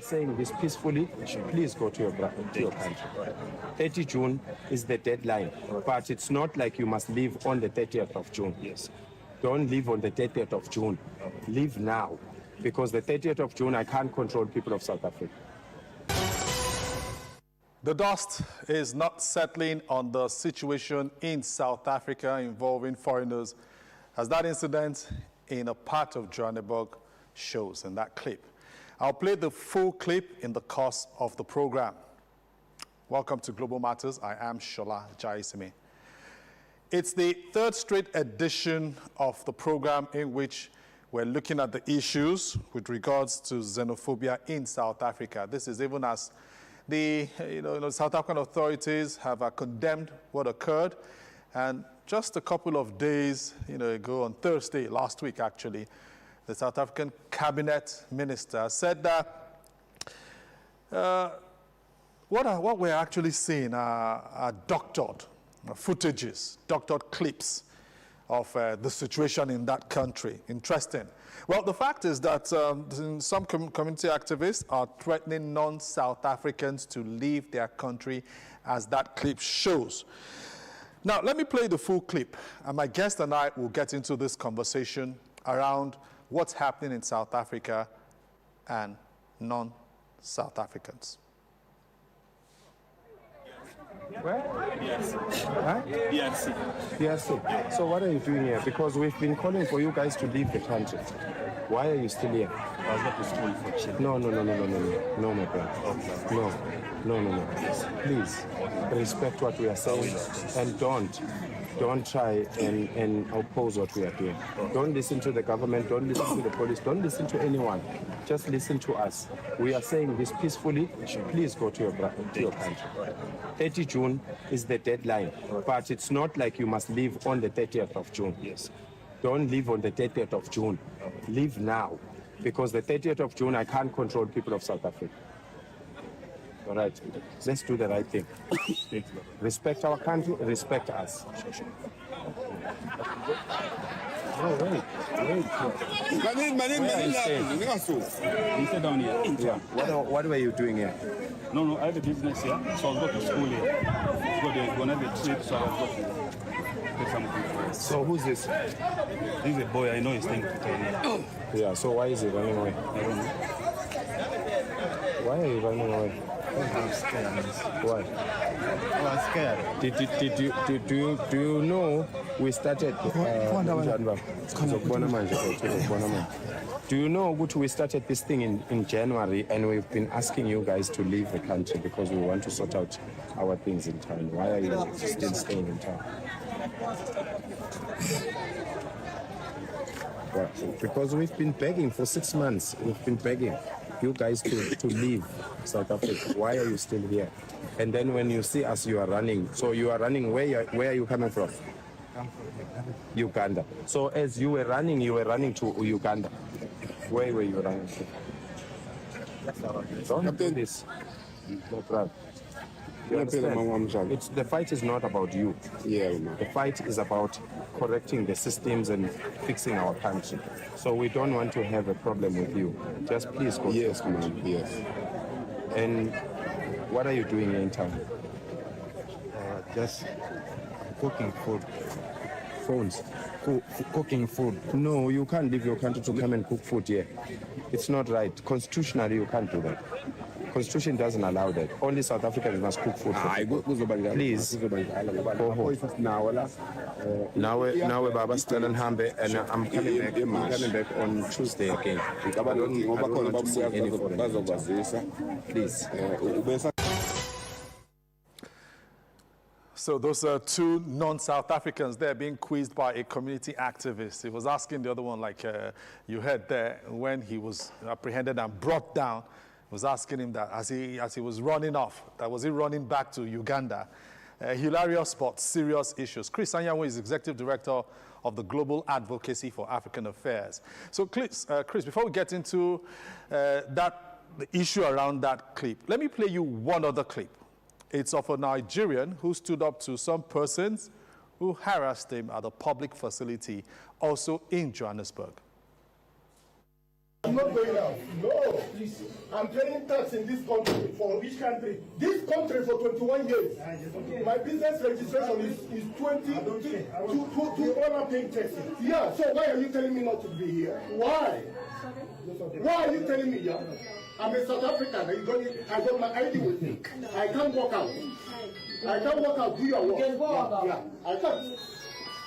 are saying this peacefully. Please go to your country. 30 June is the deadline, but it's not like you must leave on the 30th of June. Yes. Don't leave on the 30th of June. Leave now, because the 30th of June, I can't control people of South Africa. The dust is not settling on the situation in South Africa involving foreigners, as that incident in a part of Johannesburg shows in that clip. I'll play the full clip in the course of the program. Welcome to Global Matters. I am Shola Jaisime. It's the third straight edition of the program in which we're looking at the issues with regards to xenophobia in South Africa. This is even as the South African authorities have condemned what occurred, and just a couple of days ago, on Thursday, last week actually, the South African cabinet minister said that what we're actually seeing are doctored footages, doctored clips of the situation in that country. Interesting. Well, the fact is that some community activists are threatening non-South Africans to leave their country, as that clip shows. Now, let me play the full clip, and my guest and I will get into this conversation around what's happening in South Africa and non-South Africans. Where? Yes. Huh? Yes. Yes. So what are you doing here? Because we've been calling for you guys to leave the country. Why are you still here? I was not to school for children. No, my friend. No. Please, respect what we are saying, and don't try and oppose what we are doing. Don't listen to the government, don't listen to the police, don't listen to anyone. Just listen to us. We are saying this peacefully. Please go to your country. 30 June is the deadline, but it's not like you must leave on the 30th of June. Yes. Don't leave on the 30th of June. Leave now, because the 30th of June, I can't control people of South Africa. All right, let's do the right thing. Respect our country, respect us. Oh, wait. You sit down here. Yeah. What were you doing here? No, I have a business here, so I was going to school here. We're going to have a trip, so I was going to take something. So who's this? This is a boy, I know he's staying to here. Yeah, so why is he running away? I don't know. Why are you running away? I'm scared. Why? I'm scared. Do you know we started do you know we started this thing in January, and we've been asking you guys to leave the country because we want to sort out our things in town? Why are you still staying in town? Well, because we've been begging for 6 months. We've been begging you guys to leave South Africa. Why are you still here? And then when you see us, you are running. So you are running. Where are you coming from? I'm from Uganda. So as you were running to Uganda. Where were you running to? Don't do this. No problem. You understand? The fight is not about you. Yeah. The fight is about correcting the systems and fixing our country. So we don't want to have a problem with you. Just please go. Yes, man. Yes. And what are you doing in town? Just cooking food. Phones. Cooking food. No, you can't leave your country to come and cook food here. It's not right. Constitutionally, you can't do that. Constitution doesn't allow that. Only South Africans must cook food. Please go home. Now Baba still in Hambe, and I'm coming back on Tuesday again. I don't want to see any foreigners. Please. So those are two non-South Africans there being quizzed by a community activist. He was asking the other one, like you heard there, when he was apprehended and brought down, was asking him that as he was running off, that was he running back to Uganda. Hilarious but serious issues. Chris Anyanwu is Executive Director of the Global Advocacy for African Affairs. So Chris, before we get into the issue around that clip, let me play you one other clip. It's of a Nigerian who stood up to some persons who harassed him at a public facility, also in Johannesburg. I'm not going out. No. I'm paying tax in this country. For which country? This country for 21 years. My business registration is 20 to honor paying tax. Yeah, so why are you telling me not to be here? Why? Why are you telling me? Yeah? I'm a South African. I got my ID with me. I can't walk out. I can't walk out. Do your work. Yeah, I can't.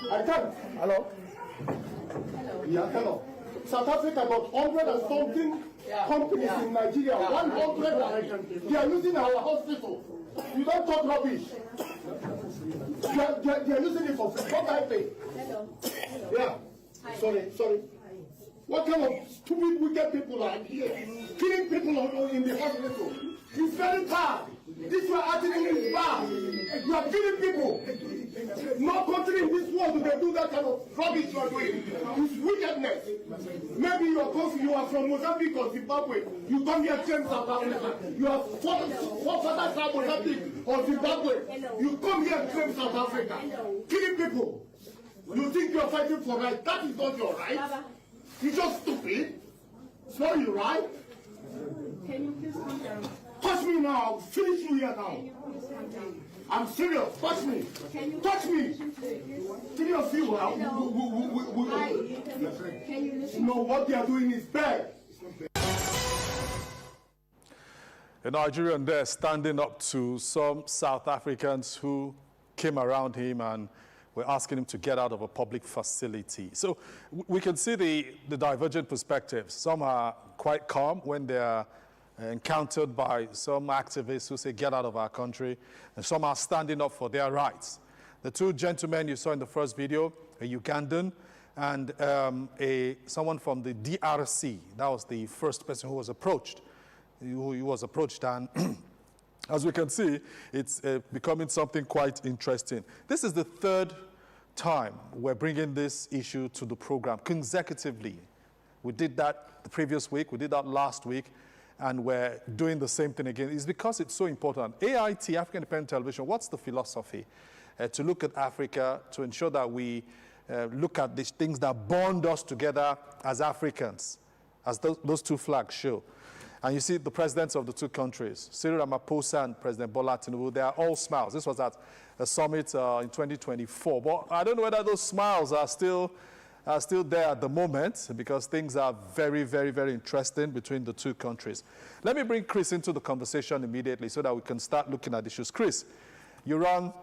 I can't. Hello? Yeah, hello. South Africa got 100 and something companies in Nigeria. 100. They are using our hospital. You don't talk rubbish. They are using it for free. What I pay? Yeah. Sorry. What kind of stupid, wicked people are here? Killing people in the hospital. It's very bad. This your attitude is bad. You are killing people. No country in this world do they do that kind of rubbish you are doing. It's wickedness. Maybe you are from Mozambique or Zimbabwe. You come here claim South Africa. You are forefathers from Mozambique or Zimbabwe. You come here and claim South Africa. Killing people. You think you are fighting for right. That is not your right. You're just stupid. It's not your right. Can you please calm down? Touch me now. I'll finish you here now. Can you please calm down? I'm serious. Touch me. Touch me. Seriously, Can you listen? no, what they are doing is bad. A Nigerian there standing up to some South Africans who came around him and were asking him to get out of a public facility. So we can see the divergent perspectives. Some are quite calm when they are encountered by some activists who say, get out of our country, and some are standing up for their rights. The two gentlemen you saw in the first video, a Ugandan and someone from the DRC. That was the first person who was approached. He was approached, and as we can see, it's becoming something quite interesting. This is the third time we're bringing this issue to the program consecutively. We did that the previous week, we did that last week, and we're doing the same thing again. It's because it's so important. AIT, African Independent Television, what's the philosophy? To look at Africa, to ensure that we look at these things that bond us together as Africans, as those two flags show. And you see the presidents of the two countries, Cyril Ramaphosa and President Bola Tinubu, they are all smiles. This was at a summit in 2024. But I don't know whether those smiles are still there at the moment, because things are very, very, very interesting between the two countries. Let me bring Chris into the conversation immediately so that we can start looking at issues. Chris, you run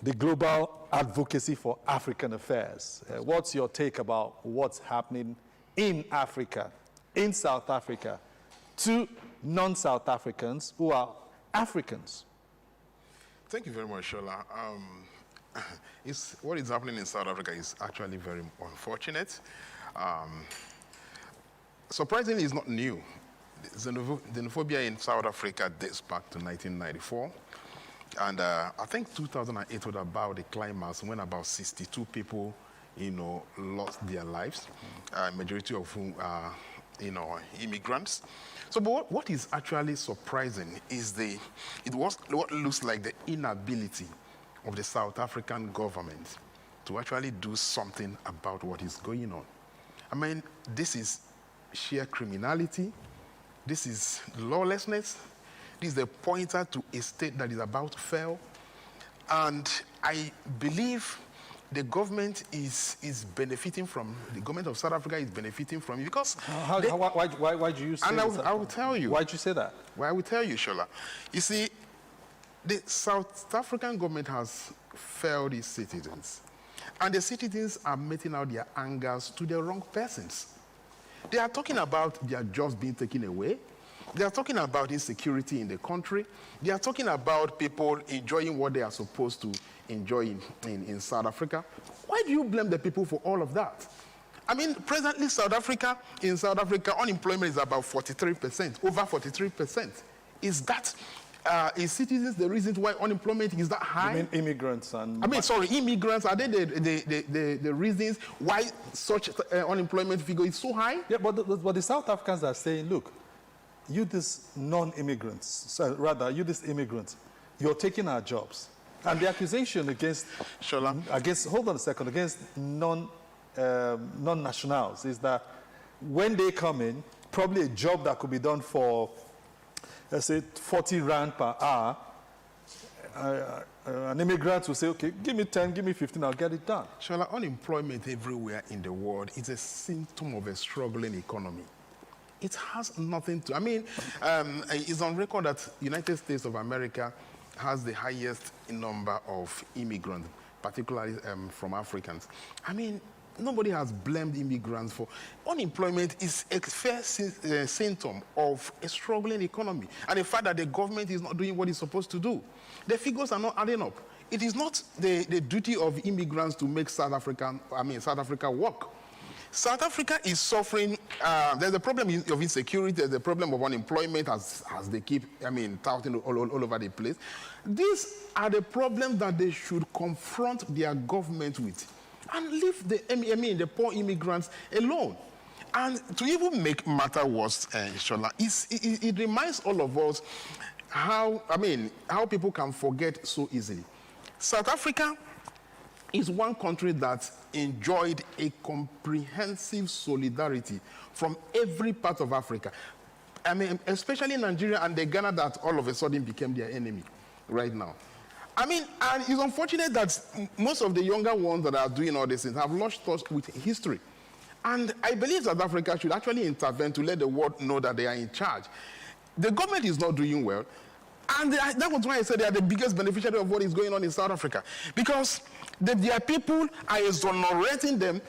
the Global Advocacy for African Affairs. What's your take about what's happening in Africa, in South Africa, to non-South Africans who are Africans? Thank you very much, Shola. What is happening in South Africa is actually very unfortunate. Surprisingly, it's not new. Xenophobia in South Africa dates back to 1994. And I think 2008 was about the climax when about 62 people, lost their lives, majority of whom are, immigrants. So, but what is actually surprising is what looks like the inability of the South African government to actually do something about what is going on. I mean, this is sheer criminality. This is lawlessness. This is the pointer to a state that is about to fail. And I believe the government is benefiting from, the government of South Africa is benefiting from it because... Why do you say that? And I will tell you. Why do you say that? Well, I will tell you, Shola. You see, the South African government has failed its citizens. And the citizens are meting out their angers to the wrong persons. They are talking about their jobs being taken away. They are talking about insecurity in the country. They are talking about people enjoying what they are supposed to enjoy in South Africa. Why do you blame the people for all of that? I mean, presently in South Africa, unemployment is about 43%, over 43%. Is citizens the reason why unemployment is that high? You mean immigrants and... immigrants, are they the reasons why such unemployment figure is so high? Yeah, but the South Africans are saying, look, you these non-immigrants, you these immigrants, you're taking our jobs. And the accusation against non-nationals is that when they come in, probably a job that could be done for, let's say, 40 rand per hour, an immigrant will say, okay, give me 10, give me 15, I'll get it done. Shola, unemployment everywhere in the world is a symptom of a struggling economy. It has nothing to, I mean, it's on record that United States of America has the highest number of immigrants, particularly from Africans. I mean, nobody has blamed immigrants for unemployment. Is a fair symptom of a struggling economy and the fact that the government is not doing what it's supposed to do. The figures are not adding up. It is not the duty of immigrants to make South Africa work. South Africa is suffering. There's a problem of insecurity. There's a problem of unemployment, as they keep, touting all over the place. These are the problems that they should confront their government with, and leave the poor immigrants alone. And to even make matter worse, Shola, it reminds all of us how people can forget so easily. South Africa is one country that enjoyed a comprehensive solidarity from every part of Africa. I mean, especially Nigeria and the Ghana that all of a sudden became their enemy right now. I mean, and it's unfortunate that most of the younger ones that are doing all these things have lost touch with history. And I believe South Africa should actually intervene to let the world know that they are in charge. The government is not doing well. And that was why I said they are the biggest beneficiary of what is going on in South Africa. Because their people are exonerating them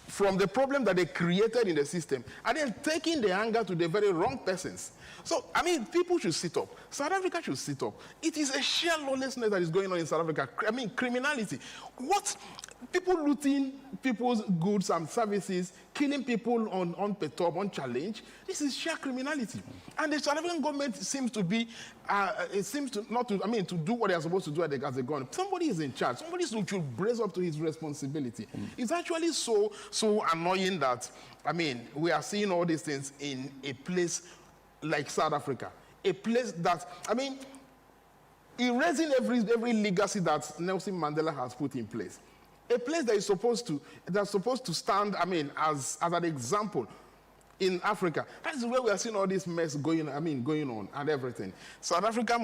from the problem that they created in the system and then taking the anger to the very wrong persons. So, I mean, people should sit up. South Africa should sit up. It is a sheer lawlessness that is going on in South Africa. I mean, criminality. What? People looting people's goods and services, killing people unperturbed, unchallenged. This is sheer criminality. And the South African government seems to be, to do what they are supposed to do as a government. Somebody is in charge. Somebody should brace up to his responsibility. It's actually so annoying that, we are seeing all these things in a place like South Africa. A place that, erasing every legacy that Nelson Mandela has put in place. A place that is supposed to stand, as an example in Africa. That is where we are seeing all this mess going on and everything. South Africa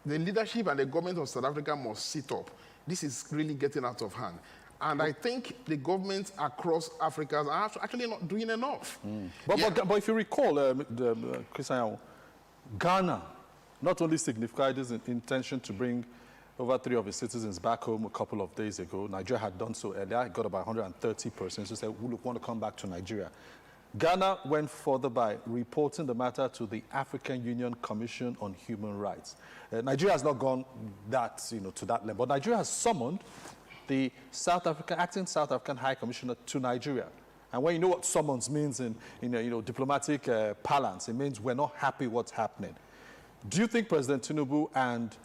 the leadership and the government of South Africa must sit up. This is really getting out of hand. And I think the governments across Africa are actually not doing enough. But if you recall, Christian, Ghana not only signified its intention to bring over 3 of its citizens back home a couple of days ago. Nigeria had done so earlier. It got about 130 persons who said, we want to come back to Nigeria. Ghana went further by reporting the matter to the African Union Commission on Human Rights. Nigeria has not gone to that level, but Nigeria has summoned the acting South African High Commissioner to Nigeria. And when you know what summons means in diplomatic parlance, it means we're not happy what's happening. Do you think President Tinubu and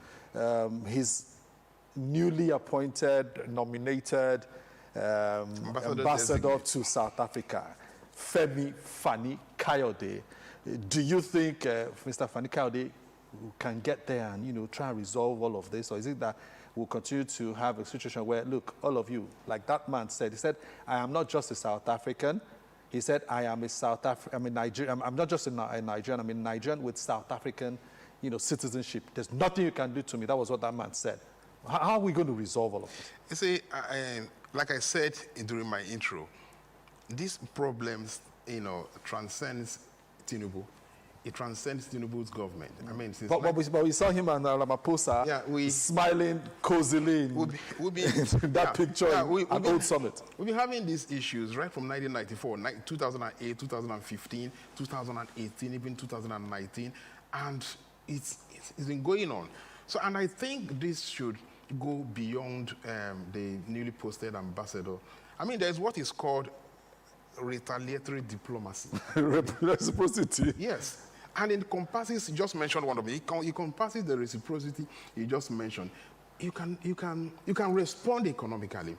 his newly appointed, nominated ambassador to South Africa, Femi Fani Kayode, do you think Mr. Fani Kayode can get there and try and resolve all of this, or is it that we'll continue to have a situation where, look, all of you, like that man said, he said, I am not just a South African. He said, I am a Nigerian. I'm not just a Nigerian. I'm a Nigerian with South African citizenship. There's nothing you can do to me. That was what that man said. How are we going to resolve all of this? You see, like I said during my intro, these problems, transcends Tinubu. It transcends Tinubu's government. But we saw him and Ramaphosa smiling cozily in that picture at Old Summit. We've been having these issues right from 1994, 2008, 2015, 2018, even 2019, and it's been going on. So, and I think this should go beyond the newly posted ambassador. There's what is called retaliatory diplomacy. Reciprocity. Yes. And it encompasses, you just mentioned one of them, it encompasses the reciprocity you just mentioned. You can respond economically,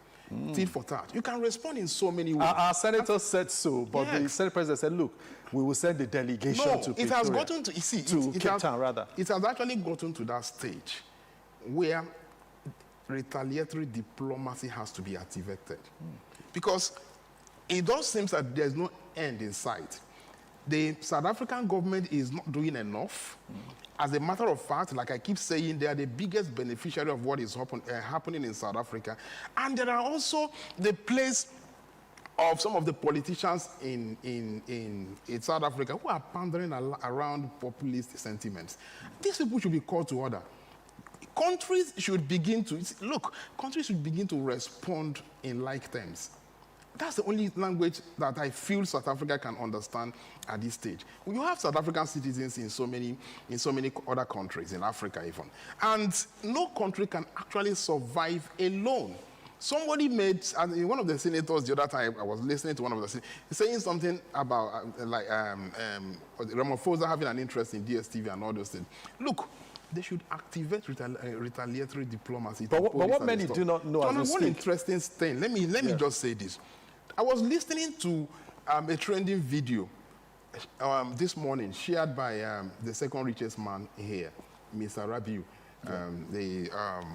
tit for tat. You can respond in so many ways. Our senator said so, but the Senate president said, look, we will send a delegation to Pretoria. It has gotten to, Cape Town, rather. It has actually gotten to that stage where retaliatory diplomacy has to be activated. Because it does seem that there's no end in sight. the South African government is not doing enough. As a matter of fact, like I keep saying, they are the biggest beneficiary of what is happening in South Africa. And there are also the place of some of the politicians in South Africa who are pandering around populist sentiments. These people should be called to order. Countries should begin to, countries should begin to respond in like terms. That's the only language that I feel South Africa can understand at this stage. You have South African citizens in so many other countries, in Africa even. And no country can actually survive alone. Somebody made, one of the senators the other time, I was listening to one of the senators, saying something about Ramaphosa having an interest in DSTV and all those things. Look, they should activate retaliatory diplomacy. But what many do not know as we speak. One interesting thing, let me just say this. I was listening to a trending video this morning shared by the second richest man here, Mr. Rabiu.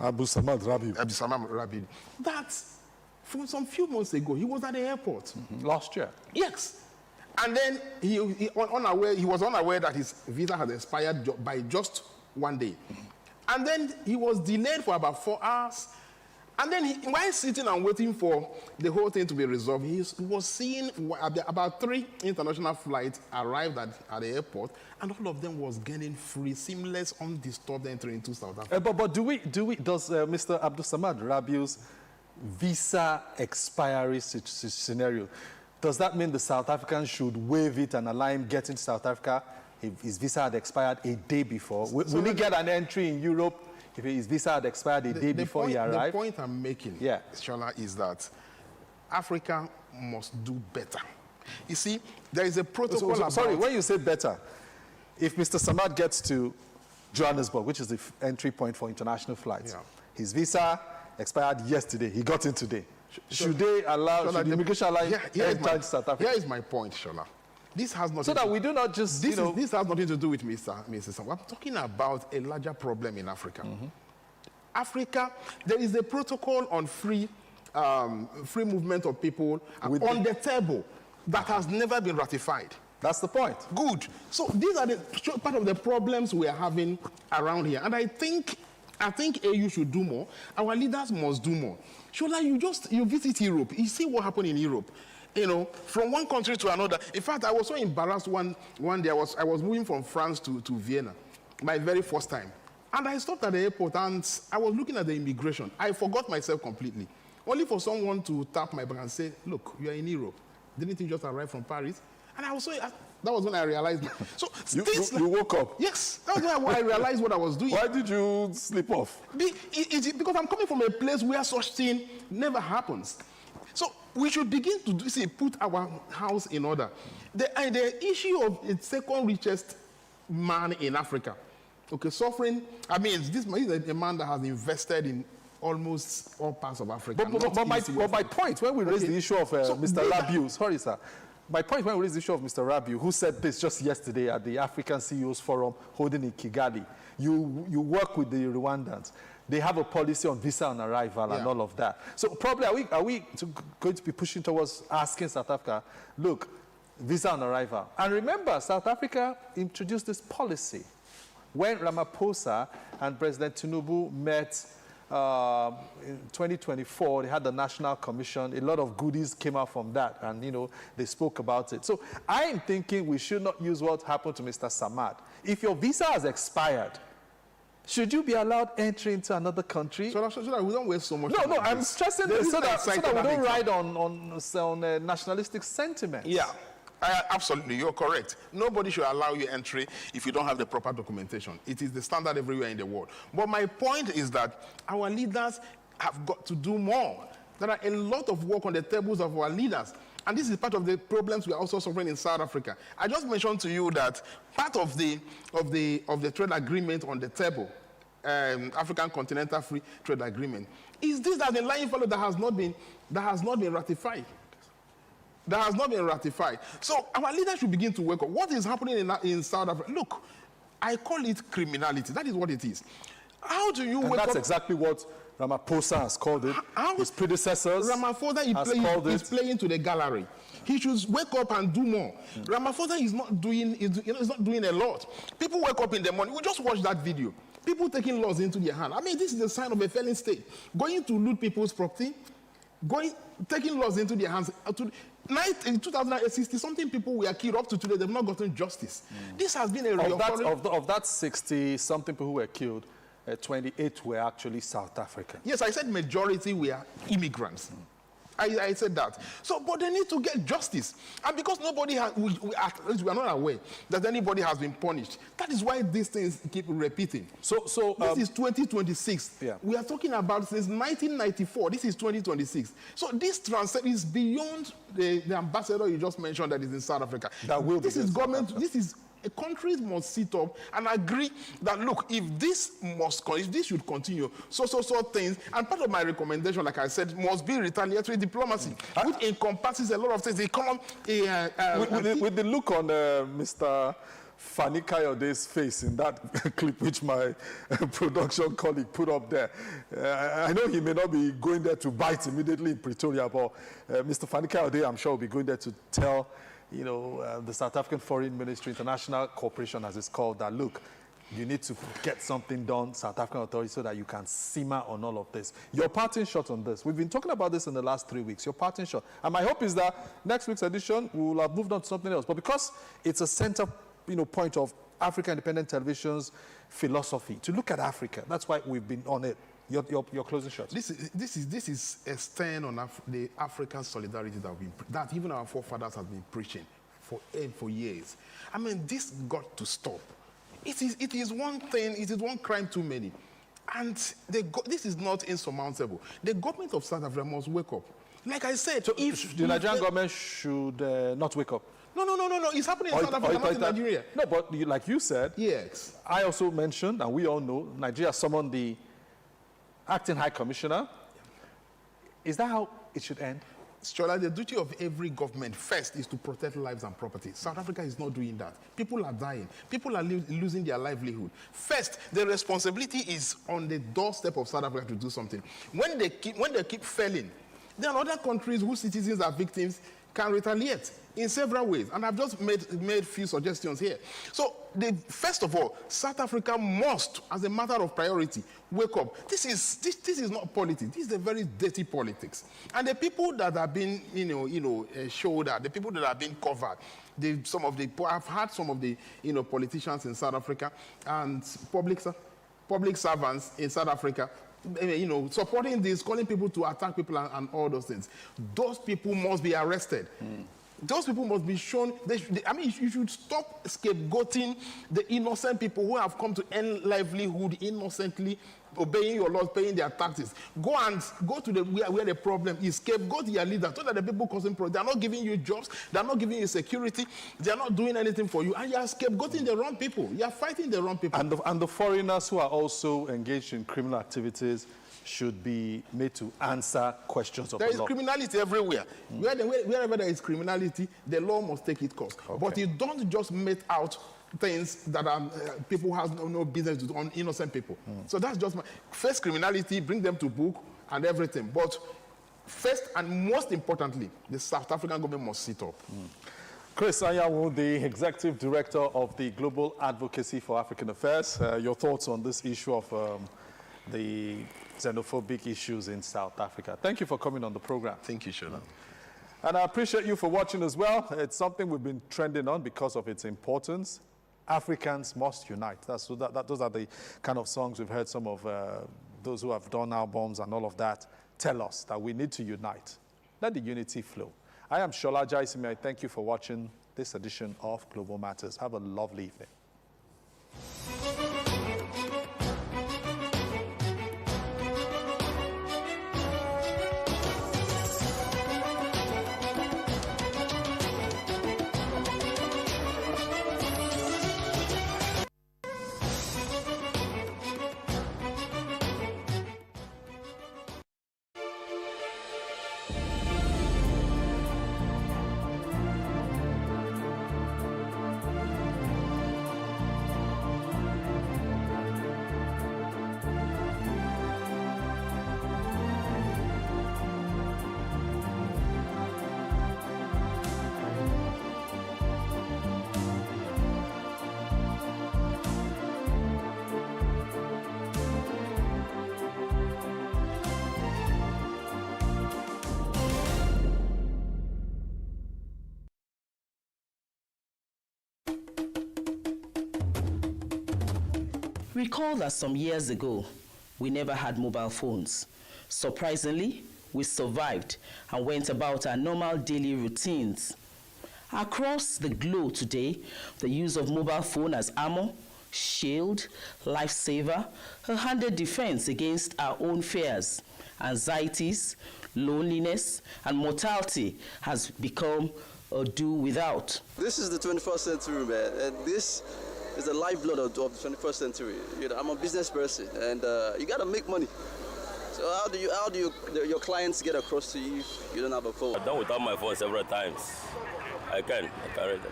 Abu Samad Rabiu. Abu Samad Rabiu. That from some few months ago, he was at the airport. Last year. Yes. And then he was unaware that his visa had expired by just one day. And then he was delayed for about 4 hours. And then while sitting and waiting for the whole thing to be resolved, he was seeing about 3 international flights arrived at the airport, and all of them was getting free, seamless, undisturbed entry into South Africa. But does Mr. Abdul Samad Rabiu's visa expiry scenario, does that mean the South Africans should waive it and allow him get into South Africa if his visa had expired a day before? Will he get an entry in Europe if his visa had expired a day before he arrived? The point I'm making, Shola, is that Africa must do better. You see, there is a protocol Sorry, when you say better, if Mr. Samad gets to Johannesburg, which is the entry point for international flights, his visa expired yesterday, he got in today. Should the immigration allow him to enter South Africa? Here is my point, Shola. This has nothing so that we do not just, this has nothing to do with Mr. Sam. I'm talking about a larger problem in Africa. Africa, there is a protocol on free movement of people on the table that has never been ratified. That's the point. Good. So these are part of the problems we are having around here. And I think AU should do more. Our leaders must do more. Shola, you visit Europe. You see what happened in Europe. You know, from one country to another. In fact, I was so embarrassed one day. I was moving from France to Vienna, my very first time. And I stopped at the airport and I was looking at the immigration. I forgot myself completely. Only for someone to tap my back and say, look, you are in Europe. Didn't you just arrive from Paris? And I was that was when I realized. So you woke up? Yes. That was when I realized what I was doing. Why did you slip off? Because I'm coming from a place where such thing never happens. So we should begin to put our house in order. The issue of the second richest man in Africa, suffering. I mean, this is a man that has invested in almost all parts of Africa. But my point, when we raised the issue of Mr. Rabiu, sorry, sir. My point when we raised the issue of Mr. Rabiu, who said this just yesterday at the African CEOs Forum holding in Kigali, you work with the Rwandans. They have a policy on visa on arrival and all of that. So probably are we going to be pushing towards asking South Africa, look, visa on arrival. And remember, South Africa introduced this policy when Ramaphosa and President Tinubu met in 2024. They had the National Commission. A lot of goodies came out from that, and they spoke about it. So I am thinking we should not use what happened to Mr. Samad. If your visa has expired, should you be allowed entry into another country? So that we don't waste so much time. No, I'm stressing this so that we don't ride on nationalistic sentiment. Yeah, absolutely, you're correct. Nobody should allow you entry if you don't have the proper documentation. It is the standard everywhere in the world. But my point is that our leaders have got to do more. There are a lot of work on the tables of our leaders. And this is part of the problems we are also suffering in South Africa. I just mentioned to you that part of the trade agreement on the table, African Continental Free Trade Agreement, is this that the lying fellow that has not been ratified. That has not been ratified. So our leaders should begin to work on what is happening in South Africa. Look, I call it criminality. That is what it is. How do you wake up? That's exactly what Ramaphosa has called it. His predecessors Ramaphosa is playing to the gallery. He should wake up and do more. Ramaphosa is not doing, is not doing a lot. People wake up in the morning. We just watched that video. People taking laws into their hand. I mean, this is the sign of a failing state. Going to loot people's property, taking laws into their hands. In 2008, 60-something people were killed. Up to today, they've not gotten justice. This has been a Of that 60-something people who were killed, 28 were actually South African. Yes, I said majority were immigrants. I said that. So, but they need to get justice. And because nobody has, we are not aware that anybody has been punished. That is why these things keep repeating. So this is 2026. Yeah. We are talking about since 1994. This is 2026. So this transcend is beyond the ambassador you just mentioned that is in South Africa. That will this is government. This is countries must sit up and agree that, look, if this should continue, so things, and part of my recommendation, like I said, must be retaliatory diplomacy, which encompasses a lot of things. They come with the look on Mr. Fani Kayode's face in that clip, which my production colleague put up there. I know he may not be going there to bite immediately in Pretoria, but Mr. Fani Kayode, I'm sure, will be going there to tell the South African Foreign Ministry, International Cooperation, as it's called, that, look, you need to get something done, South African authorities, so that you can simmer on all of this. Your parting shot on this. We've been talking about this in the last 3 weeks. Your parting shot. And my hope is that next week's edition, we will have moved on to something else. But because it's a center point of Africa Independent Television's philosophy, to look at Africa, that's why we've been on it. Your closing shot. This is a stand on the African solidarity that even our forefathers have been preaching for years. I mean, this got to stop. It is one thing. It is one crime too many, and this is not insurmountable. The government of South Africa must wake up. Like I said, if the Nigerian government should not wake up. No. It's happening in South Africa, not in Nigeria. No, but like you said, yes. I also mentioned, and we all know, Nigeria summoned the acting high commissioner. Is that how it should end? Shola, the duty of every government first is to protect lives and property. South Africa is not doing that. People are dying. People are losing their livelihood. First, the responsibility is on the doorstep of South Africa to do something. When they keep failing, there are other countries whose citizens are victims can retaliate in several ways. And I've just made few suggestions here. So, first of all, South Africa must, as a matter of priority, wake up. This is not politics. This is a very dirty politics. And the people that have been, shouldered, the people that have been covered, I've had some of the, politicians in South Africa and public servants in South Africa, supporting this, calling people to attack people and all those things. Those people must be arrested. Those people must be shown. You should stop scapegoating the innocent people who have come to earn livelihood innocently, obeying your laws, paying their taxes. Go to where the problem is. Scapegoat your leaders so that the people causing problems. They are not giving you jobs. They are not giving you security. They are not doing anything for you. And you are scapegoating the wrong people. You are fighting the wrong people. And the foreigners who are also engaged in criminal activities should be made to answer questions of the law. There is criminality everywhere. Wherever there is criminality, the law must take its course. Okay. But you don't just make out things that people have no business to do on innocent people. So that's just first criminality, bring them to book and everything. But first and most importantly, the South African government must sit up. Chris Anyanwu, the Executive Director of the Global Advocacy for African Affairs. Your thoughts on this issue of the xenophobic issues in South Africa. Thank you for coming on the program. Thank you, Shola. And I appreciate you for watching as well. It's something we've been trending on because of its importance. Africans must unite. Those are the kind of songs we've heard some of those who have done albums and all of that tell us that we need to unite. Let the unity flow. I am Shola Jaisimi. I thank you for watching this edition of Global Matters. Have a lovely evening. Recall that some years ago, we never had mobile phones. Surprisingly, we survived and went about our normal daily routines. Across the globe today, the use of mobile phone as armor, shield, lifesaver, a handed defense against our own fears, anxieties, loneliness, and mortality has become a do without. This is the 21st century, man, and this is the lifeblood of the 21st century. You know, I'm a business person, and you gotta make money. So how do your clients get across to you if you don't have a phone? I've done without my phone several times. I can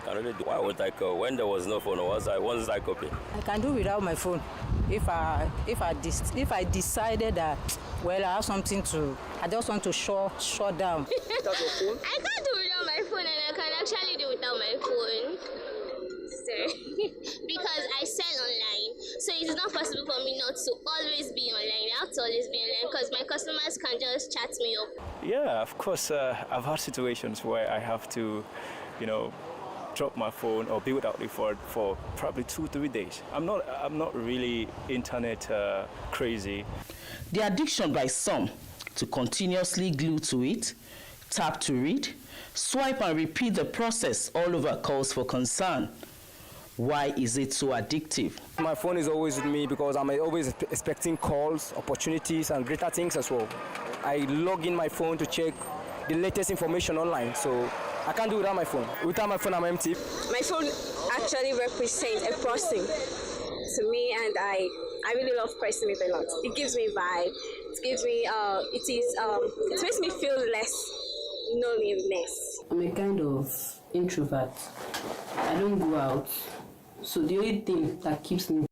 really do. Why would I call? When there was no phone, once I copy. I can do without my phone. If I decided that, well, I have something to, I just want to shut down. That's your phone? I can't do without my phone, and I can actually do without my phone. Because I sell online, so it's not possible for me not to always be online. I have to always be online because my customers can just chat me up. Yeah, of course. I've had situations where I have to, drop my phone or be without it for probably 2-3 days. I'm not really internet crazy. The addiction by some to continuously glue to it, tap to read, swipe and repeat the process all over calls for concern. Why is it so addictive? My phone is always with me because I'm always expecting calls, opportunities, and greater things as well. I log in my phone to check the latest information online, so I can't do it without my phone. Without my phone, I'm empty. My phone actually represents a person to me, and I really love pressing it a lot. It gives me vibe. It gives me it makes me feel less loneliness. I'm a kind of introvert. I don't go out. So the only thing that keeps me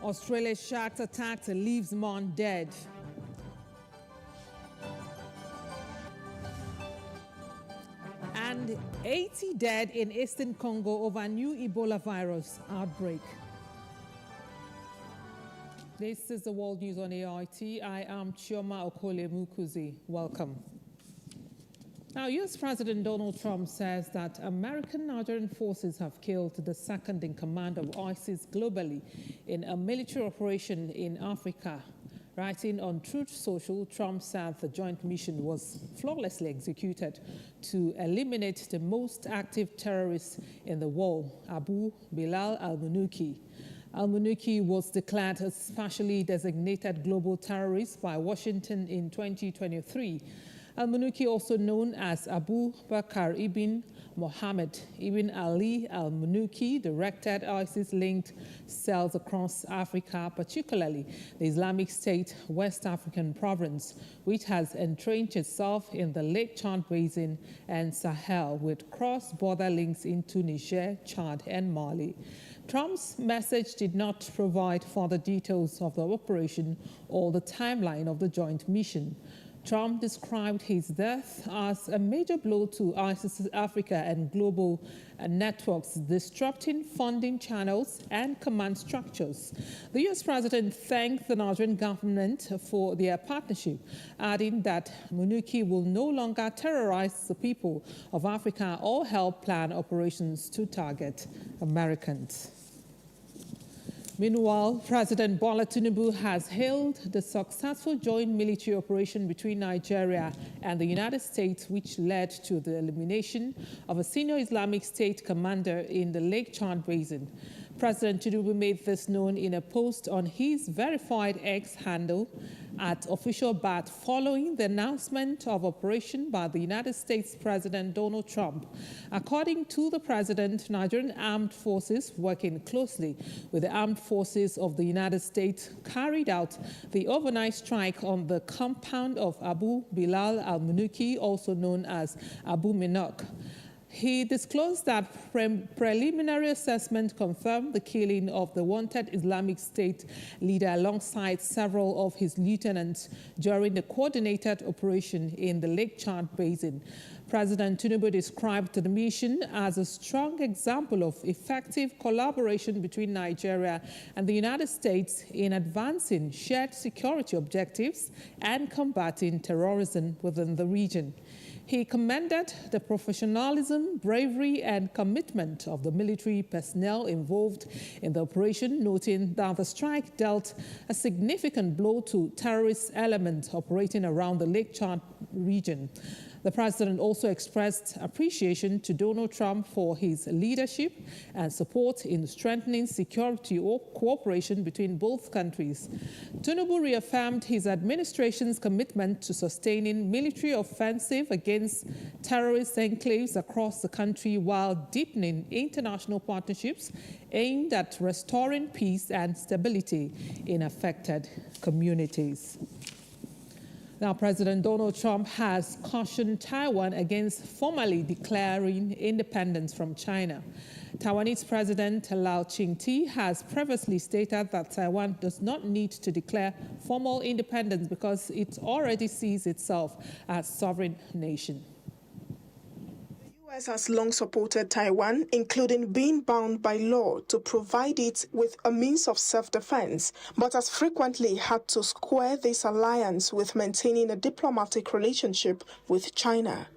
Australia's sharks attacked leaves Mon dead. And 80 dead in eastern Congo over new Ebola virus outbreak. This is the World News on AIT. I am Chioma Okole Mukuzi. Welcome. Now, U.S. President Donald Trump says that American Nigerian forces have killed the second in command of ISIS globally in a military operation in Africa. Writing on Truth Social, Trump said the joint mission was flawlessly executed to eliminate the most active terrorist in the world, Abu Bilal al-Munuki. Al-Munuki was declared a specially designated global terrorist by Washington in 2023. Al-Munuki, also known as Abu Bakr ibn Mohammed ibn Ali al-Munuki, directed ISIS-linked cells across Africa, particularly the Islamic State West African province, which has entrenched itself in the Lake Chad Basin and Sahel, with cross-border links into Niger, Chad, and Mali. Trump's message did not provide further details of the operation or the timeline of the joint mission. Trump described his death as a major blow to ISIS Africa and global networks, disrupting funding channels and command structures. The U.S. president thanked the Nigerian government for their partnership, adding that Munuki will no longer terrorize the people of Africa or help plan operations to target Americans. Meanwhile, President Bola Tinubu has hailed the successful joint military operation between Nigeria and the United States, which led to the elimination of a senior Islamic State commander in the Lake Chad Basin. President Tinubu made this known in a post on his verified X handle at Official BAT following the announcement of operation by the United States President Donald Trump. According to the president, Nigerian armed forces, working closely with the armed forces of the United States, carried out the overnight strike on the compound of Abu Bilal al-Munuki, also known as Abu Minok. He disclosed that preliminary assessment confirmed the killing of the wanted Islamic State leader alongside several of his lieutenants during the coordinated operation in the Lake Chad Basin. President Tinubu described the mission as a strong example of effective collaboration between Nigeria and the United States in advancing shared security objectives and combating terrorism within the region. He commended the professionalism, bravery, and commitment of the military personnel involved in the operation, noting that the strike dealt a significant blow to terrorist elements operating around the Lake Chad region. The president also expressed appreciation to Donald Trump for his leadership and support in strengthening security or cooperation between both countries. Tinubu reaffirmed his administration's commitment to sustaining military offensive against terrorist enclaves across the country while deepening international partnerships aimed at restoring peace and stability in affected communities. Now, President Donald Trump has cautioned Taiwan against formally declaring independence from China. Taiwanese President Lau Ching-te has previously stated that Taiwan does not need to declare formal independence because it already sees itself as a sovereign nation. The U.S. has long supported Taiwan, including being bound by law to provide it with a means of self-defense, but has frequently had to square this alliance with maintaining a diplomatic relationship with China.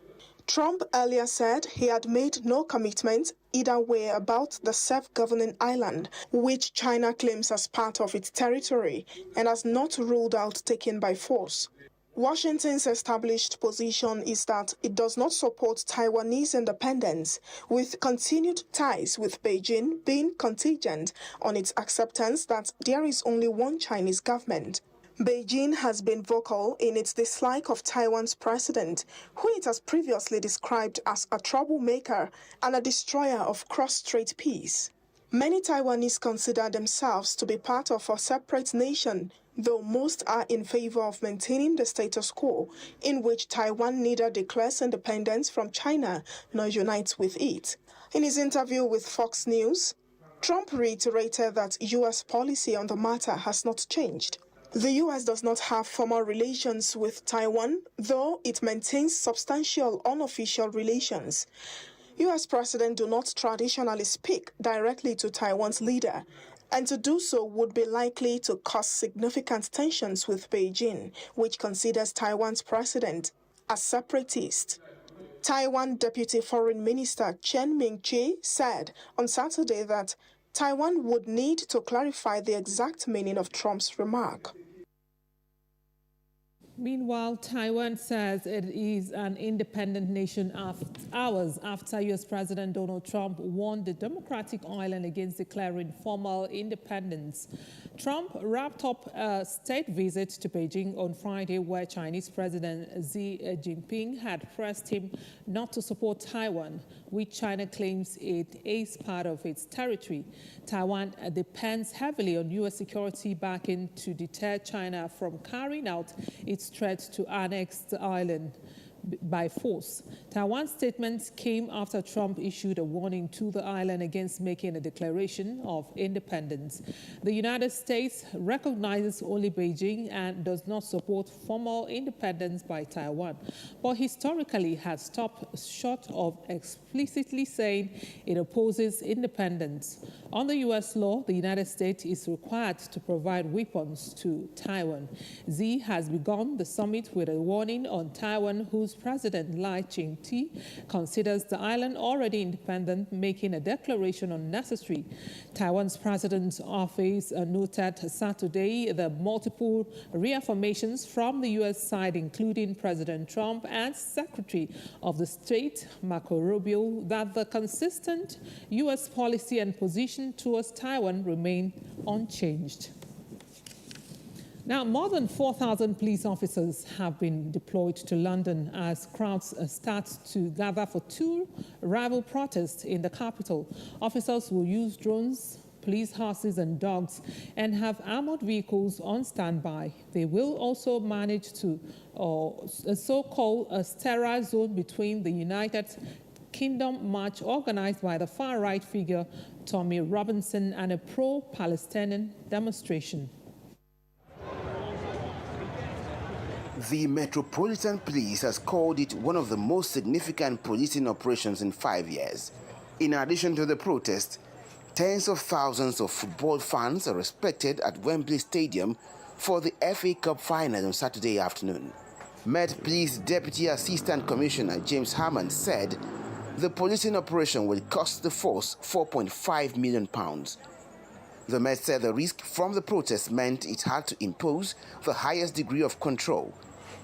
Trump earlier said he had made no commitment either way about the self-governing island, which China claims as part of its territory and has not ruled out taken by force. Washington's established position is that it does not support Taiwanese independence, with continued ties with Beijing being contingent on its acceptance that there is only one Chinese government. Beijing has been vocal in its dislike of Taiwan's president, who it has previously described as a troublemaker and a destroyer of cross-strait peace. Many Taiwanese consider themselves to be part of a separate nation, though most are in favor of maintaining the status quo, in which Taiwan neither declares independence from China nor unites with it. In his interview with Fox News, Trump reiterated that U.S. policy on the matter has not changed. The U.S. does not have formal relations with Taiwan, though it maintains substantial unofficial relations. U.S. presidents do not traditionally speak directly to Taiwan's leader, and to do so would be likely to cause significant tensions with Beijing, which considers Taiwan's president a separatist. Taiwan Deputy Foreign Minister Chen Ming-chi said on Saturday that Taiwan would need to clarify the exact meaning of Trump's remark. Meanwhile, Taiwan says it is an independent nation hours after U.S. President Donald Trump warned the democratic island against declaring formal independence. Trump wrapped up a state visit to Beijing on Friday, where Chinese President Xi Jinping had pressed him not to support Taiwan, which China claims it is part of its territory. Taiwan depends heavily on U.S. security backing to deter China from carrying out its threat to annex the island by force. Taiwan's statement came after Trump issued a warning to the island against making a declaration of independence. The United States recognizes only Beijing and does not support formal independence by Taiwan, but historically has stopped short of explicitly saying it opposes independence. Under U.S. law, the United States is required to provide weapons to Taiwan. Xi has begun the summit with a warning on Taiwan, whose whose president, Lai Ching-te, considers the island already independent, making a declaration unnecessary. Taiwan's president's office noted Saturday the multiple reaffirmations from the U.S. side, including President Trump and Secretary of the State, Marco Rubio, that the consistent U.S. policy and position towards Taiwan remain unchanged. Now, more than 4,000 police officers have been deployed to London as crowds start to gather for two rival protests in the capital. Officers will use drones, police horses and dogs, and have armored vehicles on standby. They will also manage to a so-called sterile zone between the United Kingdom march organized by the far-right figure Tommy Robinson and a pro-Palestinian demonstration. The Metropolitan Police has called it one of the most significant policing operations in 5 years. In addition to the protest, tens of thousands of football fans are expected at Wembley Stadium for the FA Cup final on Saturday afternoon. Met Police Deputy Assistant Commissioner James Hammond said the policing operation will cost the force £4.5 million. The Met said the risk from the protest meant it had to impose the highest degree of control,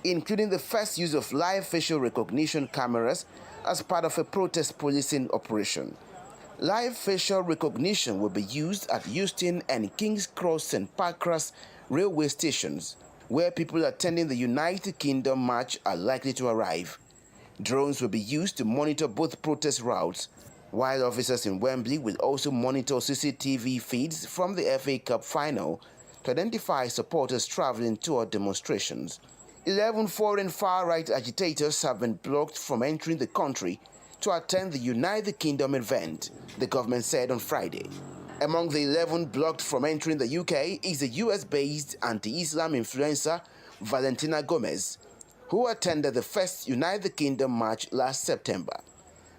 including the first use of live facial recognition cameras as part of a protest policing operation. Live facial recognition will be used at Euston and King's Cross St. Pancras railway stations, where people attending the United Kingdom march are likely to arrive. Drones will be used to monitor both protest routes, while officers in Wembley will also monitor CCTV feeds from the FA Cup final to identify supporters traveling toward demonstrations. 11 foreign far-right agitators have been blocked from entering the country to attend the United Kingdom event, the government said on Friday. Among the 11 blocked from entering the UK is the US-based anti-Islam influencer Valentina Gomez, who attended the first United Kingdom march last September.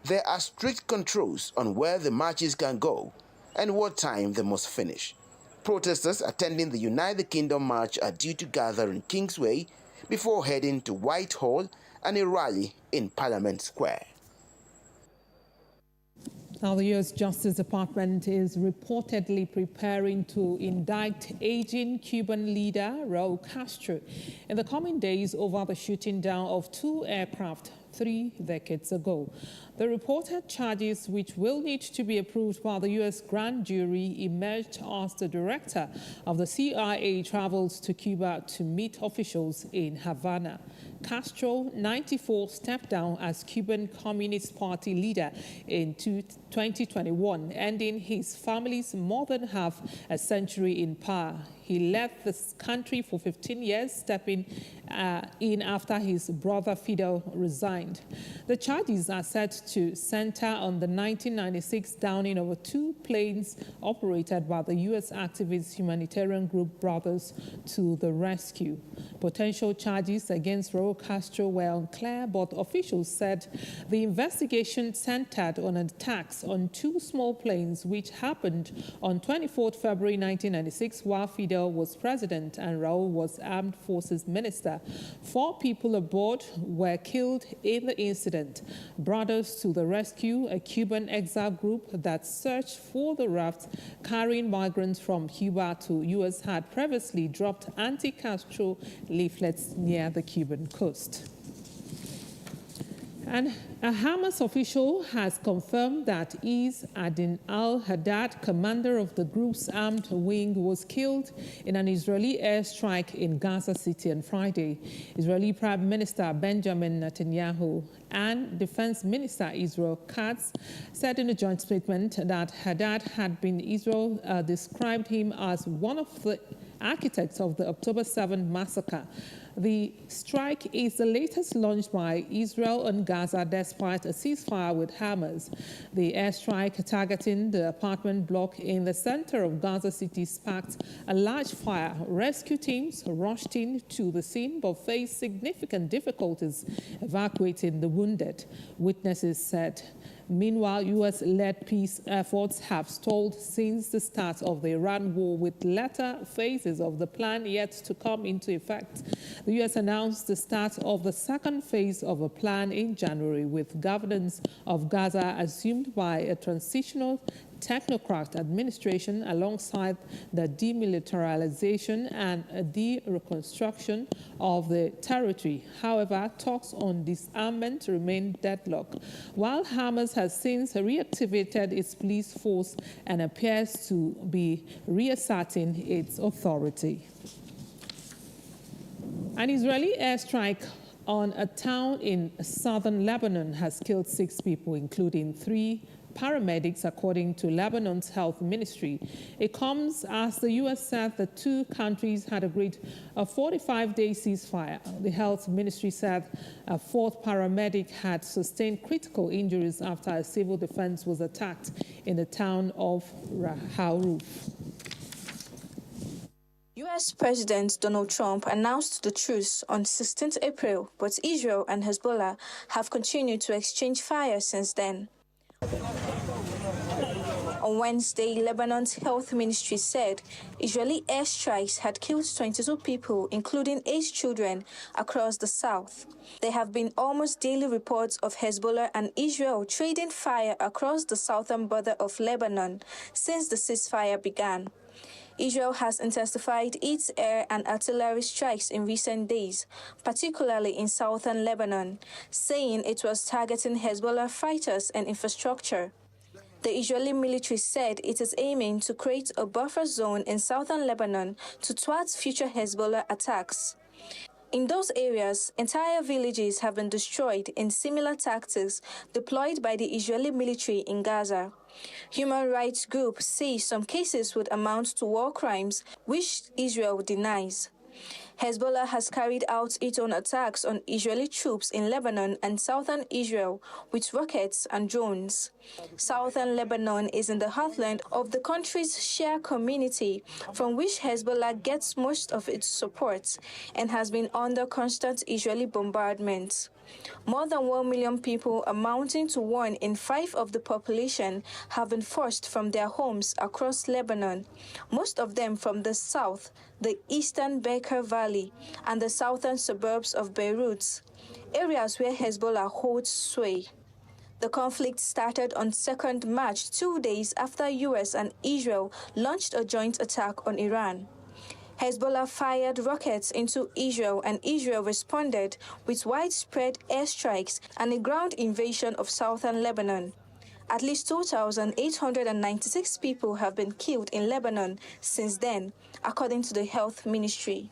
There are strict controls on where the marches can go and what time they must finish. Protesters attending the United Kingdom march are due to gather in Kingsway before heading to Whitehall and a rally in Parliament Square. Now, the U.S. Justice Department is reportedly preparing to indict aging Cuban leader Raul Castro in the coming days over the shooting down of two aircraft 3 decades ago. The reported charges, which will need to be approved by the U.S. grand jury, emerged as the director of the CIA travels to Cuba to meet officials in Havana. Castro, 94, stepped down as Cuban Communist Party leader in 2021, ending his family's more than half a century in power. He led the country for 15 years, stepping in after his brother Fidel resigned. The charges are set to center on the 1996 downing of 2 planes operated by the U.S. activist humanitarian group Brothers to the Rescue. Potential charges against Raul Castro were unclear, but officials said the investigation centered on attacks on 2 small planes which happened on 24 February 1996 while Fidel was president and Raul was armed forces minister. 4 people aboard were killed in the incident. Brothers to the Rescue, a Cuban exile group that searched for the raft carrying migrants from Cuba to U.S., had previously dropped anti-Castro leaflets near the Cuban coast. And a Hamas official has confirmed that Is Adin al-Haddad, commander of the group's armed wing, was killed in an Israeli airstrike in Gaza City on Friday. Israeli Prime Minister Benjamin Netanyahu and Defense Minister Israel Katz said in a joint statement that Haddad had been Israel described him as one of the architects of the October 7 massacre. The strike is the latest launched by Israel on Gaza despite a ceasefire with Hamas. The airstrike targeting the apartment block in the center of Gaza City sparked a large fire. Rescue teams rushed in to the scene but faced significant difficulties evacuating the wounded, witnesses said. Meanwhile, U.S.-led peace efforts have stalled since the start of the Iran war, with latter phases of the plan yet to come into effect. The U.S. announced the start of the second phase of a plan in January, with governance of Gaza assumed by a transitional technocrat administration alongside the demilitarization and de-reconstruction of the territory. However, talks on disarmament remain deadlocked, while Hamas has since reactivated its police force and appears to be reasserting its authority. An Israeli airstrike on a town in southern Lebanon has killed 6 people, including 3 paramedics, according to Lebanon's health ministry. It comes as the U.S. said the 2 countries had agreed a 45-day ceasefire. The health ministry said a 4th paramedic had sustained critical injuries after a civil defense was attacked in the town of Raharuf. U.S. President Donald Trump announced the truce on 16th April, but Israel and Hezbollah have continued to exchange fire since then. On Wednesday, Lebanon's health ministry said Israeli airstrikes had killed 22 people, including 8 children, across the south. There have been almost daily reports of Hezbollah and Israel trading fire across the southern border of Lebanon since the ceasefire began. Israel has intensified its air and artillery strikes in recent days, particularly in southern Lebanon, saying it was targeting Hezbollah fighters and infrastructure. The Israeli military said it is aiming to create a buffer zone in southern Lebanon to thwart future Hezbollah attacks. In those areas, entire villages have been destroyed in similar tactics deployed by the Israeli military in Gaza. Human rights groups say some cases would amount to war crimes, which Israel denies. Hezbollah has carried out its own attacks on Israeli troops in Lebanon and southern Israel with rockets and drones. Southern Lebanon is in the heartland of the country's Shia community, from which Hezbollah gets most of its support, and has been under constant Israeli bombardment. More than 1 million people, amounting to 1 in 5 of the population, have been forced from their homes across Lebanon, most of them from the south, the eastern Bekaa Valley, and the southern suburbs of Beirut, areas where Hezbollah holds sway. The conflict started on 2nd March, 2 days after U.S. and Israel launched a joint attack on Iran. Hezbollah fired rockets into Israel, and Israel responded with widespread airstrikes and a ground invasion of southern Lebanon. At least 2,896 people have been killed in Lebanon since then, according to the health ministry.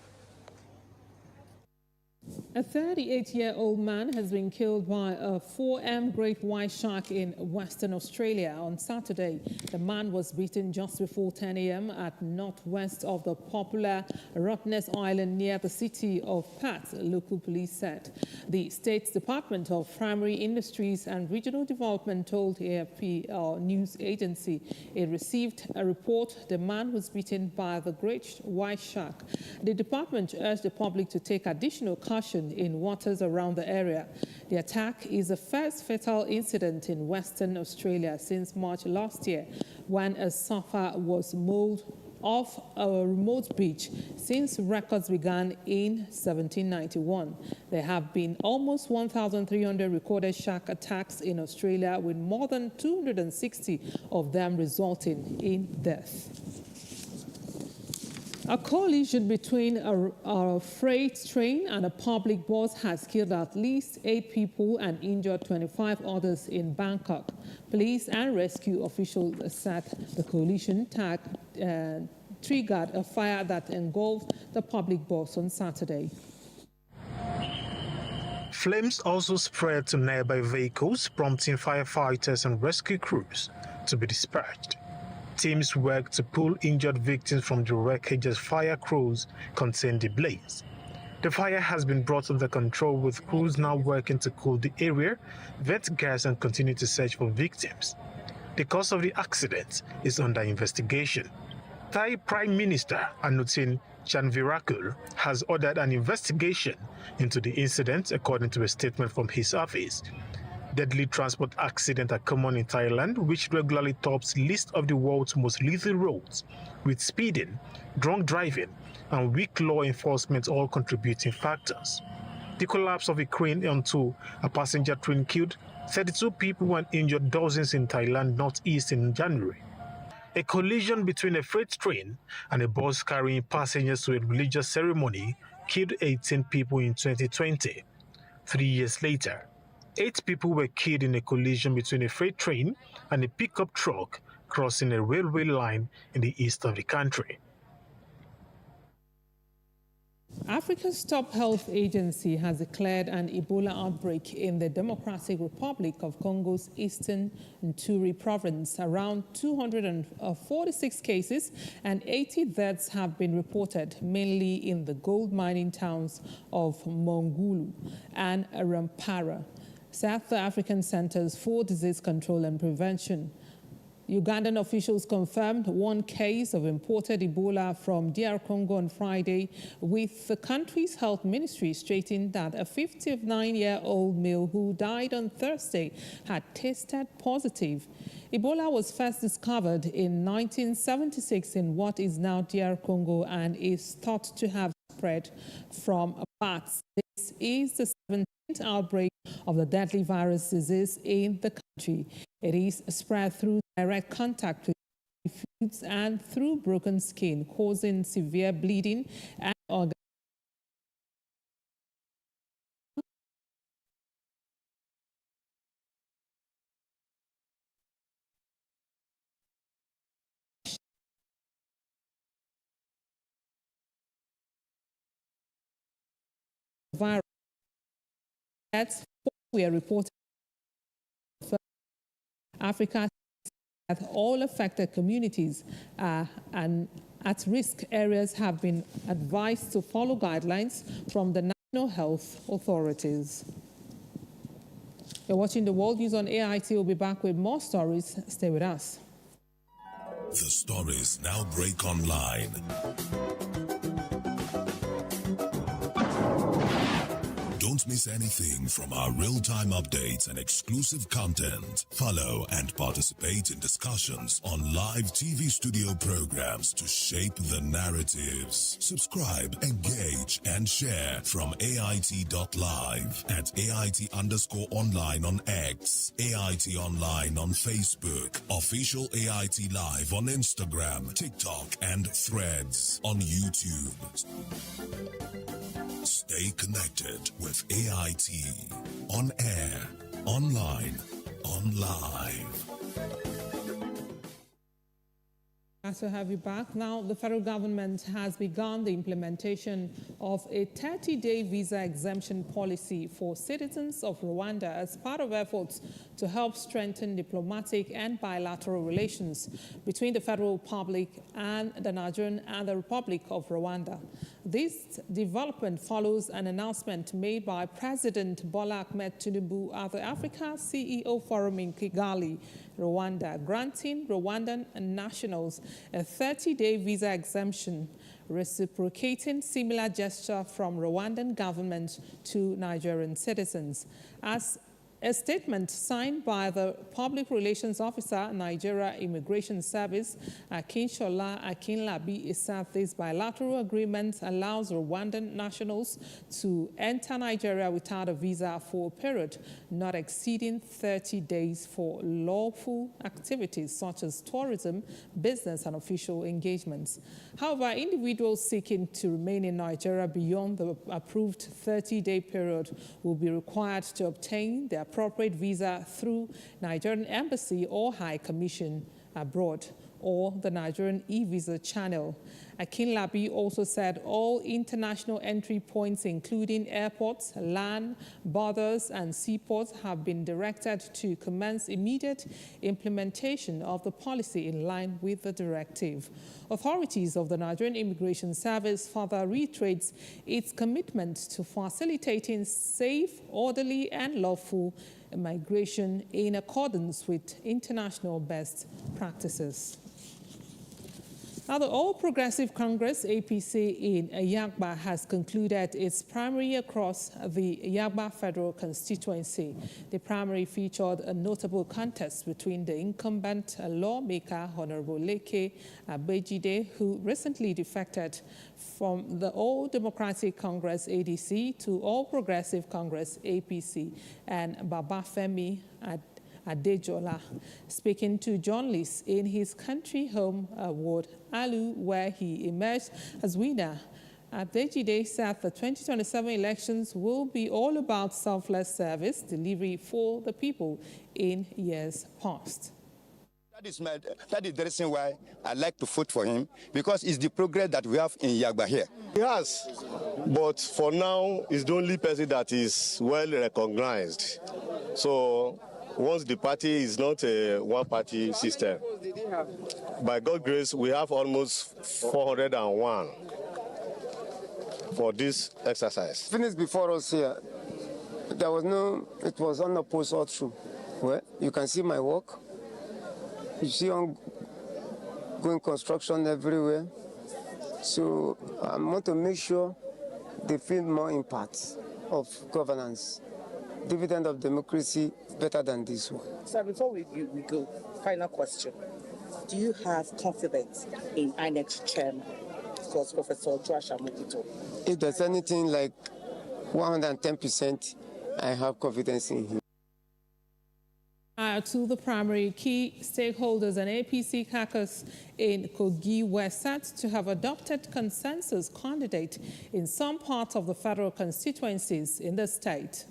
A 38-year-old man has been killed by a 4M great white shark in Western Australia on Saturday. The man was beaten just before 10 a.m. at northwest of the popular Rottnest Island near the city of Perth, local police said. The state's Department of Primary Industries and Regional Development told AFP news agency it received a report the man was beaten by the great white shark. The department urged the public to take additional caution in waters around the area. The attack is the first fatal incident in Western Australia since March last year, when a surfer was mauled off a remote beach since records began in 1791. There have been almost 1,300 recorded shark attacks in Australia, with more than 260 of them resulting in death. A collision between a freight train and a public bus has killed at least 8 people and injured 25 others in Bangkok. Police and rescue officials said the collision triggered a fire that engulfed the public bus on Saturday. Flames also spread to nearby vehicles, prompting firefighters and rescue crews to be dispatched. Teams worked to pull injured victims from the wreckage as fire crews contained the blaze. The fire has been brought under control, with crews now working to cool the area, vet gas, and continue to search for victims. The cause of the accident is under investigation. Thai Prime Minister Anutin Chanvirakul has ordered an investigation into the incident, according to a statement from his office. Deadly transport accidents are common in Thailand, which regularly tops list of the world's most lethal roads, with speeding, drunk driving, and weak law enforcement all contributing factors. The collapse of a crane onto a passenger train killed 32 people and injured dozens in Thailand northeast in January. A collision between a freight train and a bus carrying passengers to a religious ceremony killed 18 people in 2020. 3 years later, 8 people were killed in a collision between a freight train and a pickup truck crossing a railway line in the east of the country. Africa's top health agency has declared an Ebola outbreak in the Democratic Republic of Congo's eastern Ituri province. Around 246 cases and 80 deaths have been reported, mainly in the gold mining towns of Mongulu and Rampara. South African Centers for Disease Control and Prevention. Ugandan officials confirmed 1 case of imported Ebola from DR Congo on Friday, with the country's health ministry stating that a 59-year-old male who died on Thursday had tested positive. Ebola was first discovered in 1976 in what is now DR Congo and is thought to have spread from bats. This is the 17th outbreak of the deadly virus disease in the country. It is spread through direct contact with foods and through broken skin, causing severe bleeding and organ. Virus. That's what we are reporting. Africa that all affected communities and at-risk areas have been advised to follow guidelines from the national health authorities. You're watching the World News on AIT. We'll be back with more stories. Stay with us. The stories now break online. Don't miss anything from our real-time updates and exclusive content. Follow and participate in discussions on live TV studio programs to shape the narratives. Subscribe, engage, and share from AIT.live at AIT_online on X, AIT Online on Facebook, Official AIT Live on Instagram, TikTok, and Threads on YouTube. Stay connected with AIT, on air, online, on live. Nice to have you back. Now, the federal government has begun the implementation of a 30-day visa exemption policy for citizens of Rwanda as part of efforts to help strengthen diplomatic and bilateral relations between the Federal Republic and the Nigerian and the Republic of Rwanda. This development follows an announcement made by President Bola Ahmed Tinubu at the Africa CEO Forum in Kigali, Rwanda, granting Rwandan nationals a 30-day visa exemption, reciprocating similar gesture from Rwandan government to Nigerian citizens. As a statement signed by the Public Relations Officer, Nigeria Immigration Service, Akinshola Akinlabi, said this bilateral agreement allows Rwandan nationals to enter Nigeria without a visa for a period not exceeding 30 days for lawful activities such as tourism, business, and official engagements. However, individuals seeking to remain in Nigeria beyond the approved 30-day period will be required to obtain their appropriate visa through Nigerian Embassy or High Commission abroad or the Nigerian e-visa channel. Akinlabi also said all international entry points, including airports, land, borders, and seaports, have been directed to commence immediate implementation of the policy in line with the directive. Authorities of the Nigerian Immigration Service further reiterates its commitment to facilitating safe, orderly, and lawful migration in accordance with international best practices. Now, the All Progressive Congress, APC, in Yagba has concluded its primary across the Yagba Federal Constituency. The primary featured a notable contest between the incumbent lawmaker, Honorable Leke Abejide, who recently defected from the All Democratic Congress, ADC, to All Progressive Congress, APC, and Babafemi Adejola. Speaking to journalists in his country home ward, Alu, where he emerged as winner, Abejide said the 2027 elections will be all about selfless service delivery for the people in years past. That is the reason why I like to vote for him, because it's the progress that we have in Yagba here. Yes, but for now, it's the only person that is well recognized. So once the party is not a one-party system, by God's grace, we have almost 401 for this exercise. Finished before us here. There was no, it was unopposed all through. Well, you can see my work. You see ongoing construction everywhere. So I want to make sure they feel more impact of governance. Dividend of democracy better than this one. Sir, before we go, final question. Do you have confidence in INEC's chairman, because Professor Joshua Mokito? If there's anything like 110%, I have confidence in him. To the primary, key stakeholders and APC caucus in Kogi were said to have adopted consensus candidate in some parts of the federal constituencies in the state.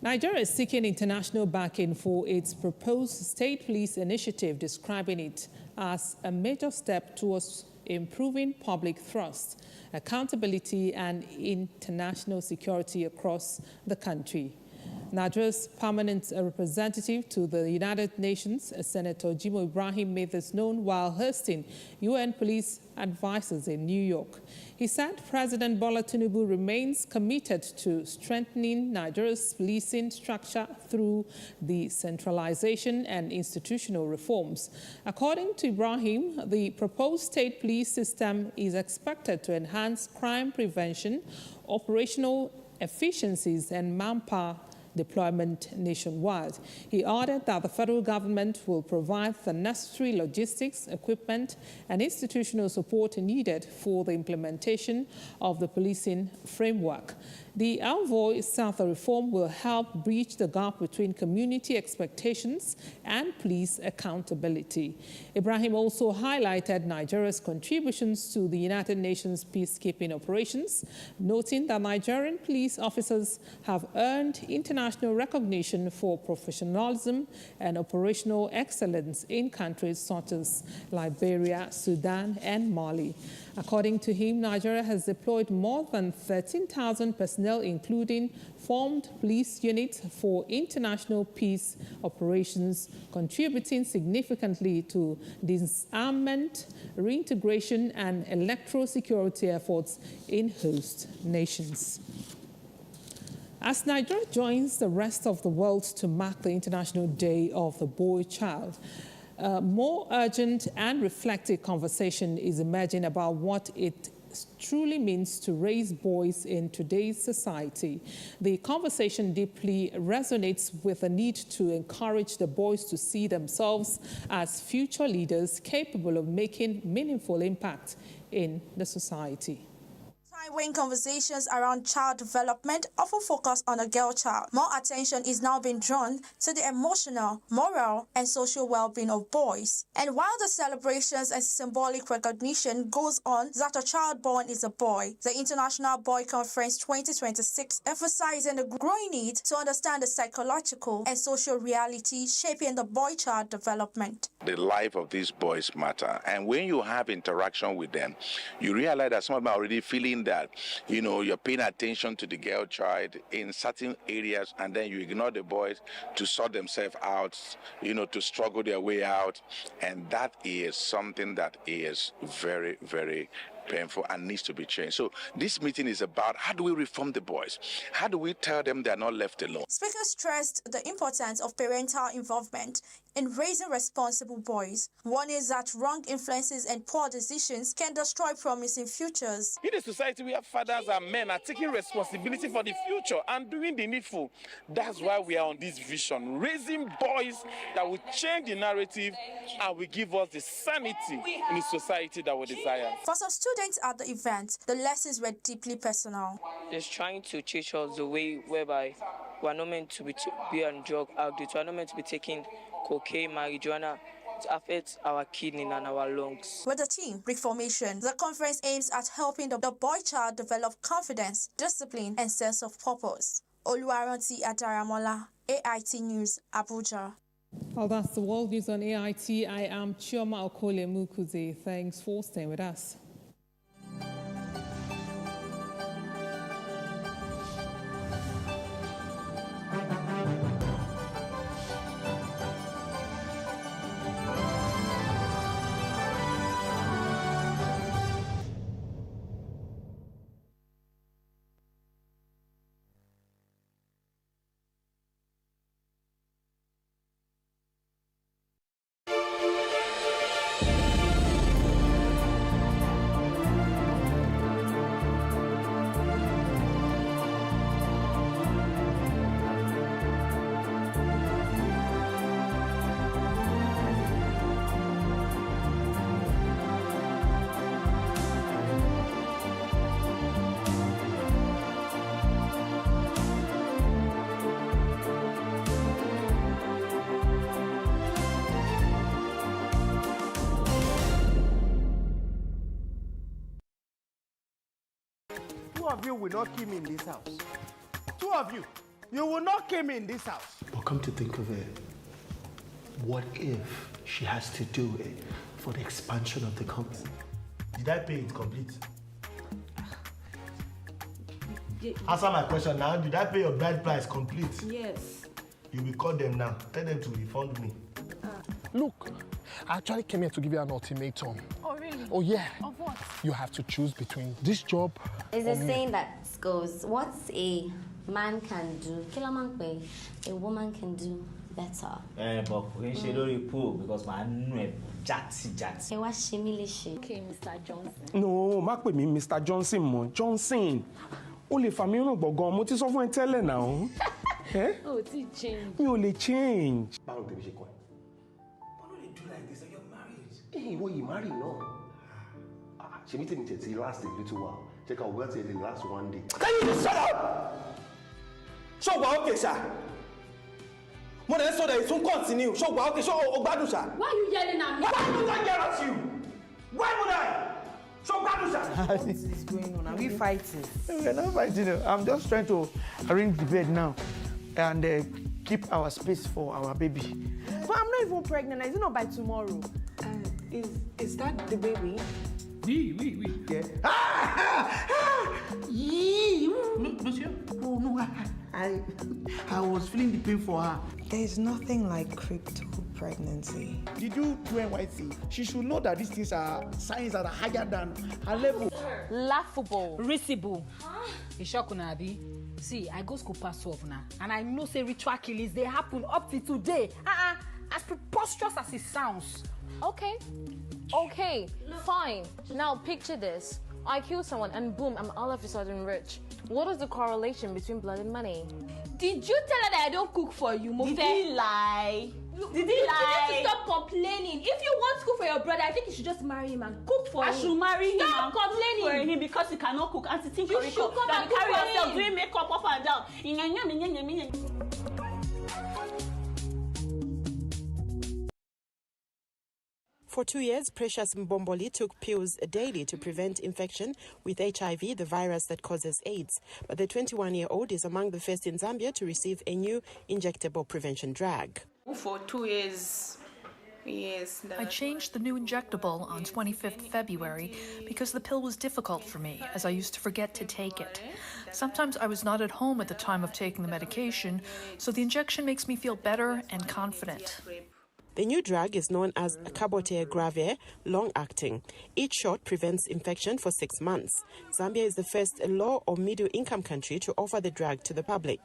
Nigeria is seeking international backing for its proposed state police initiative, describing it as a major step towards improving public trust, accountability, and international security across the country. Nigeria's permanent representative to the United Nations, Senator Jimo Ibrahim, made this known while hosting UN police advisors in New York. He said President Bola Tinubu remains committed to strengthening Nigeria's policing structure through the centralization and institutional reforms. According to Ibrahim, the proposed state police system is expected to enhance crime prevention, operational efficiencies, and manpower deployment nationwide. He added that the federal government will provide the necessary logistics, equipment, and institutional support needed for the implementation of the policing framework. The envoy said the reform will help bridge the gap between community expectations and police accountability. Ibrahim also highlighted Nigeria's contributions to the United Nations peacekeeping operations, noting that Nigerian police officers have earned international recognition for professionalism and operational excellence in countries such as Liberia, Sudan, and Mali. According to him, Nigeria has deployed more than 13,000 personnel, including formed police units for international peace operations, contributing significantly to disarmament, reintegration, and electoral security efforts in host nations. As Nigeria joins the rest of the world to mark the International Day of the Boy Child, a more urgent and reflective conversation is emerging about what it truly means to raise boys in today's society. The conversation deeply resonates with the need to encourage the boys to see themselves as future leaders capable of making meaningful impact in the society. When conversations around child development often focus on a girl child, more attention is now being drawn to the emotional, moral, and social well-being of boys. And while the celebrations and symbolic recognition goes on that a child born is a boy, the International Boy Conference 2026 emphasizing the growing need to understand the psychological and social reality shaping the boy-child development. The life of these boys matter, and when you have interaction with them, you realize that some of them are already feeling that, you know, you're paying attention to the girl child in certain areas, and then you ignore the boys to sort themselves out, you know, to struggle their way out. And that is something that is very, very painful and needs to be changed. So this meeting is about how do we reform the boys? How do we tell them they're not left alone? Speakers stressed the importance of parental involvement in raising responsible boys. One is that wrong influences and poor decisions can destroy promising futures. In a society where fathers and men are taking responsibility for the future and doing the needful, that's why we are on this vision, raising boys that will change the narrative and will give us the sanity in the society that we desire. For some students at the event, the lessons were deeply personal. It's trying to teach us the way whereby we are not meant to be on drug addict. We are not meant to be taking cocaine, marijuana. It affects our kidney and our lungs. With the team Reformation, the conference aims at helping the boy child develop confidence, discipline, and sense of purpose. Oluwaranti Adaramola, AIT News, Abuja. Well, that's the world news on AIT. I am Chioma Okole Mukuze. Thanks for staying with us. Two of you will not kill me in this house. Two of you, you will not kill me in this house. But come to think of it, what if she has to do it for the expansion of the company? Did I pay it complete? Answer my question now. Did I pay your bride price complete? Yes. You will call them now. Tell them to refund me. Look, I actually came here to give you an ultimatum. Oh, really? Oh, yeah. Of what? You have to choose between this job There's or a me. saying that goes, what a man can do, a woman can do better. But we should only pull because my name Jatsi. Okay, Mr. Johnson. No, má pè mí Mr. Johnson mọ́. Johnson. O lè fà mí ràn gbọ̀ngàn, mo ti sọ fún ẹ tẹ́lẹ̀ náà. Oh, ti change. Mi ò lè change. Báwo tèmi ṣe kọ́ ẹ? Why don't you do like this? You're married. Hey, ìwọ yìí married náà. Ṣebí tèmi tètè last a little while. Check out where the last one day. Can you just shut up? Ṣé wà okay, ṣá? Mo dẹ̀ sọ that it won't continue. Ṣé wà okay? Ṣé o gbádùn ṣá? Why are you yelling at me? Why would I yell at you? Why would I? What is going on? Are we fighting? We're not fighting. I'm just trying to arrange the bed now and keep our space for our baby. But I'm not even pregnant. Is it not by tomorrow? Is that the baby? Oui. Yeah. Monsieur? Oh, no, I was feeling the pain for her. There's nothing like crypto pregnancy. Did you do NYC? She should know that these things are signs that are higher than her level. Laughable, risible. Ishokunabi. See, I go school past 12 now, and I know say ritual killings they happen up to today. As preposterous as it sounds. Okay, fine. Now picture this. I kill someone and boom, I'm all of a sudden rich. What is the correlation between blood and money? Did you tell her that I don't cook for you, Mofe? Did he lie? Did he lie? You need to stop complaining. If you want to cook for your brother, I think you should just marry him and cook for him. I should marry him Stop complaining. for him because he cannot cook. And to think You of should come and carry cook for yourself him. doing makeup up and down. For 2 years, Precious Mbomboli took pills daily to prevent infection with HIV, the virus that causes AIDS. But the 21-year-old is among the first in Zambia to receive a new injectable prevention drug. For 2 years, yes. I changed the new injectable on 25th February because the pill was difficult for me, as I used to forget to take it. Sometimes I was not at home at the time of taking the medication, so the injection makes me feel better and confident. The new drug is known as cabotegravir, long-acting. Each shot prevents infection for 6 months. Zambia is the first low or middle-income country to offer the drug to the public.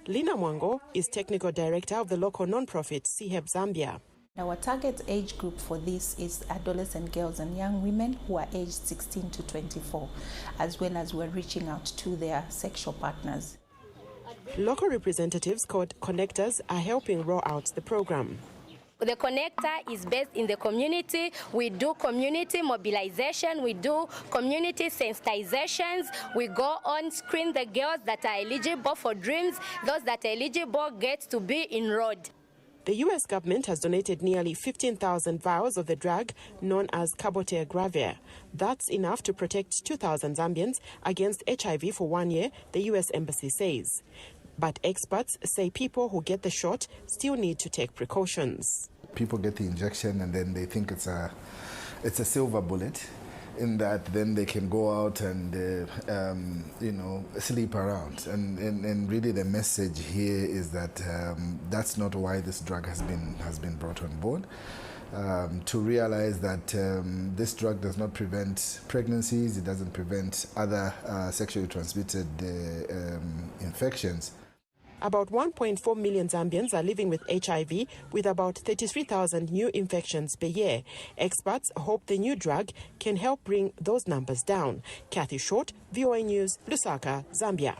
Lina Mwango is technical director of the local non-profit CHEP Zambia. Our target age group for this is adolescent girls and young women who are aged 16 to 24, as well as we're reaching out to their sexual partners. Local representatives called connectors are helping roll out the program. The connector is based in the community. We do community mobilization, we do community sensitizations. We go on, screen the girls that are eligible for dreams. Those that are eligible get to be enrolled. The U.S. government has donated nearly 15,000 vials of the drug known as cabotegravir. That's enough to protect 2,000 Zambians against HIV for 1 year, the U.S. Embassy says. But experts say people who get the shot still need to take precautions. People get the injection and then they think it's a silver bullet, in that then they can go out and sleep around. And really the message here is that that's not why this drug has been brought on board. To realize that this drug does not prevent pregnancies, it doesn't prevent other sexually transmitted infections. About 1.4 million Zambians are living with HIV, with about 33,000 new infections per year. Experts hope the new drug can help bring those numbers down. Kathy Short, VOA News, Lusaka, Zambia.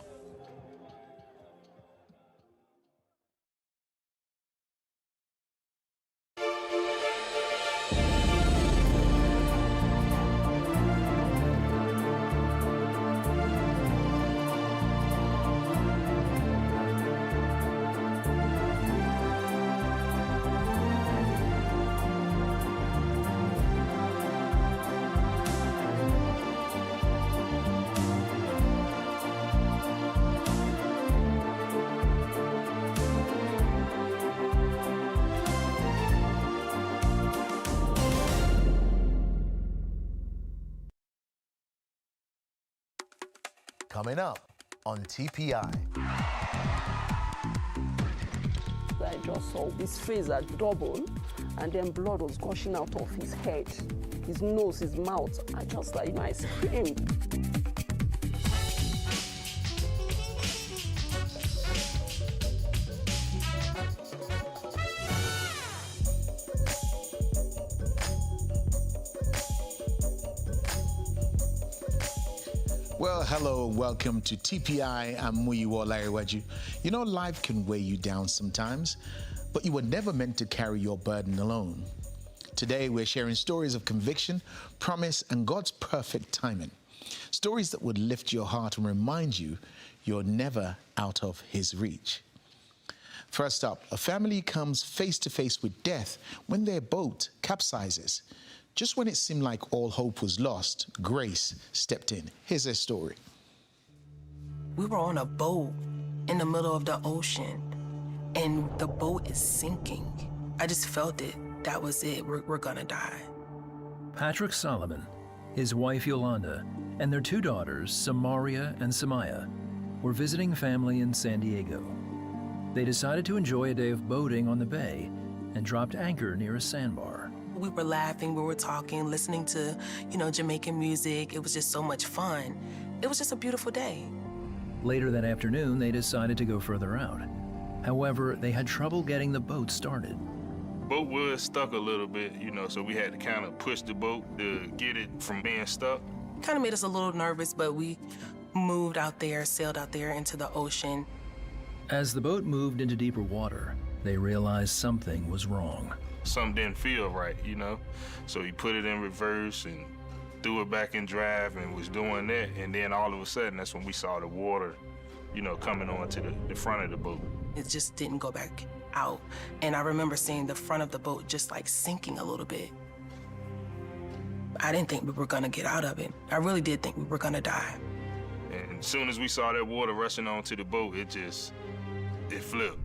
Coming up on TPI. I just saw his face had doubled, and then blood was gushing out of his head, his nose, his mouth. I screamed. Well, hello, welcome to TPI. I'm Muyiwa Lariwaju. You know, life can weigh you down sometimes, but you were never meant to carry your burden alone. Today, we're sharing stories of conviction, promise, and God's perfect timing. Stories that would lift your heart and remind you you're never out of His reach. First up, a family comes face to face with death when their boat capsizes. Just when it seemed like all hope was lost, grace stepped in. Here's their story. We were on a boat in the middle of the ocean, and the boat is sinking. I just felt it. That was it. We're gonna die. Patrick Solomon, his wife Yolanda, and their two daughters, Samaria and Samaya, were visiting family in San Diego. They decided to enjoy a day of boating on the bay and dropped anchor near a sandbar. We were laughing, we were talking, listening to, Jamaican music. It was just so much fun. It was just a beautiful day. Later that afternoon, they decided to go further out. However, they had trouble getting the boat started. Boat was stuck a little bit, so we had to kind of push the boat to get it from being stuck. Kind of made us a little nervous, but we moved out there, sailed out there into the ocean. As the boat moved into deeper water, they realized something was wrong. Something didn't feel right, So he put it in reverse and threw it back in drive and was doing that. And then all of a sudden, that's when we saw the water, coming onto the front of the boat. It just didn't go back out. And I remember seeing the front of the boat just like sinking a little bit. I didn't think we were gonna get out of it. I really did think we were gonna die. And as soon as we saw that water rushing onto the boat, it flipped.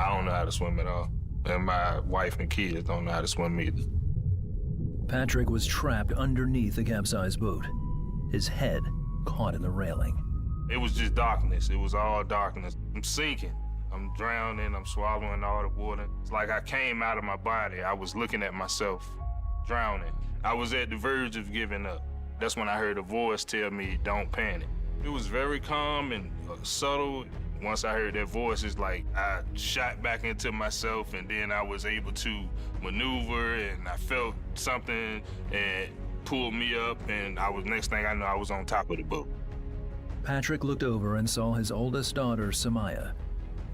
I don't know how to swim at all, and my wife and kids don't know how to swim either. Patrick was trapped underneath the capsized boat, his head caught in the railing. It was just darkness. It was all darkness. I'm sinking. I'm drowning. I'm swallowing all the water. It's like I came out of my body. I was looking at myself, drowning. I was at the verge of giving up. That's when I heard a voice tell me, "Don't panic." It was very calm and subtle. Once I heard that voice, it's like I shot back into myself, and then I was able to maneuver, and I felt something and pulled me up, and next thing I know, I was on top of the boat. Patrick looked over and saw his oldest daughter, Samaya.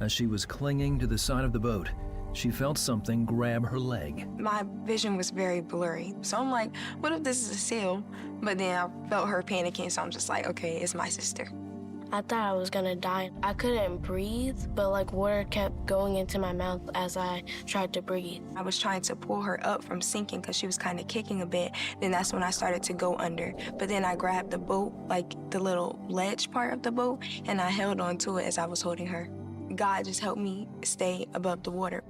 As she was clinging to the side of the boat, she felt something grab her leg. My vision was very blurry. So I'm like, what if this is a seal? But then I felt her panicking, so I'm just like, okay, it's my sister. I thought I was gonna die. I couldn't breathe, but like water kept going into my mouth as I tried to breathe. I was trying to pull her up from sinking because she was kind of kicking a bit. Then that's when I started to go under. But then I grabbed the boat, like the little ledge part of the boat, and I held on to it as I was holding her. God just helped me stay above the water.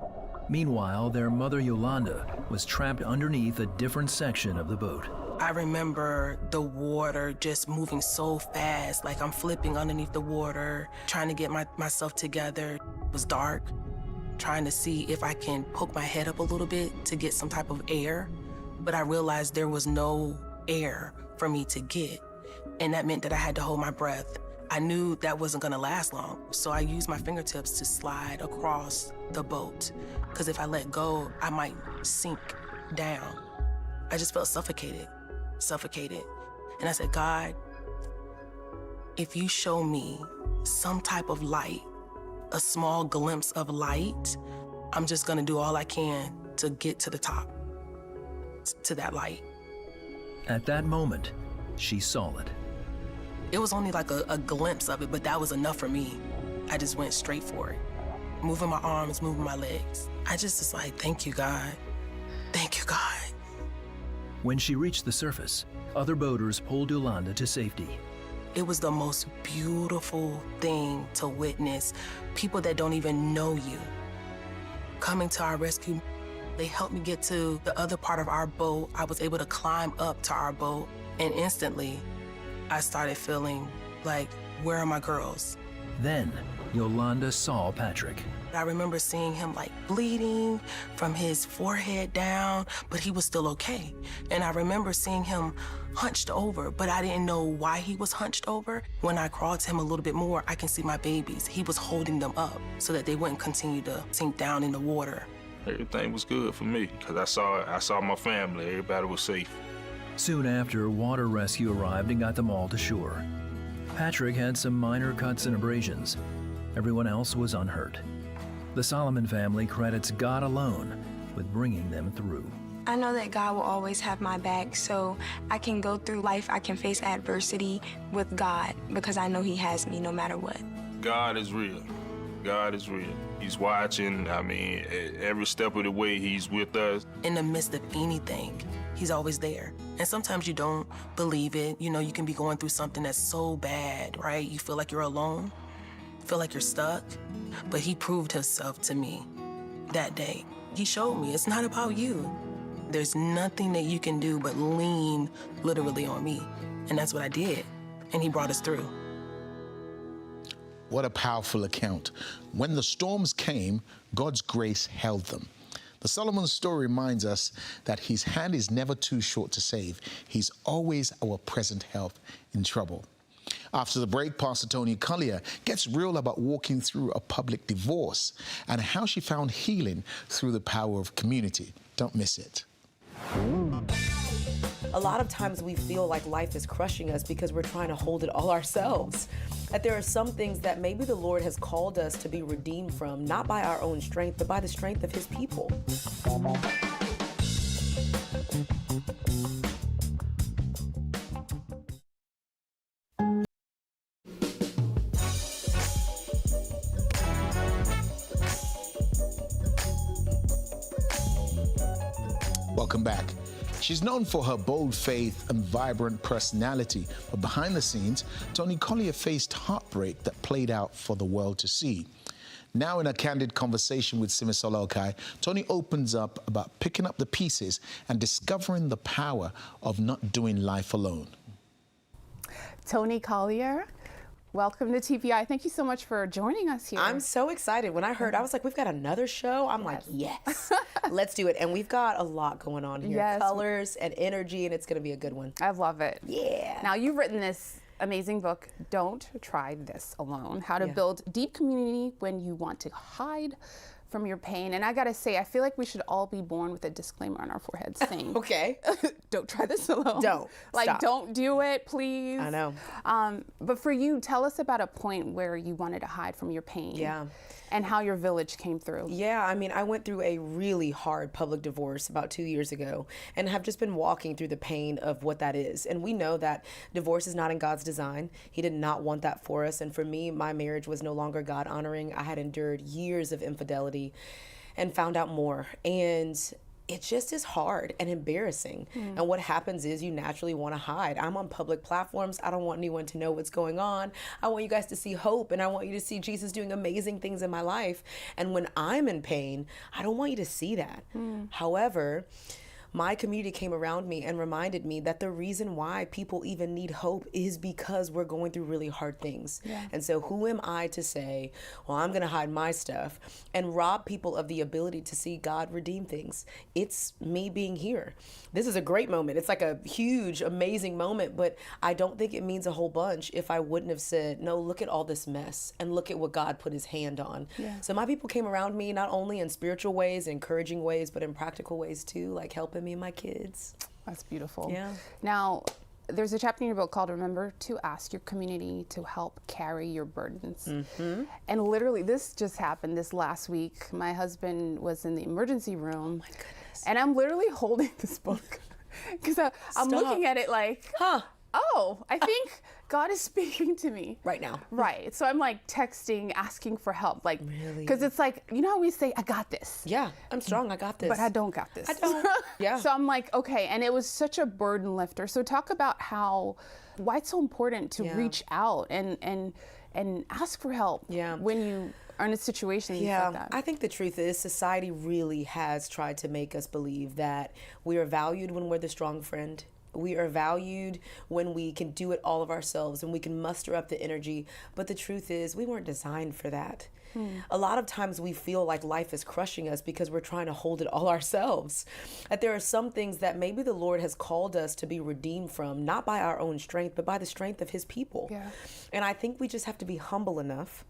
Meanwhile, their mother, Yolanda, was trapped underneath a different section of the boat. I remember the water just moving so fast, like I'm flipping underneath the water, trying to get myself together. It was dark, trying to see if I can poke my head up a little bit to get some type of air. But I realized there was no air for me to get, and that meant that I had to hold my breath. I knew that wasn't gonna last long, so I used my fingertips to slide across the boat, because if I let go, I might sink down. I just felt suffocated. And I said, God, if you show me some type of light, a small glimpse of light, I'm just gonna do all I can to get to the top, to that light. At that moment, she saw it. It was only like a glimpse of it, but that was enough for me. I just went straight for it. Moving my arms, moving my legs. I just was like, thank you, God. Thank you, God. When she reached the surface, other boaters pulled Yolanda to safety. It was the most beautiful thing to witness. People that don't even know you coming to our rescue. They helped me get to the other part of our boat. I was able to climb up to our boat, and instantly, I started feeling like, where are my girls? Then, Yolanda saw Patrick. I remember seeing him like bleeding from his forehead down, but he was still okay. And I remember seeing him hunched over, but I didn't know why he was hunched over. When I crawled to him a little bit more, I can see my babies. He was holding them up so that they wouldn't continue to sink down in the water. Everything was good for me, because I saw my family. Everybody was safe. Soon after, water rescue arrived and got them all to shore. Patrick had some minor cuts and abrasions. Everyone else was unhurt. The Solomon family credits God alone with bringing them through. I know that God will always have my back, so I can go through life, I can face adversity with God, because I know He has me no matter what. God is real. God is real. He's watching. I mean, every step of the way, He's with us. In the midst of anything, He's always there. And sometimes you don't believe it. You know, you can be going through something that's so bad, right? You feel like you're alone, feel like you're stuck. But He proved Himself to me that day. He showed me it's not about you. There's nothing that you can do but lean literally on me. And that's what I did. And He brought us through. What a powerful account. When the storms came, God's grace held them. The Solomon story reminds us that His hand is never too short to save. He's always our present help in trouble. After the break, Pastor Toni Collier gets real about walking through a public divorce and how she found healing through the power of community. Don't miss it. A lot of times we feel like life is crushing us because we're trying to hold it all ourselves. That there are some things that maybe the Lord has called us to be redeemed from, not by our own strength, but by the strength of His people. Welcome back. She's known for her bold faith and vibrant personality, but behind the scenes, Toni Collier faced heartbreak that played out for the world to see. Now in a candid conversation with Simisola Okai, Toni opens up about picking up the pieces and discovering the power of not doing life alone. Toni Collier, welcome to TPI. Thank you so much for joining us here. I'm so excited. When I heard, I was like, we've got another show. I'm like, yes, let's do it. And we've got a lot going on here. Yes. Colors and energy, and it's going to be a good one. I love it. Yeah. Now, you've written this amazing book, Don't Try This Alone, How to Yeah. Build Deep Community When You Want to Hide from Your Pain. And I gotta say, I feel like we should all be born with a disclaimer on our foreheads saying, okay, don't try this alone. Don't. Like, Stop. don't do it, please. I know. But for you, tell us about a point where you wanted to hide from your pain. Yeah. And how your village came through. Yeah, I mean, I went through a really hard public divorce about 2 years ago and have just been walking through the pain of what that is. And we know that divorce is not in God's design. He did not want that for us. And for me, my marriage was no longer God honoring. I had endured years of infidelity and found out more. And it just is hard and embarrassing. And what happens is you naturally want to hide. I'm on public platforms. I don't want anyone to know what's going on. I want you guys to see hope, and I want you to see Jesus doing amazing things in my life. And when I'm in pain, I don't want you to see that. However, my community came around me and reminded me that the reason why people even need hope is because we're going through really hard things. Yeah. And so who am I to say, well, I'm going to hide my stuff and rob people of the ability to see God redeem things? It's me being here. This is a great moment. It's like a huge, amazing moment, but I don't think it means a whole bunch if I wouldn't have said, no, look at all this mess and look at what God put his hand on. Yeah. So my people came around me not only in spiritual ways, encouraging ways, but in practical ways too, like helping me and my kids. That's beautiful. Yeah. Now, there's a chapter in your book called Remember to Ask Your Community to Help Carry Your Burdens. And literally, this just happened this last week. My husband was in the emergency room. Oh my goodness. And I'm literally holding this book because I'm looking at it like, oh, I think God is speaking to me right now. Right. So I'm like texting, asking for help. Like, Really? because it's like, you know how we say, I got this. Yeah, I'm strong. I got this. But I don't got this. I don't. Yeah. So I'm like, okay. And it was such a burden lifter. So talk about why it's so important to reach out and ask for help when you are in a situation like that. I think the truth is society really has tried to make us believe that we are valued when we're the strong friend. We are valued when we can do it all of ourselves and we can muster up the energy. But the truth is we weren't designed for that. A lot of times we feel like life is crushing us because we're trying to hold it all ourselves. That there are some things that maybe the Lord has called us to be redeemed from, not by our own strength, but by the strength of his people. Yeah. And I think we just have to be humble enough,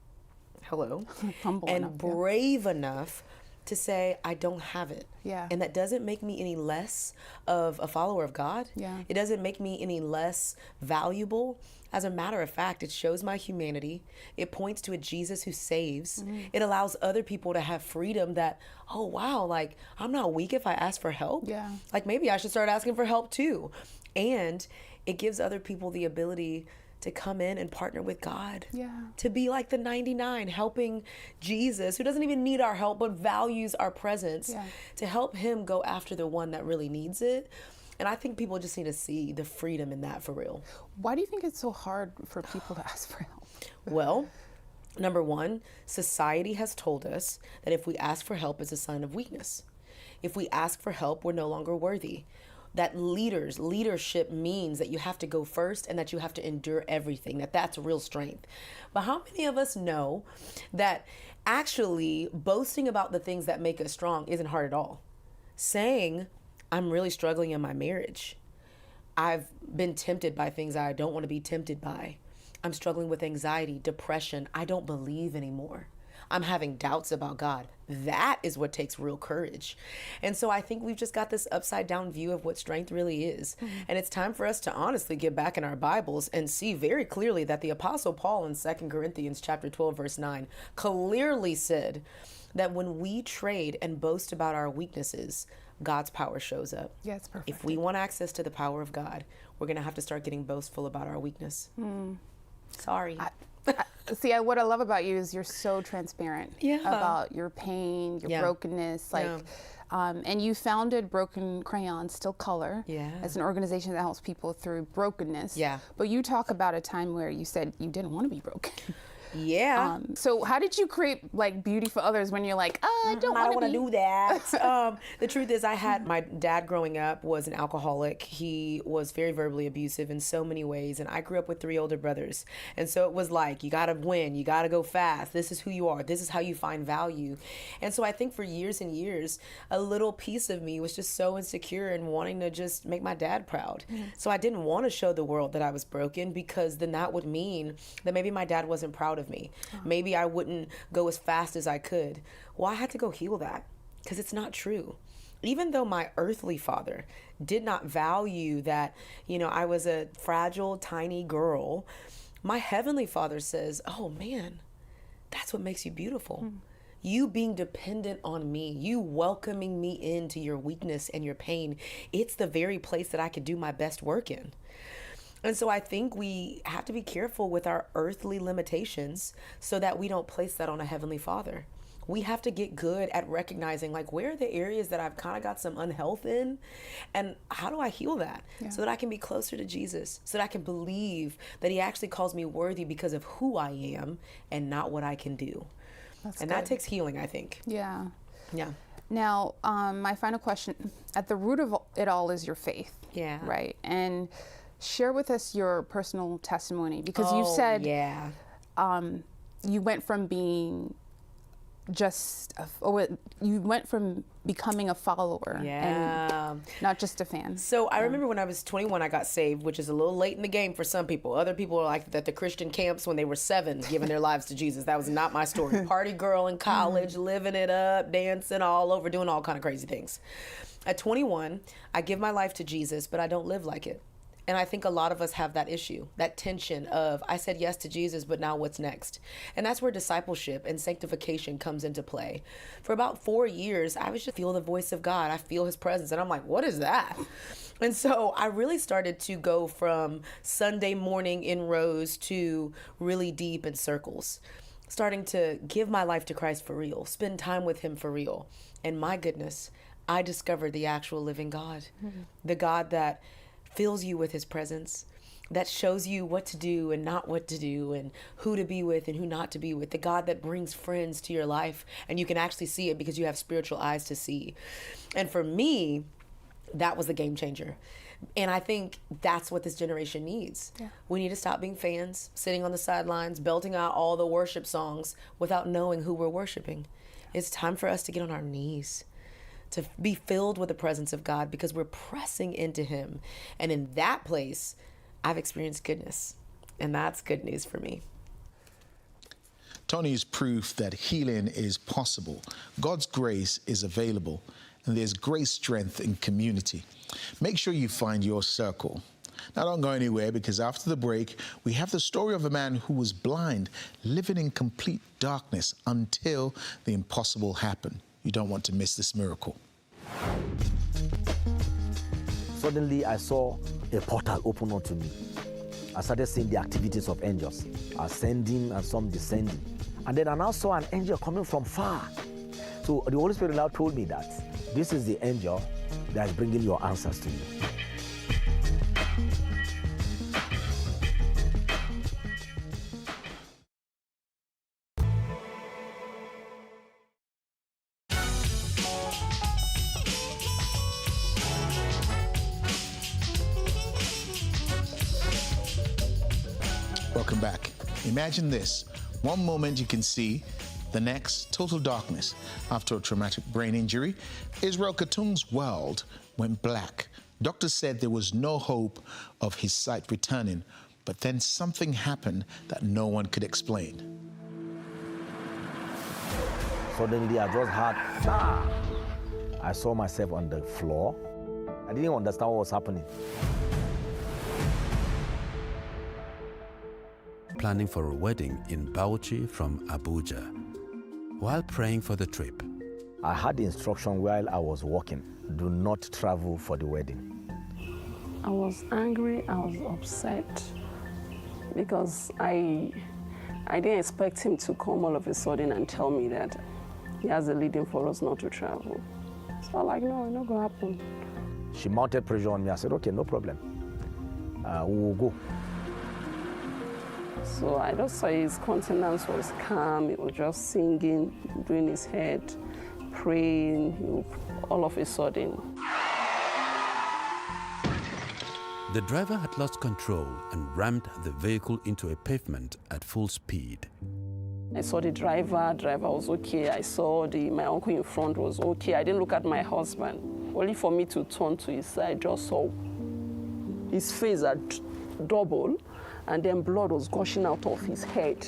humble and enough, brave enough to say, I don't have it. Yeah. And that doesn't make me any less of a follower of God. Yeah. It doesn't make me any less valuable. As a matter of fact, it shows my humanity. It points to a Jesus who saves. It allows other people to have freedom that, oh, wow, like, I'm not weak if I ask for help. Yeah. Like, maybe I should start asking for help too. And it gives other people the ability to come in and partner with God. Yeah. To be like the 99, helping Jesus, who doesn't even need our help, but values our presence, to help him go after the one that really needs it. And I think people just need to see the freedom in that for real. Why do you think it's so hard for people to ask for help? Well, number one, society has told us that if we ask for help, it's a sign of weakness. If we ask for help, we're no longer worthy. That leadership means that you have to go first and that you have to endure everything, that's real strength. But how many of us know that actually boasting about the things that make us strong isn't hard at all? Saying, I'm really struggling in my marriage. I've been tempted by things I don't want to be tempted by. I'm struggling with anxiety, depression. I don't believe anymore. I'm having doubts about God. That is what takes real courage. And so I think we've just got this upside down view of what strength really is. And it's time for us to honestly get back in our Bibles and see very clearly that the Apostle Paul in 2 Corinthians chapter 12, verse 9, clearly said that when we trade and boast about our weaknesses, God's power shows up. Yeah, it's perfect. If we want access to the power of God, we're going to have to start getting boastful about our weakness. Sorry. See, what I love about you is you're so transparent about your pain, your brokenness, and you founded Broken Crayon Still Color as an organization that helps people through brokenness. Yeah. But you talk about a time where you said you didn't want to be broken. Yeah. So how did you create like beauty for others when you're like, I don't want to do that. The truth is, I had my dad growing up was an alcoholic. He was very verbally abusive in so many ways, and I grew up with 3 older brothers. And so it was like, you got to win, you got to go fast. This is who you are. This is how you find value. And so I think for years and years, a little piece of me was just so insecure and wanting to just make my dad proud. So I didn't want to show the world that I was broken, because then that would mean that maybe my dad wasn't proud of me. Maybe I wouldn't go as fast as I could. Well, I had to go heal that, because it's not true. Even though my earthly father did not value that, I was a fragile, tiny girl, my heavenly father says, oh man, that's what makes you beautiful. You being dependent on me, you welcoming me into your weakness and your pain, it's the very place that I could do my best work in. And so I think we have to be careful with our earthly limitations so that we don't place that on a heavenly father. We have to get good at recognizing, like, where are the areas that I've kind of got some unhealth in, and how do I heal that so that I can be closer to Jesus, so that I can believe that he actually calls me worthy because of who I am and not what I can do. That takes healing, I think. Yeah. Yeah. Now, my final question, at the root of it all is your faith. Yeah. Right? And share with us your personal testimony, because you said you went from being you went from becoming a follower and not just a fan. So I remember when I was 21, I got saved, which is a little late in the game for some people. Other people are like at the Christian camps when they were 7, giving their lives to Jesus. That was not my story. Party girl in college, living it up, dancing all over, doing all kind of crazy things. At 21, I give my life to Jesus, but I don't live like it. And I think a lot of us have that issue, that tension of, I said yes to Jesus, but now what's next? And that's where discipleship and sanctification comes into play. For about 4 years, I was just feel the voice of God. I feel his presence. And I'm like, what is that? And so I really started to go from Sunday morning in rows to really deep in circles, starting to give my life to Christ for real, spend time with him for real. And my goodness, I discovered the actual living God, the God that fills you with his presence, that shows you what to do and not what to do, and who to be with and who not to be with, the God that brings friends to your life, and you can actually see it because you have spiritual eyes to see. And for me, that was the game changer. And I think that's what this generation needs. We need to stop being fans, sitting on the sidelines, belting out all the worship songs without knowing who we're worshiping. It's time for us to get on our knees, to be filled with the presence of God, because we're pressing into him. And in that place, I've experienced goodness. And that's good news for me. Tony is proof that healing is possible. God's grace is available, and there's great strength in community. Make sure you find your circle. Now, don't go anywhere, because after the break, we have the story of a man who was blind, living in complete darkness until the impossible happened. You don't want to miss this miracle. Suddenly, I saw a portal open unto me. I started seeing the activities of angels, ascending and some descending. And then I now saw an angel coming from far. So the Holy Spirit now told me that this is the angel that is bringing your answers to you. Welcome back. Imagine this. One moment you can see, the next, total darkness. After a traumatic brain injury, Israel Katung's world went black. Doctors said there was no hope of his sight returning, but then something happened that no one could explain. Suddenly, I just heard, ah! I saw myself on the floor. I didn't understand what was happening. Planning for a wedding in Bauchi from Abuja. While praying for the trip, I had the instruction while I was walking, do not travel for the wedding. I was angry, I was upset, because I didn't expect him to come all of a sudden and tell me that he has a leading for us not to travel. So I'm like, no, it's not gonna happen. She mounted pressure on me. I said, okay, no problem. We will go. So I just saw his countenance was calm. He was just singing, doing his head, praying, all of a sudden. The driver had lost control and rammed the vehicle into a pavement at full speed. I saw the driver was okay. I saw my uncle in front was okay. I didn't look at my husband. Only for me to turn to his side, just saw his face had doubled, and then blood was gushing out of his head,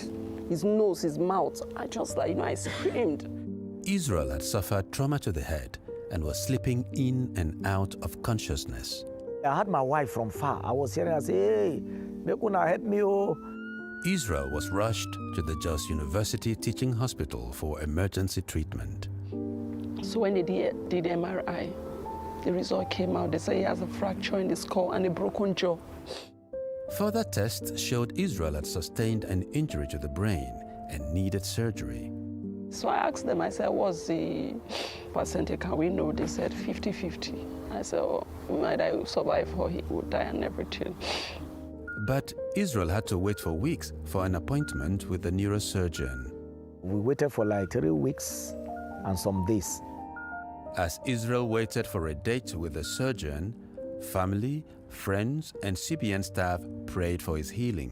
his nose, his mouth. I just I screamed. Israel had suffered trauma to the head and was slipping in and out of consciousness. I had my wife from far. I was hearing her say, hey, make una help me, oh. Israel was rushed to the Jos University Teaching Hospital for emergency treatment. So when they did the MRI, the result came out. They say he has a fracture in the skull and a broken jaw. Further tests showed Israel had sustained an injury to the brain and needed surgery. So I asked them, I said, what's the percentage? Can we know? They said 50-50. I said, oh, either he will survive or he will die and everything. But Israel had to wait for weeks for an appointment with the neurosurgeon. We waited for like 3 weeks and some days. As Israel waited for a date with the surgeon, family, friends, and CBN staff prayed for his healing.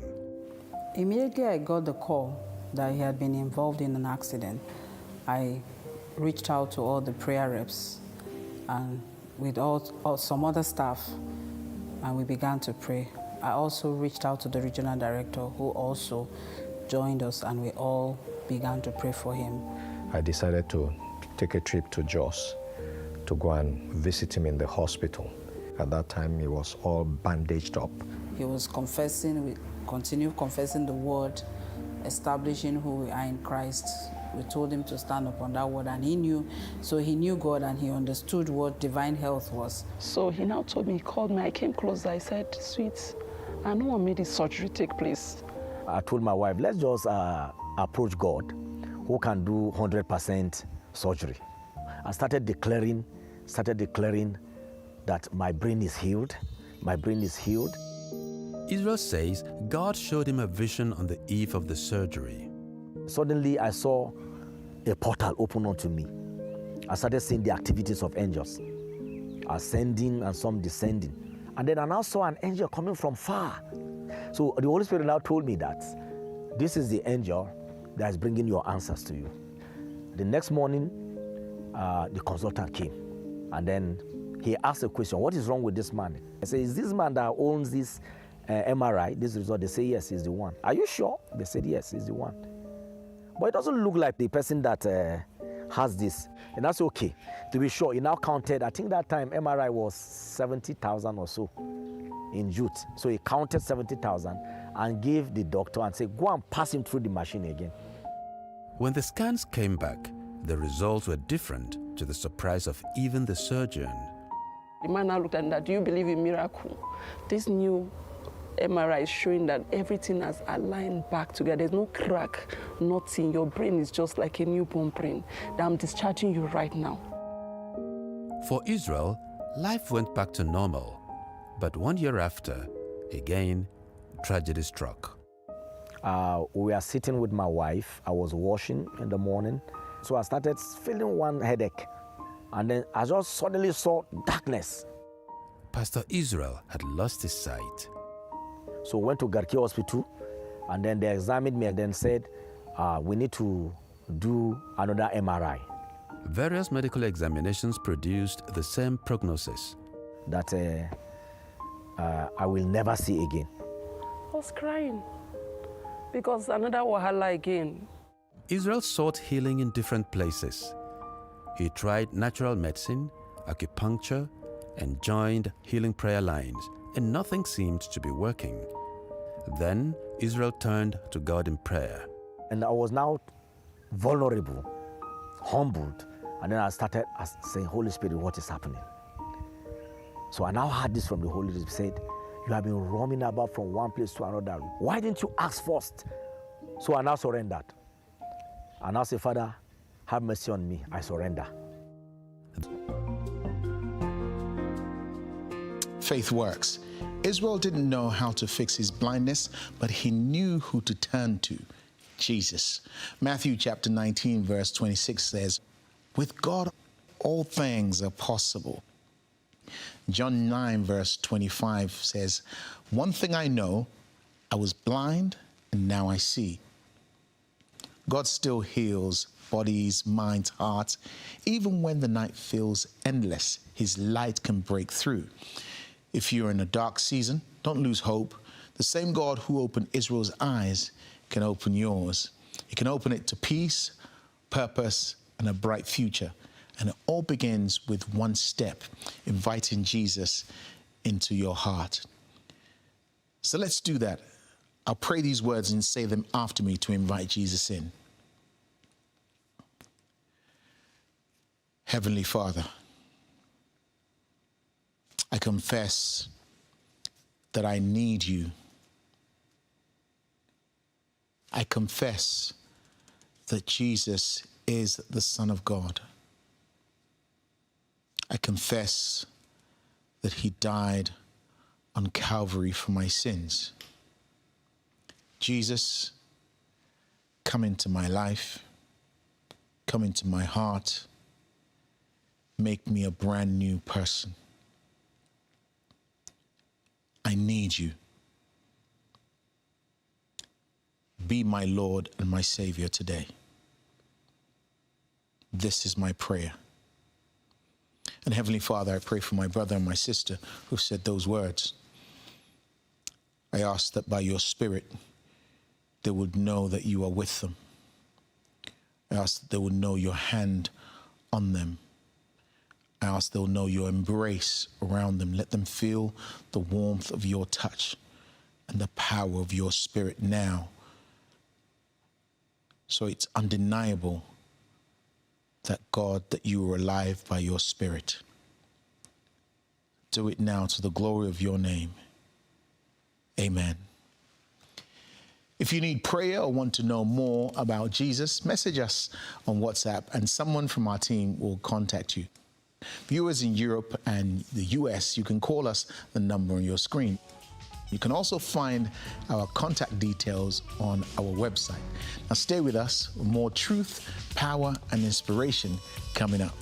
Immediately I got the call that he had been involved in an accident, I reached out to all the prayer reps and with some other staff, and we began to pray. I also reached out to the regional director, who also joined us, and we all began to pray for him. I decided to take a trip to Jos to go and visit him in the hospital. At that time, he was all bandaged up. He was confessing, we continued confessing the word, establishing who we are in Christ. We told him to stand upon that word, and he knew. So he knew God, and he understood what divine health was. So he now told me, he called me, I came closer, I said, sweet, I know I made this surgery take place. I told my wife, let's just approach God, who can do 100% surgery. I started declaring that my brain is healed, my brain is healed. Israel says God showed him a vision on the eve of the surgery. Suddenly I saw a portal open unto me. I started seeing the activities of angels, ascending and some descending. And then I now saw an angel coming from far. So the Holy Spirit now told me that this is the angel that is bringing your answers to you. The next morning, the consultant came, and then he asked a question, what is wrong with this man? I said, is this man that owns this MRI, this result? They say, yes, he's the one. Are you sure? They said, yes, he's the one. But it doesn't look like the person that has this. And that's okay. To be sure, he now counted, I think that time MRI was 70,000 or so in Jute. So he counted 70,000 and gave the doctor and said, go and pass him through the machine again. When the scans came back, the results were different, to the surprise of even the surgeon. The man now looked at that, do you believe in miracle? This new MRI is showing that everything has aligned back together. There's no crack, nothing. Your brain is just like a newborn brain. That I'm discharging you right now. For Israel, life went back to normal. But 1 year after, again, tragedy struck. We were sitting with my wife. I was washing in the morning. So I started feeling one headache. And then I just suddenly saw darkness. Pastor Israel had lost his sight. So we went to Garki Hospital, and then they examined me and then said, we need to do another MRI. Various medical examinations produced the same prognosis. That I will never see again. I was crying because another wahala again. Israel sought healing in different places. He tried natural medicine, acupuncture, and joined healing prayer lines, and nothing seemed to be working. Then Israel turned to God in prayer. And I was now vulnerable, humbled, and then I started saying, Holy Spirit, what is happening? So I now heard this from the Holy Spirit. Said, you have been roaming about from one place to another. Why didn't you ask first? So I now surrendered. I now say, Father, have mercy on me. I surrender. Faith works. Israel didn't know how to fix his blindness, but he knew who to turn to, Jesus. Matthew chapter 19, verse 26 says, "With God, all things are possible." John 9, verse 25 says, "One thing I know, I was blind and now I see." God still heals bodies, minds, hearts. Even when the night feels endless, his light can break through. If you're in a dark season, don't lose hope. The same God who opened Israel's eyes can open yours. He can open it to peace, purpose, and a bright future. And it all begins with one step, inviting Jesus into your heart. So let's do that. I'll pray these words and say them after me to invite Jesus in. Heavenly Father, I confess that I need you. I confess that Jesus is the Son of God. I confess that he died on Calvary for my sins. Jesus, come into my life, come into my heart, make me a brand new person. I need you. Be my Lord and my Savior today. This is my prayer. And Heavenly Father, I pray for my brother and my sister who said those words. I ask that by your Spirit, they would know that you are with them. I ask that they would know your hand on them. I ask they'll know your embrace around them. Let them feel the warmth of your touch and the power of your Spirit now. So it's undeniable that God, that you are alive by your Spirit. Do it now to the glory of your name. Amen. If you need prayer or want to know more about Jesus, message us on WhatsApp and someone from our team will contact you. Viewers in Europe and the US, you can call us the number on your screen. You can also find our contact details on our website. Now stay with us for more truth, power, and inspiration coming up.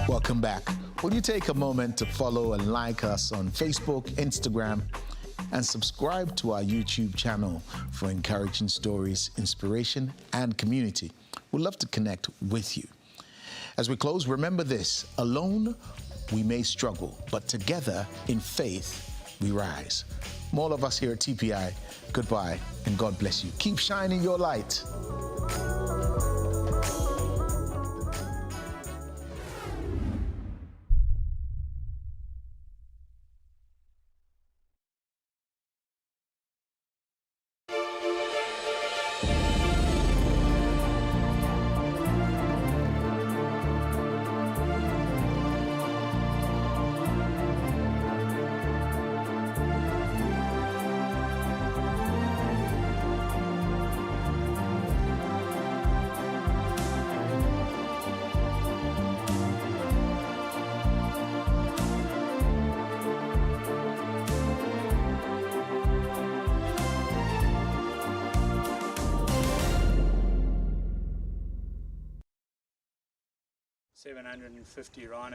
Welcome back. Will you take a moment to follow and like us on Facebook, Instagram, and subscribe to our YouTube channel for encouraging stories, inspiration, and community? We'd love to connect with you. As we close, remember this: alone we may struggle, but together in faith we rise. From all of us here at TPI, goodbye and God bless you. Keep shining your light.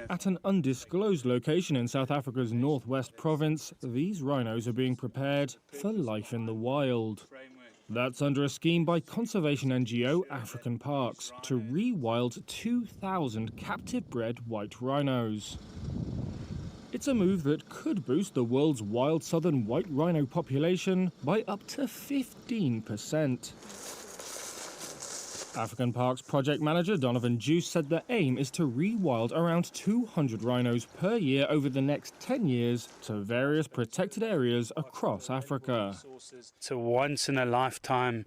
At an undisclosed location in South Africa's northwest province, these rhinos are being prepared for life in the wild. That's under a scheme by conservation NGO African Parks to rewild 2,000 captive-bred white rhinos. It's a move that could boost the world's wild southern white rhino population by up to 15%. African Parks project manager Donovan Juice said the aim is to rewild around 200 rhinos per year over the next 10 years to various protected areas across Africa. It's a once-in-a-lifetime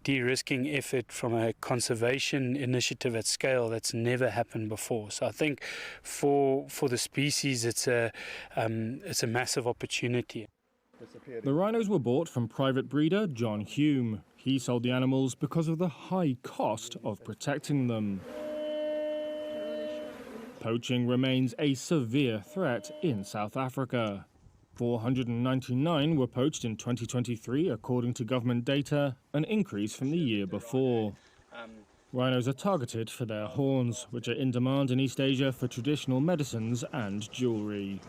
de-risking effort from a conservation initiative at scale that's never happened before. So I think for the species, it's a massive opportunity. The rhinos were bought from private breeder John Hume. He sold the animals because of the high cost of protecting them. Poaching remains a severe threat in South Africa. 499 were poached in 2023, according to government data, an increase from the year before. Rhinos are targeted for their horns, which are in demand in East Asia for traditional medicines and jewellery.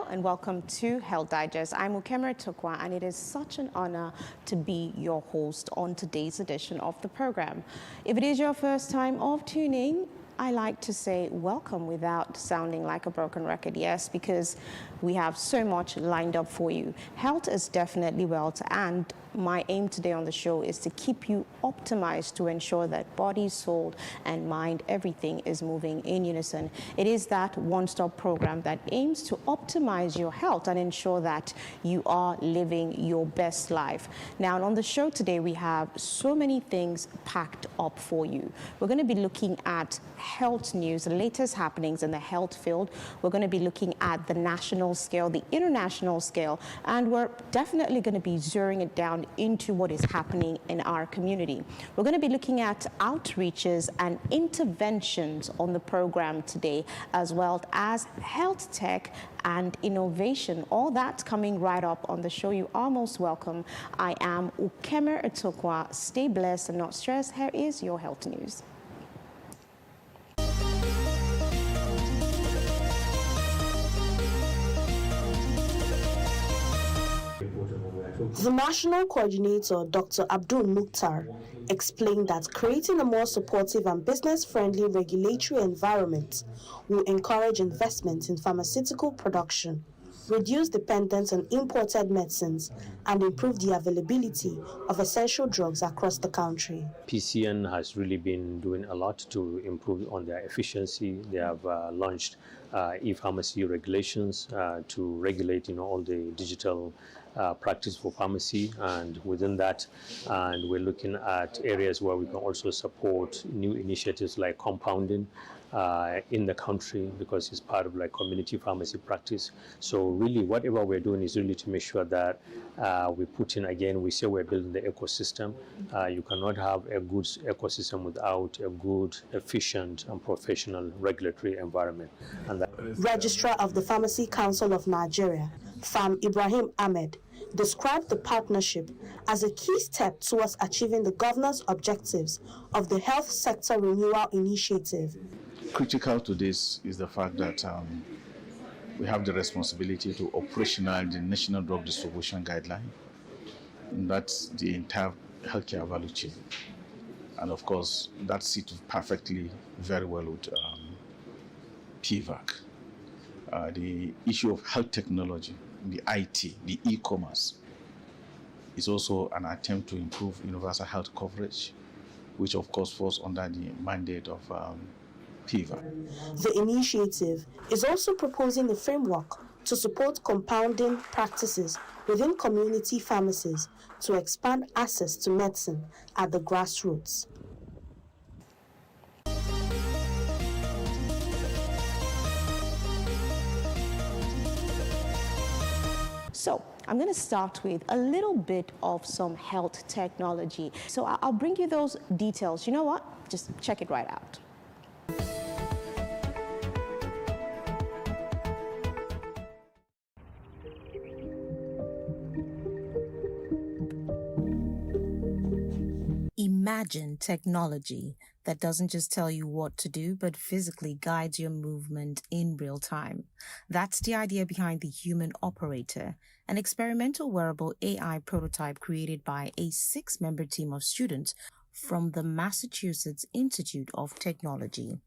And welcome to Health Digest. I'm Ukemere Tokwa, and it is such an honor to be your host on today's edition of the program. If it is your first time of tuning, I like to say welcome without sounding like a broken record, yes, because we have so much lined up for you. Health is definitely wealth, and my aim today on the show is to keep you optimized to ensure that body, soul, and mind, everything is moving in unison. It is that one-stop program that aims to optimize your health and ensure that you are living your best life. Now, on the show today, we have so many things packed up for you. We're going to be looking at health news, the latest happenings in the health field. We're going to be looking at the national scale, the international scale, and we're definitely going to be zeroing it down into what is happening in our community. We're going to be looking at outreaches and interventions on the program today, as well as health tech and innovation. All that coming right up on the show. You are most welcome. I am Ukemere Tokwa. Stay blessed and not stressed. Here is your health news. The National Coordinator, Dr. Abdul Mukhtar, explained that creating a more supportive and business-friendly regulatory environment will encourage investment in pharmaceutical production, reduce dependence on imported medicines, and improve the availability of essential drugs across the country. PCN has really been doing a lot to improve on their efficiency. They have launched e-pharmacy regulations to regulate, all the digital practice for pharmacy, and within that, and we're looking at areas where we can also support new initiatives like compounding in the country, because it's part of like community pharmacy practice. So really whatever we're doing is really to make sure that we put in, again, we say we're building the ecosystem. You cannot have a good ecosystem without a good, efficient and professional regulatory environment. And that Registrar of the Pharmacy Council of Nigeria, Pham Ibrahim Ahmed, described the partnership as a key step towards achieving the governor's objectives of the Health Sector Renewal Initiative. Critical to this is the fact that we have the responsibility to operationalize the National Drug Distribution Guideline. And that's the entire healthcare value chain. And of course, that sits perfectly very well with PVAC. The issue of health technology, the IT, the e-commerce, is also an attempt to improve universal health coverage, which of course falls under the mandate of PVAC. The initiative is also proposing a framework to support compounding practices within community pharmacies to expand access to medicine at the grassroots. So I'm going to start with a little bit of some health technology. So I'll bring you those details. You know what? Just check it right out. Imagine technology that doesn't just tell you what to do, but physically guides your movement in real time. That's the idea behind the Human Operator, an experimental wearable AI prototype created by a 6-member team of students from the Massachusetts Institute of Technology.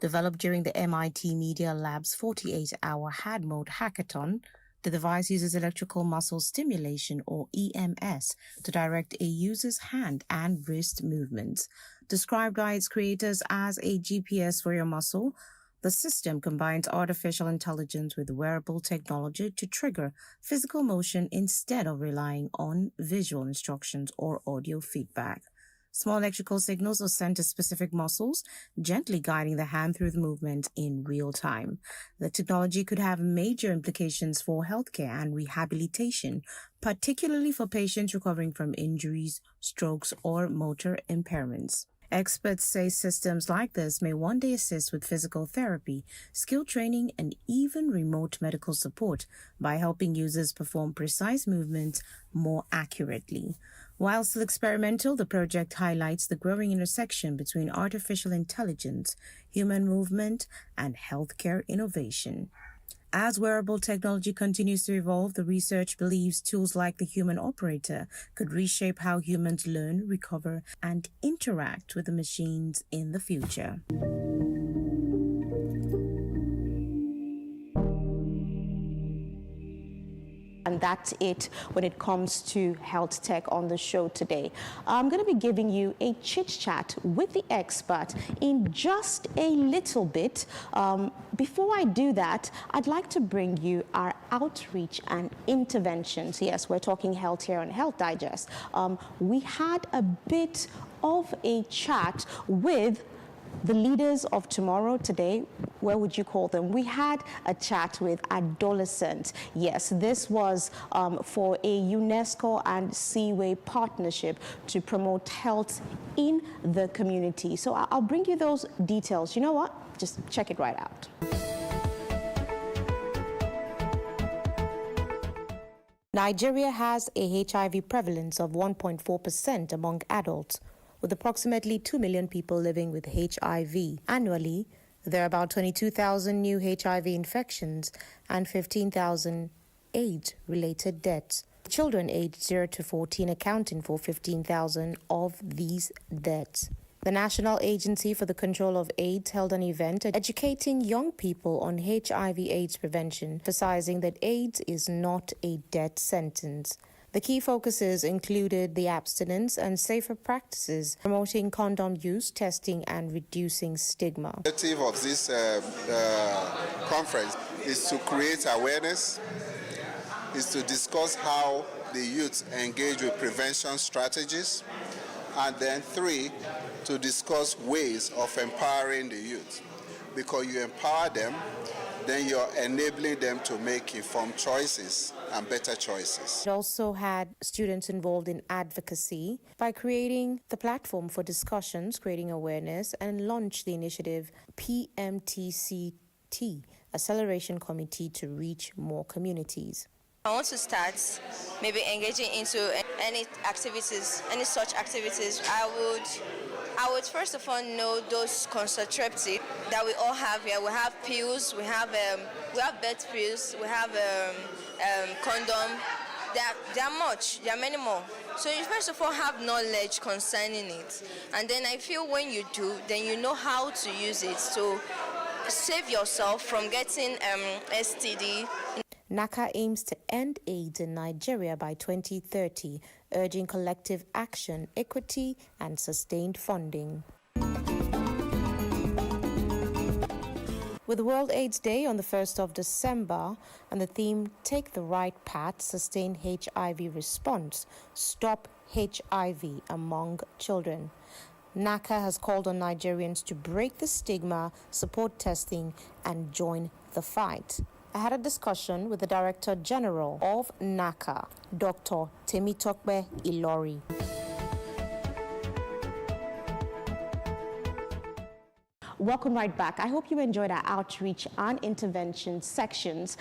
Developed during the MIT Media Lab's 48-hour HAD mode hackathon, the device uses electrical muscle stimulation, or EMS, to direct a user's hand and wrist movements. Described by its creators as a GPS for your muscle, the system combines artificial intelligence with wearable technology to trigger physical motion instead of relying on visual instructions or audio feedback. Small electrical signals are sent to specific muscles, gently guiding the hand through the movement in real time. The technology could have major implications for healthcare and rehabilitation, particularly for patients recovering from injuries, strokes, or motor impairments. Experts say systems like this may one day assist with physical therapy, skill training, and even remote medical support by helping users perform precise movements more accurately. While still experimental, the project highlights the growing intersection between artificial intelligence, human movement, and healthcare innovation. As wearable technology continues to evolve, the research believes tools like the Human Operator could reshape how humans learn, recover, and interact with the machines in the future. And that's it when it comes to health tech on the show today. I'm going to be giving you a chit-chat with the expert in just a little bit. Before I do that, I'd like to bring you our outreach and interventions. Yes, we're talking health here on Health Digest. We had a bit of a chat with the leaders of tomorrow today. Where would you call them? We had a chat with adolescents. Yes, this was for a UNESCO and Seaway partnership to promote health in the community. So I'll bring you those details. You know what? Just check it right out. Nigeria has a HIV prevalence of 1.4% among adults, with approximately 2 million people living with HIV. Annually, there are about 22,000 new HIV infections and 15,000 AIDS-related deaths. Children aged 0 to 14 accounting for 15,000 of these deaths. The National Agency for the Control of AIDS held an event educating young people on HIV/AIDS prevention, emphasizing that AIDS is not a death sentence. The key focuses included the abstinence and safer practices, promoting condom use, testing, and reducing stigma. The objective of this conference is to create awareness is to discuss how the youth engage with prevention strategies, and then 3, to discuss ways of empowering the youth. Because you empower them, then you're enabling them to make informed choices and better choices. It also had students involved in advocacy by creating the platform for discussions, creating awareness, and launched the initiative PMTCT, Acceleration Committee to reach more communities. I want to start maybe engaging into any activities, any such activities. I would first of all know those contraceptives that we all have here. We have pills, we have birth pills, we have condom. There are many more. So you first of all have knowledge concerning it, and then I feel when you do, then you know how to use it to save yourself from getting STD. NACA aims to end AIDS in Nigeria by 2030, urging collective action, equity, and sustained funding. With World AIDS Day on the 1st of December and the theme Take the Right Path, Sustain HIV Response, Stop HIV Among Children, NACA has called on Nigerians to break the stigma, support testing, and join the fight. I had a discussion with the Director General of NACA, Dr. Temitokbe Ilori. Welcome right back. I hope you enjoyed our outreach and intervention sections.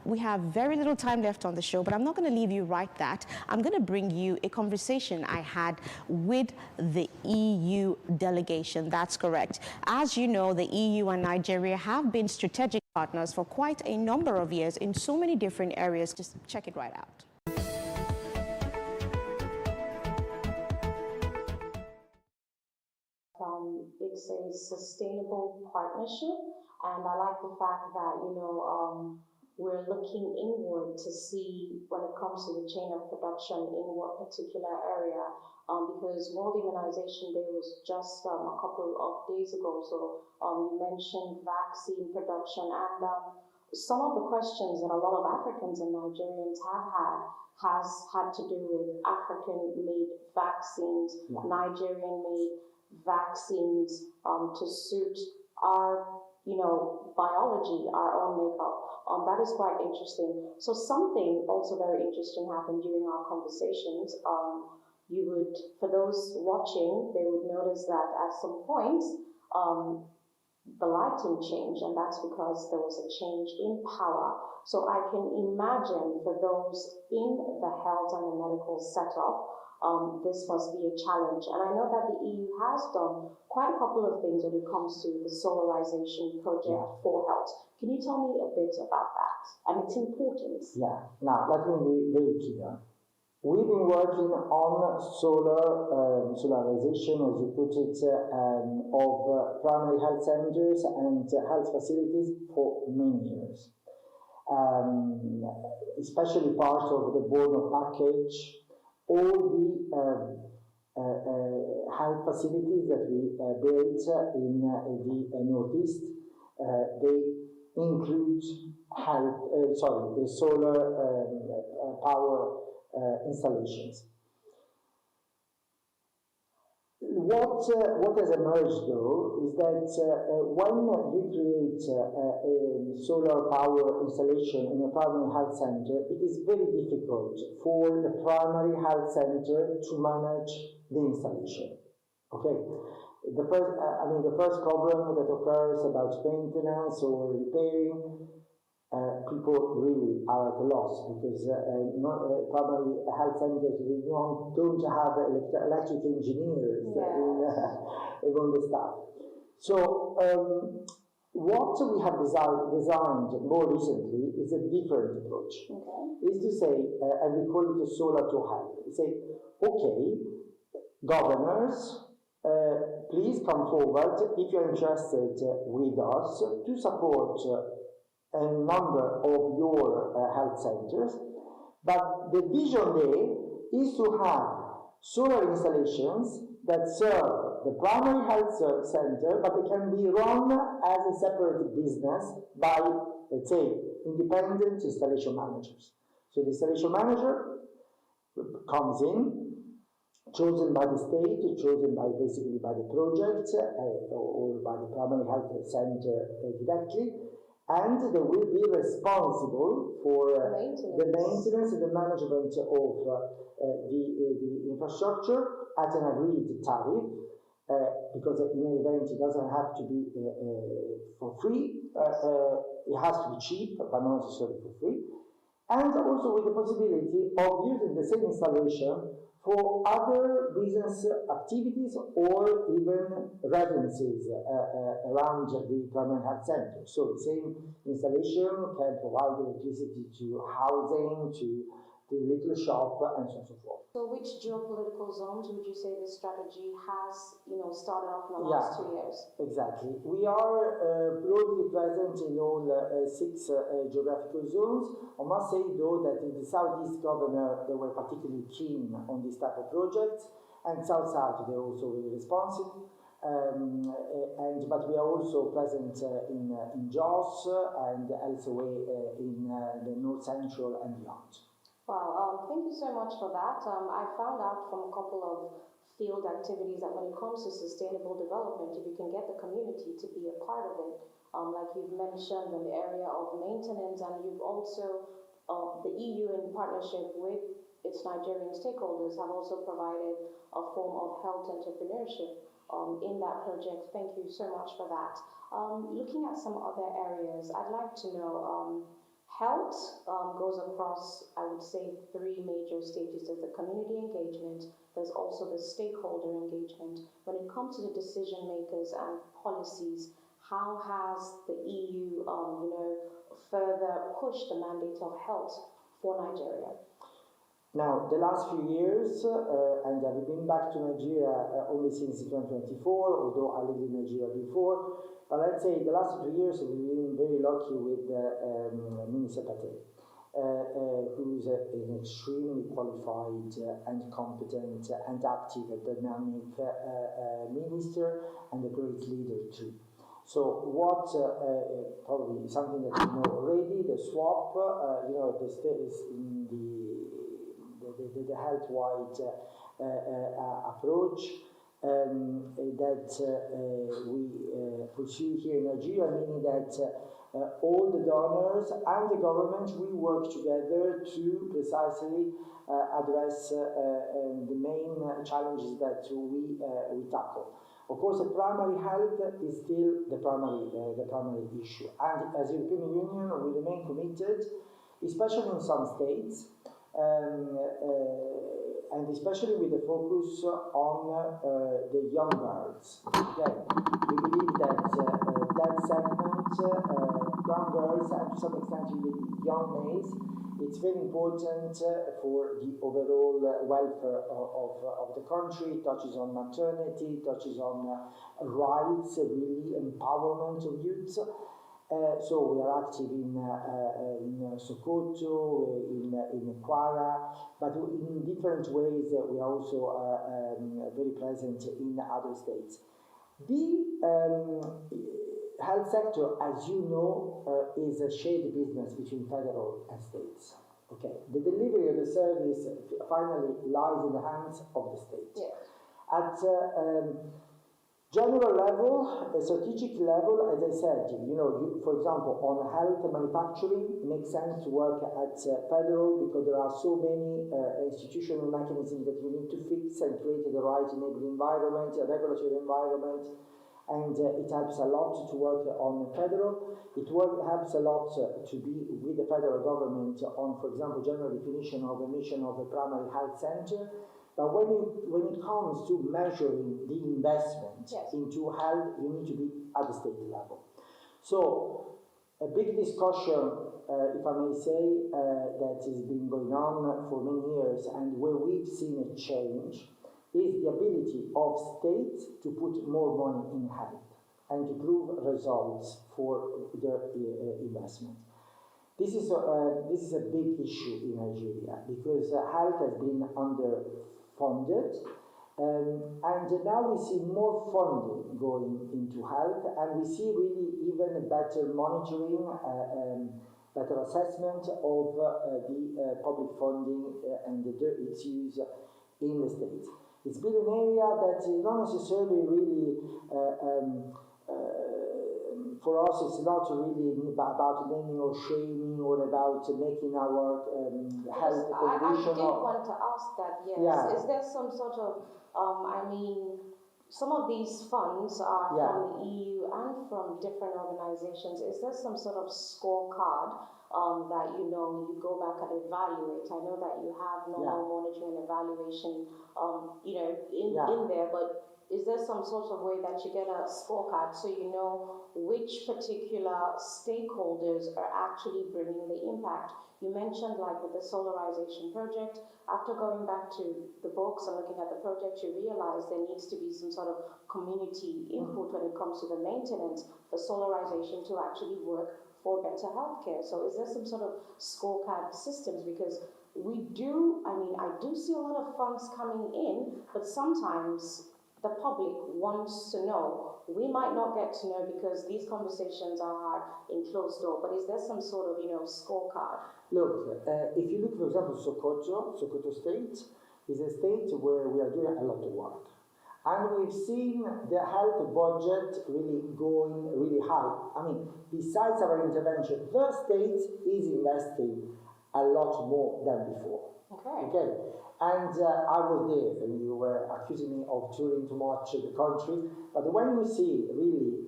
We have very little time left on the show, but I'm not going to leave you right that. I'm going to bring you a conversation I had with the EU delegation. That's correct. As you know, the EU and Nigeria have been strategic partners for quite a number of years in so many different areas. Just check it right out. It's a sustainable partnership, and I like the fact that, we're looking inward to see when it comes to the chain of production in what particular area, because World Immunization Day was just a couple of days ago. So you mentioned vaccine production, and some of the questions that a lot of Africans and Nigerians have had has had to do with African-made vaccines, Nigerian-made vaccines to suit our biology, our own makeup. That is quite interesting. So something also very interesting happened during our conversations. You would, for those watching, they would notice that at some point, the lighting changed, and that's because there was a change in power. So I can imagine for those in the health and the medical setup, this must be a challenge. And I know that the EU has done quite a couple of things when it comes to the solarization project for health. Can you tell me a bit about that and its importance? Yeah, now let me be very clear. We've been working on solarization, as you put it, of primary health centers and health facilities for many years. Especially part of the Borno package. All the health facilities that we built in the Northeast, they include the solar power installations. What has emerged, though, is that when you create a solar power installation in a primary health center, it is very difficult for the primary health center to manage the installation. Okay, the first problem that occurs about maintenance or repairing, people really are at a loss because primary health centers don't have electric engineers in the staff. So what we have designed more recently is a different approach. Is to say, and we call it a solar to health. We say, okay, governors, please come forward if you're interested with us to support a number of your health centers, but the vision there is to have solar installations that serve the primary health center, but they can be run as a separate business by, let's say, independent installation managers. So the installation manager comes in, chosen by the state, chosen by basically by the project or by the primary health center directly, and they will be responsible for the maintenance and the management of the infrastructure at an agreed tariff, because in any event it doesn't have to be for free, it has to be cheap, but not necessarily for free, and also with the possibility of using the same installation for other business activities or even residences around the primary health center. So the same installation can provide electricity to housing, to the little shop, and so on and so forth. So which geopolitical zones would you say this strategy has, started off in the last 2 years? Exactly. We are broadly present in all 6 geographical zones. I must say, though, that in the Southeast governor, they were particularly keen on this type of projects, and South-South, they're also very responsive. But we are also present in Jos and elsewhere in the North Central and beyond. Wow, thank you so much for that. I found out from a couple of field activities that when it comes to sustainable development, if you can get the community to be a part of it, like you've mentioned in the area of maintenance, and you've also, the EU in partnership with its Nigerian stakeholders have also provided a form of health entrepreneurship in that project. Thank you so much for that. Looking at some other areas, I'd like to know, health goes across, I would say, 3 major stages. There's the community engagement, there's also the stakeholder engagement. When it comes to the decision makers and policies, how has the EU, further pushed the mandate of health for Nigeria? Now, the last few years, and I've been back to Nigeria only since 2024, although I lived in Nigeria before, but I'd say the last 2 years we've been very lucky with Minister Patel, who's an extremely qualified and competent and active and dynamic minister and a great leader too. So what, probably something that you know already, the SWAP, the state is in the health-wide approach that we pursue here in Nigeria, meaning that all the donors and the government, we work together to precisely address the main challenges that we tackle. Of course, the primary health is still the primary issue, and as European Union, we remain committed, especially in some states, and especially with the focus on the young girls. Okay. We believe that that segment, young girls, and to some extent young males, it's very important for the overall welfare of the country. It touches on maternity, touches on rights, really empowerment of youth. So we are active in Sokoto, in Kwara, but in different ways we are also very present in other states. The health sector, as you know, is a shared business between federal and states. Okay, the delivery of the service finally lies in the hands of the state. Yeah. At general level, a strategic level, as I said, for example, on health manufacturing, it makes sense to work at federal because there are so many institutional mechanisms that we need to fix and create the right enabling environment, a regulatory environment, and it helps a lot to work on federal. It helps a lot to be with the federal government on, for example, general definition of a mission of a primary health center. But when it comes to measuring the investment into health, you need to be at the state level. So a big discussion, if I may say, that has been going on for many years and where we've seen a change is the ability of states to put more money in health and to prove results for their investment. This is a big issue in Nigeria because health has been underfunded, and now we see more funding going into health, and we see really even better monitoring, better assessment of the public funding and its use in the state. It's been an area that is not necessarily really, for us, it's not really about naming or shaming or about making our health I did want to ask that, yes. Yeah. Is there some sort of, some of these funds are from the EU and from different organizations. Is there some sort of scorecard that you go back and evaluate? I know that you have normal monitoring and evaluation, in there, but is there some sort of way that you get a scorecard so you know which particular stakeholders are actually bringing the impact? You mentioned, like with the solarization project, after going back to the books and looking at the project, you realize there needs to be some sort of community input when it comes to the maintenance for solarization to actually work for better healthcare. So is there some sort of scorecard systems? Because I do see a lot of funds coming in, but sometimes the public wants to know. We might not get to know because these conversations are in closed door, but is there some sort of, scorecard? Look, if you look, for example, Sokoto State is a state where we are doing a lot of work. And we've seen the health budget really going really high. Besides our intervention, the state is investing a lot more than before. Okay. And I was there, and you were accusing me of touring too much the country. But when you see really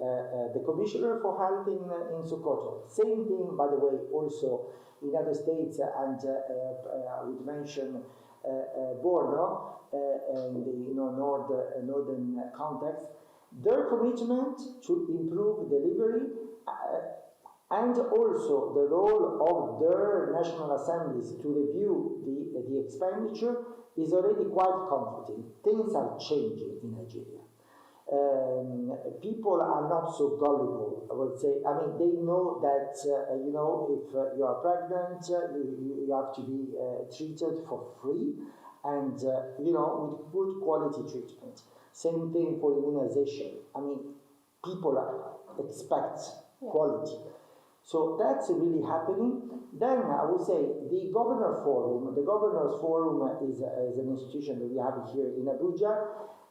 the Commissioner for Health in Sokoto, same thing, by the way, also in other states, and I would mention Borno, in the northern context, their commitment to improve delivery and also the role of their national assemblies to review the expenditure is already quite comforting. Things are changing in Nigeria. People are not so gullible, I would say. They know that, if you are pregnant, you have to be treated for free and, with good quality treatment. Same thing for immunization. People expect quality. So that's really happening. Then I would say the Governors Forum is an institution that we have here in Abuja,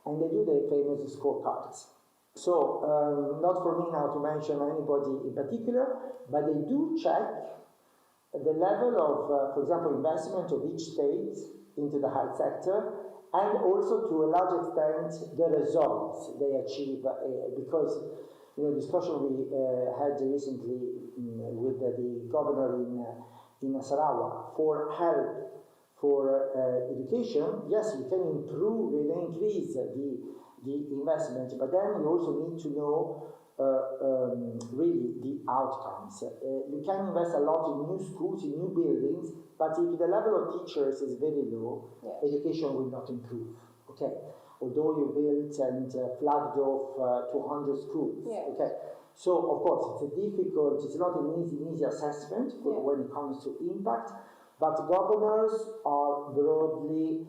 and they do the famous scorecards. So not for me now to mention anybody in particular, but they do check the level of, for example, investment of each state into the health sector, and also to a large extent the results they achieve, because discussion we had recently with the governor in Nasarawa for health, for education. Yes, you can improve and increase the investment, but then you also need to know really the outcomes. You can invest a lot in new schools, in new buildings, but if the level of teachers is very low, education will not improve. Okay. Although you built and flagged off 200 schools. Okay. So, of course, it's not an easy assessment when it comes to impact, but governors are broadly,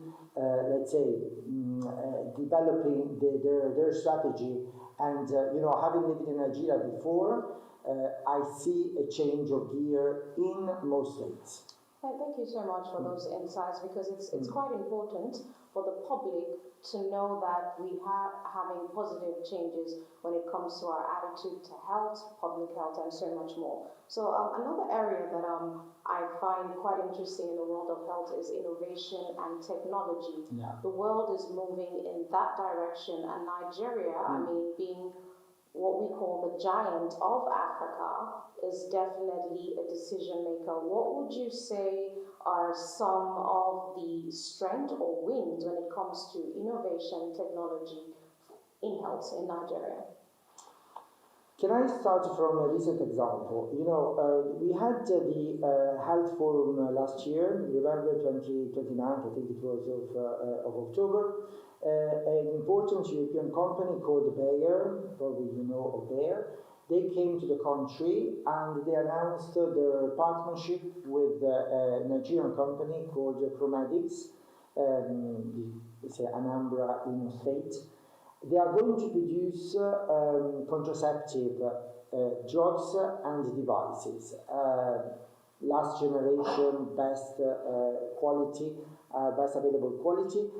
developing their strategy. And, having lived in Nigeria before, I see a change of gear in most states. Thank you so much for those insights, because it's quite important for the public to know that we are having positive changes when it comes to our attitude to health, public health, and so much more. So another area that I find quite interesting in the world of health is innovation and technology. The world is moving in that direction, and Nigeria, being what we call the giant of Africa, is definitely a decision maker. What would you say are some of the strengths or wins when it comes to innovation technology in health in Nigeria? Can I start from a recent example? We had the Health Forum last year, November 29th, I think it was of October. An important European company called Bayer, probably you know of Bayer, they came to the country and they announced their partnership with a Nigerian company called Promedics, Anambra State. They are going to produce contraceptive drugs and devices. last generation, best quality, best available quality,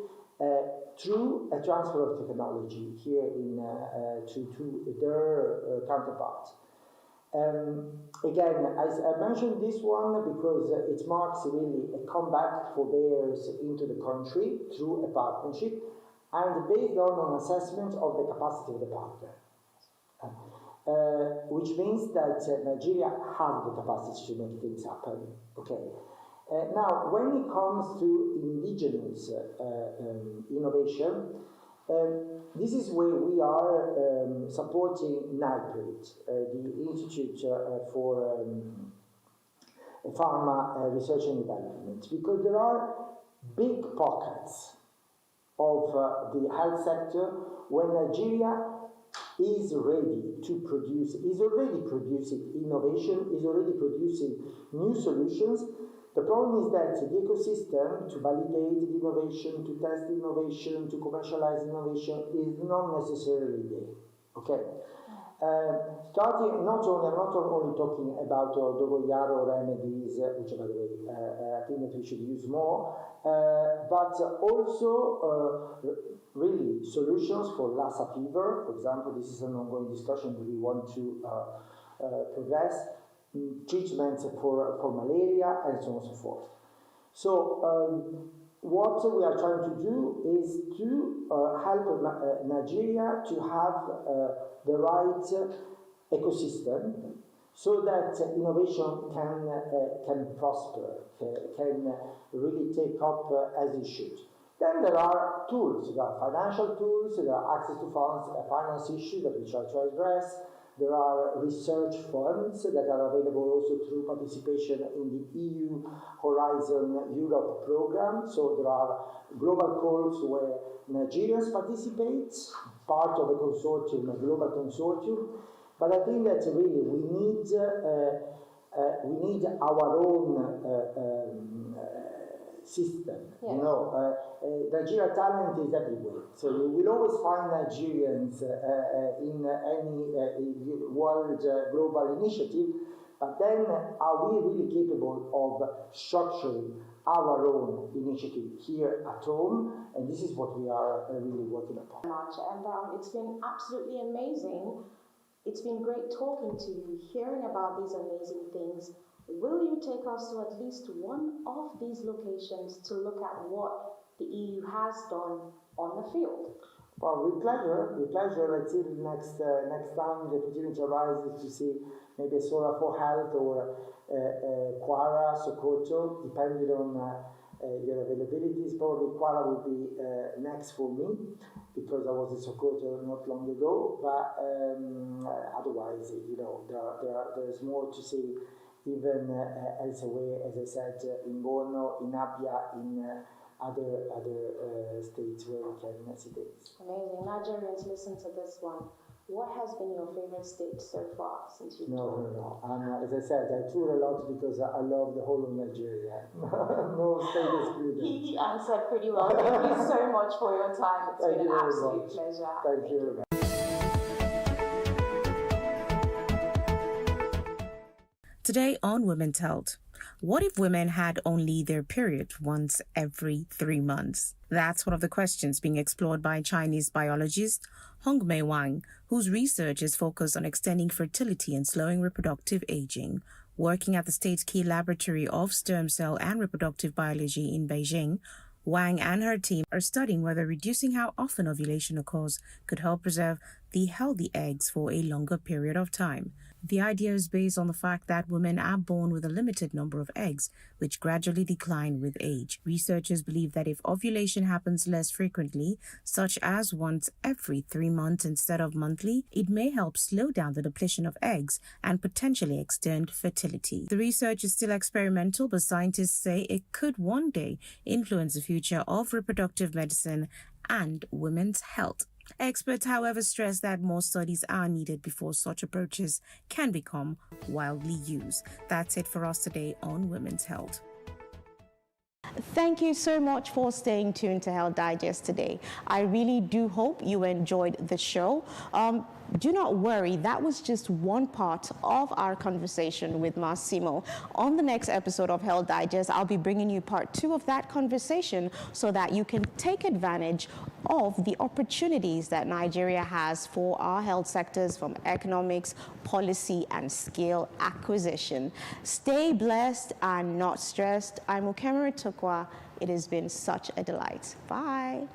through a transfer of technology here to their counterparts. Again, I mentioned this one because it marks really a comeback for bears into the country through a partnership and based on an assessment of the capacity of the partner. Which means that Nigeria has the capacity to make things happen. Okay. Now, when it comes to indigenous innovation, this is where we are supporting NIPRID, the Institute for Pharma Research and Development, because there are big pockets of the health sector where Nigeria is ready to produce, is already producing innovation, is already producing new solutions. The problem is that the ecosystem to validate the innovation, to test innovation, to commercialize innovation is not necessarily there. Okay. I'm not only talking about dogoyaro remedies, which by the way I think that we should use more, but also really solutions for Lassa fever. For example, this is an ongoing discussion that we want to progress. Treatments for malaria, and so on and so forth. So what we are trying to do is to help Nigeria to have the right ecosystem so that innovation can prosper, can really take up as it should. Then there are tools, there are financial tools, there are access to funds, finance issues that we try to address. There are research funds that are available also through participation in the EU Horizon Europe program. So there are global calls where Nigerians participate, part of a consortium, a global consortium. But I think that really we need our own system. Yes. You know, Nigeria talent is everywhere. So you will always find Nigerians in any world global initiative, but then are we really capable of structuring our own initiative here at home? And this is what we are really working upon. And it's been absolutely amazing. It's been great talking to you, hearing about these amazing things. Will you take us to at least one of these locations to look at what the EU has done on the field? Well, with pleasure. Let's see next time the opportunity arises to see maybe Sora for Health or Kwara, Sokoto, depending on your availabilities. Probably Kwara will be next for me because I was in Sokoto not long ago. But otherwise, you know, there's more to see. Even elsewhere, as I said, in Borno, in Abia, in other states where we can see things. Amazing. Nigerians, listen to this one. What has been your favorite state so far since you've toured? No. As I said, I tour a lot because I love the whole of Nigeria. No state excluded. He answered pretty well. Thank you so much for your time. It's been an absolute pleasure. Thank you very much. Today on Women's Health, what if women had only their period once every 3 months? That's one of the questions being explored by Chinese biologist Hongmei Wang, whose research is focused on extending fertility and slowing reproductive aging. Working at the state's key laboratory of stem cell and reproductive biology in Beijing, Wang and her team are studying whether reducing how often ovulation occurs could help preserve the healthy eggs for a longer period of time. The idea is based on the fact that women are born with a limited number of eggs, which gradually decline with age. Researchers believe that if ovulation happens less frequently, such as once every 3 months instead of monthly, it may help slow down the depletion of eggs and potentially extend fertility. The research is still experimental, but scientists say it could one day influence the future of reproductive medicine and women's health. Experts, however, stress that more studies are needed before such approaches can become widely used. That's it for us today on Women's Health. Thank you so much for staying tuned to Health Digest today. I really do hope you enjoyed the show. Do not worry, that was just one part of our conversation with Massimo. On the next episode of Health Digest, I'll be bringing you part 2 of that conversation so that you can take advantage of the opportunities that Nigeria has for our health sectors, from economics, policy, and skill acquisition. Stay blessed and not stressed. I'm Ukemere Tukwa. It has been such a delight. Bye.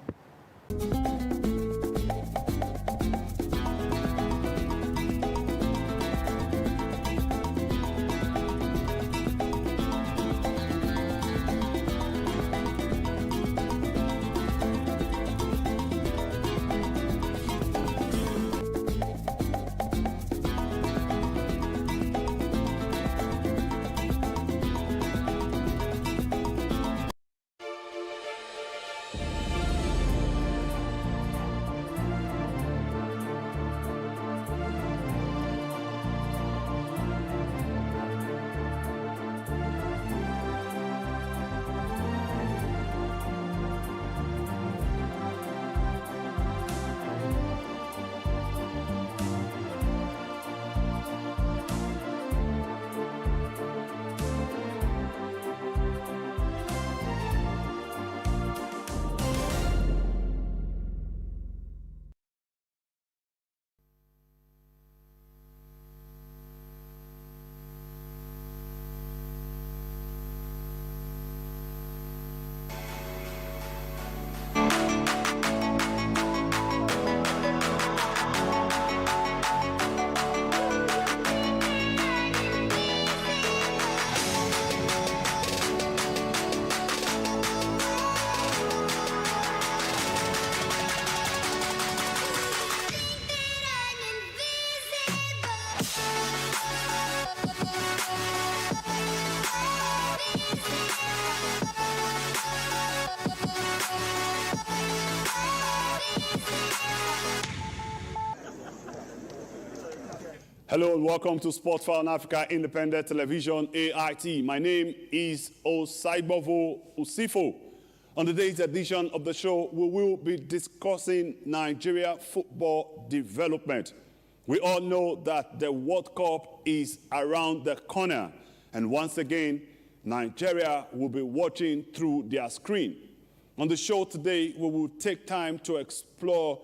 Hello and welcome to Sportfan Africa Independent Television, AIT. My name is Osaibovo Usifo. On today's edition of the show, we will be discussing Nigeria football development. We all know that the World Cup is around the corner, and once again, Nigeria will be watching through their screen. On the show today, we will take time to explore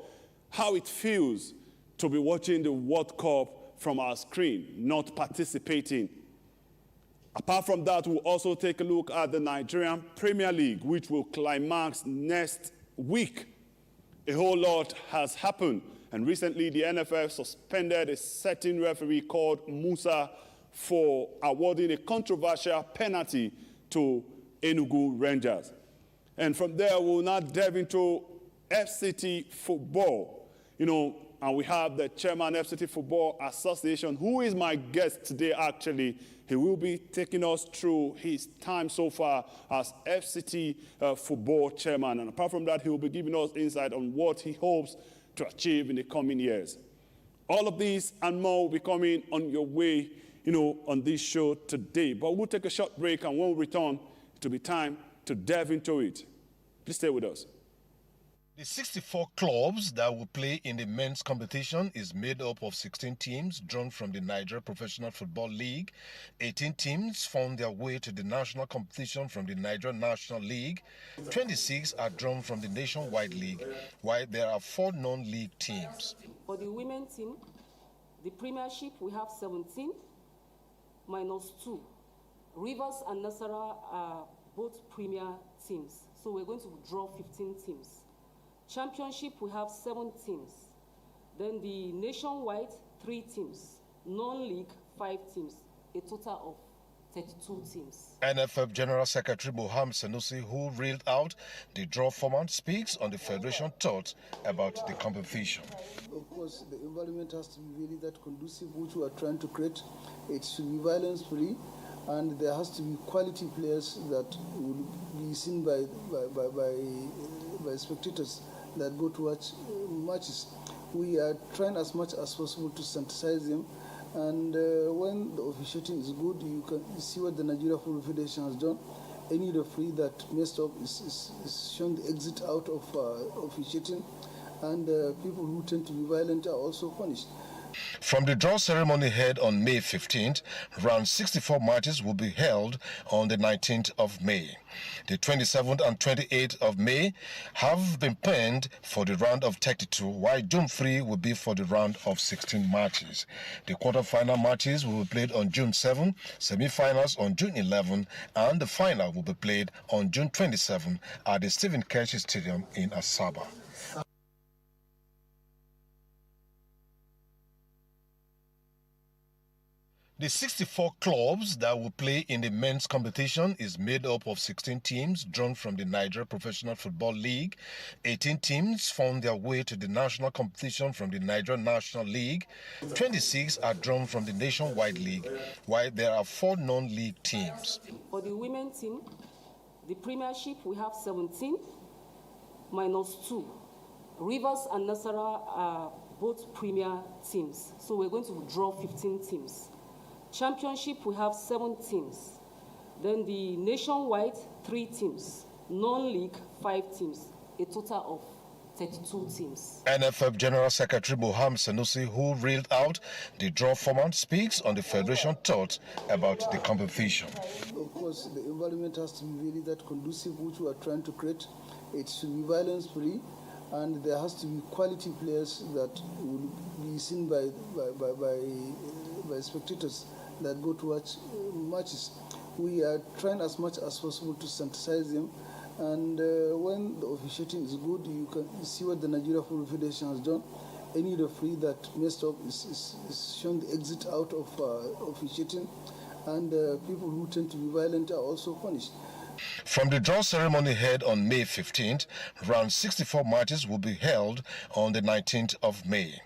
how it feels to be watching the World Cup from our screen, not participating. Apart from that, we'll also take a look at the Nigerian Premier League, which will climax next week. A whole lot has happened, and recently the NFF suspended a certain referee called Musa for awarding a controversial penalty to Enugu Rangers. And from there, we'll now delve into FCT football. And we have the chairman of FCT Football Association, who is my guest today, actually. He will be taking us through his time so far as FCT football chairman. And apart from that, he will be giving us insight on what he hopes to achieve in the coming years. All of these and more will be coming on your way, on this show today. But we'll take a short break, and when we return, it will be time to delve into it. Please stay with us. The 64 clubs that will play in the men's competition is made up of 16 teams drawn from the Nigeria Professional Football League. 18 teams found their way to the national competition from the Nigeria National League. 26 are drawn from the Nationwide League, while there are 4 non-league teams. For the women team, the Premiership, we have 17 minus 2. Rivers and Nasarawa are both Premier teams, so we're going to draw 15 teams. Championship, we have 7 teams. Then the Nationwide, 3 teams. Non-league, 5 teams. A total of 32 teams. NFF General Secretary Mohammed Sanusi, who reeled out the draw format, speaks on the Federation thoughts about the competition. Of course, the environment has to be really that conducive, which we are trying to create. It should be violence-free, and there has to be quality players that will be seen by spectators that go to watch matches. We are trying as much as possible to synthesize them, and when the officiating is good, you can see what the Nigeria Football Federation has done. Any referee that messed up is shown the exit out of officiating, and people who tend to be violent are also punished. From the draw ceremony held on May 15th, round 64 matches will be held on the 19th of May. The 27th and 28th of May have been planned for the round of 32, while June 3 will be for the round of 16 matches. The quarter-final matches will be played on June 7, semi-finals on June 11, and the final will be played on June 27 at the Stephen Keshi Stadium in Asaba. The 64 clubs that will play in the men's competition is made up of 16 teams drawn from the Nigeria Professional Football League. 18 teams found their way to the national competition from the Nigeria National League. 26 are drawn from the Nationwide League, while there are 4 non-league teams. For the women team, the Premiership, we have 17 minus 2. Rivers and Nasarawa are both Premier teams, so we're going to draw 15 teams. Championship, we have 7 teams. Then the Nationwide, 3 teams. Non-league, 5 teams. A total of 32 teams. NFF General Secretary Mohammed Sanusi, who reeled out the draw format, speaks on the Federation thought about the competition. Of course, the environment has to be really that conducive, which we are trying to create. It should be violence-free, and there has to be quality players that will be seen by spectators that go to watch matches. We are trying as much as possible to synthesize them, and when the officiating is good, you can see what the Nigeria Football Federation has done. Any referee that messed up is shown the exit out of officiating, and people who tend to be violent are also punished. From the draw ceremony held on May 15th, round 64 matches will be held on the 19th of May.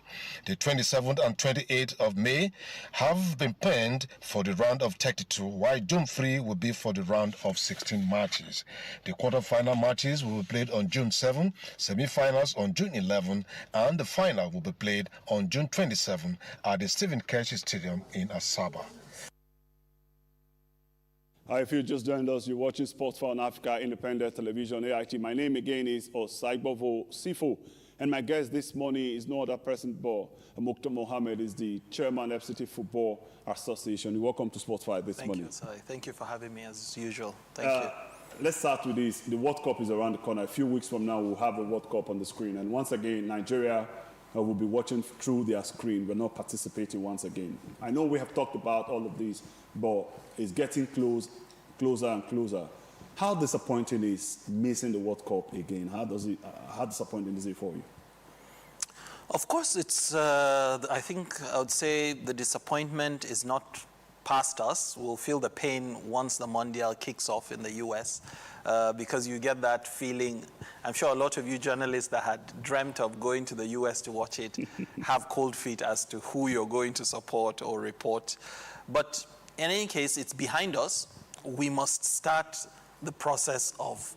The 27th and 28th of May have been planned for the round of 32, while June 3 will be for the round of 16 matches. The quarter-final matches will be played on June 7, semi-finals on June 11, and the final will be played on June 27 at the Stephen Keshi Stadium in Asaba. Hi, if you just joined us, you're watching Sports for Africa Independent Television, AIT. My name again is Osaibovo Sifo, and my guest this morning is no other person but Mukhtar Mohammed, is the chairman of FCT Football Association. Welcome to Sports 5 this morning. Thank you, sir. Thank you for having me as usual. Thank you. Let's start with this. The World Cup is around the corner. A few weeks from now, we'll have the World Cup on the screen. And once again, Nigeria will be watching through their screen. We're not participating once again. I know we have talked about all of this, but it's getting closer and closer. How disappointing is missing the World Cup again? How disappointing is it for you? Of course, it's. I think I would say the disappointment is not past us. We'll feel the pain once the Mondial kicks off in the US, because you get that feeling. I'm sure a lot of you journalists that had dreamt of going to the US to watch it have cold feet as to who you're going to support or report. But in any case, it's behind us. We must start the process of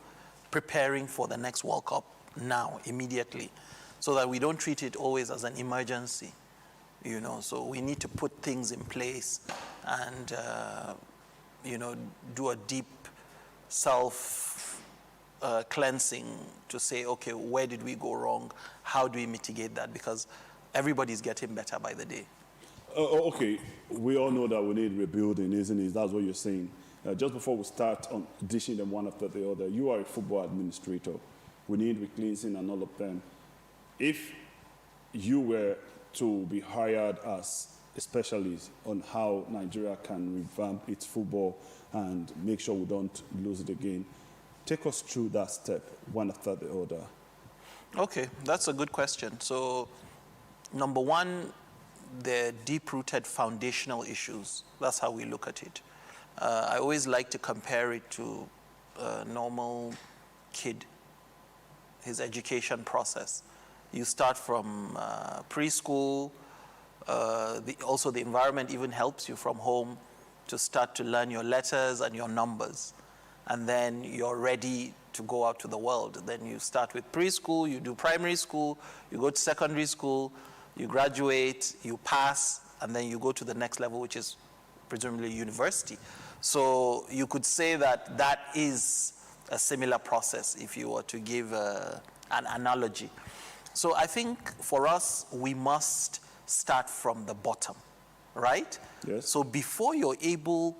preparing for the next World Cup now, immediately, so that we don't treat it always as an emergency, you know. So we need to put things in place and, you know, do a deep self-cleansing to say, okay, where did we go wrong? How do we mitigate that? Because everybody's getting better by the day. Okay, we all know that we need rebuilding, isn't it? That's what you're saying. Just before we start on dishing them one after the other, you are a football administrator. We need re-cleansing and all of them. If you were to be hired as a specialist on how Nigeria can revamp its football and make sure we don't lose it again, take us through that step, one after the other. Okay, that's a good question. So, number one, the deep-rooted foundational issues. That's how we look at it. I always like to compare it to a normal kid, his education process. You start from preschool. Also, the environment even helps you from home to start to learn your letters and your numbers. And then you're ready to go out to the world. Then you start with preschool, you do primary school, you go to secondary school, you graduate, you pass, and then you go to the next level, which is presumably university. So you could say that that is a similar process if you were to give an analogy. So I think for us, we must start from the bottom, right? Yes. So before you're able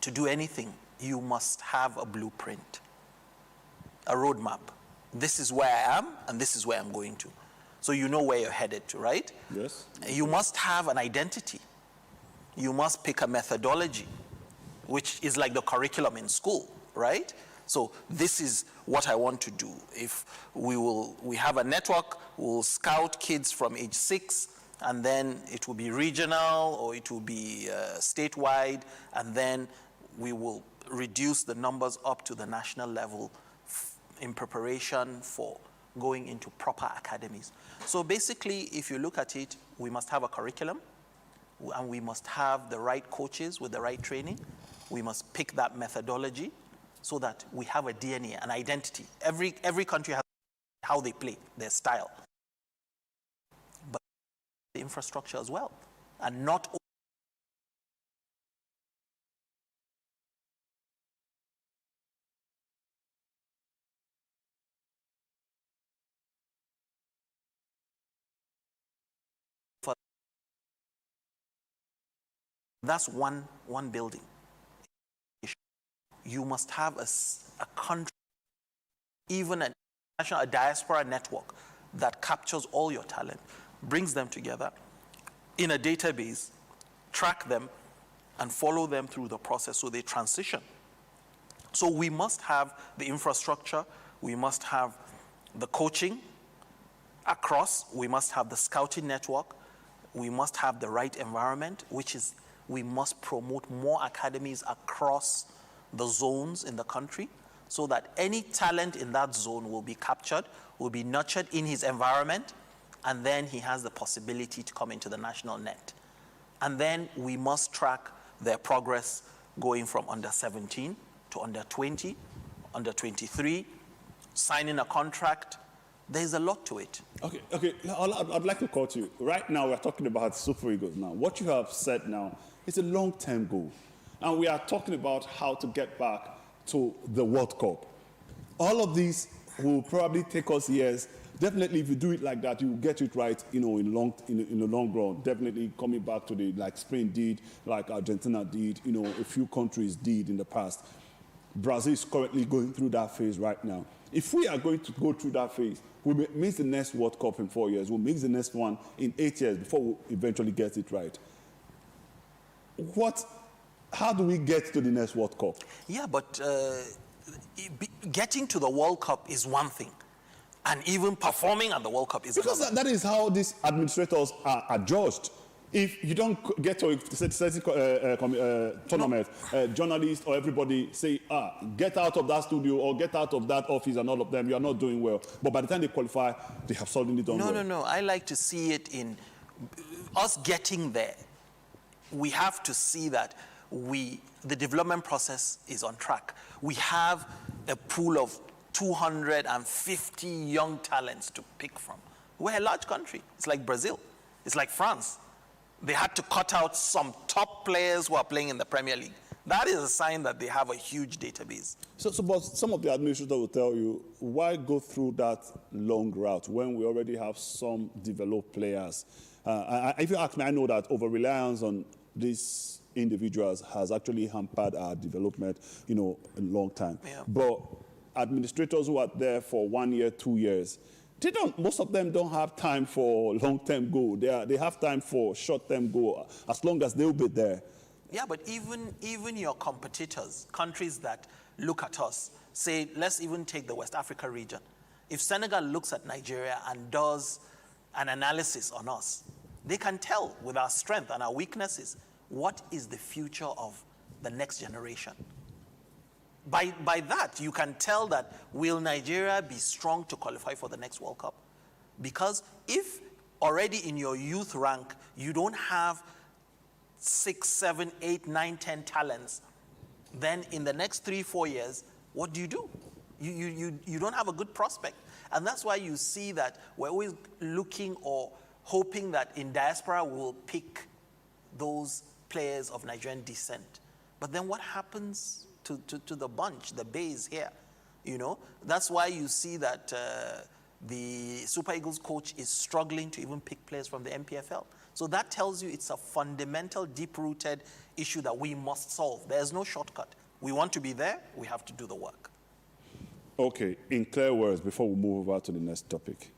to do anything, you must have a blueprint, a roadmap. This is where I am, and this is where I'm going to. So you know where you're headed to, right? Yes. You must have an identity. You must pick a methodology, which is like the curriculum in school, right? So this is what I want to do. If we have a network, we'll scout kids from age 6, and then it will be regional or it will be statewide, and then we will reduce the numbers up to the national level in preparation for going into proper academies. So basically, if you look at it, we must have a curriculum, and we must have the right coaches with the right training. We must pick that methodology so that we have a DNA, an identity. Every country has how they play, their style. But the infrastructure as well. And not that's one building. You must have a country, even a diaspora network that captures all your talent, brings them together in a database, track them, and follow them through the process so they transition. So we must have the infrastructure, we must have the coaching across, we must have the scouting network, we must have the right environment, which is we must promote more academies across the zones in the country so that any talent in that zone will be captured, will be nurtured in his environment, and then he has the possibility to come into the national net. And then we must track their progress going from under 17 to under 20, under 23, signing a contract. There's a lot to it. Okay. I'd like to cut you. Right now, we're talking about Super Eagles now. What you have said now is a long-term goal. And we are talking about how to get back to the World Cup. All of these will probably take us years. Definitely, if you do it like that, you will get it right, in the long run. Definitely coming back to like Spain did, like Argentina did, a few countries did in the past. Brazil is currently going through that phase right now. If we are going to go through that phase, we'll miss the next World Cup in 4 years. We'll miss the next one in 8 years before we eventually get it right. How do we get to the next World Cup? Yeah, but getting to the World Cup is one thing. And even performing at the World Cup is another. Because that is how these administrators are judged. If you don't get to a tournament, journalists or everybody say, get out of that studio or get out of that office, and all of them, you are not doing well. But by the time they qualify, they have suddenly done well. No. I like to see it in us getting there. We have to see that the development process is on track. We have a pool of 250 young talents to pick from. We're a large country. It's like Brazil. It's like France. They had to cut out some top players who are playing in the Premier League. That is a sign that they have a huge database. But some of the administrators will tell you, why go through that long route when we already have some developed players? If you ask me, I know that over-reliance on these individuals has actually hampered our development, a long time. Yeah. But administrators who are there for 1 year, 2 years, most of them don't have time for long-term goal. They have time for short-term goal, as long as they'll be there. Yeah, but even your competitors, countries that look at us, say, let's even take the West Africa region. If Senegal looks at Nigeria and does an analysis on us, they can tell with our strength and our weaknesses what is the future of the next generation. By that, you can tell that will Nigeria be strong to qualify for the next World Cup? Because if already in your youth rank, you don't have 6, 7, 8, 9, 10 talents, then in the next 3-4 years, what do? You don't have a good prospect. And that's why you see that we're always looking or hoping that in diaspora we'll pick those players of Nigerian descent. But then what happens to the bunch, the base here? That's why you see that The Super Eagles coach is struggling to even pick players from the MPFL. So that tells you it's a fundamental, deep-rooted issue that we must solve. There's no shortcut. We want to be there, we have to do the work. Okay, in clear words, before we move over to the next topic.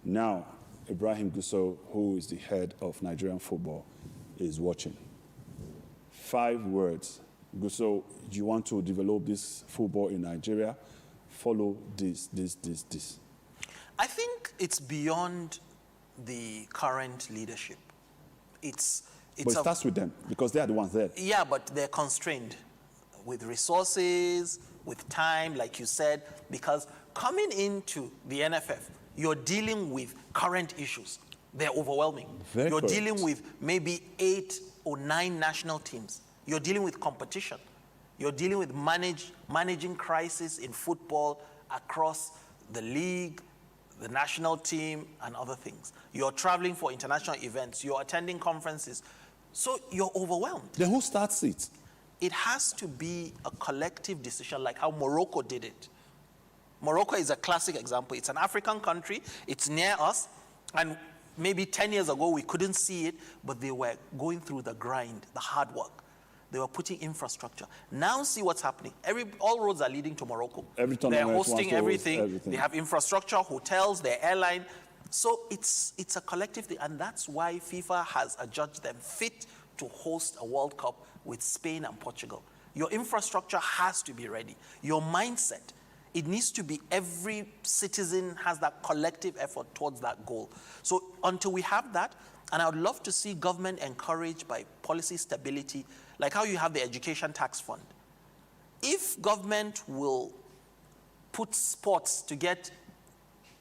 Now, Ibrahim Gusau, who is the head of Nigerian football, is watching. 5 words. Gusau, you want to develop this football in Nigeria? Follow this. I think it's beyond the current leadership. But it starts with them, because they are the ones there. Yeah, but they're constrained with resources, with time, like you said, because coming into the NFF, you're dealing with current issues. They're overwhelming. You're dealing with maybe 8 or 9 national teams. You're dealing with competition. You're dealing with managing crisis in football across the league, the national team, and other things. You're traveling for international events. You're attending conferences. So you're overwhelmed. Then who starts it? It has to be a collective decision, like how Morocco did it. Morocco is a classic example. It's an African country. It's near us. And maybe 10 years ago, we couldn't see it, but they were going through the grind, the hard work. They were putting infrastructure. Now see what's happening. All roads are leading to Morocco. They're hosting everything. They have infrastructure, hotels, their airline. So it's a collective thing. And that's why FIFA has adjudged them fit to host a World Cup with Spain and Portugal. Your infrastructure has to be ready. Your mindset, it needs to be every citizen has that collective effort towards that goal. So until we have that, and I would love to see government encouraged by policy stability, like how you have the education tax fund. If government will put sports to get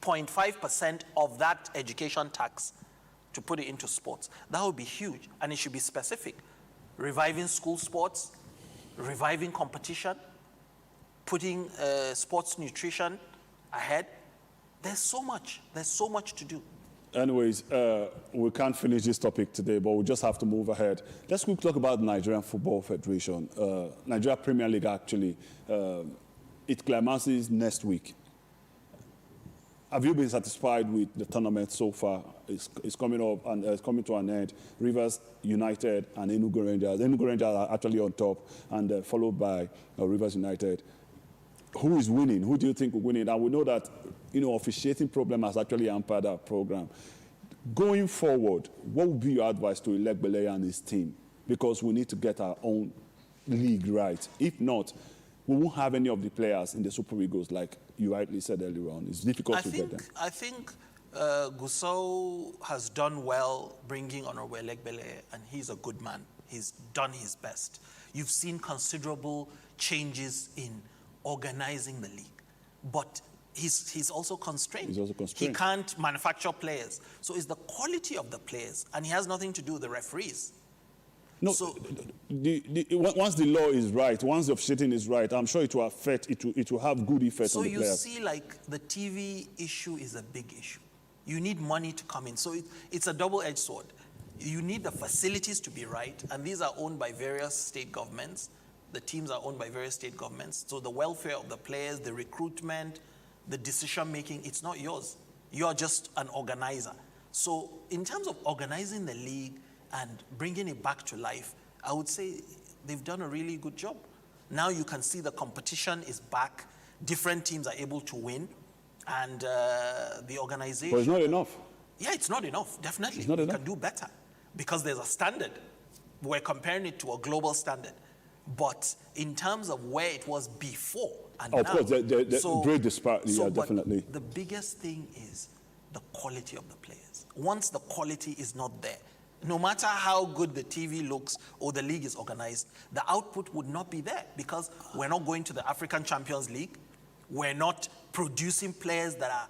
0.5% of that education tax to put it into sports, that would be huge, and it should be specific. Reviving school sports, reviving competition, putting sports nutrition ahead. There's so much to do. Anyways, we can't finish this topic today, but we just have to move ahead. Let's quickly talk about the Nigerian Football Federation. Nigeria Premier League, actually, it climaxes next week. Have you been satisfied with the tournament so far? It's coming up and it's coming to an end. Rivers United and Enugu Rangers. Enugu Rangers are actually on top, and followed by Rivers United. Who is winning? Who do you think will win it? And we know that, officiating problem has actually hampered our program. Going forward, what would be your advice to Elegbele and his team? Because we need to get our own league right. If not, we won't have any of the players in the Super Eagles, like you rightly said earlier on. It's difficult to get them. I think Gusau has done well bringing Honorable Elegbele, and he's a good man. He's done his best. You've seen considerable changes in organizing the league, but he's also constrained. He's also constrained. He can't manufacture players. So it's the quality of the players, and he has nothing to do with the referees. No, so, once the law is right, once the officiating is right, I'm sure it will affect, it will have good effects on the players. So you see, like, the TV issue is a big issue. You need money to come in. So it's a double-edged sword. You need the facilities to be right, and these are owned by various state governments. The teams are owned by various state governments. So the welfare of the players, the recruitment, the decision-making, it's not yours. You're just an organizer. So in terms of organizing the league and bringing it back to life, I would say they've done a really good job. Now you can see the competition is back. Different teams are able to win. And the organization... But it's not enough. Yeah, it's not enough, definitely. It's not enough. You can do better because there's a standard. We're comparing it to a global standard. But in terms of where it was before and now... Of course, the great disparity, yeah, definitely. The biggest thing is the quality of the players. Once the quality is not there, no matter how good the TV looks or the league is organized, the output would not be there because we're not going to the African Champions League. We're not producing players that are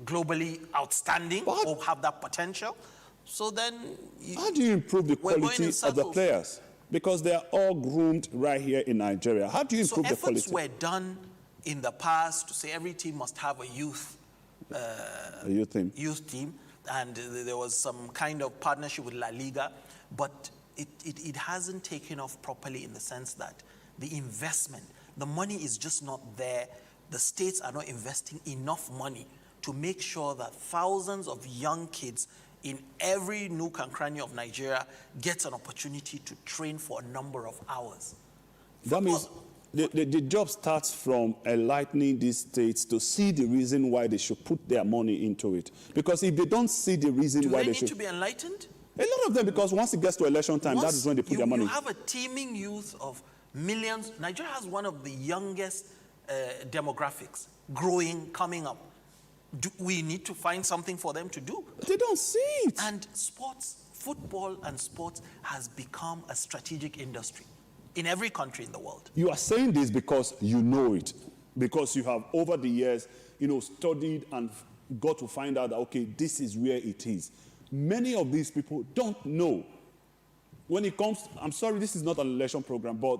globally outstanding or have that potential. So then... How do you improve the quality of the players? Because they are all groomed right here in Nigeria. How do you improve the quality? So efforts were done in the past to say every team must have a youth team. And there was some kind of partnership with La Liga. But it hasn't taken off properly in the sense that the investment, the money is just not there. The states are not investing enough money to make sure that thousands of young kids in every nook and cranny of Nigeria gets an opportunity to train for a number of hours. That means the job starts from enlightening these states to see the reason why they should put their money into it. Because if they don't see the reason why they should... need to be enlightened? A lot of them, because once it gets to election time, that is when they put their money. You have a teeming youth of millions. Nigeria has one of the youngest demographics growing, coming up. We need to find something for them to do. They don't see it. And sports, football and sports has become a strategic industry in every country in the world. You are saying this because you know it, because you have over the years, studied and got to find out that, okay, this is where it is. Many of these people don't know. When it comes, I'm sorry, this is not an election program, but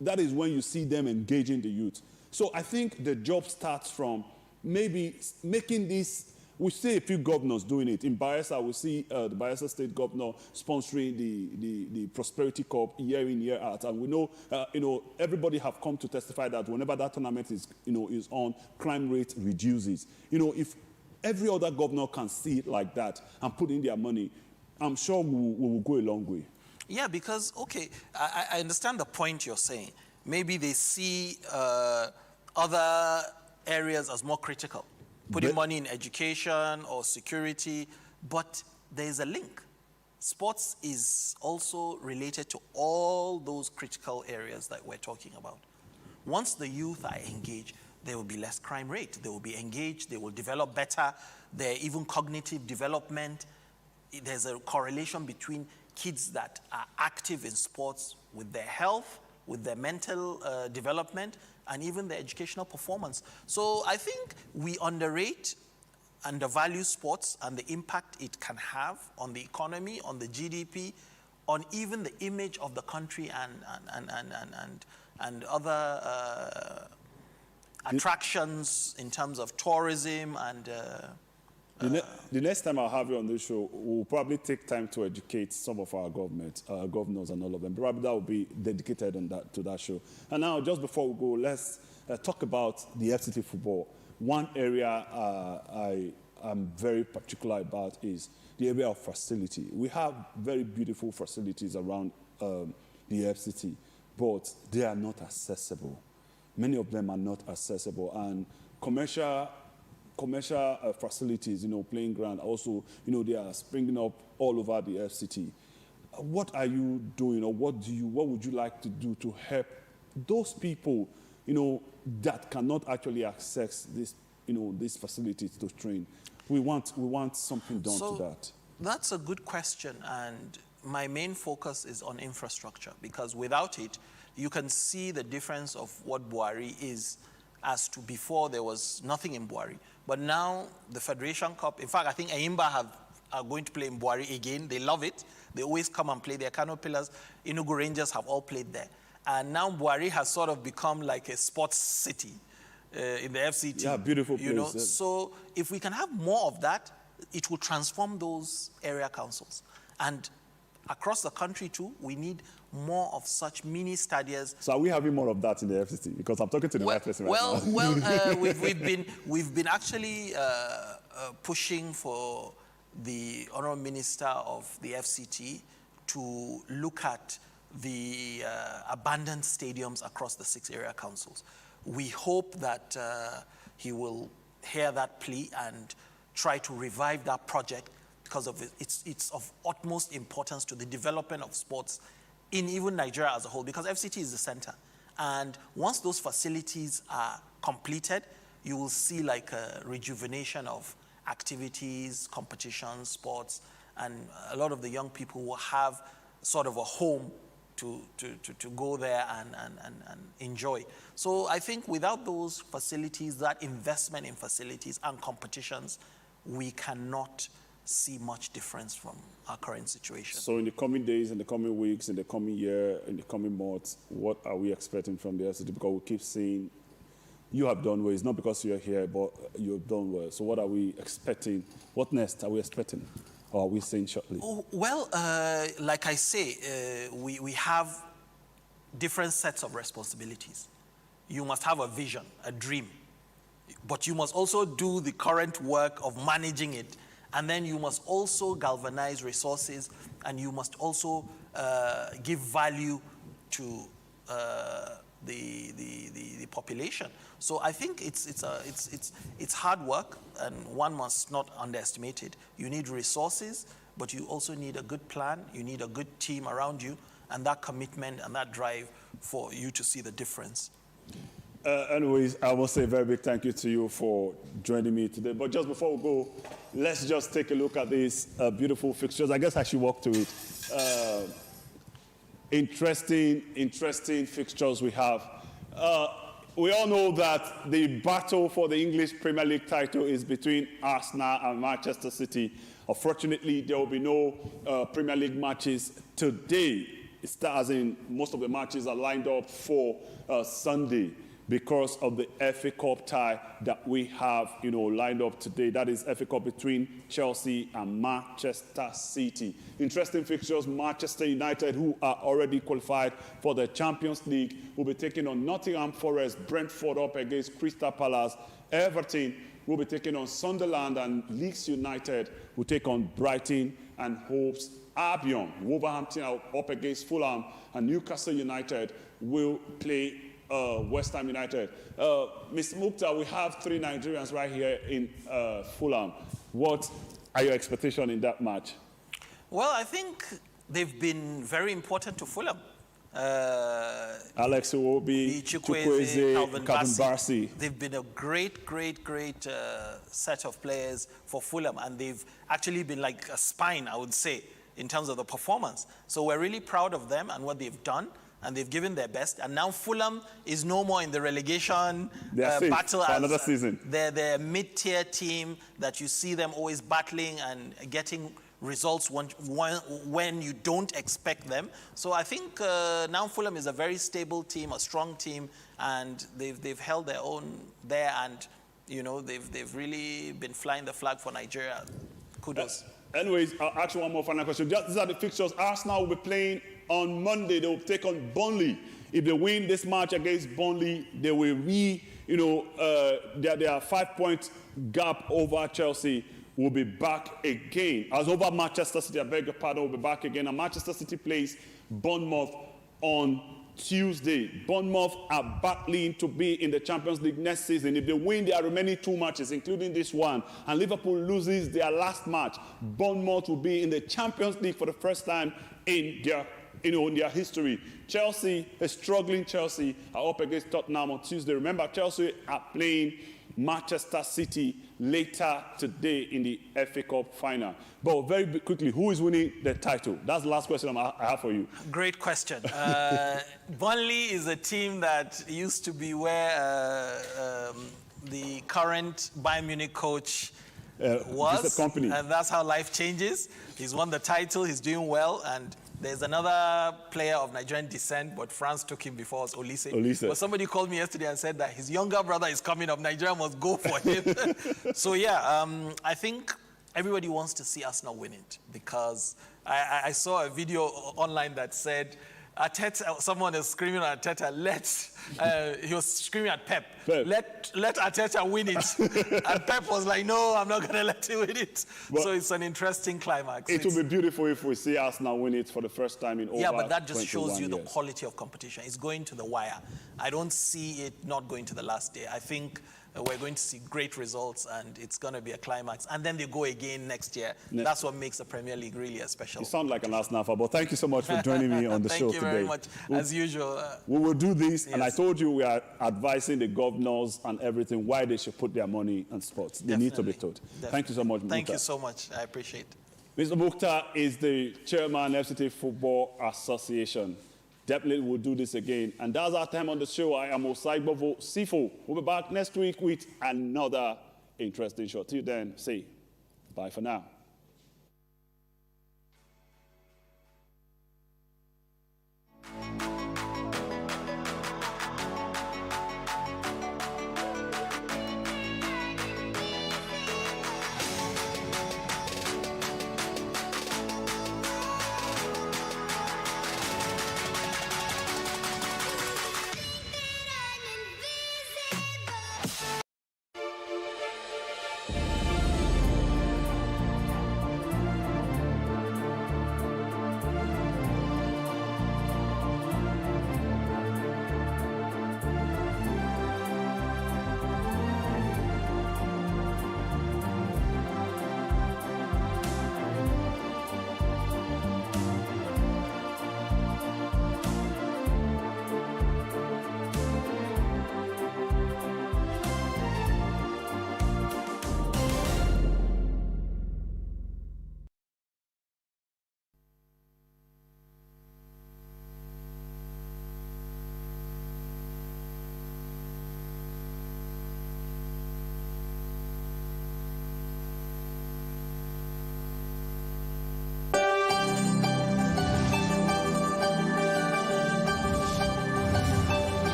that is when you see them engaging the youth. So I think the job starts from maybe making this. We see a few governors doing it. In Bayelsa, we see the Bayelsa State governor sponsoring the Prosperity Cup year in, year out. And we know, everybody have come to testify that whenever that tournament is on, crime rate reduces. If every other governor can see it like that and put in their money, I'm sure we will go a long way. Yeah, because, okay, I understand the point you're saying. Maybe they see other areas as more critical. Putting money in education or security, but there's a link. Sports is also related to all those critical areas that we're talking about. Once the youth are engaged, there will be less crime rate. They will be engaged, they will develop better, their even cognitive development. There's a correlation between kids that are active in sports with their health, with their mental development, and even their educational performance. So I think we underrate, undervalue sports and the impact it can have on the economy, on the GDP, on even the image of the country and other attractions in terms of tourism and... The next time I'll have you on this show, we'll probably take time to educate some of our governors and all of them. Probably that will be dedicated to that show. And now, just before we go, let's talk about the FCT football. One area I am very particular about is the area of facility. We have very beautiful facilities around the FCT, but they are not accessible. Many of them are not accessible, and commercial facilities, playing ground, also, they are springing up all over the FCT. What are you doing, or what would you like to do to help those people, that cannot actually access this, these facilities to train? We want something done to that. That's a good question, and my main focus is on infrastructure, because without it, you can see the difference of what Buhari is as to before there was nothing in Buhari. But now the Federation Cup, in fact, I think Ayimba are going to play in Buhari again. They love it. They always come and play there. Kano Pillars, Enugu Rangers have all played there. And now Buhari has sort of become like a sports city in the FCT. Yeah, beautiful place. So if we can have more of that, it will transform those area councils. And across the country too, we need more of such mini stadiums. So are we having more of that in the FCT? Because I'm talking to the right person right now. Well, we've been actually pushing for the Honourable Minister of the FCT to look at the abandoned stadiums across the 6 area councils. We hope that he will hear that plea and try to revive that project, because of it's of utmost importance to the development of sports in even Nigeria as a whole, because FCT is the center. And once those facilities are completed, you will see like a rejuvenation of activities, competitions, sports, and a lot of the young people will have sort of a home to go there and enjoy. So I think without those facilities, that investment in facilities and competitions, we cannot see much difference from our current situation. So in the coming days, in the coming weeks, in the coming year, in the coming months, what are we expecting from the FCT? Because we keep saying you have done well. It's not because you're here, but you've done well. So what are we expecting? What next are we expecting? Or are we saying shortly? Oh, well, like I say, we have different sets of responsibilities. You must have a vision, a dream. But you must also do the current work of managing it. And then you must also galvanize resources, and you must also give value to the population. So I think it's hard work, and one must not underestimate it. You need resources, but you also need a good plan. You need a good team around you, and that commitment and that drive for you to see the difference. Anyways, I will say a very big thank you to you for joining me today. But just before we go, let's just take a look at these beautiful fixtures. I guess I should walk to it. Interesting fixtures we have. We all know that the battle for the English Premier League title is between Arsenal and Manchester City. Unfortunately, there will be no Premier League matches today. As in, most of the matches are lined up for Sunday because of the FA Cup tie that we have, lined up today. That is FA Cup between Chelsea and Manchester City. Interesting fixtures. Manchester United, who are already qualified for the Champions League, will be taking on Nottingham Forest. Brentford up against Crystal Palace. Everton will be taking on Sunderland, and Leeds United will take on Brighton and Hove Albion. Wolverhampton are up against Fulham, and Newcastle United will play West Ham United. Mr. Mukhtar, we have 3 Nigerians right here in Fulham. What are your expectations in that match? Well, I think they've been very important to Fulham. Alex Iwobi, Chukwueze, Calvin Bassey. They've been a great set of players for Fulham, and they've actually been like a spine, I would say, in terms of the performance. So we're really proud of them and what they've done, and they've given their best. And now Fulham is no more in the relegation battle for another season. They're a mid-tier team that you see them always battling and getting results when you don't expect them. So I think now Fulham is a very stable team, a strong team, and they've held their own there, and they've really been flying the flag for Nigeria. Kudos. Anyways, I'll ask you one more final question. These are the fixtures. Arsenal will be playing on Monday. They will take on Burnley. If they win this match against Burnley, they will there are 5-point gap over Chelsea. Will be back again. As over Manchester City, I beg your pardon, will be back again. And Manchester City plays Bournemouth on Tuesday. Bournemouth are battling to be in the Champions League next season. If they win their remaining 2 matches, including this one, and Liverpool loses their last match, Bournemouth will be in the Champions League for the first time in their history. Chelsea, a struggling Chelsea, are up against Tottenham on Tuesday. Remember, Chelsea are playing Manchester City later today in the FA Cup final. But very quickly, who is winning the title? That's the last question I have for you. Great question. Burnley is a team that used to be where the current Bayern Munich coach was, and that's how life changes. He's won the title, he's doing well, and there's another player of Nigerian descent, but France took him before, was Olise. But somebody called me yesterday and said that his younger brother is coming up. Nigeria must go for him. So yeah, I think everybody wants to see Arsenal win it, because I saw a video online that said, Arteta, someone is screaming at Arteta, he was screaming at Pep. Let Arteta win it. And Pep was like, no, I'm not going to let him win it. But so it's an interesting climax. It will be beautiful if we see Arsenal win it for the first time in over 21 years. Yeah, but that just shows you the quality of competition. It's going to the wire. I don't see it not going to the last day. I think we're going to see great results, and it's going to be a climax. And then they go again next year. That's what makes the Premier League really a special. You sound like an Arsenal fan, but thank you so much for joining me on the show today. Thank you very much, as usual. We will do this, and I told you we are advising the governors and everything why they should put their money on sports. They need to be told. Thank you so much, Mukhtar. Thank you so much. I appreciate it. Mr. Mukhtar is the chairman of FCT Football Association. Definitely we'll do this again. And that's our time on the show. I am Osaibovo Sifo. We'll be back next week with another interesting show. Till then, say bye for now.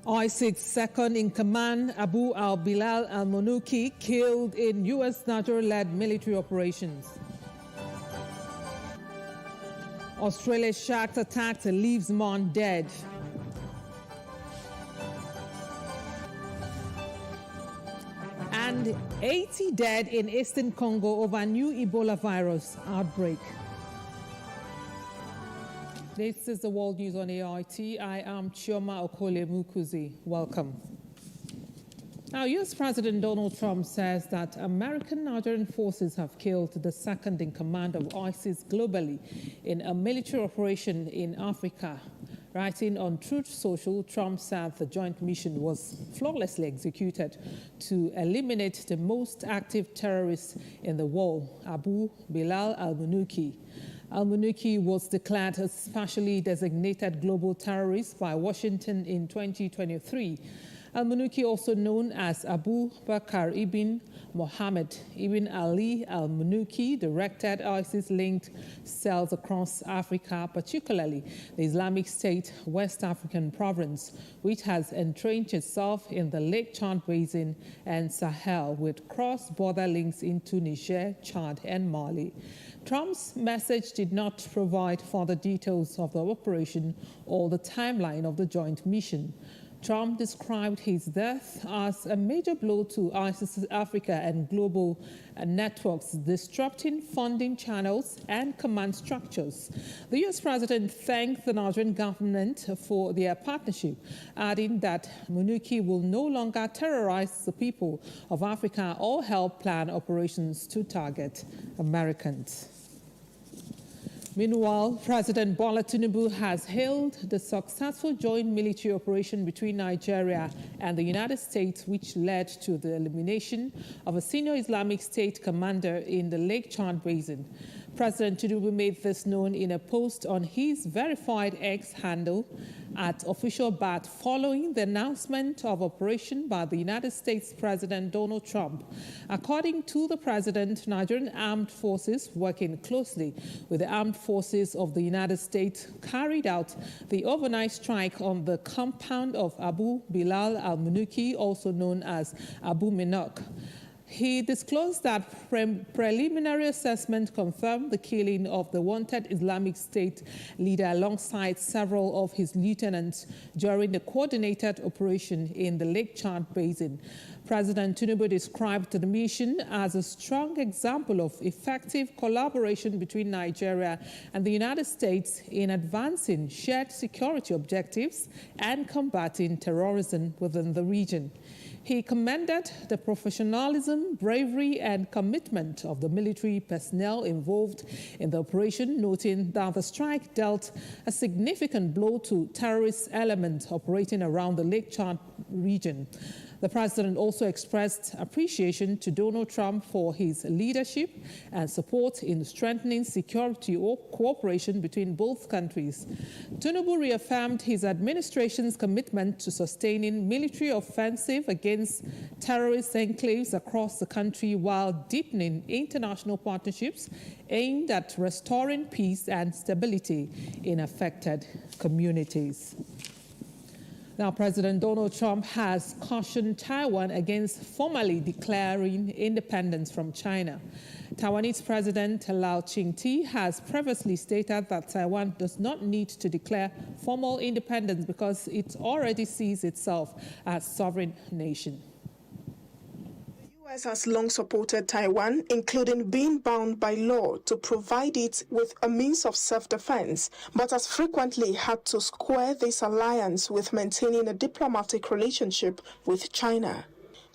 ISIS second-in-command Abu al-Bilal al-Munouki killed in U.S. Niger-led military operations. Australia's shark attack leaves man dead. And 80 dead in eastern Congo over new Ebola virus outbreak. This is the World News on AIT. I am Chioma Okole Mukuzi. Welcome. Now, U.S. President Donald Trump says that American Nigerian forces have killed the second-in-command of ISIS globally in a military operation in Africa. Writing on Truth Social, Trump said the joint mission was flawlessly executed to eliminate the most active terrorist in the world, Abu Bilal al-Munouki. Al-Munouki was declared a specially designated global terrorist by Washington in 2023. Al-Munouki, also known as Abu Bakr ibn Mohammed ibn Ali al-Munouki, directed ISIS-linked cells across Africa, particularly the Islamic State West African province, which has entrenched itself in the Lake Chad Basin and Sahel, with cross-border links into Niger, Chad, and Mali. Trump's message did not provide further details of the operation or the timeline of the joint mission. Trump described his death as a major blow to ISIS Africa and global networks, disrupting funding channels and command structures. The U.S. president thanked the Nigerian government for their partnership, adding that Munouki will no longer terrorize the people of Africa or help plan operations to target Americans. Meanwhile, President Bola Tinubu has hailed the successful joint military operation between Nigeria and the United States, which led to the elimination of a senior Islamic State commander in the Lake Chad Basin. President Tinubu made this known in a post on his verified X handle at Official Bat following the announcement of operation by the United States President Donald Trump. According to the president, Nigerian armed forces, working closely with the armed forces of the United States, carried out the overnight strike on the compound of Abu Bilal al-Munouki, also known as Abu Minok. He disclosed that preliminary assessment confirmed the killing of the wanted Islamic State leader alongside several of his lieutenants during the coordinated operation in the Lake Chad Basin. President Tinubu described the mission as a strong example of effective collaboration between Nigeria and the United States in advancing shared security objectives and combating terrorism within the region. He commended the professionalism, bravery, and commitment of the military personnel involved in the operation, noting that the strike dealt a significant blow to terrorist elements operating around the Lake Chad region. The president also expressed appreciation to Donald Trump for his leadership and support in strengthening security or cooperation between both countries. Tinubu reaffirmed his administration's commitment to sustaining military offensive against terrorist enclaves across the country while deepening international partnerships aimed at restoring peace and stability in affected communities. Now, President Donald Trump has cautioned Taiwan against formally declaring independence from China. Taiwanese President Lau Ching-te has previously stated that Taiwan does not need to declare formal independence because it already sees itself as a sovereign nation. The U.S. has long supported Taiwan, including being bound by law to provide it with a means of self-defense, but has frequently had to square this alliance with maintaining a diplomatic relationship with China.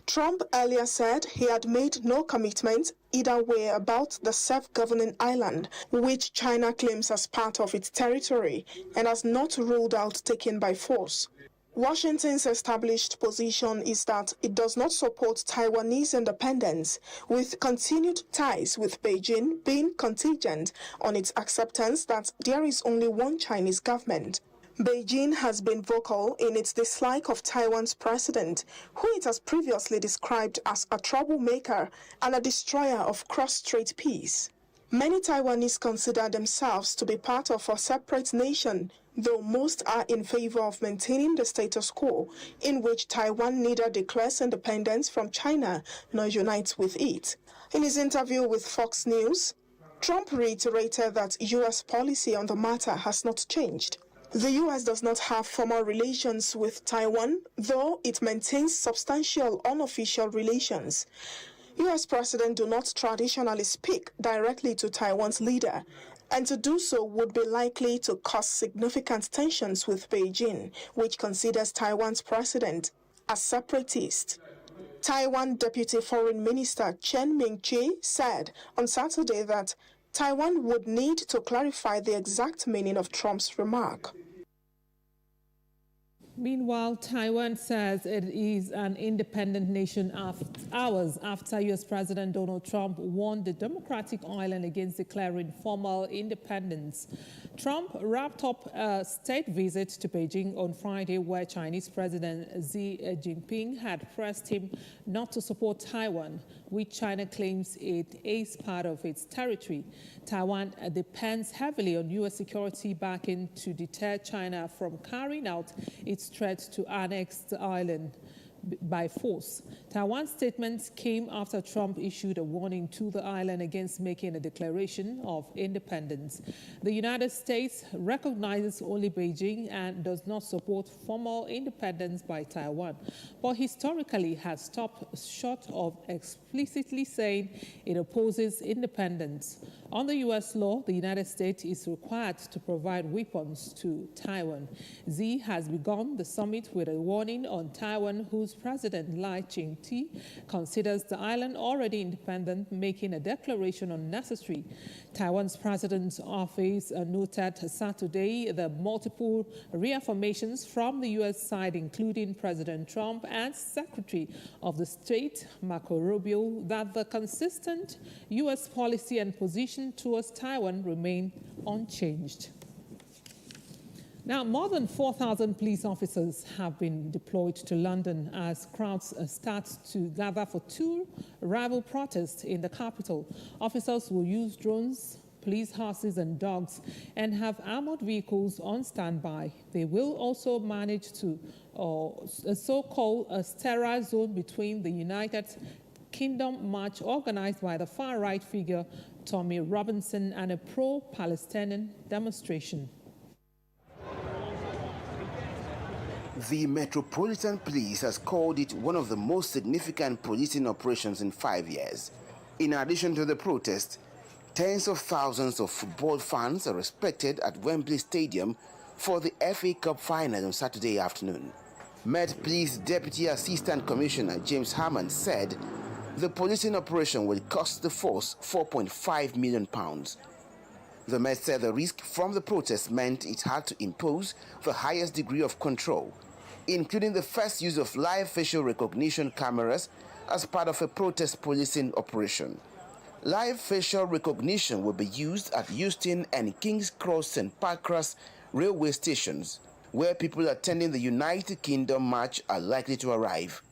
Trump earlier said he had made no commitment either way about the self-governing island, which China claims as part of its territory and has not ruled out taking by force. Washington's established position is that it does not support Taiwanese independence, with continued ties with Beijing being contingent on its acceptance that there is only one Chinese government. Beijing has been vocal in its dislike of Taiwan's president, who it has previously described as a troublemaker and a destroyer of cross-strait peace. Many Taiwanese consider themselves to be part of a separate nation, though most are in favor of maintaining the status quo, in which Taiwan neither declares independence from China nor unites with it. In his interview with Fox News, Trump reiterated that U.S. policy on the matter has not changed. The U.S. does not have formal relations with Taiwan, though it maintains substantial unofficial relations. U.S. President do not traditionally speak directly to Taiwan's leader, and to do so would be likely to cause significant tensions with Beijing, which considers Taiwan's president a separatist. Taiwan Deputy Foreign Minister Chen Ming-chi said on Saturday that Taiwan would need to clarify the exact meaning of Trump's remark. Meanwhile, Taiwan says it is an independent nation hours after U.S. President Donald Trump warned the democratic island against declaring formal independence. Trump wrapped up a state visit to Beijing on Friday, where Chinese President Xi Jinping had pressed him not to support Taiwan, which China claims it is part of its territory. Taiwan depends heavily on U.S. security backing to deter China from carrying out its threat to annex the island by force. Taiwan's statement came after Trump issued a warning to the island against making a declaration of independence. The United States recognizes only Beijing and does not support formal independence by Taiwan, but historically has stopped short of explicitly saying it opposes independence. Under U.S. law, the United States is required to provide weapons to Taiwan. Xi has begun the summit with a warning on Taiwan, whose President Lai Ching-te considers the island already independent, making a declaration unnecessary. Taiwan's president's office noted Saturday the multiple reaffirmations from the U.S. side, including President Trump and Secretary of the State Marco Rubio, that the consistent U.S. policy and position towards Taiwan remain unchanged. Now, more than 4,000 police officers have been deployed to London as crowds start to gather for two rival protests in the capital. Officers will use drones, police horses and dogs, and have armored vehicles on standby. They will also manage to a so-called sterile zone between the United Kingdom march organized by the far-right figure Tommy Robinson and a pro-Palestinian demonstration. The Metropolitan Police has called it one of the most significant policing operations in 5 years. In addition to the protest, tens of thousands of football fans are expected at Wembley Stadium for the FA Cup final on Saturday afternoon. Met Police Deputy Assistant Commissioner James Hammond said the policing operation will cost the force £4.5 million. The Met said the risk from the protest meant it had to impose the highest degree of control, including the first use of live facial recognition cameras as part of a protest policing operation. Live facial recognition will be used at Euston and King's Cross St. Pancras railway stations, where people attending the United Kingdom march are likely to arrive.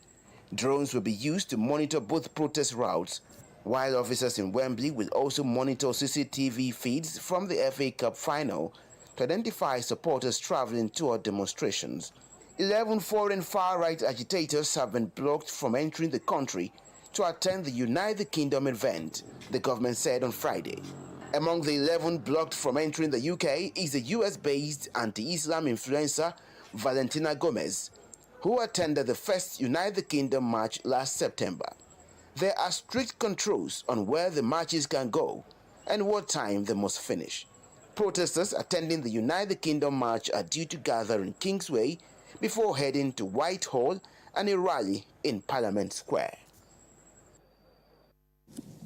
Drones will be used to monitor both protest routes, while officers in Wembley will also monitor CCTV feeds from the FA Cup final to identify supporters traveling toward demonstrations. 11 foreign far-right agitators have been blocked from entering the country to attend the United Kingdom event, the government said on Friday. Among the 11 blocked from entering the UK is the US-based anti-Islam influencer Valentina Gomez, who attended the first United Kingdom march last September. There are strict controls on where the marches can go and what time they must finish. Protesters attending the United Kingdom march are due to gather in Kingsway before heading to Whitehall and a rally in Parliament Square.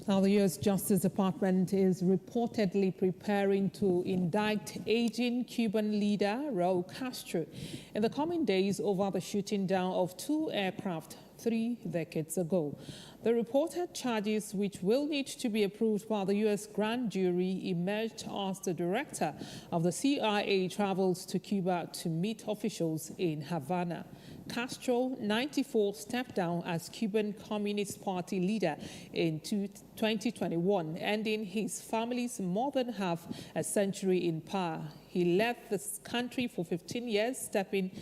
Now, the U.S. Justice Department is reportedly preparing to indict aging Cuban leader Raul Castro in the coming days over the shooting down of two aircraft 3 decades ago. The reported charges, which will need to be approved by the U.S. grand jury, emerged as the director of the CIA travels to Cuba to meet officials in Havana. Castro, 94, stepped down as Cuban Communist Party leader in 2021, ending his family's more than half a century in power. He led the country for 15 years, stepping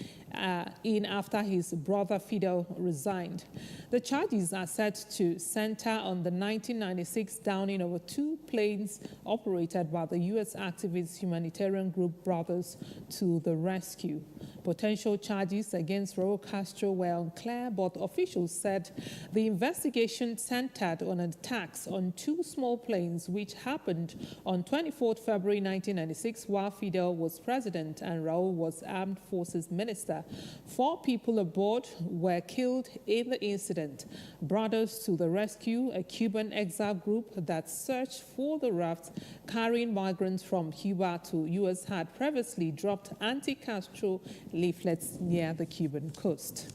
in after his brother Fidel resigned. The charges are set to center on the 1996 downing of 2 planes operated by the U.S. activist humanitarian group Brothers to the Rescue. Potential charges against Raul Castro were unclear, but officials said the investigation centered on attacks on 2 small planes which happened on 24 February 1996 while Fidel was president and Raul was armed forces minister. 4 people aboard were killed in the incident. Brothers to the Rescue, a Cuban exile group that searched for the raft carrying migrants from Cuba to U.S., had previously dropped anti-Castro leaflets near the Cuban coast.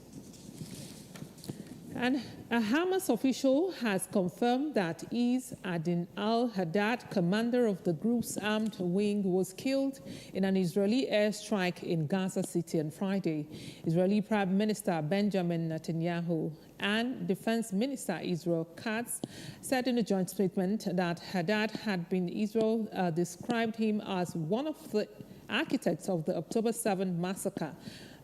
And a Hamas official has confirmed that Is Adin al-Haddad, commander of the group's armed wing, was killed in an Israeli airstrike in Gaza City on Friday. Israeli Prime Minister Benjamin Netanyahu and Defense Minister Israel Katz said in a joint statement that Haddad had been Israel described him as one of the architects of the October 7 massacre.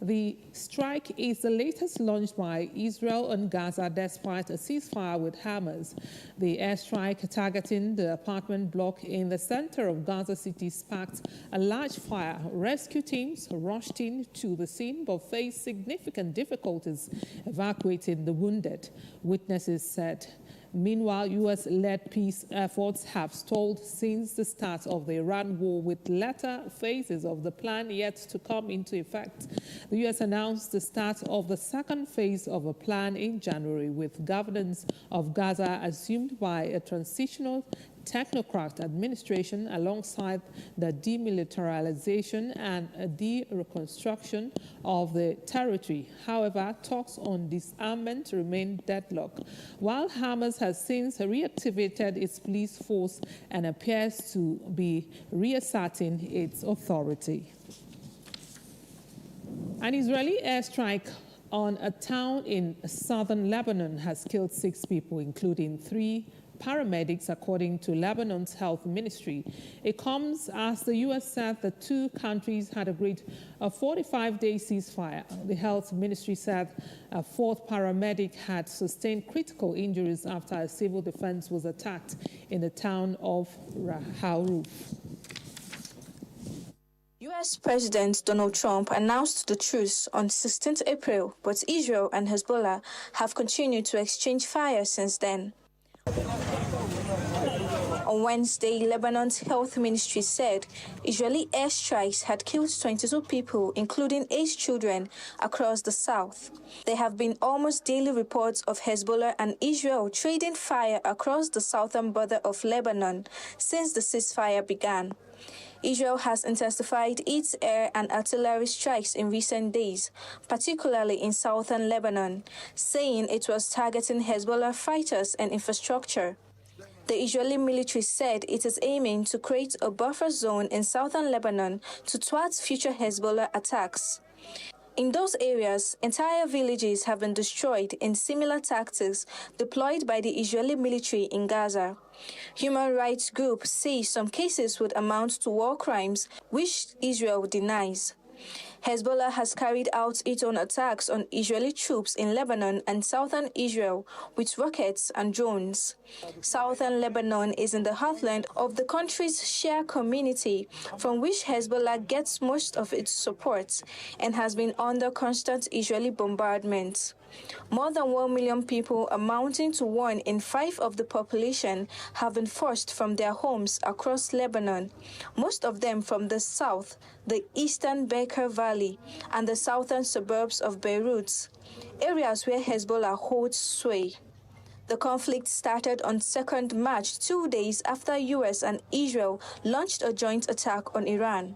The strike is the latest launched by Israel on Gaza despite a ceasefire with Hamas. The airstrike targeting the apartment block in the center of Gaza City sparked a large fire. Rescue teams rushed in to the scene but faced significant difficulties evacuating the wounded, witnesses said. Meanwhile, U.S.-led peace efforts have stalled since the start of the Iran war, with later phases of the plan yet to come into effect. The U.S. announced the start of the second phase of a plan in January, with governance of Gaza assumed by a transitional technocrat administration alongside the demilitarization and de-reconstruction of the territory. However, talks on disarmament remain deadlocked, while Hamas has since reactivated its police force and appears to be reasserting its authority. An Israeli airstrike on a town in southern Lebanon has killed 6 people, including 3 paramedics, according to Lebanon's health ministry. It comes as the U.S. said the 2 countries had agreed a 45-day ceasefire. The health ministry said a 4th paramedic had sustained critical injuries after a civil defense was attacked in the town of Raharuf. U.S. President Donald Trump announced the truce on 16th April, but Israel and Hezbollah have continued to exchange fire since then. On Wednesday, Lebanon's health ministry said Israeli airstrikes had killed 22 people, including 8 children, across the south. There have been almost daily reports of Hezbollah and Israel trading fire across the southern border of Lebanon since the ceasefire began. Israel has intensified its air and artillery strikes in recent days, particularly in southern Lebanon, saying it was targeting Hezbollah fighters and infrastructure. The Israeli military said it is aiming to create a buffer zone in southern Lebanon to thwart future Hezbollah attacks. In those areas, entire villages have been destroyed in similar tactics deployed by the Israeli military in Gaza. Human rights groups say some cases would amount to war crimes, which Israel denies. Hezbollah has carried out its own attacks on Israeli troops in Lebanon and southern Israel with rockets and drones. Southern Lebanon is in the heartland of the country's Shia community, from which Hezbollah gets most of its support, and has been under constant Israeli bombardment. More than 1 million people, amounting to 1 in 5 of the population, have been forced from their homes across Lebanon, most of them from the south, the eastern Bekaa Valley, and the southern suburbs of Beirut, areas where Hezbollah holds sway. The conflict started on 2nd March, 2 days after U.S. and Israel launched a joint attack on Iran.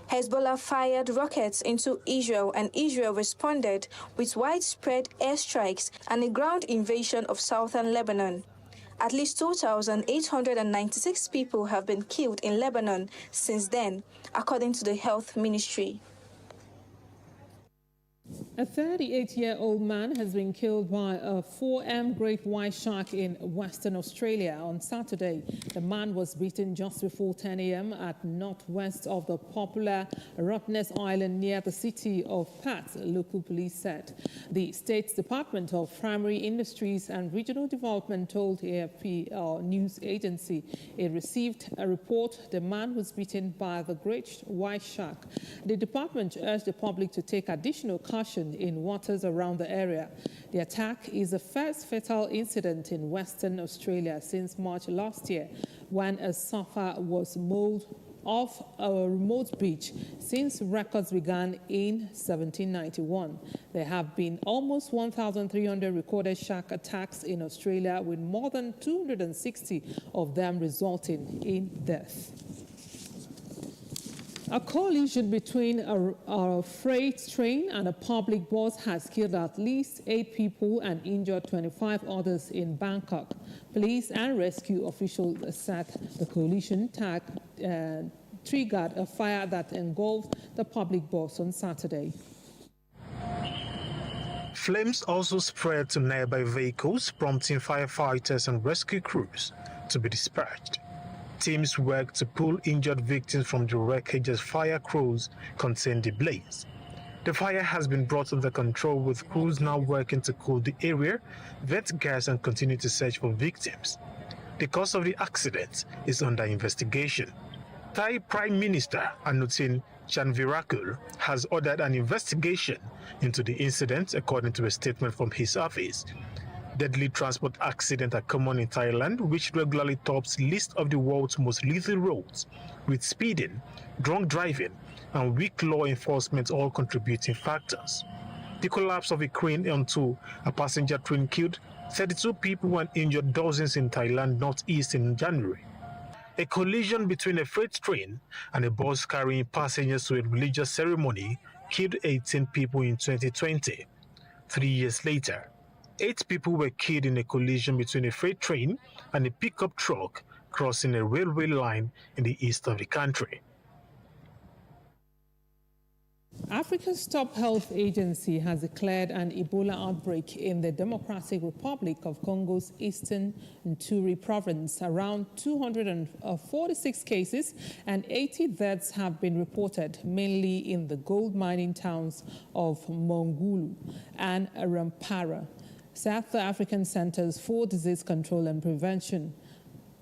Hezbollah fired rockets into Israel, and Israel responded with widespread airstrikes and a ground invasion of southern Lebanon. At least 2,896 people have been killed in Lebanon since then, according to the health ministry. A 38-year-old man has been killed by a 4M great white shark in Western Australia on Saturday. The man was bitten just before 10 a.m. at northwest of the popular Rottnest Island near the city of Perth, local police said. The state's Department of Primary Industries and Regional Development told AFP news agency it received a report the man was bitten by the great white shark. The department urged the public to take additional caution in waters around the area. The attack is the first fatal incident in Western Australia since March last year, when a surfer was mauled off a remote beach since records began in 1791. There have been almost 1,300 recorded shark attacks in Australia, with more than 260 of them resulting in death. A collision between a freight train and a public bus has killed at least 8 people and injured 25 others in Bangkok. Police and rescue officials said the collision triggered a fire that engulfed the public bus on Saturday. Flames also spread to nearby vehicles, prompting firefighters and rescue crews to be dispatched. Teams worked to pull injured victims from the wreckage as fire crews contained the blaze. The fire has been brought under control, with crews now working to cool the area, vet gas, and continue to search for victims. The cause of the accident is under investigation. Thai Prime Minister Anutin Chanvirakul has ordered an investigation into the incident, according to a statement from his office. Deadly transport accidents are common in Thailand, which regularly tops list of the world's most lethal roads, with speeding, drunk driving, and weak law enforcement all contributing factors. The collapse of a crane onto a passenger train killed 32 people and injured dozens in Thailand northeast in January. A collision between a freight train and a bus carrying passengers to a religious ceremony killed 18 people in 2020. 3 years later, 8 people were killed in a collision between a freight train and a pickup truck crossing a railway line in the east of the country. Africa's top health agency has declared an Ebola outbreak in the Democratic Republic of Congo's eastern Ituri province. Around 246 cases and 80 deaths have been reported, mainly in the gold mining towns of Mongulu and Rampara. South African Centers for Disease Control and Prevention.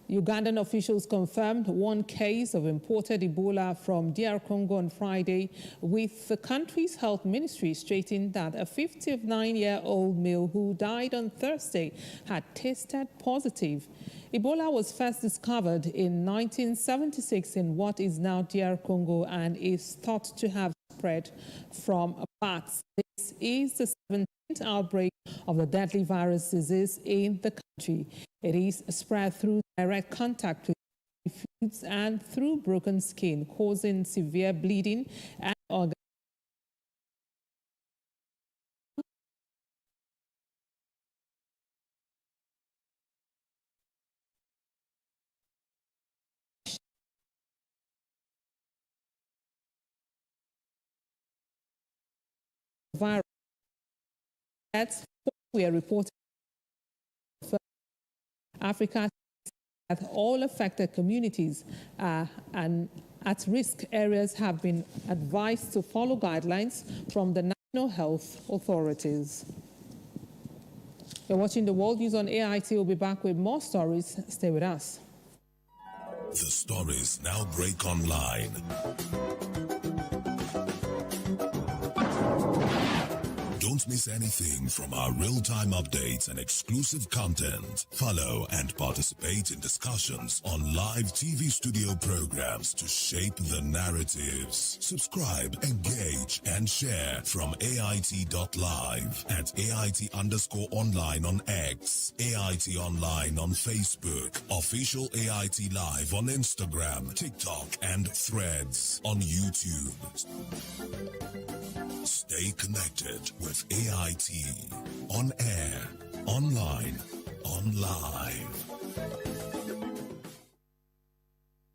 Ugandan officials confirmed 1 case of imported Ebola from DR Congo on Friday, with the country's health ministry stating that a 59-year-old male who died on Thursday had tested positive. Ebola was first discovered in 1976 in what is now DR Congo and is thought to have spread from bats. This is the 17th outbreak of the deadly virus disease in the country. It is spread through direct contact with foods and through broken skin, causing severe bleeding and organ. Virus. That's what we are reporting. Africa, that all affected communities and at-risk areas have been advised to follow guidelines from the national health authorities. You're watching The World News on AIT. We'll be back with more stories. Stay with us. The stories now break online. Don't Don't miss anything from our real-time updates and exclusive content. Follow and participate in discussions on live TV studio programs to shape the narratives. Subscribe, engage, and share from AIT.live at AIT_online on X, AIT Online on Facebook, Official AIT Live on Instagram, TikTok, and Threads on YouTube. Stay connected with AIT. On air, online, on live.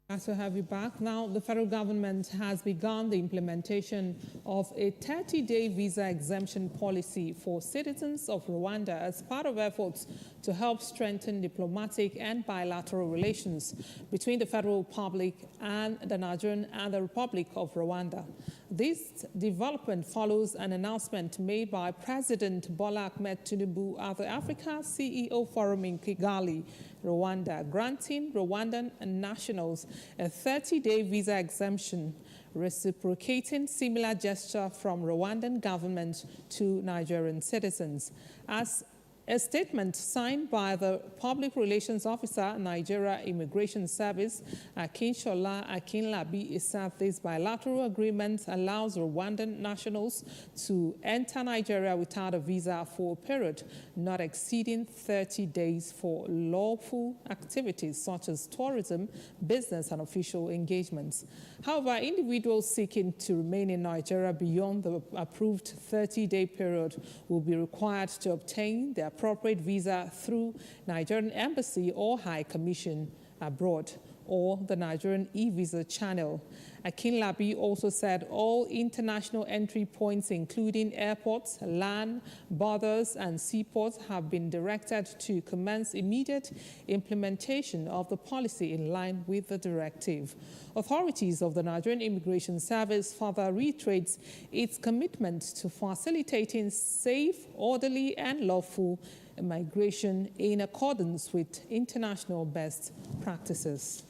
Nice to have you back. Now, the federal government has begun the implementation of a 30-day visa exemption policy for citizens of Rwanda as part of efforts to help strengthen diplomatic and bilateral relations between the Federal Republic and the Nigerian and the Republic of Rwanda. This development follows an announcement made by President Bola Ahmed Tinubu at the Africa CEO Forum in Kigali, Rwanda, granting Rwandan nationals a 30-day visa exemption, reciprocating similar gesture from Rwandan government to Nigerian citizens. As a statement signed by the Public Relations Officer, Nigeria Immigration Service, Akinshola Akinlabi, said this bilateral agreement allows Rwandan nationals to enter Nigeria without a visa for a period not exceeding 30 days for lawful activities such as tourism, business, and official engagements. However, individuals seeking to remain in Nigeria beyond the approved 30-day period will be required to obtain their appropriate visa through Nigerian Embassy or High Commission abroad or the Nigerian e-visa channel. Akinlabi also said all international entry points, including airports, land, borders, and seaports, have been directed to commence immediate implementation of the policy in line with the directive. Authorities of the Nigerian Immigration Service further reiterates its commitment to facilitating safe, orderly, and lawful migration in accordance with international best practices.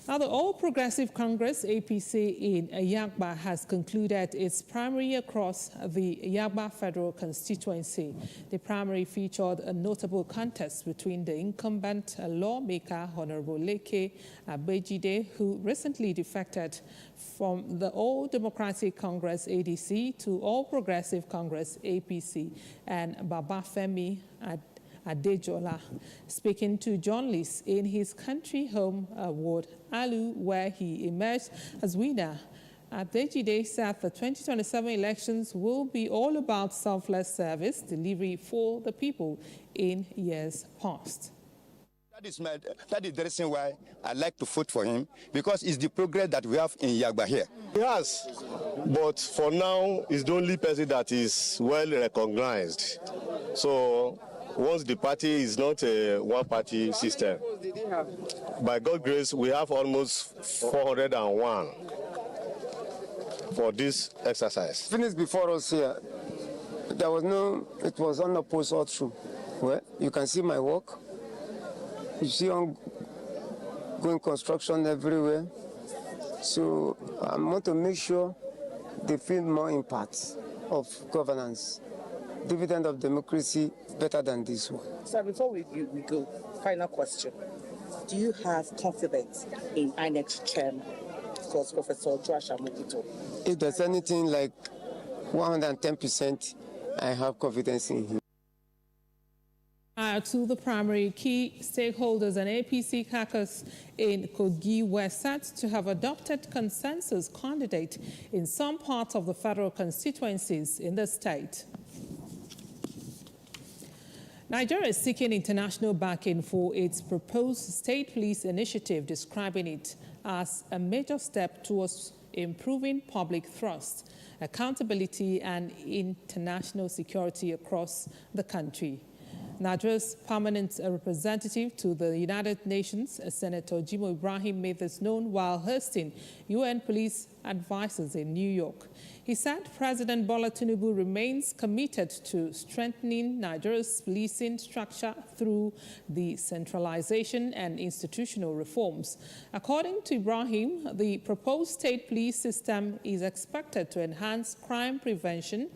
Now, the All Progressive Congress, APC, in Yagba has concluded its primary across the Yagba federal constituency. The primary featured a notable contest between the incumbent lawmaker, Honorable Leke Abejide, who recently defected from the All Democratic Congress, ADC, to All Progressive Congress, APC, and Babafemi Adejola. Speaking to journalists in his country home ward, Alu, where he emerged as winner, Adejide said the 2027 elections will be all about selfless service delivery for the people in years past. That is the reason why I like to vote for him, because it's the progress that we have in Yagba here. Yes, but for now, he's the only person that is well recognized. So once the party is not a one-party system, by God's grace, we have almost 401 for this exercise. Finished before us here. There was no, it was unopposed all through. Well, you can see my work. You see ongoing construction everywhere. So I want to make sure they feel more impact of governance. Dividend of democracy better than this one. Sir, before we go, final question. Do you have confidence in INEC chairman, because Professor Joash Amokuto? If there's anything like 110%, I have confidence in him. To the primary, key stakeholders and APC caucus in Kogi were said to have adopted consensus candidate in some parts of the federal constituencies in the state. Nigeria is seeking international backing for its proposed state police initiative, describing it as a major step towards improving public trust, accountability, and international security across the country. Nigeria's permanent representative to the United Nations, Senator Jimo Ibrahim, made this known while hosting UN police advisors in New York. He said President Bola Tinubu remains committed to strengthening Nigeria's policing structure through the centralization and institutional reforms. According to Ibrahim, the proposed state police system is expected to enhance crime prevention,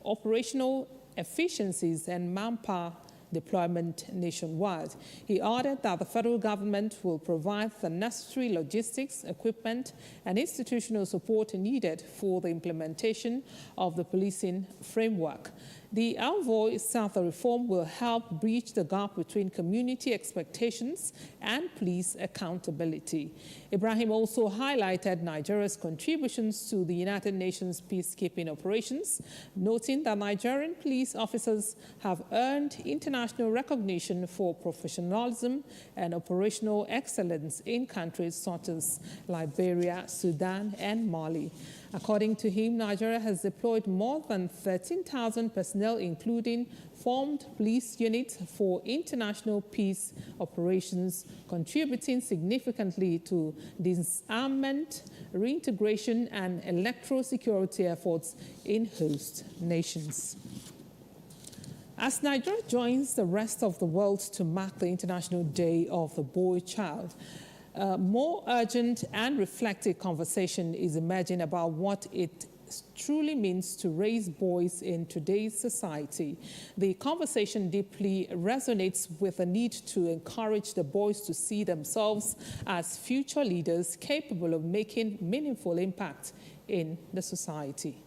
operational efficiencies and manpower deployment nationwide. He added that the federal government will provide the necessary logistics, equipment, and institutional support needed for the implementation of the policing framework. The envoy said the reform will help bridge the gap between community expectations and police accountability. Ibrahim also highlighted Nigeria's contributions to the United Nations peacekeeping operations, noting that Nigerian police officers have earned international recognition for professionalism and operational excellence in countries such as Liberia, Sudan, and Mali. According to him, Nigeria has deployed more than 13,000 personnel, including formed police units for international peace operations, contributing significantly to disarmament, reintegration, and electoral security efforts in host nations. As Nigeria joins the rest of the world to mark the International Day of the Boy Child, more urgent and reflective conversation is emerging about what it truly means to raise boys in today's society. The conversation deeply resonates with the need to encourage the boys to see themselves as future leaders capable of making meaningful impact in the society.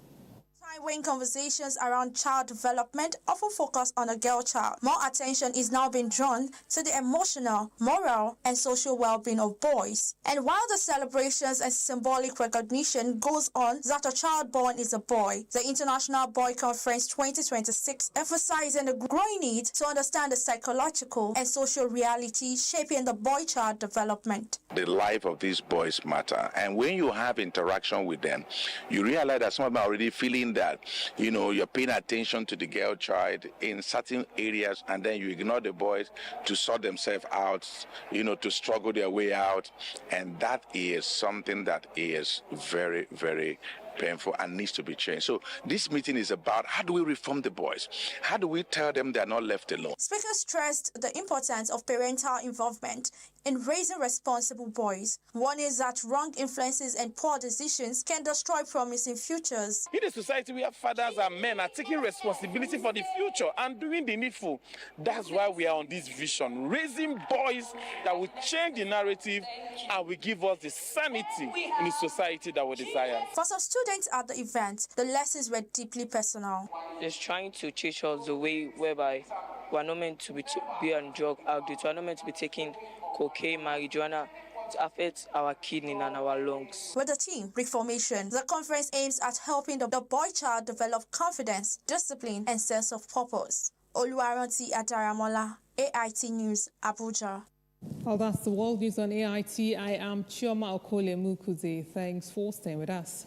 When conversations around child development often focus on a girl child, more attention is now being drawn to the emotional, moral, and social well-being of boys. And while the celebrations and symbolic recognition goes on that a child born is a boy, the International Boy Conference 2026 emphasizing the growing need to understand the psychological and social reality shaping the boy-child development. The life of these boys matter, and when you have interaction with them, you realize that some of them are already feeling that, you're paying attention to the girl child in certain areas, and then you ignore the boys to sort themselves out, to struggle their way out. And that is something that is very, very painful and needs to be changed. So this meeting is about how do we reform the boys? How do we tell them they're not left alone? Speaker stressed the importance of parental involvement in raising responsible boys. One is that wrong influences and poor decisions can destroy promising futures. In a society where fathers and men are taking responsibility for the future and doing the needful, that's why we are on this vision, raising boys that will change the narrative and will give us the sanity in the society that we desire. For some students at the event, the lessons were deeply personal. It's trying to teach us the way whereby we are not meant to be on drug addicts. We are not meant to be taking cocaine, marijuana. It affects our kidney and our lungs. With the team Reformation, the conference aims at helping the boy child develop confidence, discipline, and sense of purpose. Oluwaranti Adaramola, AIT News, Abuja. Well, that's the world news on AIT. I am Chioma Okole Mukuze. Thanks for staying with us.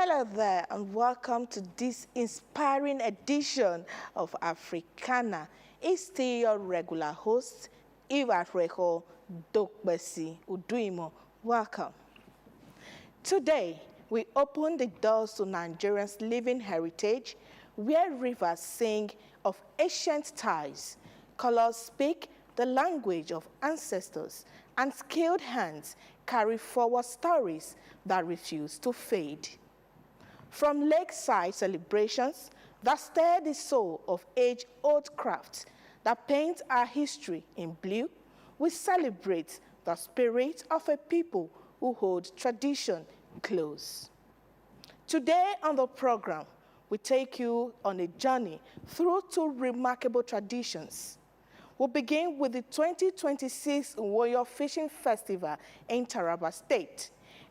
Hello there and welcome to this inspiring edition of Africana. It's still your regular host, Iwareko Dokbesi Uduimo. Welcome. Today, we open the doors to Nigerians' living heritage, where rivers sing of ancient ties, colors speak the language of ancestors, and skilled hands carry forward stories that refuse to fade. From lakeside celebrations that stir the soul of age-old crafts that paints our history in blue, we celebrate the spirit of a people who hold tradition close. Today on the program, we take you on a journey through two remarkable traditions. We'll begin with the 2026 Nwoyo Fishing Festival in Taraba State,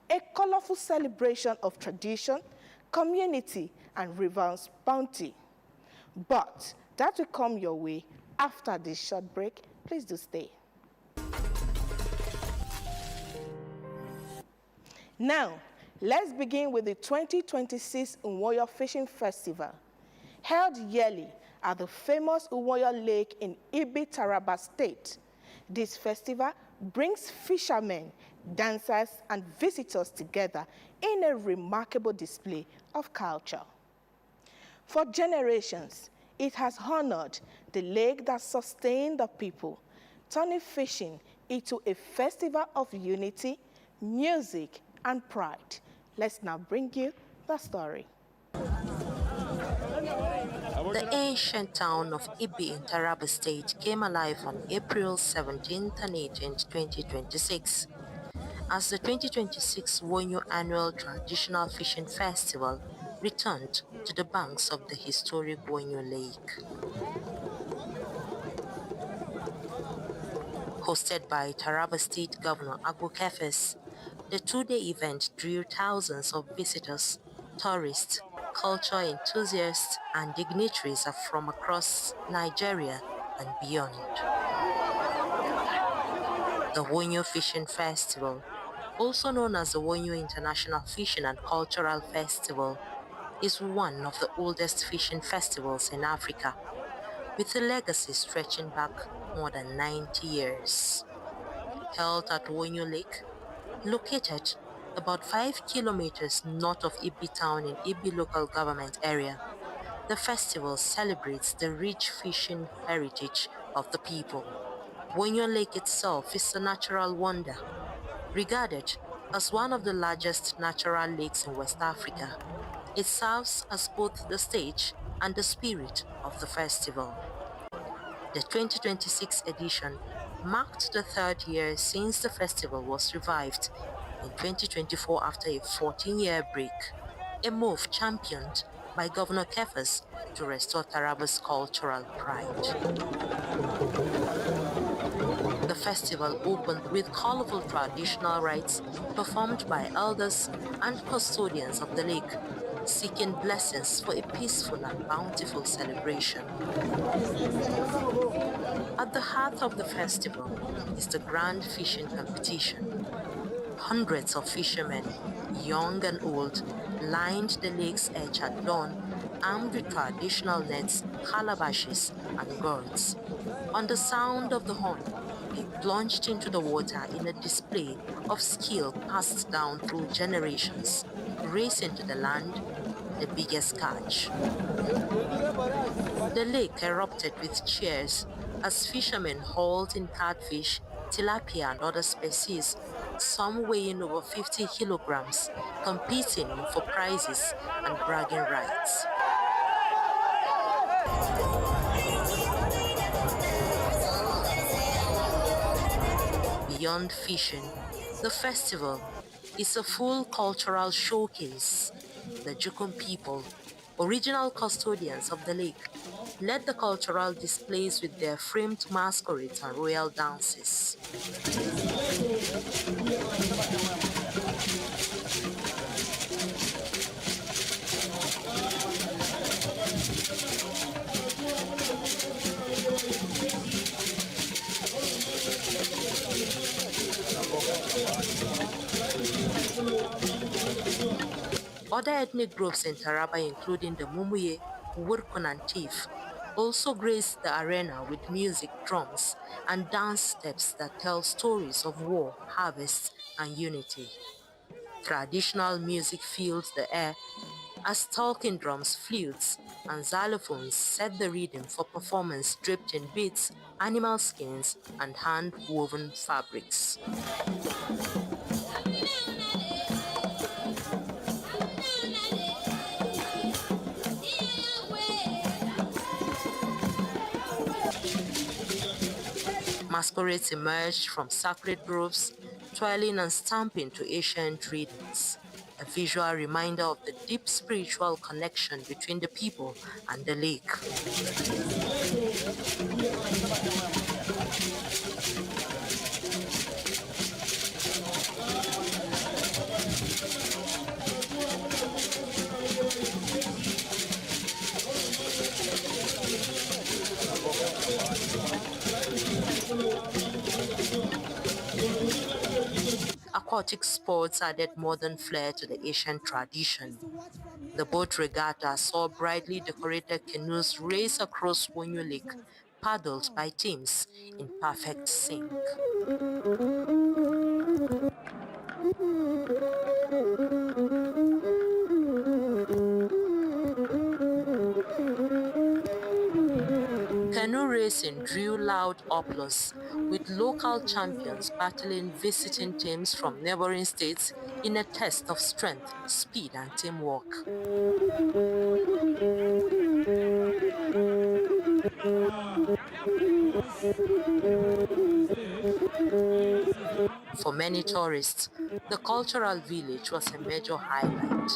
a colorful celebration of tradition, community, and river's bounty. But that will come your way after this short break. Please do stay. Now, let's begin with the 2026 Nwoyo Fishing Festival. Held yearly at the famous Nwoyo Lake in Ibi, Taraba State, this festival brings fishermen, dancers, and visitors together in a remarkable display of culture. For generations, it has honored the lake that sustained the people, turning fishing into a festival of unity, music, and pride. Let's now bring you the story. The ancient town of Ibi in Taraba State came alive on April 17th and 18th, 2026, as the 2026 Nwoyo Annual Traditional Fishing Festival returned to the banks of the historic Nwoyo Lake. Hosted by Taraba State Governor Agbo Kefes, the two-day event drew thousands of visitors, tourists, culture enthusiasts, and dignitaries from across Nigeria and beyond. The Nwoyo Fishing Festival, also known as the Nwoyo International Fishing and Cultural Festival, is one of the oldest fishing festivals in Africa, with a legacy stretching back more than 90 years. Held at Nwoyo Lake, located about 5 kilometers north of Ibi town in Ibi local government area, the festival celebrates the rich fishing heritage of the people. Nwoyo Lake itself is a natural wonder, regarded as one of the largest natural lakes in West Africa. It serves as both the stage and the spirit of the festival. The 2026 edition marked the third year since the festival was revived in 2024 after a 14-year break, a move championed by Governor Kefes to restore Taraba's cultural pride. The festival opened with colorful traditional rites performed by elders and custodians of the lake, seeking blessings for a peaceful and bountiful celebration. At the heart of the festival is the grand fishing competition. Hundreds of fishermen, young and old, lined the lake's edge at dawn, armed with traditional nets, calabashes, and gourds. On the sound of the horn, they plunged into the water in a display of skill passed down through generations, racing to the land, the biggest catch. The lake erupted with cheers as fishermen hauled in catfish, tilapia, and other species, some weighing over 50 kilograms, competing for prizes and bragging rights. Beyond fishing, the festival is a full cultural showcase. The Jukun people, original custodians of the lake, led the cultural displays with their framed masquerades and royal dances. Other ethnic groups in Taraba, including the Mumuye, Wurkun, and Tif, also grace the arena with music, drums, and dance steps that tell stories of war, harvest, and unity. Traditional music fills the air as talking drums, flutes, and xylophones set the rhythm for performance draped in beads, animal skins, and hand-woven fabrics. Masquerades emerged from sacred groves, twirling and stamping to ancient rhythms, a visual reminder of the deep spiritual connection between the people and the lake. Aquatic sports added modern flair to the ancient tradition. The boat regatta saw brightly decorated canoes race across Wonyo Lake, paddled by teams in perfect sync. Canoe racing drew loud applause, with local champions battling visiting teams from neighboring states in a test of strength, speed, and teamwork. For many tourists, the cultural village was a major highlight.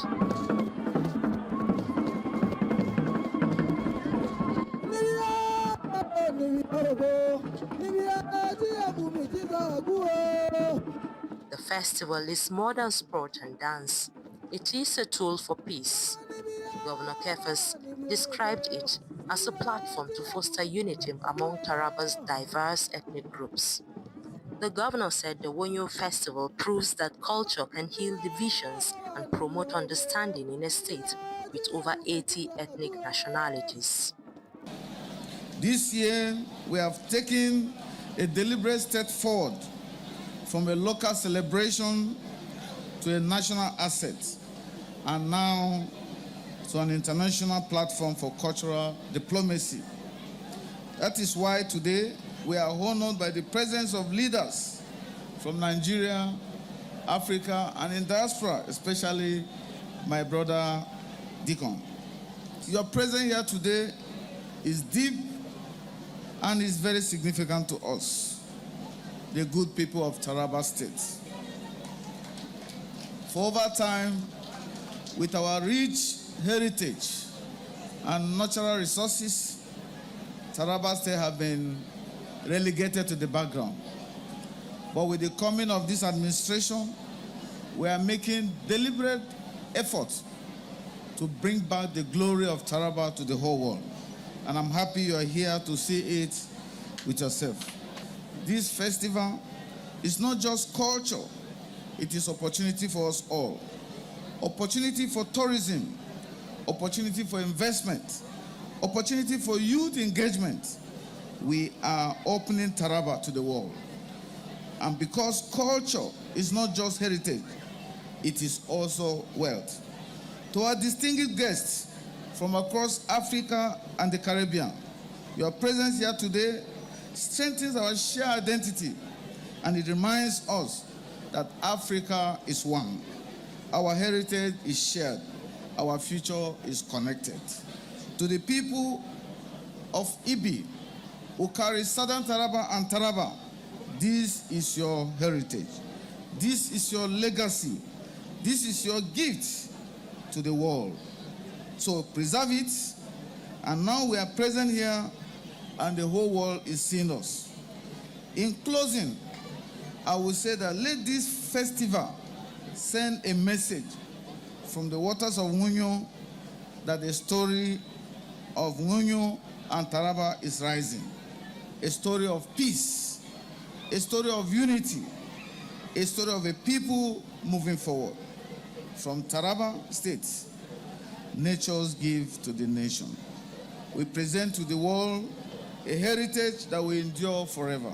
The festival is more than sport and dance. It is a tool for peace. Governor Kefas described it as a platform to foster unity among Taraba's diverse ethnic groups. The governor said the Wonyo Festival proves that culture can heal divisions and promote understanding in a state with over 80 ethnic nationalities. This year, we have taken a deliberate step forward from a local celebration to a national asset, and now to an international platform for cultural diplomacy. That is why today we are honored by the presence of leaders from Nigeria, Africa, and in diaspora, especially my brother Deacon. Your presence here today is deep and is very significant to us, the good people of Taraba State. For over time, with our rich heritage and natural resources, Taraba State have been relegated to the background. But with the coming of this administration, we are making deliberate efforts to bring back the glory of Taraba to the whole world. And I'm happy you are here to see it with yourself. This festival is not just culture, it is opportunity for us all. Opportunity for tourism, opportunity for investment, opportunity for youth engagement. We are opening Taraba to the world. And because culture is not just heritage, it is also wealth. To our distinguished guests from across Africa and the Caribbean, your presence here today strengthens our shared identity, and it reminds us that Africa is one. Our heritage is shared. Our future is connected. To the people of Ibi, who carry Southern Taraba and Taraba, this is your heritage. This is your legacy. This is your gift to the world. So preserve it. And now we are present here and the whole world is seeing us. In closing, I will say that let this festival send a message from the waters of Wonyo that the story of Wonyo and Taraba is rising. A story of peace, a story of unity, a story of a people moving forward. From Taraba State, nature's gift to the nation. We present to the world a heritage that will endure forever.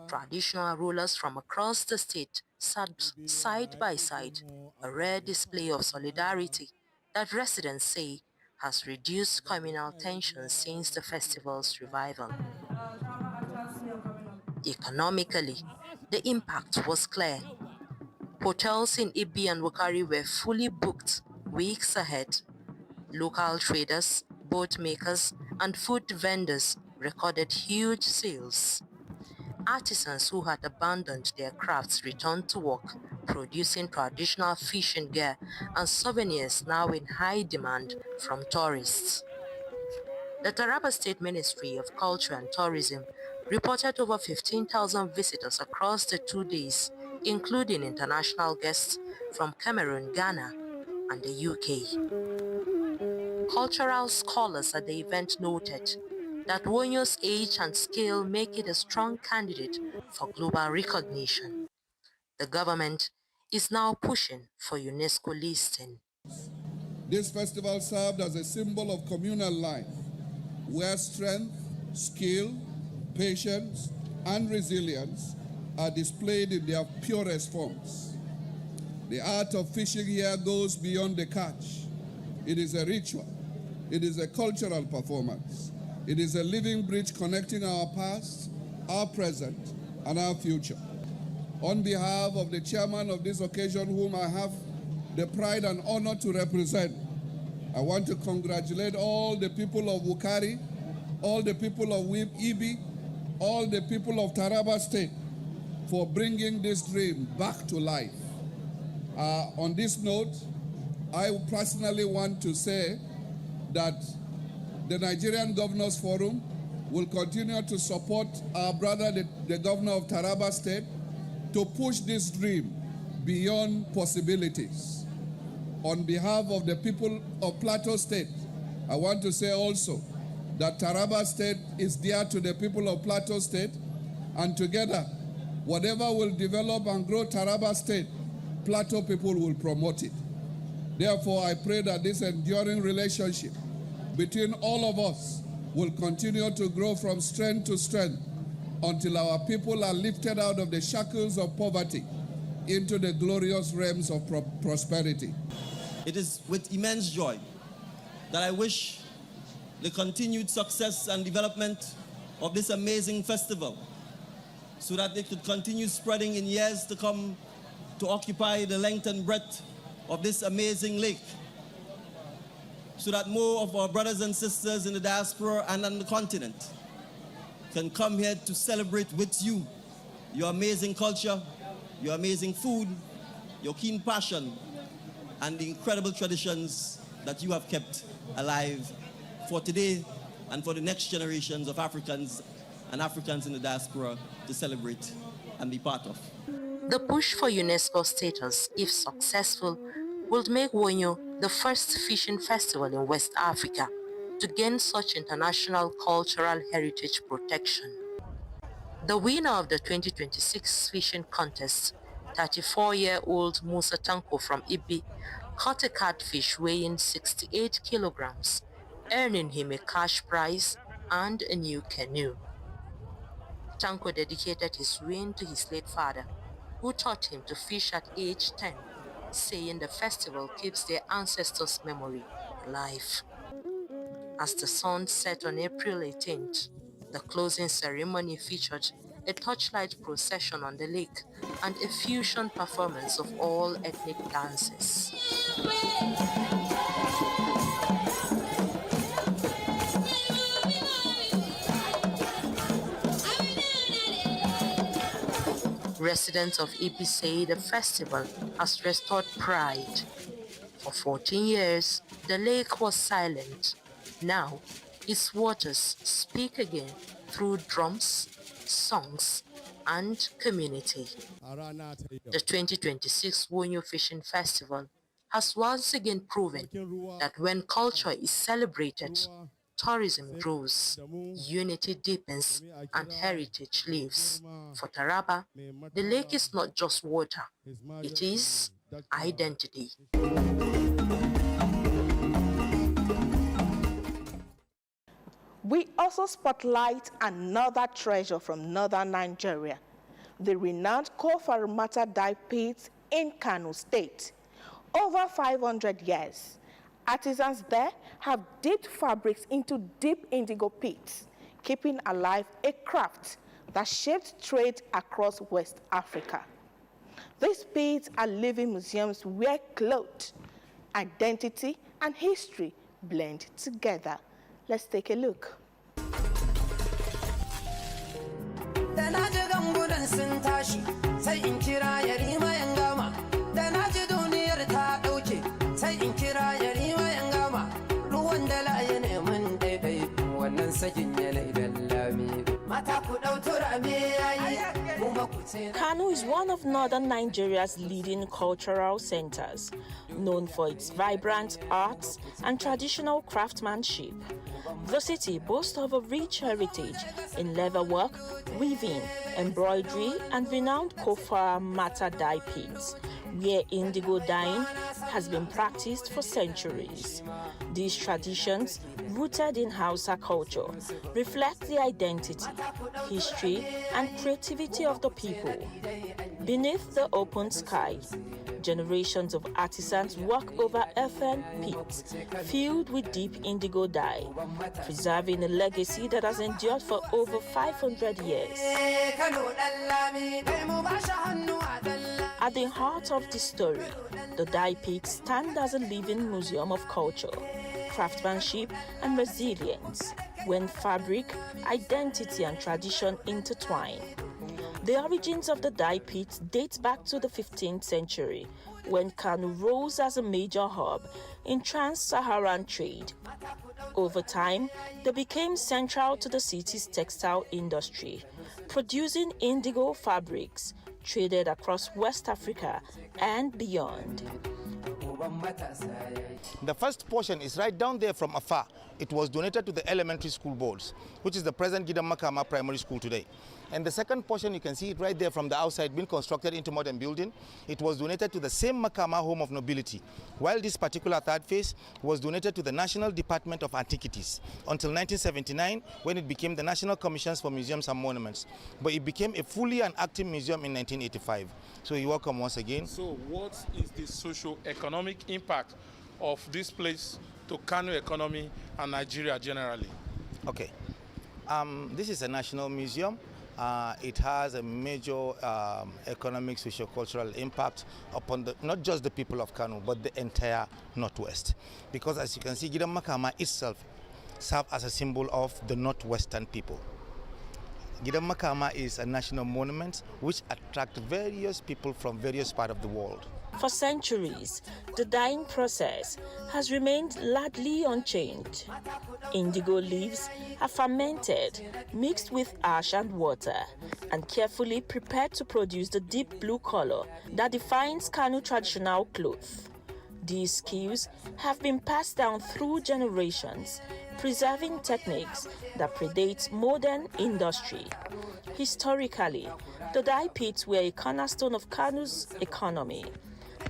Traditional rulers from across the state sat side by side, a rare display of solidarity that residents say has reduced communal tensions since the festival's revival. Economically, the impact was clear. Hotels in Ibi and Wukari were fully booked weeks ahead. Local traders, boat makers, and food vendors recorded huge sales. Artisans who had abandoned their crafts returned to work, producing traditional fishing gear and souvenirs now in high demand from tourists. The Taraba State Ministry of Culture and Tourism reported over 15,000 visitors across the 2 days, including international guests from Cameroon, Ghana, and the UK. Cultural scholars at the event noted that Wonyo's age and scale make it a strong candidate for global recognition. The government is now pushing for UNESCO listing. This festival served as a symbol of communal life, where strength, skill, patience, and resilience are displayed in their purest forms. The art of fishing here goes beyond the catch. It is a ritual. It is a cultural performance. It is a living bridge connecting our past, our present, and our future. On behalf of the chairman of this occasion, whom I have the pride and honor to represent, I want to congratulate all the people of Wukari, all the people of Ibi, all the people of Taraba State for bringing this dream back to life. On this note, I personally want to say that the Nigerian Governors Forum will continue to support our brother, the governor of Taraba State, to push this dream beyond possibilities. On behalf of the people of Plateau State, I want to say also that Taraba State is dear to the people of Plateau State, and together, whatever will develop and grow Taraba State, Plateau people will promote it. Therefore, I pray that this enduring relationship between all of us will continue to grow from strength to strength until our people are lifted out of the shackles of poverty into the glorious realms of prosperity. It is with immense joy that I wish the continued success and development of this amazing festival so that it could continue spreading in years to come to occupy the length and breadth of this amazing lake, so that more of our brothers and sisters in the diaspora and on the continent can come here to celebrate with you your amazing culture, your amazing food, your keen passion, and the incredible traditions that you have kept alive for today and for the next generations of Africans and Africans in the diaspora to celebrate and be part of. The push for UNESCO status, if successful, would make Wonyo the first fishing festival in West Africa to gain such international cultural heritage protection. The winner of the 2026 fishing contest, 34-year-old Musa Tanko from Ibi, caught a catfish weighing 68 kilograms, earning him a cash prize and a new canoe. Tanko dedicated his win to his late father, who taught him to fish at age 10, saying the festival keeps their ancestors' memory alive. As the sun set on April 18th, the closing ceremony featured a torchlight procession on the lake and a fusion performance of all ethnic dances. Residents of Ibi say the festival has restored pride. For 14 years, the lake was silent. Now, its waters speak again through drums, songs, and community. The 2026 Wonyo Fishing Festival has once again proven that when culture is celebrated, tourism grows, unity deepens, and heritage lives. For Taraba, the lake is not just water, it is identity. We also spotlight another treasure from northern Nigeria, the renowned Kofarimata dye pit in Kano State. Over 500 years, artisans there have dipped fabrics into deep indigo pits, keeping alive a craft that shaped trade across West Africa. These pits are living museums where clothes, identity, and history blend together. Let's take a look. Kano is one of northern Nigeria's leading cultural centers, known for its vibrant arts and traditional craftsmanship. The city boasts of a rich heritage in leatherwork, weaving, embroidery, and renowned Kofa Mata dye pits, where indigo dyeing has been practiced for centuries. These traditions, rooted in Hausa culture, reflect the identity, history, and creativity of the people. Beneath the open sky, generations of artisans work over earthen pits filled with deep indigo dye, preserving a legacy that has endured for over 500 years. At the heart of this story, the dye pits stand as a living museum of culture, craftsmanship, and resilience, when fabric, identity, and tradition intertwine. The origins of the dye pits date back to the 15th century, when Kano rose as a major hub in trans-Saharan trade. Over time, they became central to the city's textile industry, producing indigo fabrics traded across West Africa and beyond. The first portion is right down there from afar. It was donated to the elementary school boards, which is the present Gidan Makama Primary School today. And the second portion, you can see it right there from the outside, being constructed into modern building. It was donated to the same Makama Home of Nobility, while this particular third phase was donated to the National Department of Antiquities until 1979, when it became the National Commissions for Museums and Monuments. But it became a fully and active museum in 1985. So you're welcome once again. So what is the socio-economic impact of this place to Kano economy and Nigeria generally? Okay. This is a national museum. It has a major economic, socio-cultural impact upon not just the people of Kano, but the entire Northwest. Because as you can see, Gidan Makama itself serves as a symbol of the Northwestern people. Gidan Makama is a national monument which attracts various people from various parts of the world. For centuries, the dyeing process has remained largely unchanged. Indigo leaves are fermented, mixed with ash and water, and carefully prepared to produce the deep blue color that defines Kano traditional clothes. These skills have been passed down through generations, preserving techniques that predate modern industry. Historically, the dye pits were a cornerstone of Kano's economy.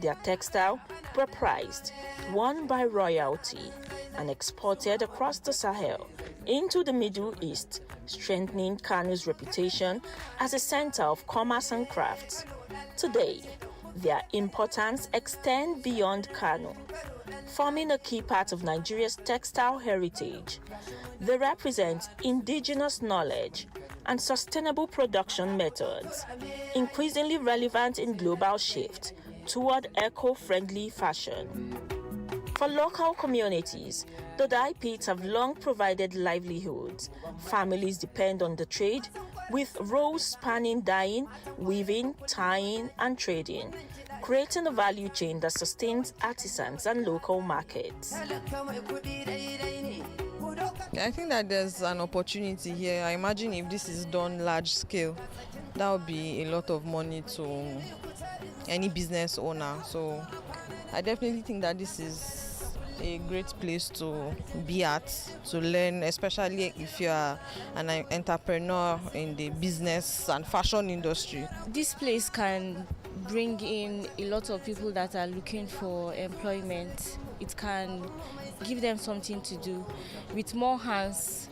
Their textile were prized, won by royalty, and exported across the Sahel into the Middle East, strengthening Kano's reputation as a center of commerce and crafts. Today, their importance extends beyond Kano, forming a key part of Nigeria's textile heritage. They represent indigenous knowledge and sustainable production methods, increasingly relevant in global shift toward eco-friendly fashion. For local communities, the dye pits have long provided livelihoods. Families depend on the trade, with rows spanning dyeing, weaving, tying, and trading, creating a value chain that sustains artisans and local markets. I think that there's an opportunity here. I imagine if this is done large scale, that would be a lot of money to any business owner. So I definitely think that this is a great place to be at, to learn, especially if you are an entrepreneur in the business and fashion industry. This place can bring in a lot of people that are looking for employment. It can give them something to do. With more hands,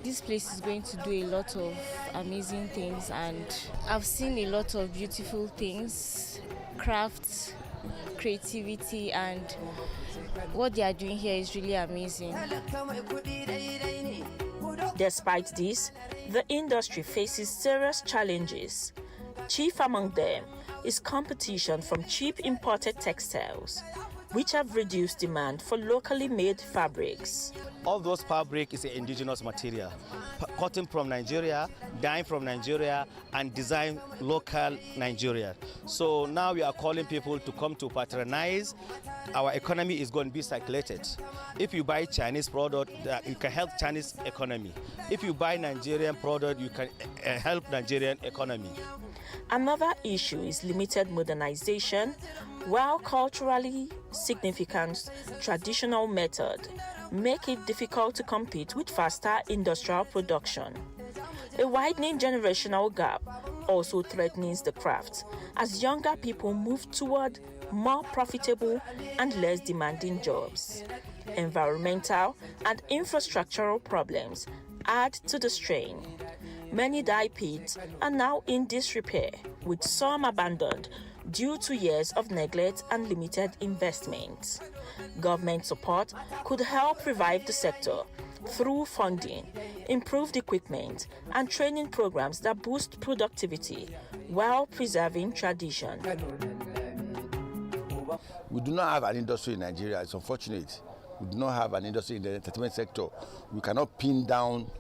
this place is going to do a lot of amazing things, and I've seen a lot of beautiful things, crafts, creativity, and what they are doing here is really amazing. Despite this, the industry faces serious challenges. Chief among them is competition from cheap imported textiles, which have reduced demand for locally made fabrics. All those fabric is an indigenous material. Cotton from Nigeria, dye from Nigeria, and design local Nigeria. So now we are calling people to come to patronize. Our economy is going to be circulated. If you buy Chinese product, you can help Chinese economy. If you buy Nigerian product, you can help Nigerian economy. Another issue is limited modernization, while culturally significant traditional method make it difficult to compete with faster industrial production. A widening generational gap also threatens the craft as younger people move toward more profitable and less demanding jobs. Environmental and infrastructural problems add to the strain. Many dye pits are now in disrepair, with some abandoned due to years of neglect and limited investment. Government support could help revive the sector through funding, improved equipment, and training programs that boost productivity while preserving tradition. We do not have an industry in Nigeria. It's unfortunate. We do not have an industry in the entertainment sector. We cannot pin down.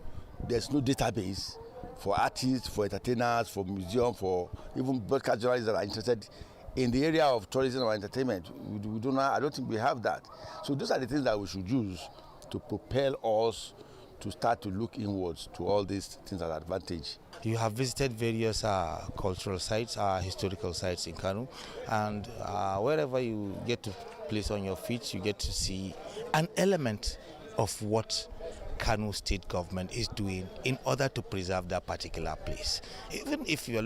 There's no database for artists, for entertainers, for museums, for even broadcast journalists that are interested in the area of tourism or entertainment. We do not. I don't think we have that. So those are the things that we should use to propel us to start to look inwards to all these things at advantage. You have visited various cultural sites, historical sites in Kano, and wherever you get to place on your feet, you get to see an element of what Kano state government is doing in order to preserve that particular place. Even if you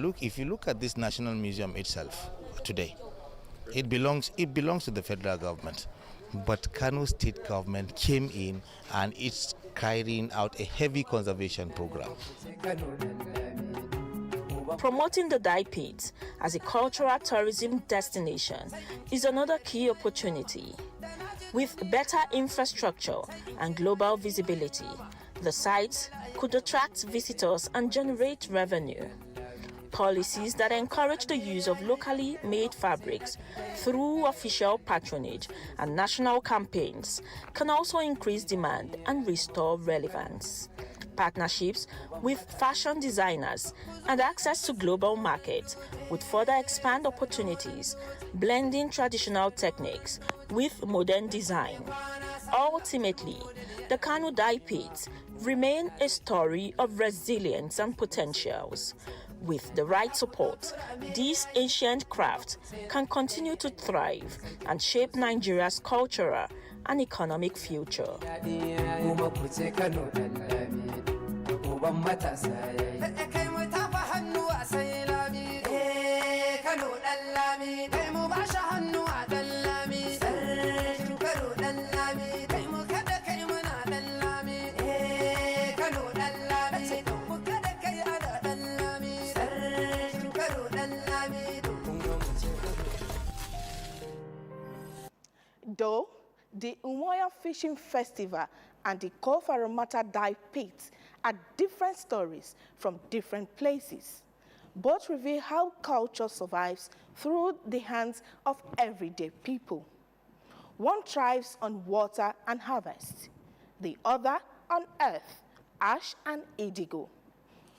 look at this National Museum itself today, it belongs to the federal government. But Kano state government came in and it's carrying out a heavy conservation program. Promoting the dye pit as a cultural tourism destination is another key opportunity. With better infrastructure and global visibility, the site could attract visitors and generate revenue. Policies that encourage the use of locally made fabrics through official patronage and national campaigns can also increase demand and restore relevance. Partnerships with fashion designers and access to global markets would further expand opportunities, blending traditional techniques with modern design. Ultimately, the Kano dye pits remain a story of resilience and potentials. With the right support, these ancient crafts can continue to thrive and shape Nigeria's cultural and economic future. Though the Umuahia Fishing Festival and the Kofaramata Dye Pit are different stories from different places. Both reveal how culture survives through the hands of everyday people. One thrives on water and harvest, the other on earth, ash and indigo.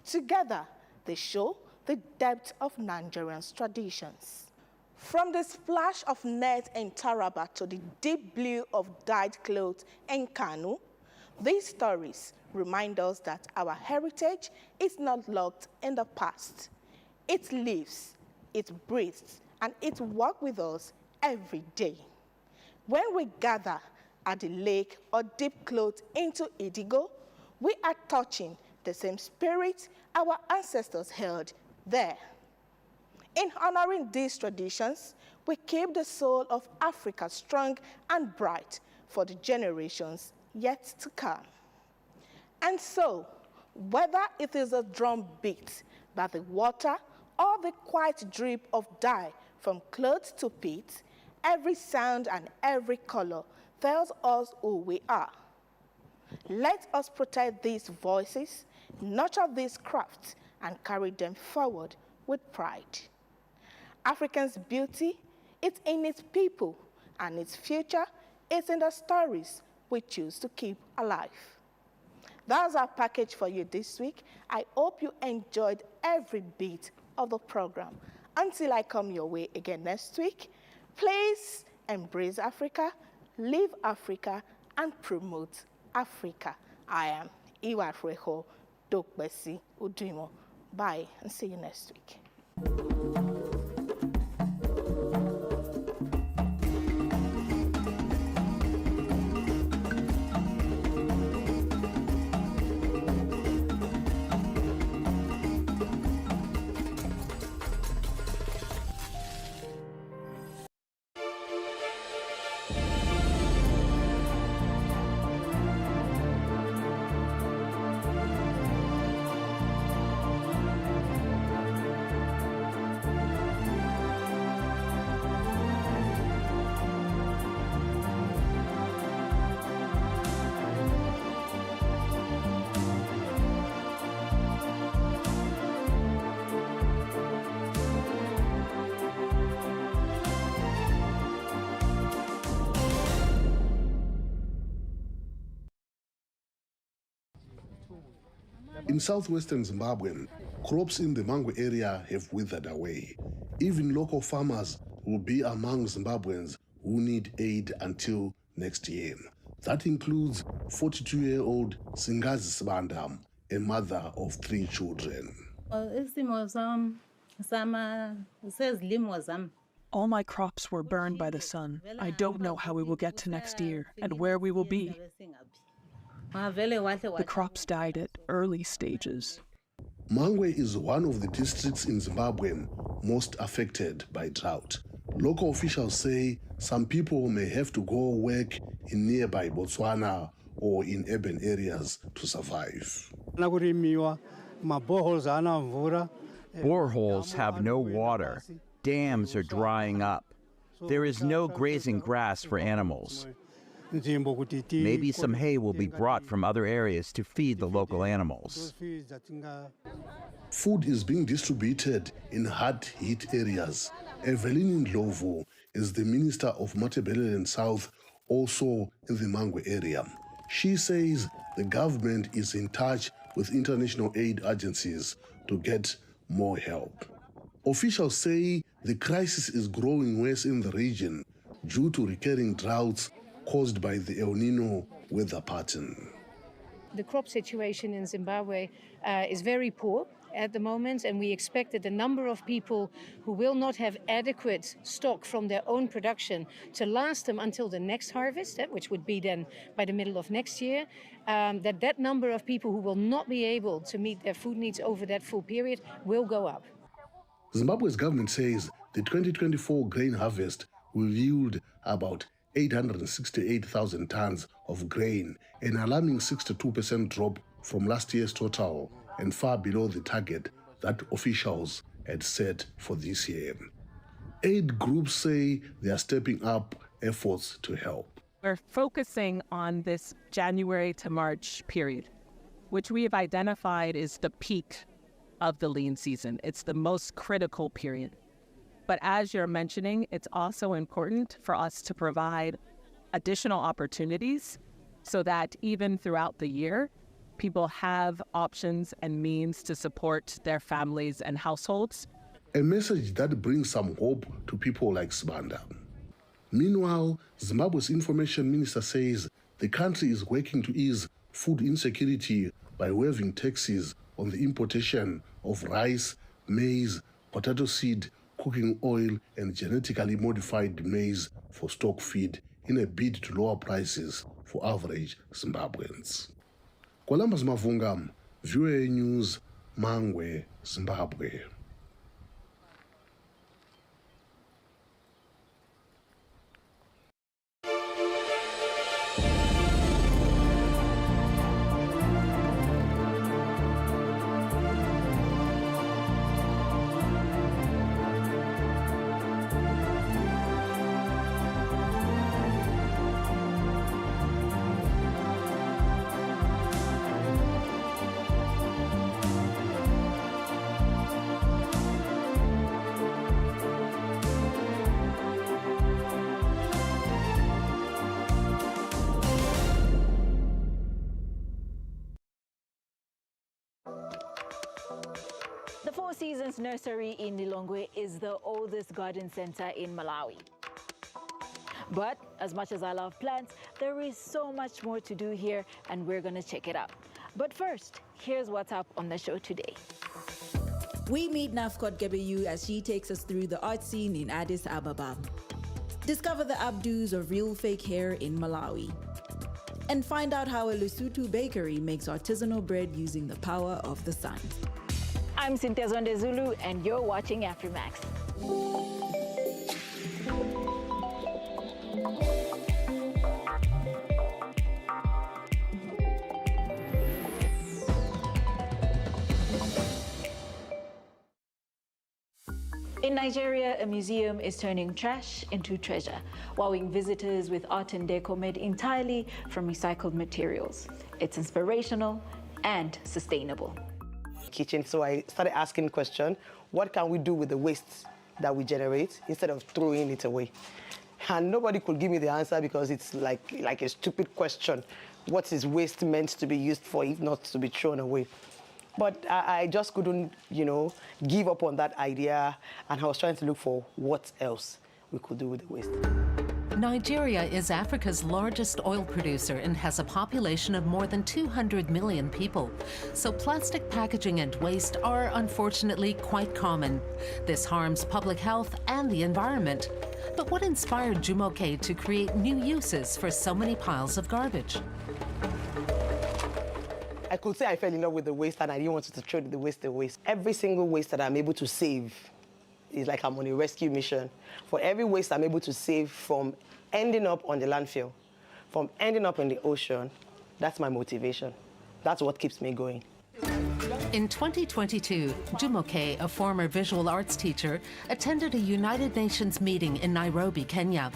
Together, they show the depth of Nigerians' traditions. From the splash of net in Taraba to the deep blue of dyed clothes in Kano, these stories remind us that our heritage is not locked in the past. It lives, it breathes, and it works with us every day. When we gather at the lake or dip clothes into indigo, we are touching the same spirit our ancestors held there. In honoring these traditions, we keep the soul of Africa strong and bright for the generations yet to come. And so, whether it is a drum beat by the water or the quiet drip of dye from clothes to pit, every sound and every color tells us who we are. Let us protect these voices, nurture these crafts, and carry them forward with pride. Africa's beauty is in its people, and its future is in the stories we choose to keep alive. That's our package for you this week. I hope you enjoyed every bit of the program. Until I come your way again next week, please embrace Africa, live Africa, and promote Africa. I am Iwarfreho Dokbesi Udimo. Bye, and see you next week. In southwestern Zimbabwe, crops in the Mangwe area have withered away. Even local farmers will be among Zimbabweans who need aid until next year. That includes 42-year-old Singazi Sibanda, a mother of 3 children. All my crops were burned by the sun. I don't know how we will get to next year and where we will be. The crops died at early stages. Mangwe is one of the districts in Zimbabwe most affected by drought. Local officials say some people may have to go work in nearby Botswana or in urban areas to survive. Boreholes have no water. Dams are drying up. There is no grazing grass for animals. Maybe some hay will be brought from other areas to feed the local animals. Food is being distributed in hard-hit areas. Evelyn Ndlovu is the Minister of Matabeleland South, also in the Mangwe area. She says the government is in touch with international aid agencies to get more help. Officials say the crisis is growing worse in the region due to recurring droughts caused by the El Nino weather pattern. The crop situation in Zimbabwe is very poor at the moment, and we expect that the number of people who will not have adequate stock from their own production to last them until the next harvest, which would be then by the middle of next year, that number of people who will not be able to meet their food needs over that full period will go up. Zimbabwe's government says the 2024 grain harvest will yield about 868,000 tons of grain, an alarming 62% drop from last year's total and far below the target that officials had set for this year. Aid groups say they are stepping up efforts to help. We're focusing on this January to March period, which we have identified is the peak of the lean season. It's the most critical period. But as you're mentioning, it's also important for us to provide additional opportunities so that even throughout the year, people have options and means to support their families and households. A message that brings some hope to people like Sibanda. Meanwhile, Zimbabwe's information minister says the country is working to ease food insecurity by waiving taxes on the importation of rice, maize, potato seed, cooking oil, and genetically modified maize for stock feed in a bid to lower prices for average Zimbabweans. Columbus Mavunga, VOA News, Mangwe, Zimbabwe. Four Seasons Nursery in Lilongwe is the oldest garden center in Malawi. But as much as I love plants, there is so much more to do here, and we're going to check it out. But first, here's what's up on the show today. We meet Nafkot Gebeyu as she takes us through the art scene in Addis Ababa. Discover the updos of real fake hair in Malawi. And find out how a Lesotho bakery makes artisanal bread using the power of the sun. I'm Cynthia Zonde Zulu, and you're watching Afrimax. In Nigeria, a museum is turning trash into treasure, wowing visitors with art and deco made entirely from recycled materials. It's inspirational and sustainable. Kitchen, so I started asking the question, what can we do with the waste that we generate instead of throwing it away? And nobody could give me the answer because it's like a stupid question. What is waste meant to be used for if not to be thrown away? But I just couldn't, give up on that idea, and I was trying to look for what else we could do with the waste. Nigeria is Africa's largest oil producer and has a population of more than 200 million people. So plastic packaging and waste are unfortunately quite common. This harms public health and the environment. But what inspired Jumoke to create new uses for so many piles of garbage? I could say I fell in love with the waste and I didn't want to throw the waste away. Every single waste that I'm able to save is like I'm on a rescue mission. For every waste I'm able to save from ending up on the landfill, from ending up in the ocean, that's my motivation. That's what keeps me going. In 2022, Jumoke, a former visual arts teacher, attended a United Nations meeting in Nairobi, Kenya.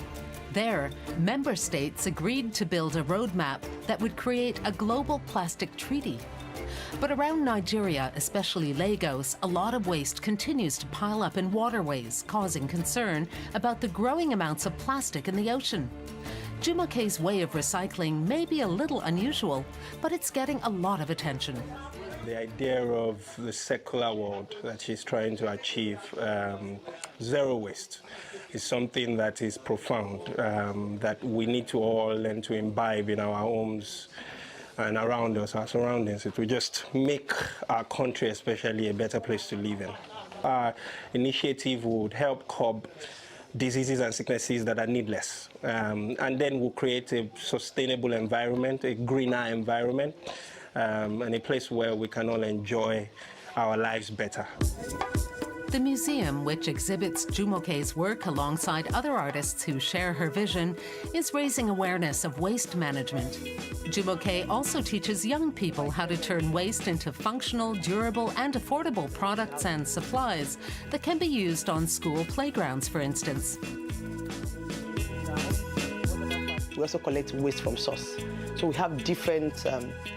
There, member states agreed to build a roadmap that would create a global plastic treaty. But around Nigeria, especially Lagos, a lot of waste continues to pile up in waterways, causing concern about the growing amounts of plastic in the ocean. Jumoke's way of recycling may be a little unusual, but it's getting a lot of attention. The idea of the circular world that she's trying to achieve, zero waste, is something that is profound, that we need to all learn to imbibe in our homes and around us, our surroundings. It will just make our country especially a better place to live in. Our initiative would help curb diseases and sicknesses that are needless, and then we'll create a sustainable environment, a greener environment, and a place where we can all enjoy our lives better. The museum, which exhibits Jumoke's work alongside other artists who share her vision, is raising awareness of waste management. Jumoke also teaches young people how to turn waste into functional, durable, and affordable products and supplies that can be used on school playgrounds, for instance. We also collect waste from source. So we have different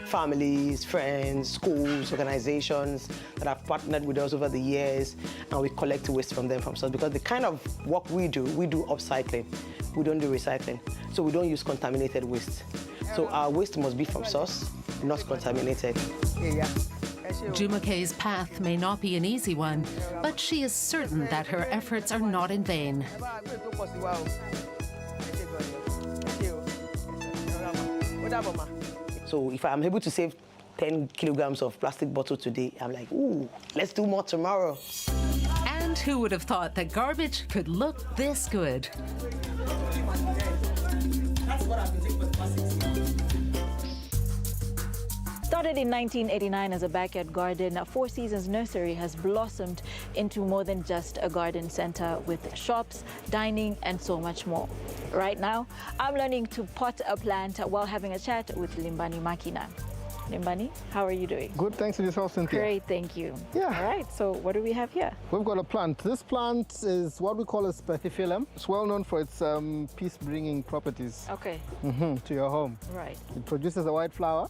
families, friends, schools, organizations that have partnered with us over the years, and we collect waste from them from source, because the kind of work we do upcycling. We don't do recycling. So we don't use contaminated waste. So our waste must be from source, not contaminated. Jumoke's path may not be an easy one, but she is certain that her efforts are not in vain. So if I'm able to save 10 kilograms of plastic bottle today, I'm like, ooh, let's do more tomorrow. And who would have thought that garbage could look this good? Started in 1989 as a backyard garden, Four Seasons Nursery has blossomed into more than just a garden center with shops, dining, and so much more. Right now, I'm learning to pot a plant while having a chat with Limbani Makina. Limbani, how are you doing? Good, thanks to yourself, Cynthia. Great, thank you. Yeah. All right, so what do we have here? We've got a plant. This plant is what we call a spathiphyllum. It's well known for its peace-bringing properties. Okay. To your home. Right. It produces a white flower,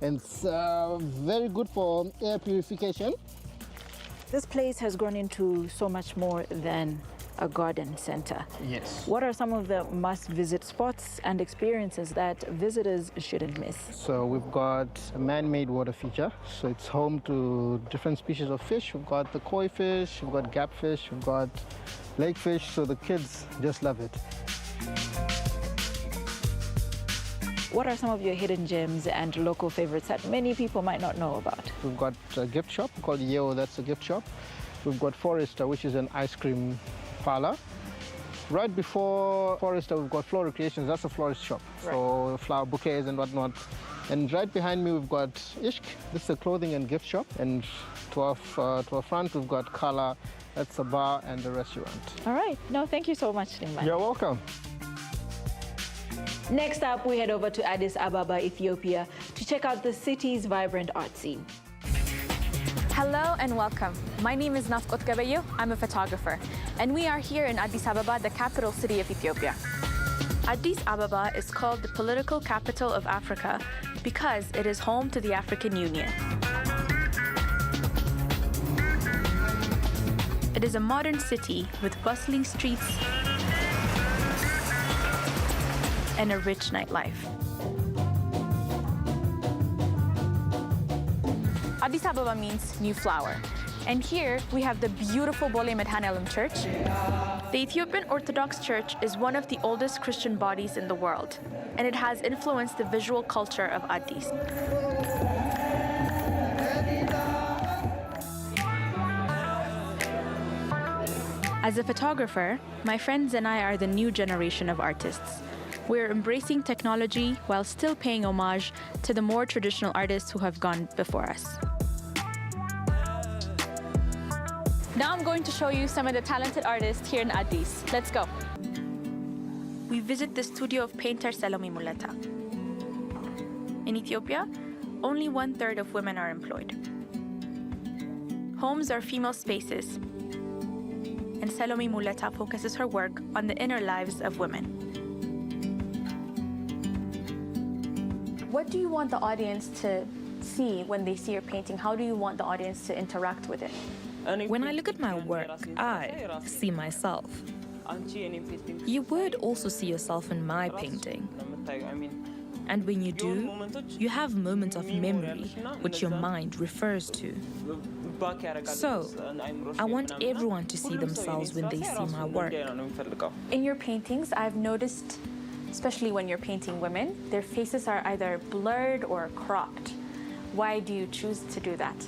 and it's very good for air purification. This place has grown into so much more than a garden center. Yes. What are some of the must-visit spots and experiences that visitors shouldn't miss? So we've got a man-made water feature. So it's home to different species of fish. We've got the koi fish, we've got gapfish, we've got lake fish. So the kids just love it. What are some of your hidden gems and local favorites that many people might not know about? We've got a gift shop called Yeo, that's a gift shop. We've got Forester, which is an ice cream parlor. Right before Forester, we've got Floral Creations, that's a florist shop. Right. So flower bouquets and whatnot. And right behind me, we've got Ishq, this is a clothing and gift shop. And to our front, we've got Kala, that's a bar and a restaurant. All right. No, thank you so much, Lingman. You're welcome. Next up, we head over to Addis Ababa, Ethiopia, to check out the city's vibrant art scene. Hello and welcome. My name is Nafkot Gabayo. I'm a photographer, and we are here in Addis Ababa, the capital city of Ethiopia. Addis Ababa is called the political capital of Africa because it is home to the African Union. It is a modern city with bustling streets and a rich nightlife. Addis Ababa means new flower. And here we have the beautiful Bole Medhanelem Church. The Ethiopian Orthodox Church is one of the oldest Christian bodies in the world, and it has influenced the visual culture of Addis. As a photographer, my friends and I are the new generation of artists. We're embracing technology while still paying homage to the more traditional artists who have gone before us. Now I'm going to show you some of the talented artists here in Addis. Let's go. We visit the studio of painter Salome Muleta. In Ethiopia, only 1/3 of women are employed. Homes are female spaces, and Salome Muleta focuses her work on the inner lives of women. What do you want the audience to see when they see your painting? How do you want the audience to interact with it? When I look at my work, I see myself. You would also see yourself in my painting. And when you do, you have moments of memory, which your mind refers to. So, I want everyone to see themselves when they see my work. In your paintings, I've noticed, especially when you're painting women, their faces are either blurred or cropped. Why do you choose to do that?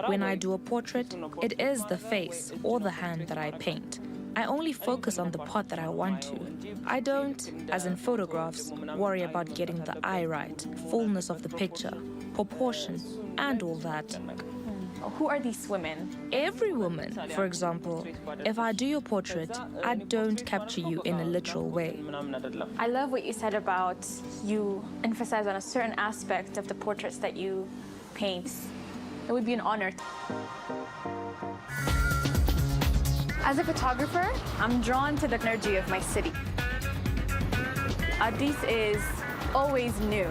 When I do a portrait, it is the face or the hand that I paint. I only focus on the part that I want to. I don't, as in photographs, worry about getting the eye right, fullness of the picture, proportion, and all that. Who are these women? Every woman. For example, if I do your portrait, I don't capture you in a literal way. I love what you said about you emphasize on a certain aspect of the portraits that you paint. It would be an honor. As a photographer, I'm drawn to the energy of my city. Addis is always new.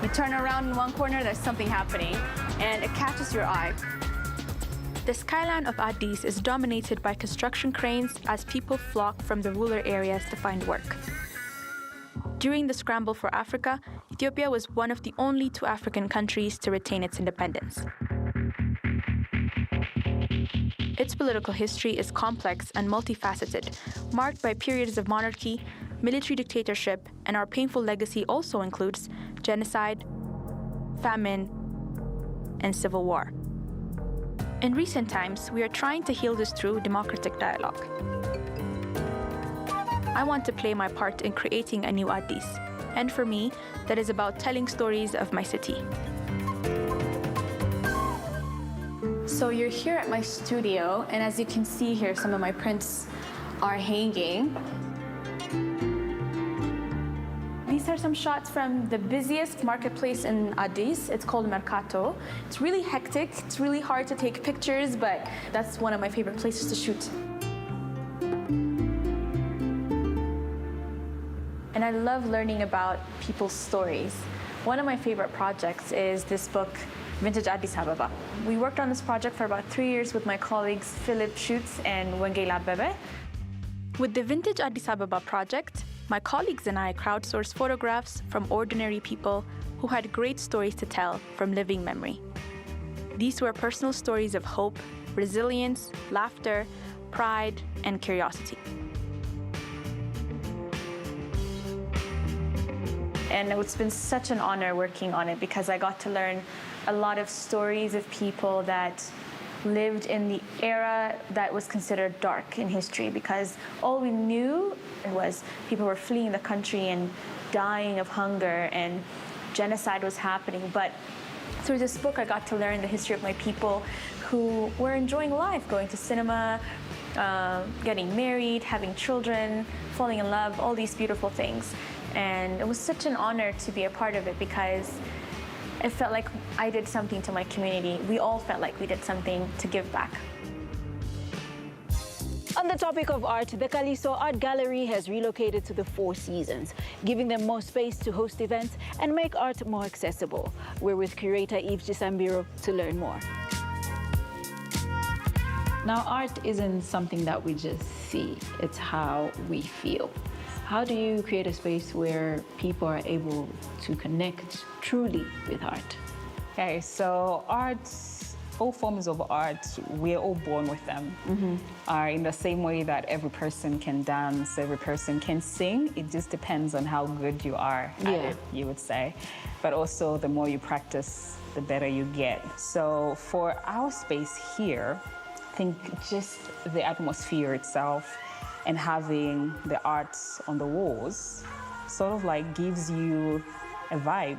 You turn around in one corner, there's something happening, and it catches your eye. The skyline of Addis is dominated by construction cranes as people flock from the rural areas to find work. During the scramble for Africa, Ethiopia was one of the only 2 African countries to retain its independence. Its political history is complex and multifaceted, marked by periods of monarchy, military dictatorship, and our painful legacy also includes genocide, famine, and civil war. In recent times, we are trying to heal this through democratic dialogue. I want to play my part in creating a new Addis, and for me, that is about telling stories of my city. So you're here at my studio, and as you can see here, some of my prints are hanging. These are some shots from the busiest marketplace in Addis. It's called Mercato. It's really hectic. It's really hard to take pictures, but that's one of my favorite places to shoot. And I love learning about people's stories. One of my favorite projects is this book, Vintage Addis Ababa. We worked on this project for about 3 years with my colleagues Philip Schutz and Wengela Bebe. With the Vintage Addis Ababa project, my colleagues and I crowdsourced photographs from ordinary people who had great stories to tell from living memory. These were personal stories of hope, resilience, laughter, pride, and curiosity. And it's been such an honor working on it because I got to learn a lot of stories of people that lived in the era that was considered dark in history, because all we knew was people were fleeing the country and dying of hunger and genocide was happening. But through this book, I got to learn the history of my people who were enjoying life, going to cinema, getting married, having children, falling in love, all these beautiful things. And it was such an honor to be a part of it because it felt like I did something to my community. We all felt like we did something to give back. On the topic of art, the Kaliso Art Gallery has relocated to the Four Seasons, giving them more space to host events and make art more accessible. We're with curator Yves Gisambiro to learn more. Now, art isn't something that we just see, it's how we feel. How do you create a space where people are able to connect truly with art? Okay, so art, all forms of art, we're all born with them. In the same way that every person can dance, every person can sing, it just depends on how good you are at it, you would say. But also, the more you practice, the better you get. So for our space here, I think just the atmosphere itself and having the arts on the walls sort of like gives you a vibe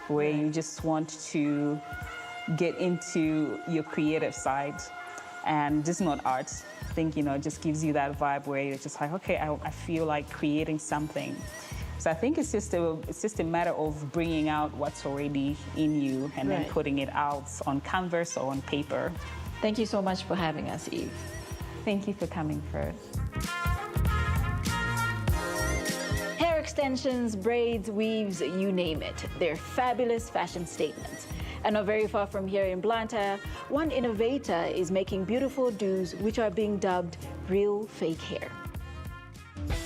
where you just want to get into your creative side. And just not art, I think, just gives you that vibe where you're just like, okay, I feel like creating something. So I think it's just a matter of bringing out what's already in you and then putting it out on canvas or on paper. Thank you so much for having us, Eve. Thank you for coming first. Hair extensions, braids, weaves, you name it. They're fabulous fashion statements. And not very far from here in Blantyre, one innovator is making beautiful do's which are being dubbed real fake hair.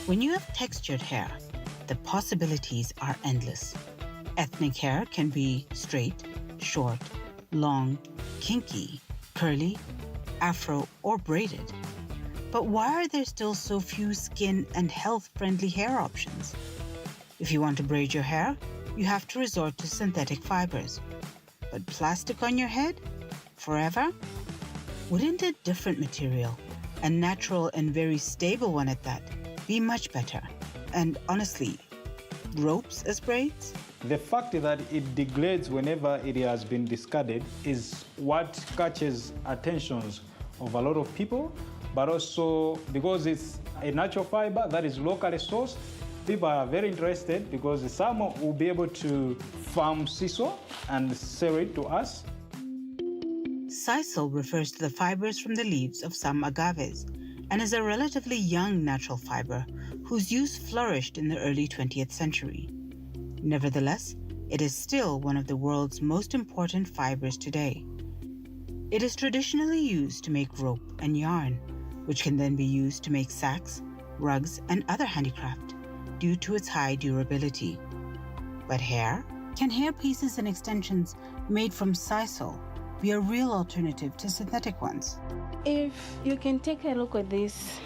When you have textured hair, the possibilities are endless. Ethnic hair can be straight, short, long, kinky, curly, afro, or braided. But why are there still so few skin and health-friendly hair options? If you want to braid your hair, you have to resort to synthetic fibers. But plastic on your head? Forever? Wouldn't a different material, a natural and very stable one at that, be much better? And honestly, ropes as braids? The fact that it degrades whenever it has been discarded is what catches attentions of a lot of people, but also because it's a natural fiber that is locally sourced, people are very interested because some will be able to farm sisal and sell it to us. Sisal refers to the fibers from the leaves of some agaves and is a relatively young natural fiber whose use flourished in the early 20th century. Nevertheless, it is still one of the world's most important fibers today. It is traditionally used to make rope and yarn, which can then be used to make sacks, rugs, and other handicraft due to its high durability. But hair? Can hair pieces and extensions made from sisal be a real alternative to synthetic ones? If you can take a look at this,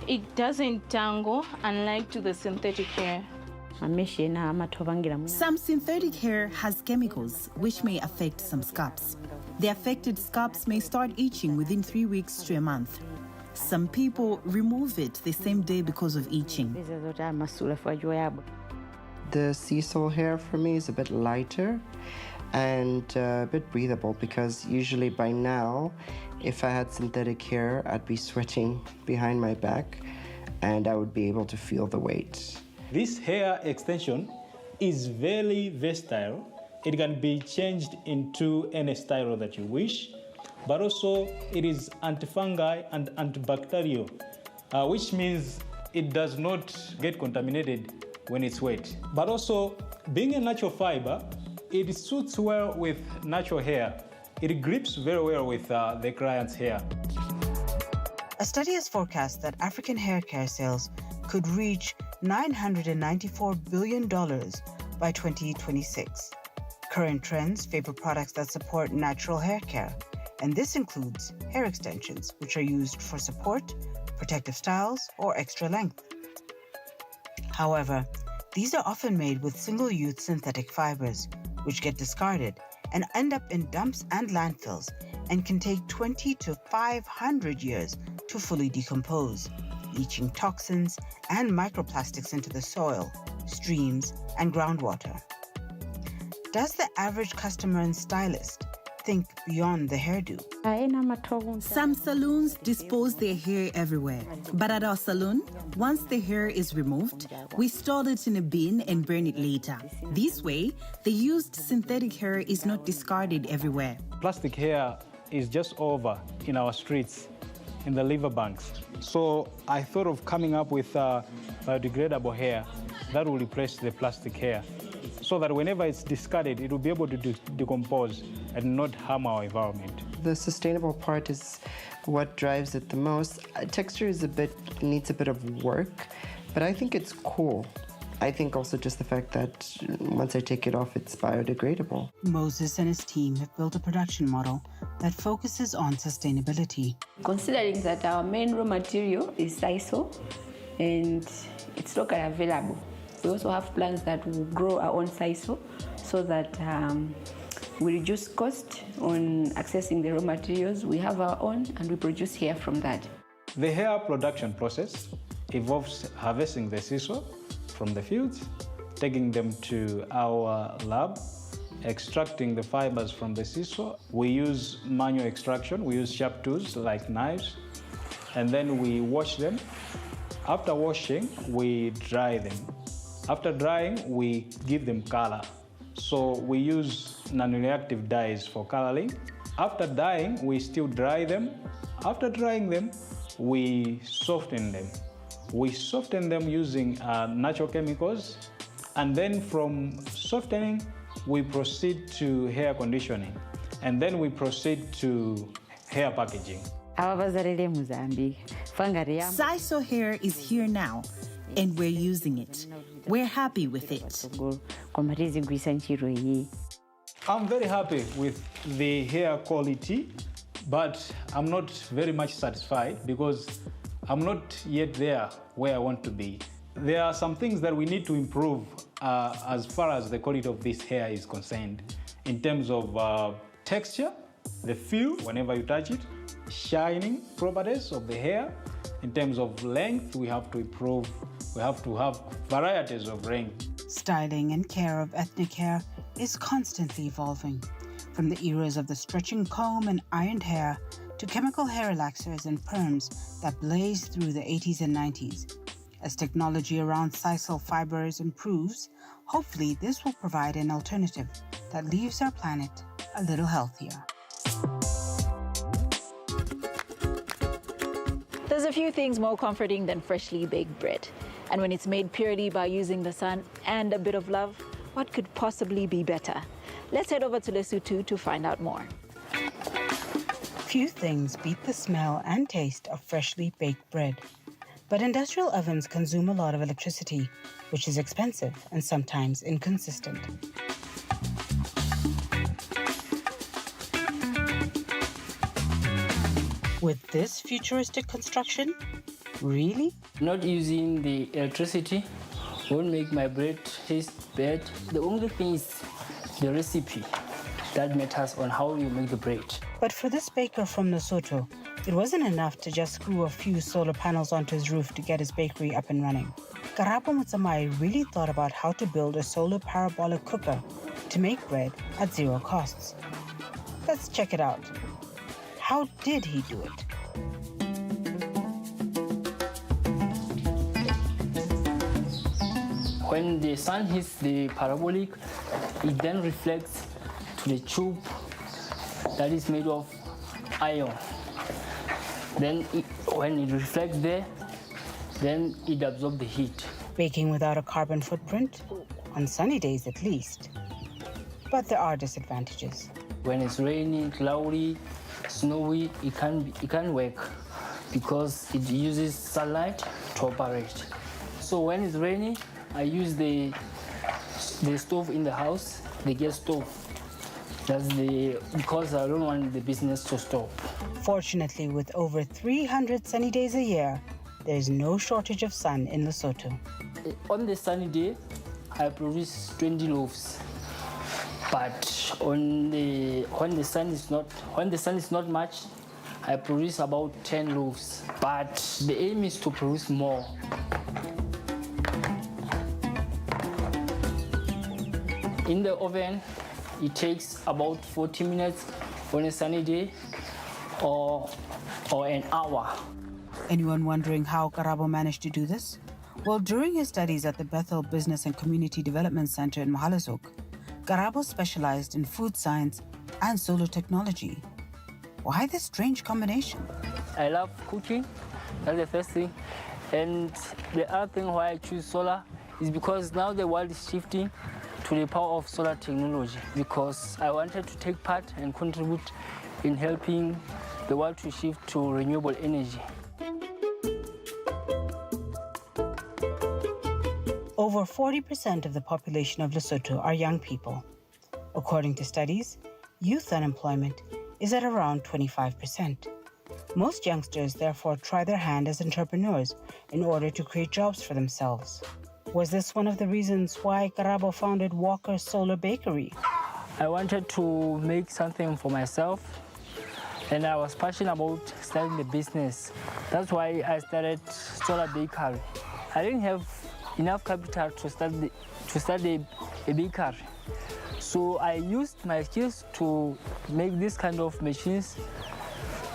it doesn't tangle, unlike to the synthetic hair. Some synthetic hair has chemicals which may affect some scalps. The affected scalps may start itching within 3 weeks to a month. Some people remove it the same day because of itching. The sisal hair for me is a bit lighter and a bit breathable because usually by now, if I had synthetic hair, I'd be sweating behind my back and I would be able to feel the weight. This hair extension is very versatile. It can be changed into any style that you wish, but also it is antifungal and antibacterial, which means it does not get contaminated when it's wet. But also, being a natural fiber, it suits well with natural hair. It grips very well with the client's hair. A A study has forecast that African hair care sales could reach $994 billion by 2026. Current trends favor products that support natural hair care, and this includes hair extensions, which are used for support, protective styles, or extra length. However, these are often made with single-use synthetic fibers, which get discarded and end up in dumps and landfills and can take 20 to 500 years to fully decompose, leaching toxins and microplastics into the soil, streams, and groundwater. Does the average customer and stylist think beyond the hairdo? Some salons dispose their hair everywhere, but at our salon, once the hair is removed, we store it in a bin and burn it later. This way, the used synthetic hair is not discarded everywhere. Plastic hair is just over in our streets, in the riverbanks. So I thought of coming up with biodegradable hair that will replace the plastic hair, so that whenever it's discarded, it will be able to decompose and not harm our environment. The sustainable part is what drives it the most. Texture is needs a bit of work, but I think it's cool. I think also just the fact that once I take it off, it's biodegradable. Moses and his team have built a production model that focuses on sustainability. Considering that our main raw material is sisal and it's locally available, we also have plans that will grow our own sisal so that we reduce cost on accessing the raw materials. We have our own and we produce hair from that. The hair production process involves harvesting the sisal from the fields, taking them to our lab, extracting the fibers from the sisal. We use manual extraction. We use sharp tools like knives, and then we wash them. After washing, we dry them. After drying, we give them color. So we use non-reactive dyes for coloring. After dyeing, we still dry them. After drying them, we soften them. We soften them using natural chemicals, and then from softening, we proceed to hair conditioning, and then we proceed to hair packaging. Sisal hair is here now, and we're using it. We're happy with it. I'm very happy with the hair quality, but I'm not very much satisfied because I'm not yet there where I want to be. There are some things that we need to improve as far as the quality of this hair is concerned, in terms of texture, the feel whenever you touch it, shining properties of the hair. In terms of length, we have to improve. We have to have varieties of length. Styling and care of ethnic hair is constantly evolving, from the eras of the stretching comb and ironed hair to chemical hair relaxers and perms that blazed through the 80s and 90s. As technology around sisal fibers improves, hopefully this will provide an alternative that leaves our planet a little healthier. There's a few things more comforting than freshly baked bread. And when it's made purely by using the sun and a bit of love, what could possibly be better? Let's head over to Lesotho to find out more. Few things beat the smell and taste of freshly baked bread. But industrial ovens consume a lot of electricity, which is expensive and sometimes inconsistent. With this futuristic construction, really? Not using the electricity won't make my bread taste bad. The only thing is the recipe that matters on how you make the bread. But for this baker from Lesotho, it wasn't enough to just screw a few solar panels onto his roof to get his bakery up and running. Karabo Mutsamai really thought about how to build a solar parabolic cooker to make bread at zero costs. Let's check it out. How did he do it? When the sun hits the parabolic, it then reflects to the tube that is made of iron. Then when it reflects there, then it absorbs the heat. Baking without a carbon footprint? On sunny days at least. But there are disadvantages. When it's rainy, cloudy, snowy, it can't work. because it uses sunlight to operate. So when it's raining, I use the stove in the house, the gas stove. Because I don't want the business to stop. Fortunately, with over 300 sunny days a year, there is no shortage of sun in Lesotho. On the sunny day, I produce 20 loaves. But when the sun is not much, I produce about 10 loaves. But the aim is to produce more. In the oven, it takes about 40 minutes on a sunny day or an hour. Anyone wondering how Karabo managed to do this? Well, during his studies at the Bethel Business and Community Development Center in Mahalizuk, Karabo specialized in food science and solar technology. Why this strange combination? I love cooking, that's the first thing. And the other thing why I choose solar is because now the world is shifting to the power of solar technology, because I wanted to take part and contribute in helping the world to shift to renewable energy. Over 40% of the population of Lesotho are young people. According to studies, youth unemployment is at around 25%. Most youngsters therefore try their hand as entrepreneurs in order to create jobs for themselves. Was this one of the reasons why Karabo founded Walker Solar Bakery? I wanted to make something for myself, and I was passionate about starting the business. That's why I started Solar Bakery. I didn't have enough capital to start a bakery. So I used my skills to make this kind of machines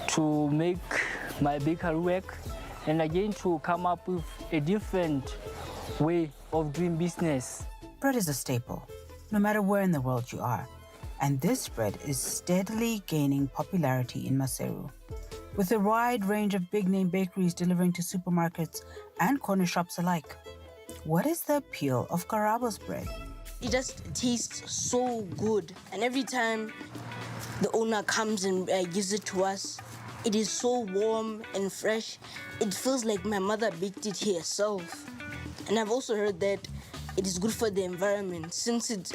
to make my bakery work, and again to come up with a different way of doing business. Bread is a staple, no matter where in the world you are, and this bread is steadily gaining popularity in Maseru. With a wide range of big-name bakeries delivering to supermarkets and corner shops alike. What is the appeal of Karabo's bread? It just tastes so good, and every time the owner comes and gives it to us, it is so warm and fresh. It feels like my mother baked it herself. And I've also heard that it is good for the environment since it's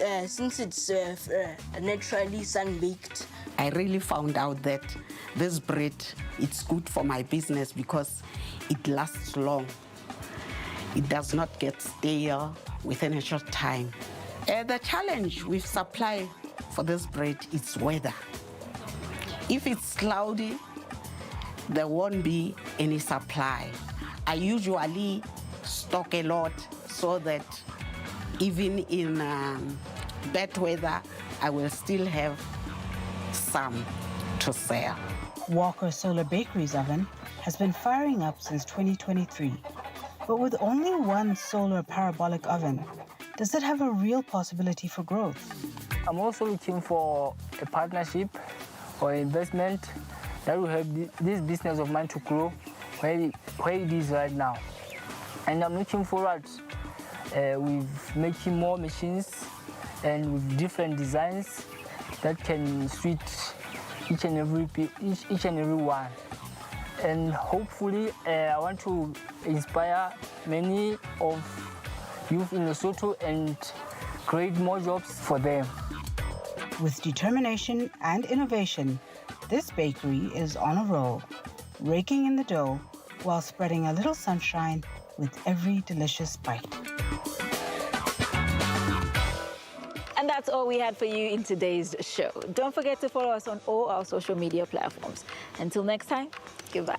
naturally sun-baked. I really found out that this bread, it's good for my business because it lasts long. It does not get stale within a short time. The challenge with supply for this bread is weather. If it's cloudy, there won't be any supply. I usually stock a lot so that even in bad weather, I will still have some to sell. Walker Solar Bakery's oven has been firing up since 2023. But with only one solar parabolic oven, does it have a real possibility for growth? I'm also looking for a partnership or investment that will help this business of mine to grow where it is right now. And I'm looking forward with making more machines and with different designs that can suit each and every one. And hopefully, I want to inspire many of youth in Lesotho and create more jobs for them. With determination and innovation, this bakery is on a roll, raking in the dough while spreading a little sunshine with every delicious bite. And that's all we had for you in today's show. Don't forget to follow us on all our social media platforms. Until next time, goodbye.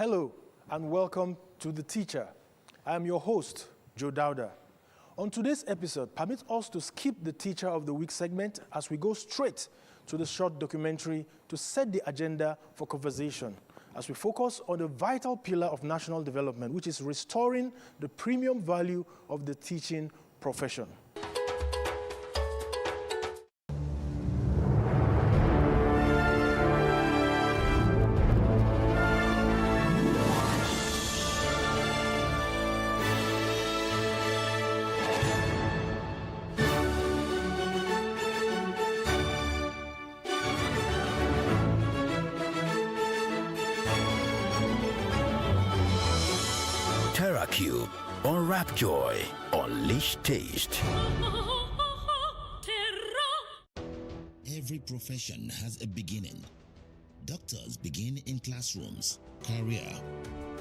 Hello and welcome to The Teacher. I am your host, Joe Dowda. On today's episode, permit us to skip the Teacher of the Week segment as we go straight to the short documentary to set the agenda for conversation as we focus on the vital pillar of national development, which is restoring the premium value of the teaching profession. TerraCube, unwrap joy, unleash taste. Every profession has a beginning. Doctors begin in classrooms, career.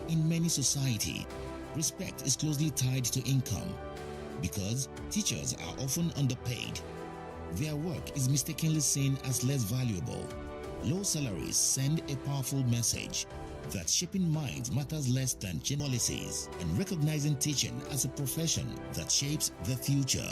In many societies, respect is closely tied to income because teachers are often underpaid. Their work is mistakenly seen as less valuable. Low salaries send a powerful message that shaping minds matters less than policies and recognizing teaching as a profession that shapes the future.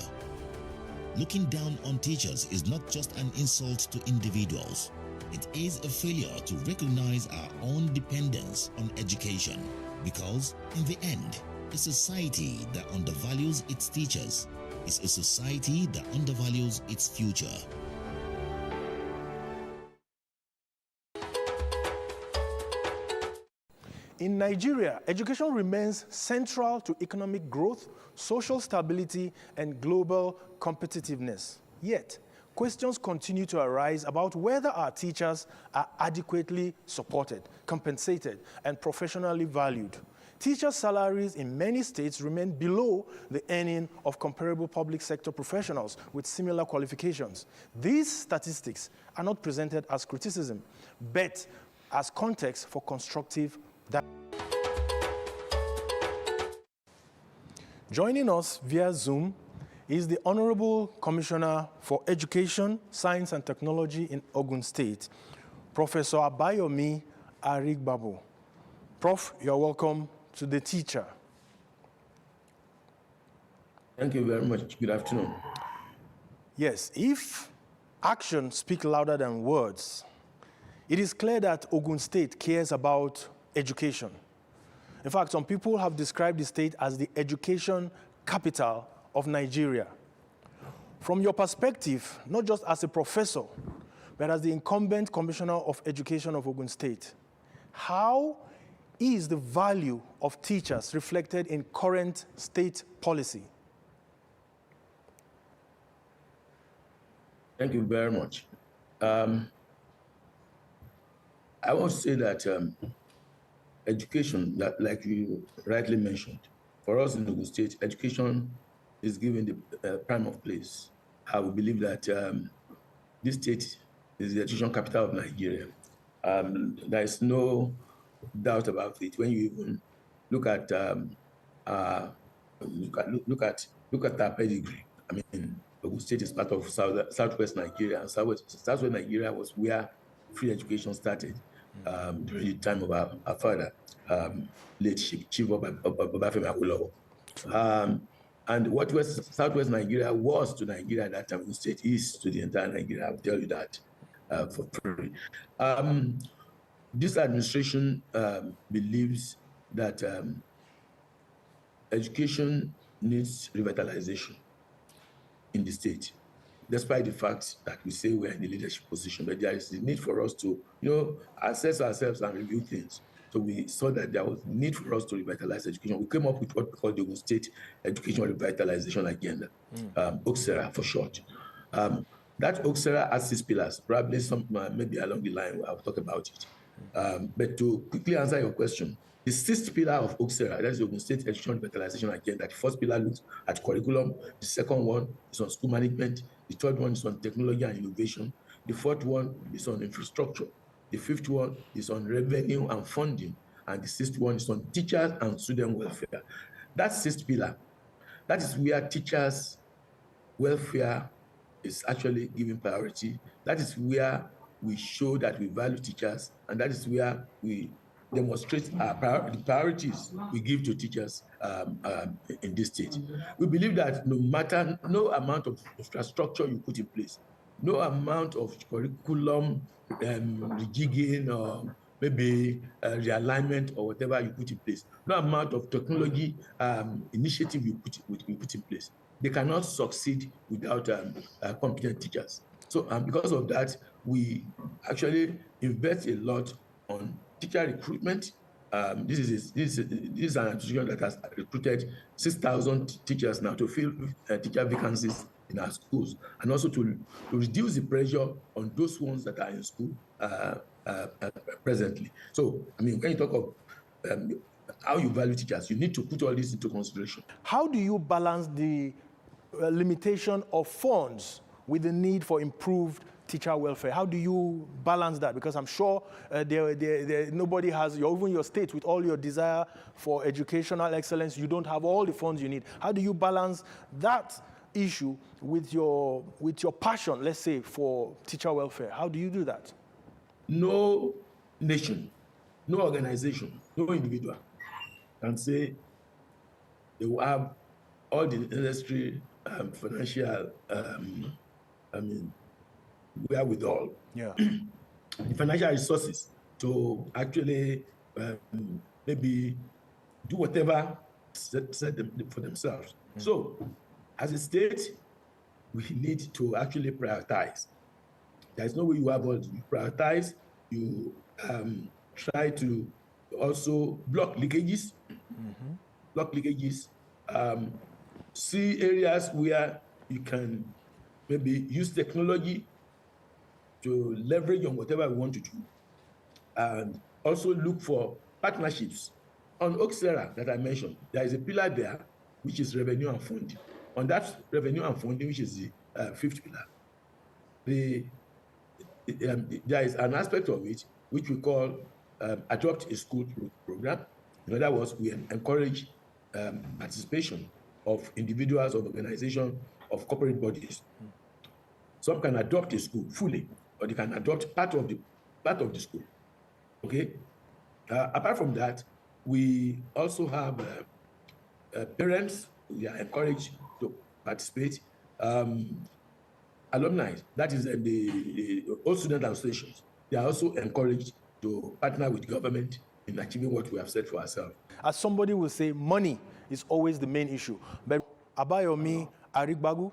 Looking down on teachers is not just an insult to individuals. It is a failure to recognize our own dependence on education because, in the end, a society that undervalues its teachers is a society that undervalues its future. In Nigeria, education remains central to economic growth, social stability, and global competitiveness. Yet, questions continue to arise about whether our teachers are adequately supported, compensated, and professionally valued. Teacher salaries in many states remain below the earning of comparable public sector professionals with similar qualifications. These statistics are not presented as criticism, but as context for constructive dialogue. Joining us via Zoom is the Honorable Commissioner for Education, Science and Technology in Ogun State, Professor Abayomi Arigbabo. Prof, you're welcome to The Teacher. Thank you very much. Good afternoon. Yes, if actions speak louder than words, it is clear that Ogun State cares about education. In fact, some people have described the state as the education capital of Nigeria. From your perspective, not just as a professor, but as the incumbent Commissioner of Education of Ogun State, how is the value of teachers reflected in current state policy? Thank you very much. I want to say that education, that, like you rightly mentioned, for us in Ogun State, education is given the prime of place. I would believe that this state is the education capital of Nigeria. There is no doubt about it. When you even look at our pedigree, I mean, Ogun State is part of southwest Nigeria, and southwest Nigeria was where free education started during the time of our father, late Chief Obafemi Awolowo. And what southwest Nigeria was to Nigeria at that time, Ogun State is to the entire Nigeria. I'll tell you that for free. This administration believes that education needs revitalization in the state, despite the fact that we say we're in the leadership position, but there is the need for us to, assess ourselves and review things. So we saw that there was need for us to revitalize education. We came up with what we call the Ogun State Education Revitalization Agenda, OGSERA for short. That OGSERA has 6 pillars, probably some maybe along the line I'll talk about it. But to quickly answer your question, the 6th pillar of OGSERA, that is the Ogun State Education Revitalization Agenda. The 1st pillar looks at curriculum. The 2nd one is on school management. The 3rd one is on technology and innovation. The 4th one is on infrastructure. The 5th one is on revenue and funding. And the 6th one is on teachers and student welfare. That 6th pillar, that is where teachers' welfare is actually given priority. That is where we show that we value teachers, and that is where we demonstrates the priorities we give to teachers in this state. We believe that no amount of infrastructure you put in place, no amount of curriculum rejigging or maybe realignment or whatever you put in place, no amount of technology initiative you put in place, they cannot succeed without competent teachers. So because of that, we actually invest a lot on teacher recruitment. This is an institution that has recruited 6,000 teachers now to fill teacher vacancies in our schools, and also to reduce the pressure on those ones that are in school presently. So, I mean, when you talk of how you value teachers, you need to put all this into consideration. How do you balance the limitation of funds with the need for improved teacher welfare? How do you balance that? Because I'm sure nobody has, even your state, with all your desire for educational excellence, you don't have all the funds you need. How do you balance that issue with your passion, let's say, for teacher welfare? How do you do that? No nation, no organization, no individual can say they will have all the necessary financial, wherewithal, the financial resources to actually maybe do whatever set them for themselves. So, as a state, we need to actually prioritize. There's no way you have all. You prioritize. You try to also block leakages. See areas where you can maybe use technology to leverage on whatever we want to do, and also look for partnerships. On Oxera that I mentioned, there is a pillar there, which is revenue and funding. On that revenue and funding, which is the fifth pillar, there is an aspect of it which we call Adopt a School program. In other words, we encourage participation of individuals, of organizations, of corporate bodies. Some can adopt a school fully, or they can adopt part of the school. Okay. Apart from that, we also have parents. We are encouraged to participate. Alumni, that is the all student associations, they are also encouraged to partner with government in achieving what we have set for ourselves. As somebody will say, money is always the main issue. But Abayomi Arigbagu,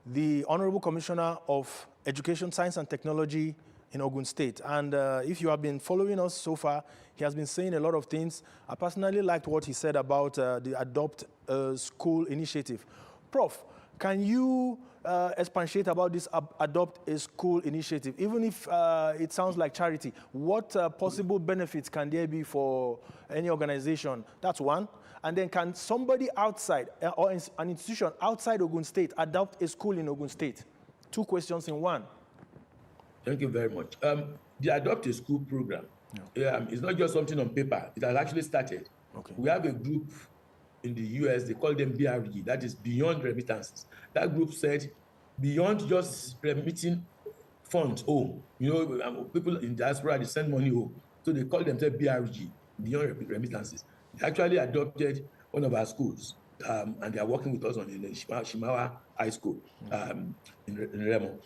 the Honorable Commissioner of Education, Science and Technology in Ogun State. And if you have been following us so far, he has been saying a lot of things. I personally liked what he said about the Adopt a School initiative. Prof, can you expatiate about this Adopt a School initiative? Even if it sounds like charity, what possible benefits can there be for any organization? That's one. And then can somebody outside, or an institution outside Ogun State, adopt a school in Ogun State? Two questions in one. Thank you very much. The Adopt a School program, it's not just something on paper. It has actually started. Okay. We have a group in the US, they call them BRG, that is Beyond Remittances. That group said, beyond just remitting funds home, people in diaspora, they send money home. So they call themselves BRG, Beyond Remittances. They actually adopted one of our schools, and they are working with us on the Shimawa High School in Remo.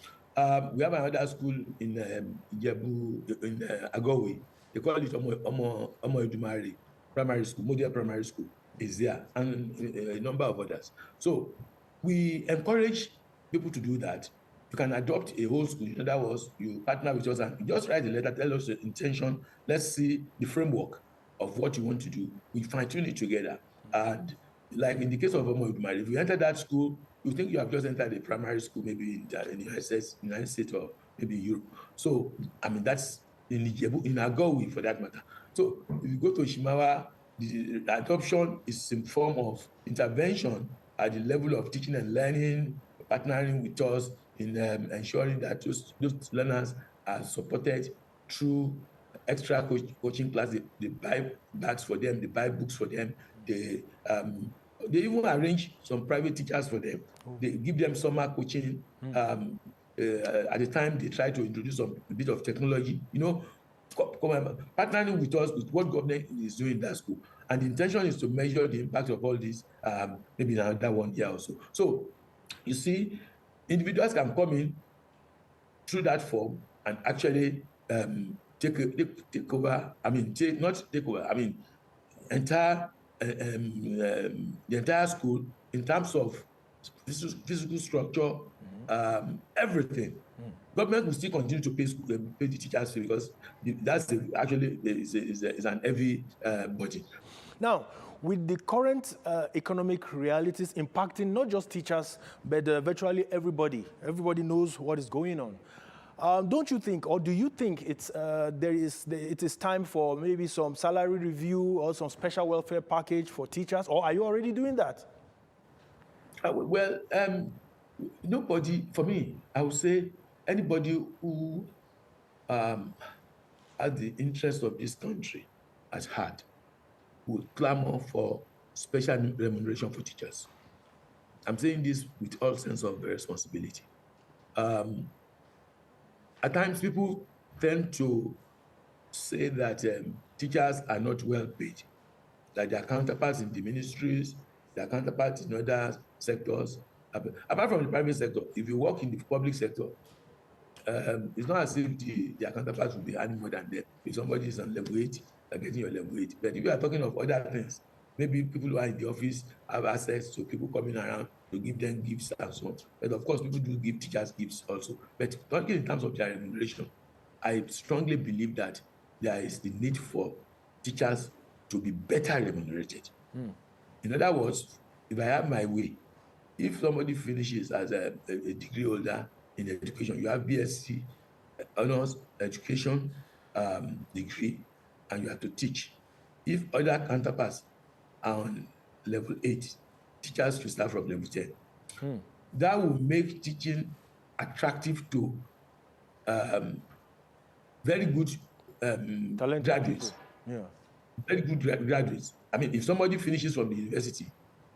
We have another school in Ijebu, in Agowe. They call it Omo Edumare Primary School, Model Primary School is there, and a number of others. So we encourage people to do that. You can adopt a whole school. In other words, you partner with us and you just write a letter, tell us the intention. Let's see the framework of what you want to do. We fine-tune it together. And like in the case of Omo Edumare, if you enter that school, you think you have just entered a primary school, maybe in the United States or maybe Europe. So, I mean, that's in Ijebu, in Agowe for that matter. So if you go to Shimawa, the adoption is in form of intervention at the level of teaching and learning, partnering with us in ensuring that those learners are supported through extra coaching class. They buy bags for them, they buy books for them, they even arrange some private teachers for them. They give them summer coaching. At the time, they try to introduce a bit of technology. partnering with us with what government is doing in that school. And the intention is to measure the impact of all this, maybe in another 1 year or so. So, you see, individuals can come in through that form and actually take over. I mean, not take over. I mean, the entire school in terms of physical structure, everything. Government will still continue to pay the teachers fee because that's actually is an heavy budget. Now, with the current economic realities impacting not just teachers, but virtually everybody knows what is going on. Don't you think, or do you think it is time for maybe some salary review or some special welfare package for teachers, or are you already doing that? Nobody, for me, I would say anybody who has the interest of this country at heart will clamor for special remuneration for teachers. I'm saying this with all sense of responsibility. At times, people tend to say that teachers are not well paid, like their counterparts in the ministries, their counterparts in other sectors. Apart from the private sector, if you work in the public sector, it's not as if their counterparts will be earning more than them. If somebody is on level 8, they're getting your level 8. But if you are talking of other things, maybe people who are in the office have access to people coming around to give them gifts and so on. But of course, people do give teachers gifts also. But talking in terms of their remuneration, I strongly believe that there is the need for teachers to be better remunerated. In other words, if I have my way, if somebody finishes as a degree holder in education, you have BSc, honors education degree, and you have to teach. If other counterparts are on level 8, teachers should start from level 10. That will make teaching attractive to very good graduates. Yeah. Very good graduates. I mean, if somebody finishes from the university,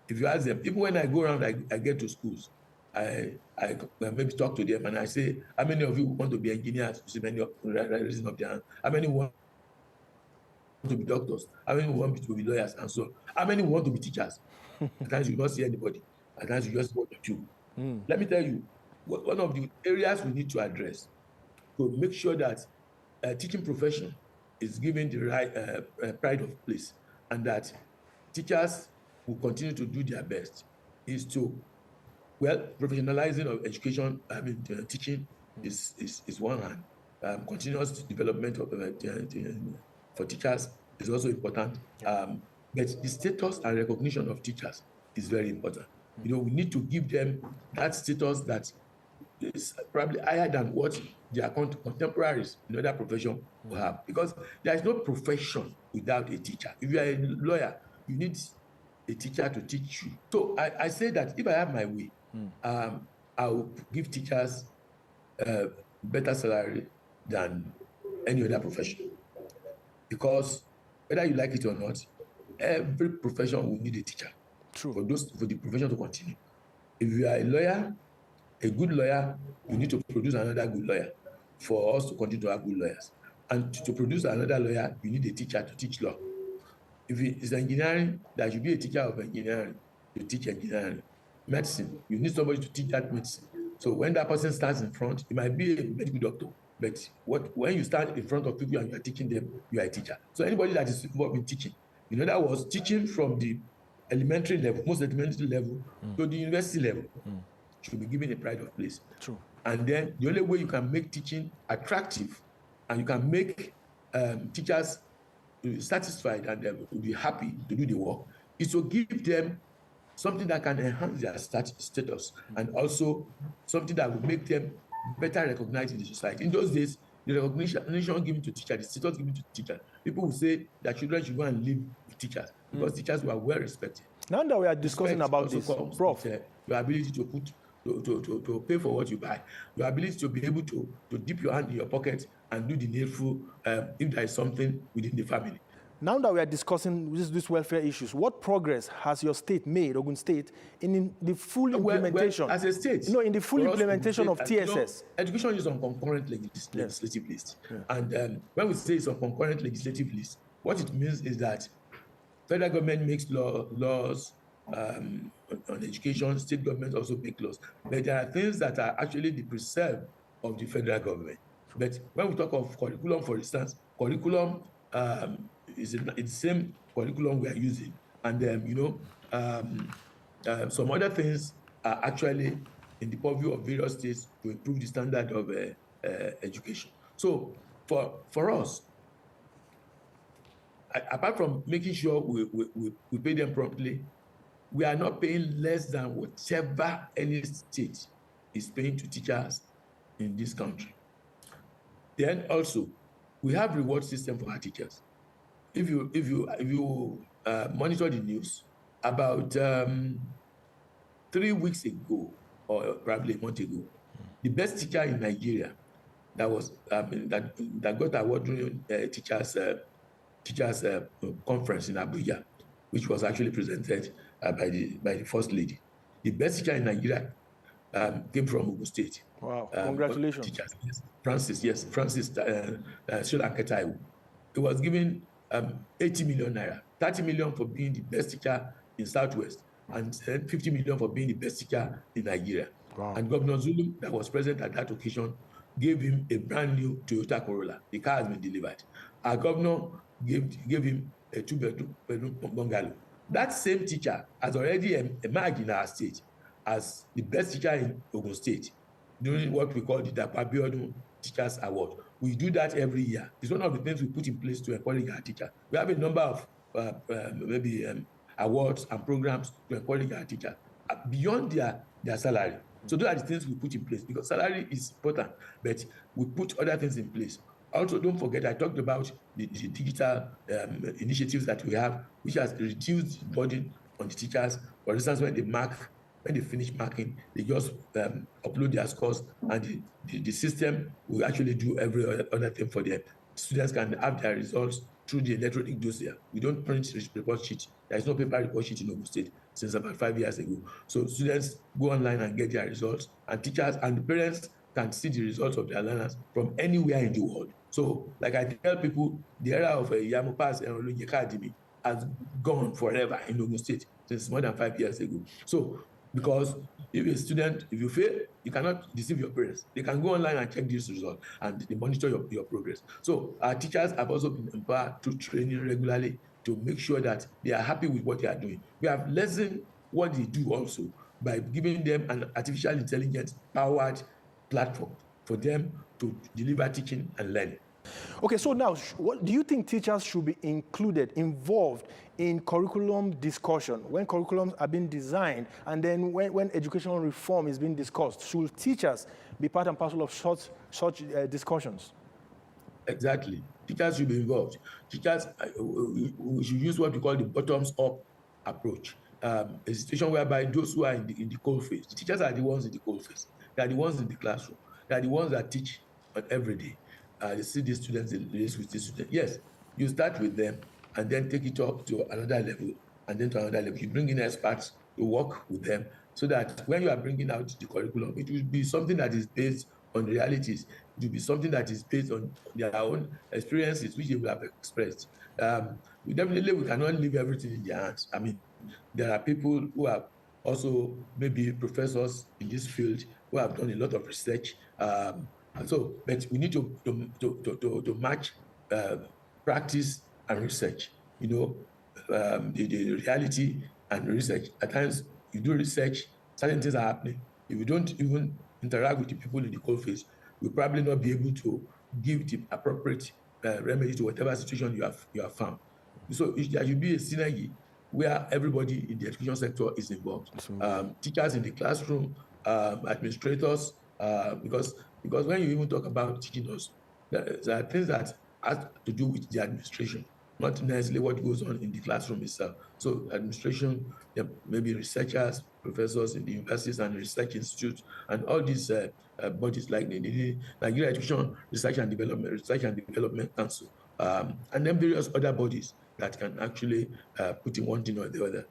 if you ask them, even when I go around, I get to schools, I maybe talk to them and I say, how many of you want to be engineers? You see many raising up their hand. How many want to be doctors? How many want to be lawyers and so on? How many want to be teachers? At times you don't see anybody. At times you just want to. Let me tell you, one of the areas we need to address to make sure that teaching profession is given the right pride of place and that teachers will continue to do their best is to, professionalizing of education, teaching is one hand. Continuous development of for teachers is also important. But the status and recognition of teachers is very important. We need to give them that status that is probably higher than what their contemporaries in other professions will have. Because there is no profession without a teacher. If you are a lawyer, you need a teacher to teach you. So I say that if I have my way, I will give teachers better salary than any other profession. Because whether you like it or not, every profession will need a teacher. True. For the profession to continue. If you are a lawyer, a good lawyer, you need to produce another good lawyer for us to continue to have good lawyers. And to produce another lawyer, you need a teacher to teach law. If it's engineering, there should be a teacher of engineering to teach engineering. Medicine, you need somebody to teach that medicine. So when that person stands in front, it might be a medical doctor, but when you stand in front of people and you are teaching them, you are a teacher. So anybody that is involved in teaching, in other words, teaching from the elementary level, most elementary level, to the university level, should be given a pride of place. True. And then the only way you can make teaching attractive and you can make teachers satisfied and will be happy to do the work is to give them something that can enhance their status and also something that will make them better recognized in the society. In those days, the recognition given to teachers, the status given to teachers, people would say that children should go and live with teachers because teachers were well respected. Now that we are discussing about this, Prof, your ability to put to pay for what you buy, your ability to be able to dip your hand in your pocket and do the needful if there is something within the family. Now that we are discussing these welfare issues, what progress has your state made, Ogun State, in the full implementation? Well, as a state, no, in the full implementation of TSS. Education is on concurrent legislative list. And when we say it's on concurrent legislative list, what it means is that federal government makes laws on education, state governments also make laws. But there are things that are actually the preserve of the federal government. But when we talk of curriculum, for instance, curriculum it's the same curriculum we are using. And some other things are actually in the purview of various states to improve the standard of education. So for us, apart from making sure we pay them promptly, we are not paying less than whatever any state is paying to teachers in this country. Then also, we have reward system for our teachers. If you monitor the news, about 3 weeks ago, or probably a month ago, the best teacher in Nigeria that was that got award during teachers conference in Abuja, which was actually presented by the First Lady. The best teacher in Nigeria came from Ogun State. Wow! Congratulations, teachers. Yes. Francis Sulanketaiwo. He was given 80 million naira, 30 million for being the best teacher in Southwest, and 50 million for being the best teacher in Nigeria. Wow. And Governor Zulu, that was present at that occasion, gave him a brand new Toyota Corolla. The car has been delivered. Our governor gave him a 2-bedroom bungalow. That same teacher has already emerged in our state as the best teacher in Ogun State during what we call the Dapo Abiodun Teachers Award. We do that every year. It's one of the things we put in place to encourage our teachers. We have a number of awards and programs to encourage our teachers beyond their salary. So those are the things we put in place, because salary is important, but we put other things in place. Also, don't forget, I talked about the digital initiatives that we have, which has reduced the burden on the teachers. For instance, when they finish marking, they just upload their scores, and the system will actually do every other thing for them. Students can have their results through the electronic dossier. We don't print report sheet. There is no paper report sheet in Ogun State since about 5 years ago. So students go online and get their results, and teachers and the parents can see the results of their learners from anywhere in the world. So, like I tell people, the era of Yamupas and Olunye Academy has gone forever in Ogun State since more than 5 years ago. So, because if a student, if you fail, you cannot deceive your parents. They can go online and check this result, and they monitor your progress. So our teachers have also been empowered through training regularly to make sure that they are happy with what they are doing. We have lessened what they do also by giving them an artificial intelligence powered platform for them to deliver teaching and learning. Okay, so now, what do you think teachers should be involved in curriculum discussion when curriculums are being designed, and then when educational reform is being discussed? Should teachers be part and parcel of such discussions? Exactly. Teachers should be involved. Teachers, we should use what we call the bottoms-up approach. A situation whereby those who are in the cold phase, the teachers are the ones in the cold phase. They are the ones in the classroom. They are the ones that teach every day. They see these students, they relate with these students. Yes, you start with them and then take it up to another level, and then to another level. You bring in experts to work with them, so that when you are bringing out the curriculum, it will be something that is based on realities. It will be something that is based on their own experiences, which they will have expressed. We cannot leave everything in their hands. I mean, there are people who are also maybe professors in this field who have done a lot of research. But we need to match practice and research. The reality and research. At times, you do research, certain things are happening. If you don't even interact with the people in the cold phase, you'll probably not be able to give the appropriate remedy to whatever situation you have found. So there should be a synergy where everybody in the education sector is involved. Teachers in the classroom, administrators, because when you even talk about teaching us, there are things that have to do with the administration, not necessarily what goes on in the classroom itself. So administration, maybe researchers, professors in the universities and research institutes, and all these bodies like the Nigeria Education Research and Development Council, and then various other bodies that can actually put in one thing or the other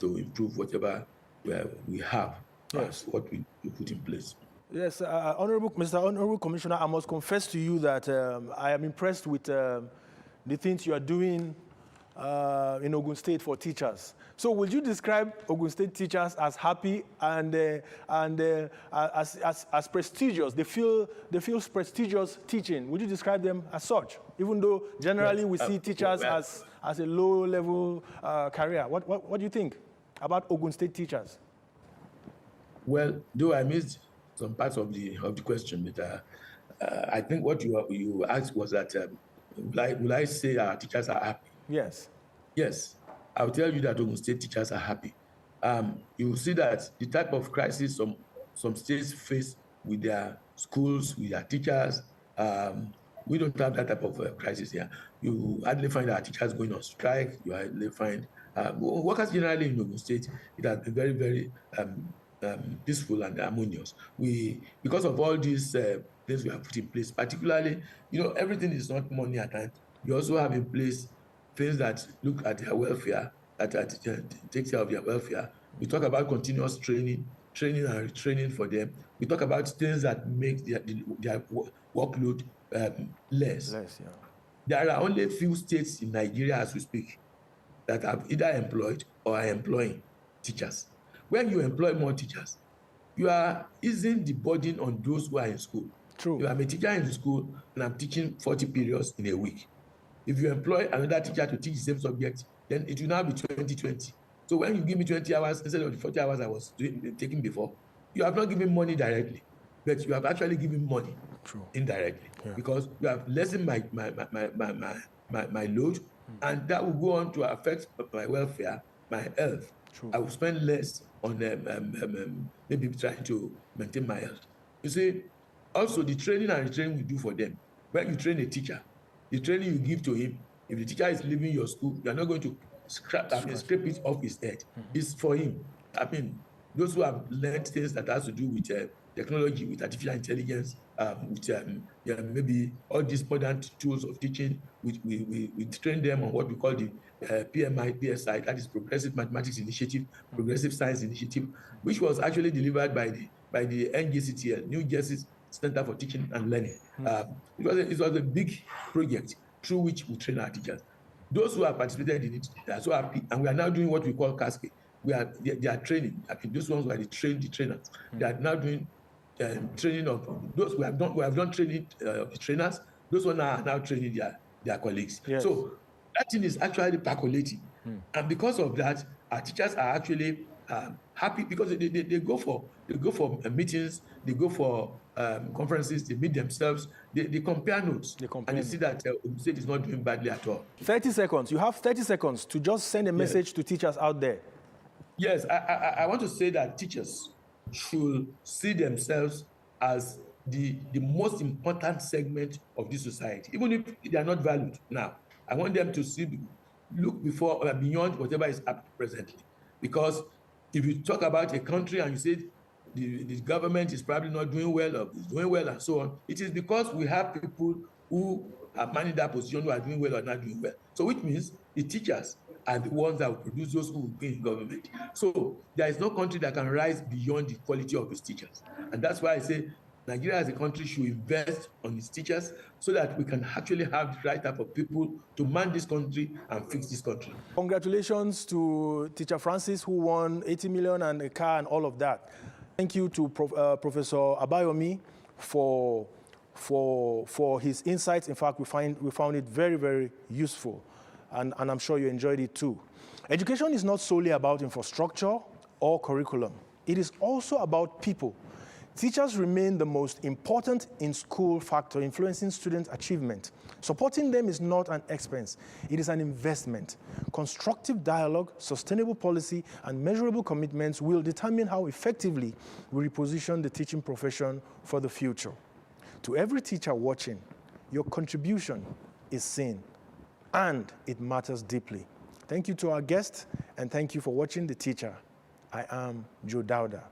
to improve whatever we have, what we put in place. Yes, Mr. Honorable Commissioner, I must confess to you that I am impressed with the things you are doing in Ogun State for teachers. So would you describe Ogun State teachers as happy and as prestigious? They feel prestigious teaching. Would you describe them as such? Even though generally we see teachers as a low-level career. What do you think about Ogun State teachers? Well, though I missed some parts of the question, but I think what you asked was that will I say our teachers are happy? Yes. Yes. I'll tell you that Ogun State teachers are happy. You will see that the type of crisis some states face with their schools, with their teachers, we don't have that type of crisis here. You hardly find our teachers going on strike. You hardly find workers generally in Ogun State. It has been very, very peaceful and harmonious. Because of all these things we have put in place, particularly, everything is not money at hand. You also have in place things that look at their welfare, that take care of their welfare. We talk about continuous training and retraining for them. We talk about things that make their workload less. There are only a few states in Nigeria as we speak that have either employed or are employing teachers. When you employ more teachers, you are easing the burden on those who are in school. True. If I'm a teacher in school and I'm teaching 40 periods in a week, if you employ another teacher to teach the same subject, then it will now be 20-20. So when you give me 20 hours instead of the 40 hours I was taking before, you have not given money directly, but you have actually given money indirectly because you have lessened my load, and that will go on to affect my welfare, my health. I will spend less on maybe trying to maintain my health. You see, also the training and retraining we do for them. When you train a teacher, the training you give to him, if the teacher is leaving your school, you are not going to scrape it off his head. It's for him. I mean, those who have learned things that has to do with technology, with artificial intelligence, with maybe all these modern tools of teaching, we train them on what we call the PMI, PSI, that is Progressive Mathematics Initiative, Progressive Science Initiative, which was actually delivered by the NJCTL, New Jersey Center for Teaching and Learning. It was a big project through which we train our teachers. Those who have participated in it are so happy, and we are now doing what we call cascade. They are training. I mean, those ones were the trainers. They are now doing training of those we have done training of the trainers. Those ones are now training their colleagues. Yes. So that thing is actually percolating, and because of that, our teachers are actually happy because they go for meetings, they go for conferences, they meet themselves, they compare notes, and they see that Ogun State is not doing badly at all. 30 seconds. You have 30 seconds to just send a message to teachers out there. Yes, I want to say that teachers should see themselves as the most important segment of this society, even if they are not valued now. I want them to look beyond whatever is up presently. Because if you talk about a country and you say the government is probably not doing well or is doing well and so on, it is because we have people who are managing that position who are doing well or not doing well. So which means the teachers are the ones that will produce those who will be in government. So there is no country that can rise beyond the quality of its teachers. And that's why I say Nigeria as a country should invest on its teachers so that we can actually have the right type of people to man this country and fix this country. Congratulations to Teacher Francis, who won 80 million and a car and all of that. Thank you to Professor Abayomi for his insights. In fact, we found it very, very useful, and I'm sure you enjoyed it too. Education is not solely about infrastructure or curriculum. It is also about people. Teachers remain the most important in-school factor influencing student achievement. Supporting them is not an expense, it is an investment. Constructive dialogue, sustainable policy, and measurable commitments will determine how effectively we reposition the teaching profession for the future. To every teacher watching, your contribution is seen, and it matters deeply. Thank you to our guests, and thank you for watching The Teacher. I am Joe Dauda.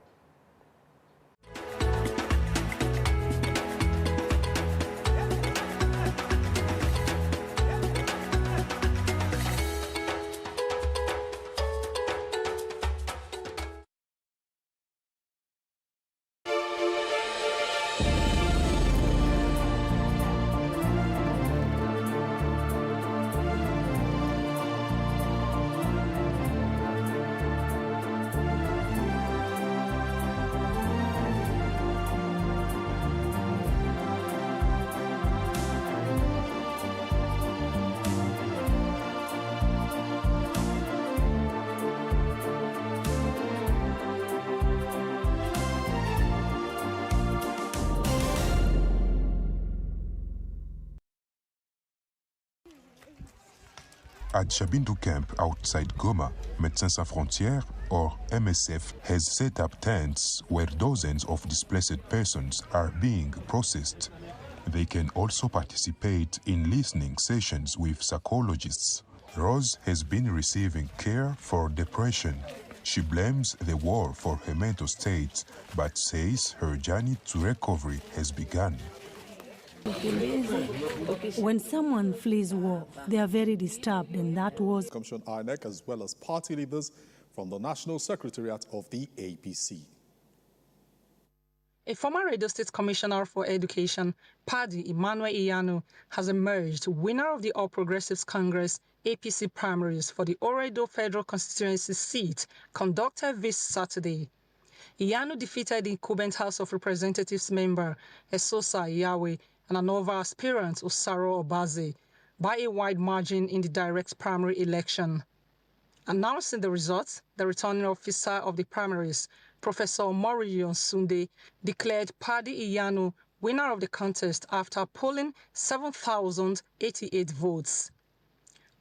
At Chabindu camp outside Goma, Médecins Sans Frontières, or MSF, has set up tents where dozens of displaced persons are being processed. They can also participate in listening sessions with psychologists. Rose has been receiving care for depression. She blames the war for her mental state, but says her journey to recovery has begun. When someone flees war, they are very disturbed, and that was Commission INEC, as well as party leaders from the National Secretariat of the APC. A former Radio State Commissioner for Education, Paddy Emmanuel Iyanu, has emerged winner of the All Progressives Congress APC primaries for the Oredo Federal Constituency seat conducted this Saturday. Iyanu defeated the incumbent House of Representatives member Esosa Iyawe and another aspirant Osaro Obaze by a wide margin in the direct primary election. Announcing the results, the returning officer of the primaries, Professor Moriyo Sunde, declared Paddy Iyanu winner of the contest after polling 7,088 votes.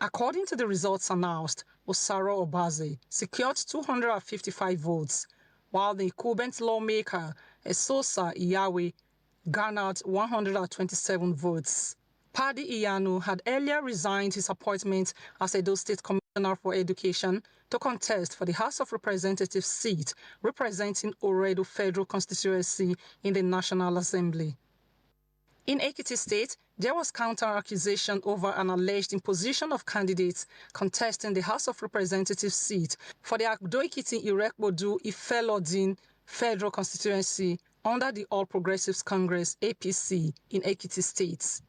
According to the results announced, Osaro Obaze secured 255 votes, while the incumbent lawmaker Esosa Iyawe garnered 127 votes. Paddy Iyanu had earlier resigned his appointment as Edo State Commissioner for Education to contest for the House of Representatives seat representing Oredo Federal Constituency in the National Assembly. In Ekiti State, there was counter-accusation over an alleged imposition of candidates contesting the House of Representatives seat for the Agdo-Ekiti Irekpodu Ifelodin Federal Constituency under the All Progressives Congress APC in Ekiti State.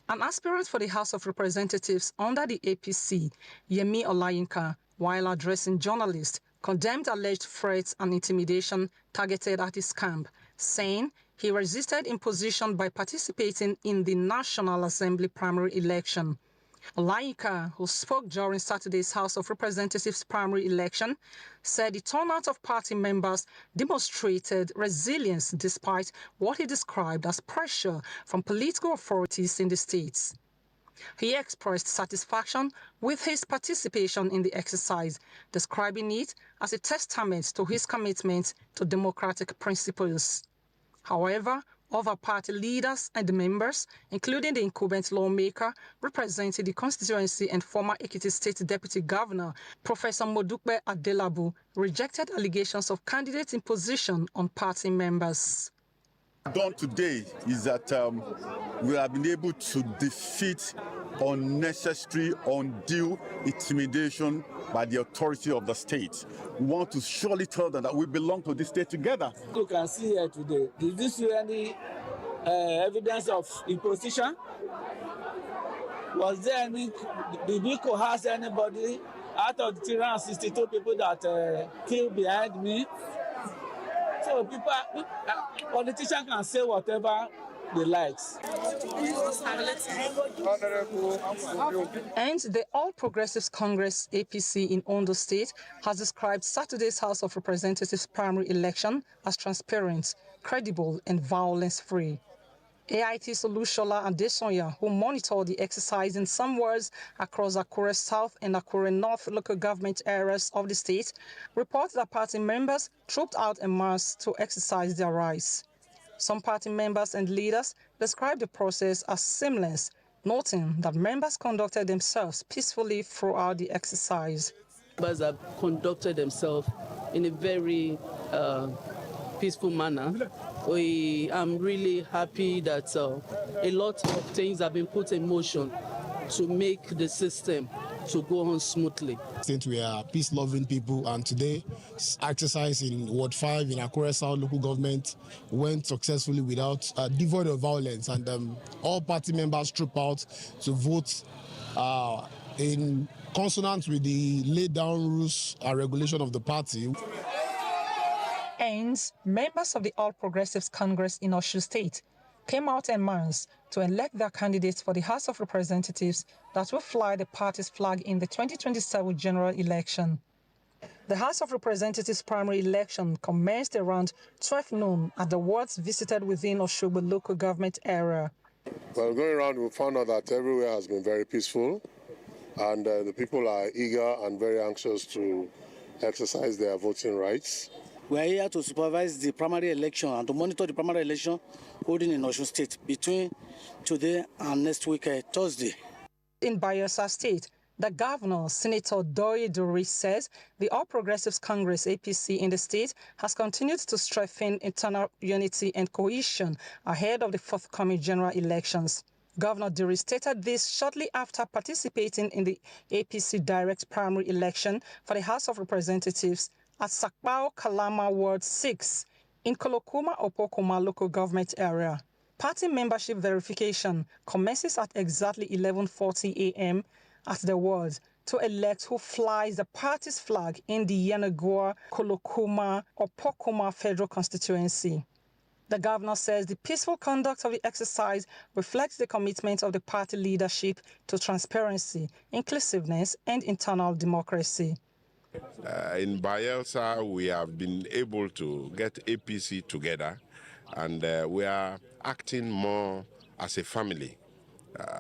An aspirant for the House of Representatives under the APC, Yemi Olayinka, while addressing journalists, condemned alleged threats and intimidation targeted at his camp, saying he resisted imposition by participating in the National Assembly primary election. Olayinka, who spoke during Saturday's House of Representatives primary election, said the turnout of party members demonstrated resilience despite what he described as pressure from political authorities in the states. He expressed satisfaction with his participation in the exercise, describing it as a testament to his commitment to democratic principles. However, other party leaders and members, including the incumbent lawmaker representing the constituency and former Ekiti State Deputy Governor, Professor Modupe Adelabu, rejected allegations of candidate imposition on party members. Done today is that we have been able to defeat unnecessary, undue intimidation by the authority of the state. We want to surely tell them that we belong to this state together. You can see here today, did you see any evidence of imposition? Was there any, did we coerce anybody out of the 362 people that killed behind me? So politicians can say whatever they like. And the All Progressives Congress APC in Ondo State has described Saturday's House of Representatives primary election as transparent, credible, and violence-free. AIT Solushola Adesonya, who monitored the exercise in some wards across Akure South and Akure North local government areas of the state, reports that party members trooped out en masse to exercise their rights. Some party members and leaders described the process as seamless, noting that members conducted themselves peacefully throughout the exercise. Members have conducted themselves in a very peaceful manner. I'm really happy that a lot of things have been put in motion to make the system to go on smoothly. Since we are peace-loving people, and today exercise in Ward 5 in Akure South local government went successfully without devoid of violence, and all party members trooped out to vote in consonance with the laid down rules and regulation of the party. And members of the All Progressives Congress in Osun State came out en masse to elect their candidates for the House of Representatives that will fly the party's flag in the 2027 general election. The House of Representatives primary election commenced around 12 noon at the wards visited within Osogbo local government area. Well, going around, we found out that everywhere has been very peaceful. and the people are eager and very anxious to exercise their voting rights. We are here to supervise the primary election and to monitor the primary election holding in Osun State between today and next week, Thursday. In Bayelsa State, the governor, Senator Doye Duri, says the All Progressives Congress, APC, in the state has continued to strengthen internal unity and cohesion ahead of the forthcoming general elections. Governor Duri stated this shortly after participating in the APC direct primary election for the House of Representatives at Sakpao Kalama Ward 6 in Kolokuma Opokuma local government area. Party membership verification commences at exactly 11:40 a.m. at the ward to elect who flies the party's flag in the Yenagoa Kolokuma Opokuma federal constituency. The governor says the peaceful conduct of the exercise reflects the commitment of the party leadership to transparency, inclusiveness, and internal democracy. In Bayelsa, we have been able to get APC together, and we are acting more as a family.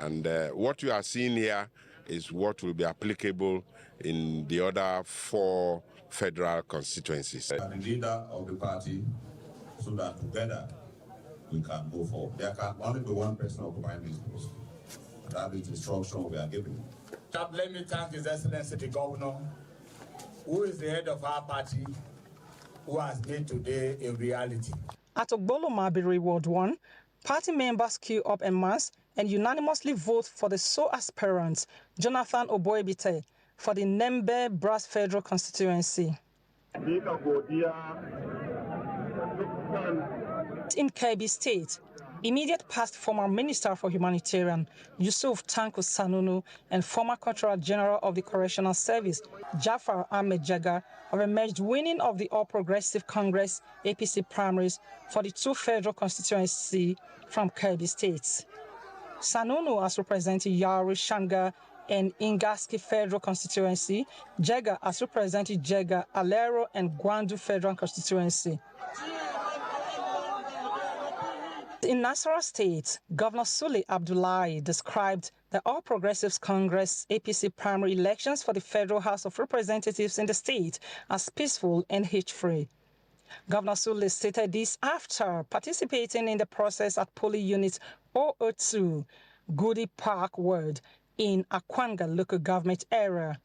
And what you are seeing here is what will be applicable in the other 4 federal constituencies. The leader of the party, so that together we can move forward. There can only be one person occupying this post. That is the instruction we are giving. Let me thank His Excellency the Governor, who is the head of our party, who has made today a reality. At Ogbolo Mabiri Ward 1, party members queue up en masse and unanimously vote for the sole aspirant, Jonathan Oboebite, for the Nembe Brass Federal constituency. In Kebbi State, immediate past former Minister for Humanitarian Yusuf Tanko Sanunu and former Controller General of the Correctional Service Jafar Ahmed Jaga have emerged winning of the All Progressive Congress APC primaries for the 2 federal constituencies from Kebbi State. Sanunu has represented Yari, Shanga, and Ingaski federal constituency. Jaga has represented Jega, Alero, and Gwandu federal constituency. In Nasarawa State, Governor Sule Abdullahi described the All Progressives Congress APC primary elections for the Federal House of Representatives in the state as peaceful and hate-free. Governor Sule stated this after participating in the process at polling unit 002, Goody Park Ward, in Akwanga local government area.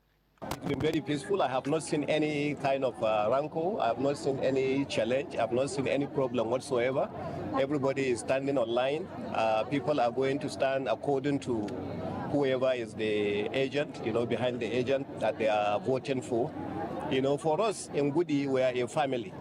It's been very peaceful. I have not seen any kind of rancor. I have not seen any challenge. I have not seen any problem whatsoever. Everybody is standing online. People are going to stand according to whoever is the agent, behind the agent that they are voting for. For us in Goody, we are a family.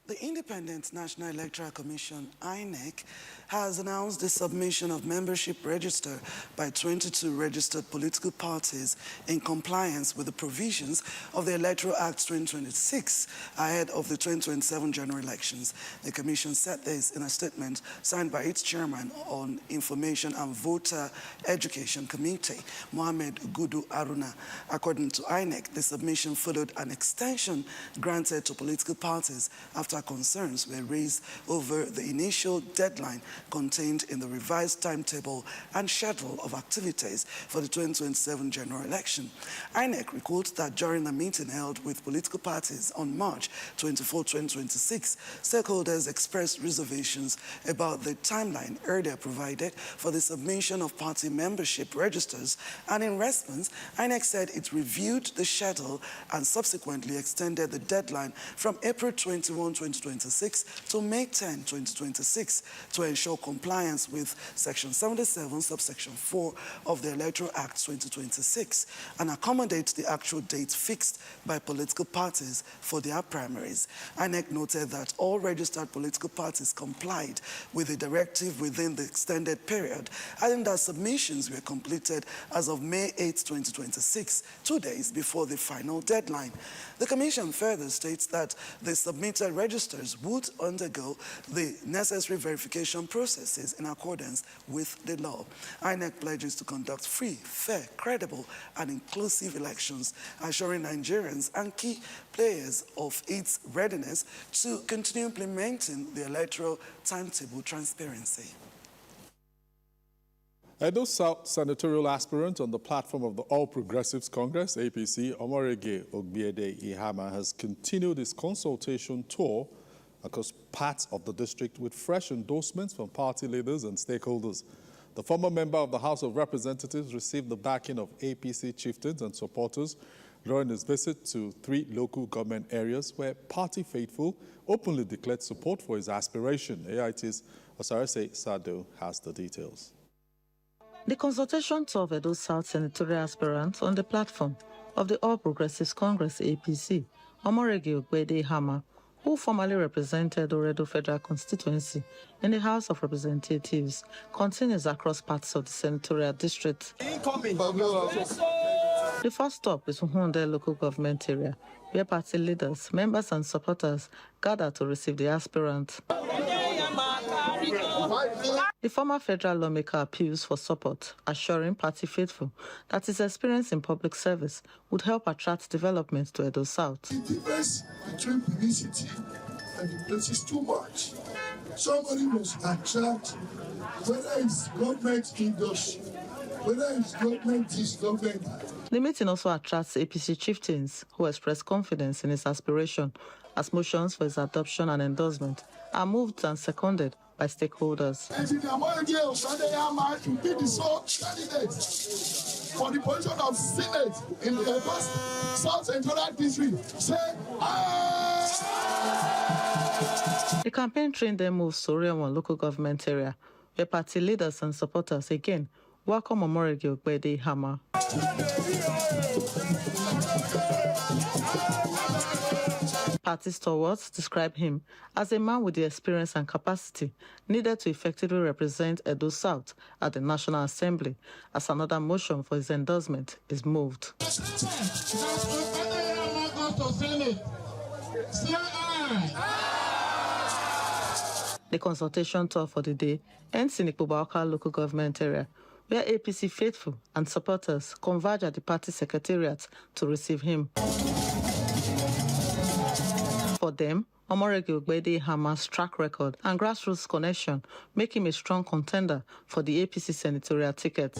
The Independent National Electoral Commission, INEC, has announced the submission of membership register by 22 registered political parties in compliance with the provisions of the Electoral Act 2026 ahead of the 2027 general elections. The Commission said this in a statement signed by its chairman on Information and Voter Education Committee, Mohamed Gudu Aruna. According to INEC, the submission followed an extension granted to political parties after concerns were raised over the initial deadline contained in the revised timetable and schedule of activities for the 2027 general election. INEC recalled that during a meeting held with political parties on March 24, 2026, stakeholders expressed reservations about the timeline earlier provided for the submission of party membership registers, and in response, INEC said it reviewed the schedule and subsequently extended the deadline from April 21, 2026 to May 10, 2026 to ensure compliance with Section 77, subsection 4 of the Electoral Act 2026 and accommodate the actual date fixed by political parties for their primaries. INEC noted that all registered political parties complied with the directive within the extended period, adding that submissions were completed as of May 8, 2026, 2 days before the final deadline. The Commission further states that the submitted registers would undergo the necessary verification processes in accordance with the law. INEC pledges to conduct free, fair, credible, and inclusive elections, assuring Nigerians and key players of its readiness to continue implementing the electoral timetable transparency. Edo South senatorial aspirant on the platform of the All Progressives Congress, APC, Omorege Ogbiede Ihama, has continued his consultation tour across parts of the district with fresh endorsements from party leaders and stakeholders. The former member of the House of Representatives received the backing of APC chieftains and supporters during his visit to 3 local government areas where party faithful openly declared support for his aspiration. AIT's Osarese Sado has the details. The consultation tour of Edo South senatorial aspirants on the platform of the All Progressives Congress, APC, Omorege Ogbiede Ihama, who formerly represented Oredo Federal Constituency in the House of Representatives, continues across parts of the senatorial district. The first stop is Uhunde local government area, where party leaders, members and supporters gather to receive the aspirant. The former federal lawmaker appeals for support, assuring party faithful that his experience in public service would help attract development to Edo South. The difference between publicity and the place is too much. Somebody must attract, whether it's government industry, whether it's government this, government that. The meeting also attracts APC chieftains who express confidence in his aspiration as motions for his adoption and endorsement are moved and seconded by stakeholders. To be the sole candidate for the position of Senate in the South Central District. Say aye! The campaign train then moves to Oriamon local government area, where party leaders and supporters again welcome Omorege Ogbiede Ihama. Party stalwarts describe him as a man with the experience and capacity needed to effectively represent Edo South at the National Assembly, as another motion for his endorsement is moved. The consultation tour for the day ends in Ikpoba-Awka local government area, where APC faithful and supporters converge at the party secretariat to receive him. For them, Omorege Ogbiede Ihama's track record and grassroots connection make him a strong contender for the APC senatorial ticket.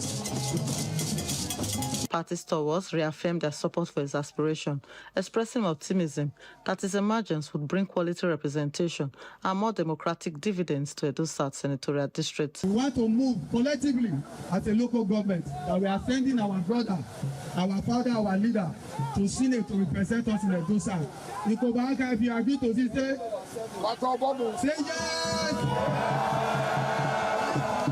Party stalwarts reaffirmed their support for his aspiration, expressing optimism that his emergence would bring quality representation and more democratic dividends to Edo South senatorial district. We want to move collectively as a local government that we are sending our brother, our father, our leader to Senate to represent us in Edo South. Ikpoba-Awka, if you agree to this, say yes!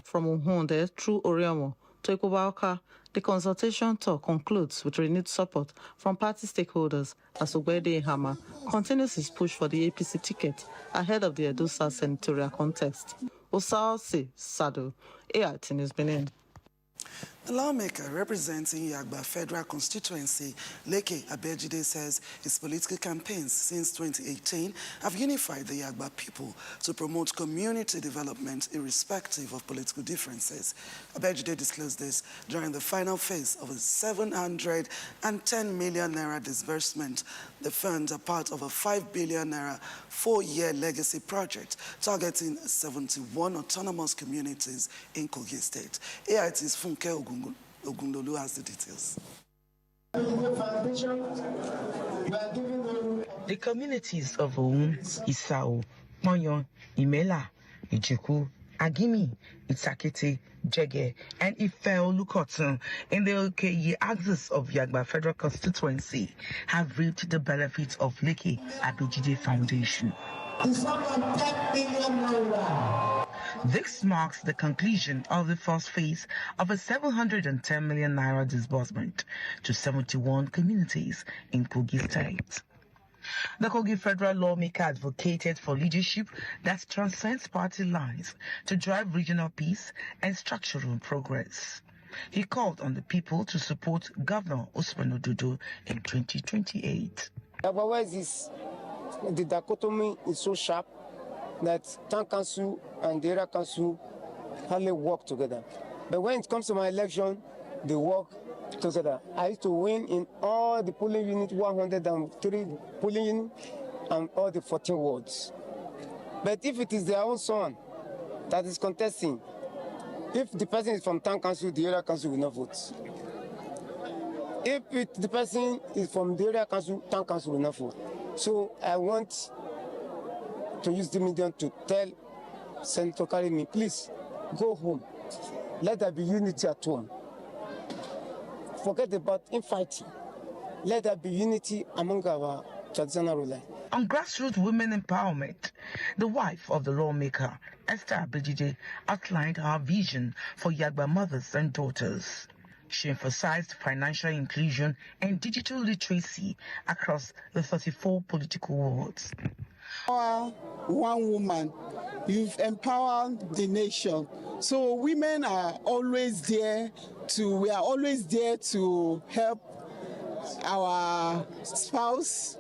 From Uhunde through Oriamon to Ikpoba-Awka, the consultation tour concludes with renewed support from party stakeholders as Ogbiede Ihama continues his push for the APC ticket ahead of the Edo South senatorial contest. Osarese Sado, AIT News Benin. The lawmaker representing Yagba Federal Constituency, Leke Abejide, says his political campaigns since 2018 have unified the Yagba people to promote community development irrespective of political differences. Abejide disclosed this during the final phase of a 710 million naira disbursement. The funds are part of a 5 billion naira 4-year legacy project targeting 71 autonomous communities in Kogi State. AIT's Funke Ogundolu has the details. The communities of Oun, Isao, Ponyon, Imela, Ijuku, Agimi, Itakete, Jege, and Ife-Olukoton in the Okeyi axis of Yagba Federal Constituency have reaped the benefits of Leke Abejide Foundation. This marks the conclusion of the first phase of a 710 million naira disbursement to 71 communities in Kogi State. The Kogi federal lawmaker advocated for leadership that transcends party lines to drive regional peace and structural progress. He called on the people to support Governor Usman Ododo in 2028. The dichotomy is so sharp that town council and the area council hardly work together. But when it comes to my election, they work together. I used to win in all the polling units, 103 polling units, and all the 14 wards. But if it is their own son that is contesting, If the person is from town council, the area council will not vote. If the person is from the area council, town council will not vote. So I want to use the medium to tell Senator Karimi, please go home. Let there be unity at home. Forget about infighting. Let there be unity among our traditional rulers. On grassroots women empowerment, the wife of the lawmaker, Esther Abejide, outlined her vision for Yagba mothers and daughters. She emphasized financial inclusion and digital literacy across the 34 political wards. One woman, you've empowered the nation. So women are always there we are always there to help our spouse.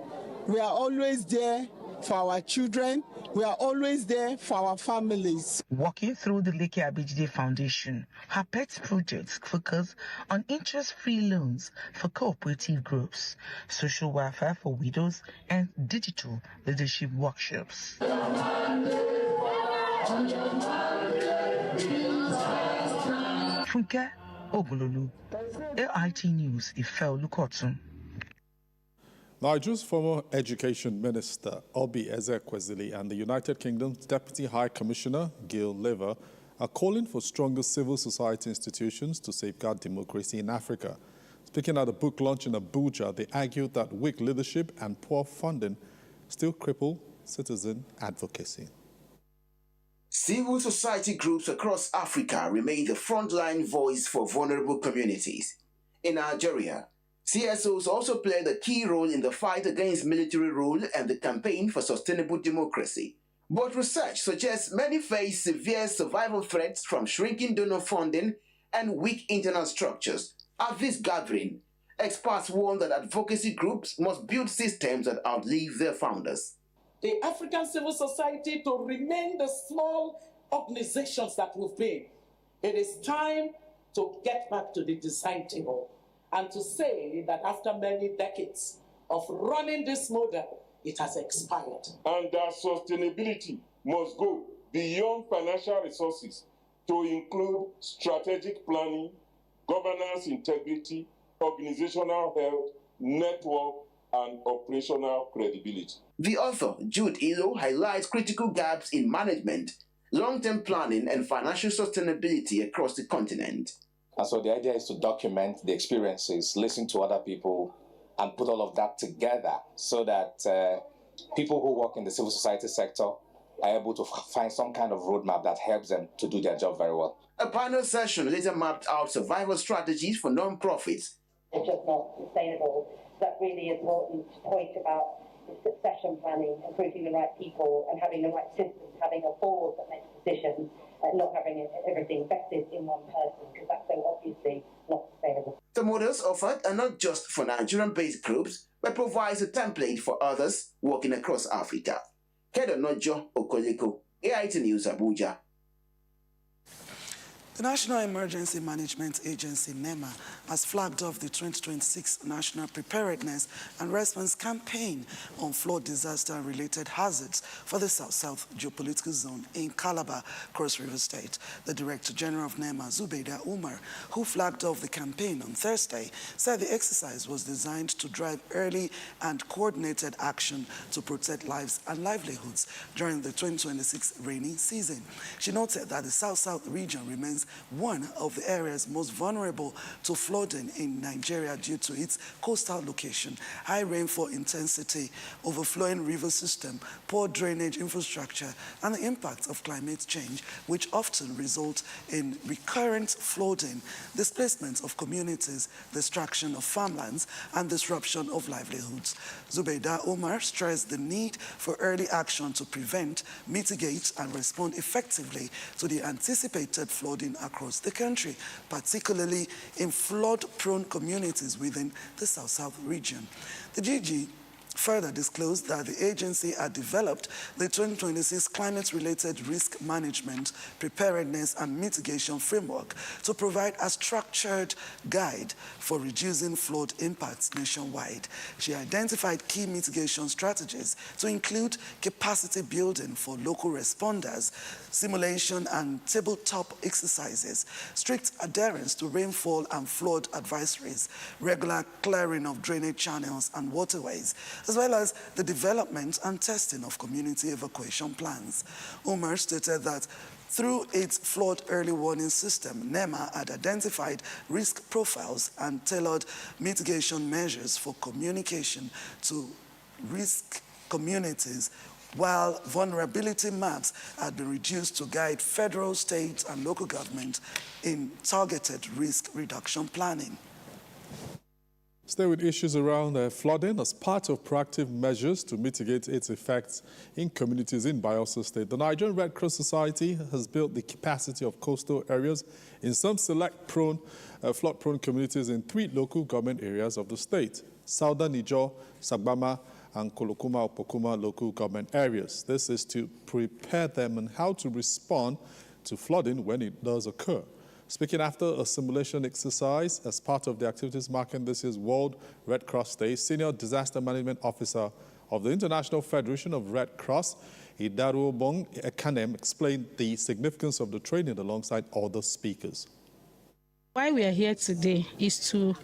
We are always there for our children. We are always there for our families. Working through the Leke Abejide Foundation, her pet projects focus on interest-free loans for cooperative groups, social welfare for widows, and digital leadership workshops. Funke Ogulolu, AIT News, Ife Olukotun. Nigeria's former Education Minister, Obi Ezekwesili, and the United Kingdom's Deputy High Commissioner, Gail Lever, are calling for stronger civil society institutions to safeguard democracy in Africa. Speaking at a book launch in Abuja, they argued that weak leadership and poor funding still cripple citizen advocacy. Civil society groups across Africa remain the frontline voice for vulnerable communities. In Nigeria, CSOs also played a key role in the fight against military rule and the campaign for sustainable democracy. But research suggests many face severe survival threats from shrinking donor funding and weak internal structures. At this gathering, experts warn that advocacy groups must build systems that outlive their founders. The African civil society to remain the small organizations that we've been. It is time to get back to the design table and to say that after many decades of running this model, it has expired. And that sustainability must go beyond financial resources to include strategic planning, governance integrity, organizational health, network, and operational credibility. The author, Jude Ilo, highlights critical gaps in management, long-term planning, and financial sustainability across the continent. And so the idea is to document the experiences, listen to other people, and put all of that together so that people who work in the civil society sector are able to find some kind of roadmap that helps them to do their job very well. A panel session later mapped out survival strategies for non-profits. It's just not sustainable. That really important point about succession planning, recruiting the right people and having the right systems, having a board that makes decisions, and not having everything vested in one person, because that's so obviously not sustainable. The models offered are not just for Nigerian-based groups, but provides a template for others working across Africa. Kedonojo Okoliko, AIT News, Abuja. The National Emergency Management Agency, NEMA, has flagged off the 2026 National Preparedness and Response Campaign on flood disaster and related hazards for the South-South geopolitical zone in Calabar, Cross River State. The Director General of NEMA, Zubeida Umar, who flagged off the campaign on Thursday, said the exercise was designed to drive early and coordinated action to protect lives and livelihoods during the 2026 rainy season. She noted that the South-South region remains one of the areas most vulnerable to flooding in Nigeria due to its coastal location, high rainfall intensity, overflowing river system, poor drainage infrastructure, and the impact of climate change, which often result in recurrent flooding, displacement of communities, destruction of farmlands, and disruption of livelihoods. Zubeida Omar stressed the need for early action to prevent, mitigate, and respond effectively to the anticipated flooding across the country, particularly in flood-prone communities within the South-South region. The DG further disclosed that the agency had developed the 2026 Climate-Related Risk Management, Preparedness and Mitigation Framework to provide a structured guide for reducing flood impacts nationwide. She identified key mitigation strategies to include capacity building for local responders, simulation and tabletop exercises, strict adherence to rainfall and flood advisories, regular clearing of drainage channels and waterways, as well as the development and testing of community evacuation plans. Umar stated that through its flood early warning system, NEMA had identified risk profiles and tailored mitigation measures for communication to risk communities, while vulnerability maps had been reduced to guide federal, state, and local government in targeted risk reduction planning. Stay with issues around flooding. As part of proactive measures to mitigate its effects in communities in Bayelsa State, the Nigerian Red Cross Society has built the capacity of coastal areas in some select flood-prone communities in 3 local government areas of the state: Southern Ijaw, Sagbama, and Kolokuma-Opokuma local government areas. This is to prepare them on how to respond to flooding when it does occur. Speaking after a simulation exercise as part of the activities marking this year's World Red Cross Day, Senior Disaster Management Officer of the International Federation of Red Cross, Idarubong Ekanem, explained the significance of the training alongside other speakers. Why we are here today is to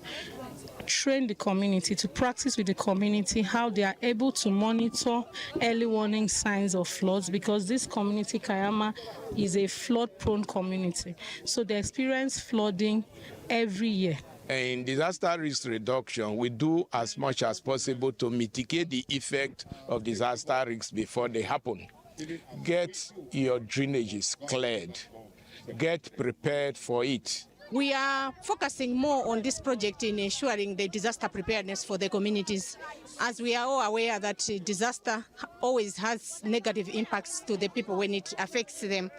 train the community, to practice with the community how they are able to monitor early warning signs of floods, because this community, Kayama, is a flood-prone community. So they experience flooding every year. In disaster risk reduction, we do as much as possible to mitigate the effect of disaster risks before they happen. Get your drainages cleared. Get prepared for it. We are focusing more on this project in ensuring the disaster preparedness for the communities, as we are all aware that disaster always has negative impacts to the people when it affects them.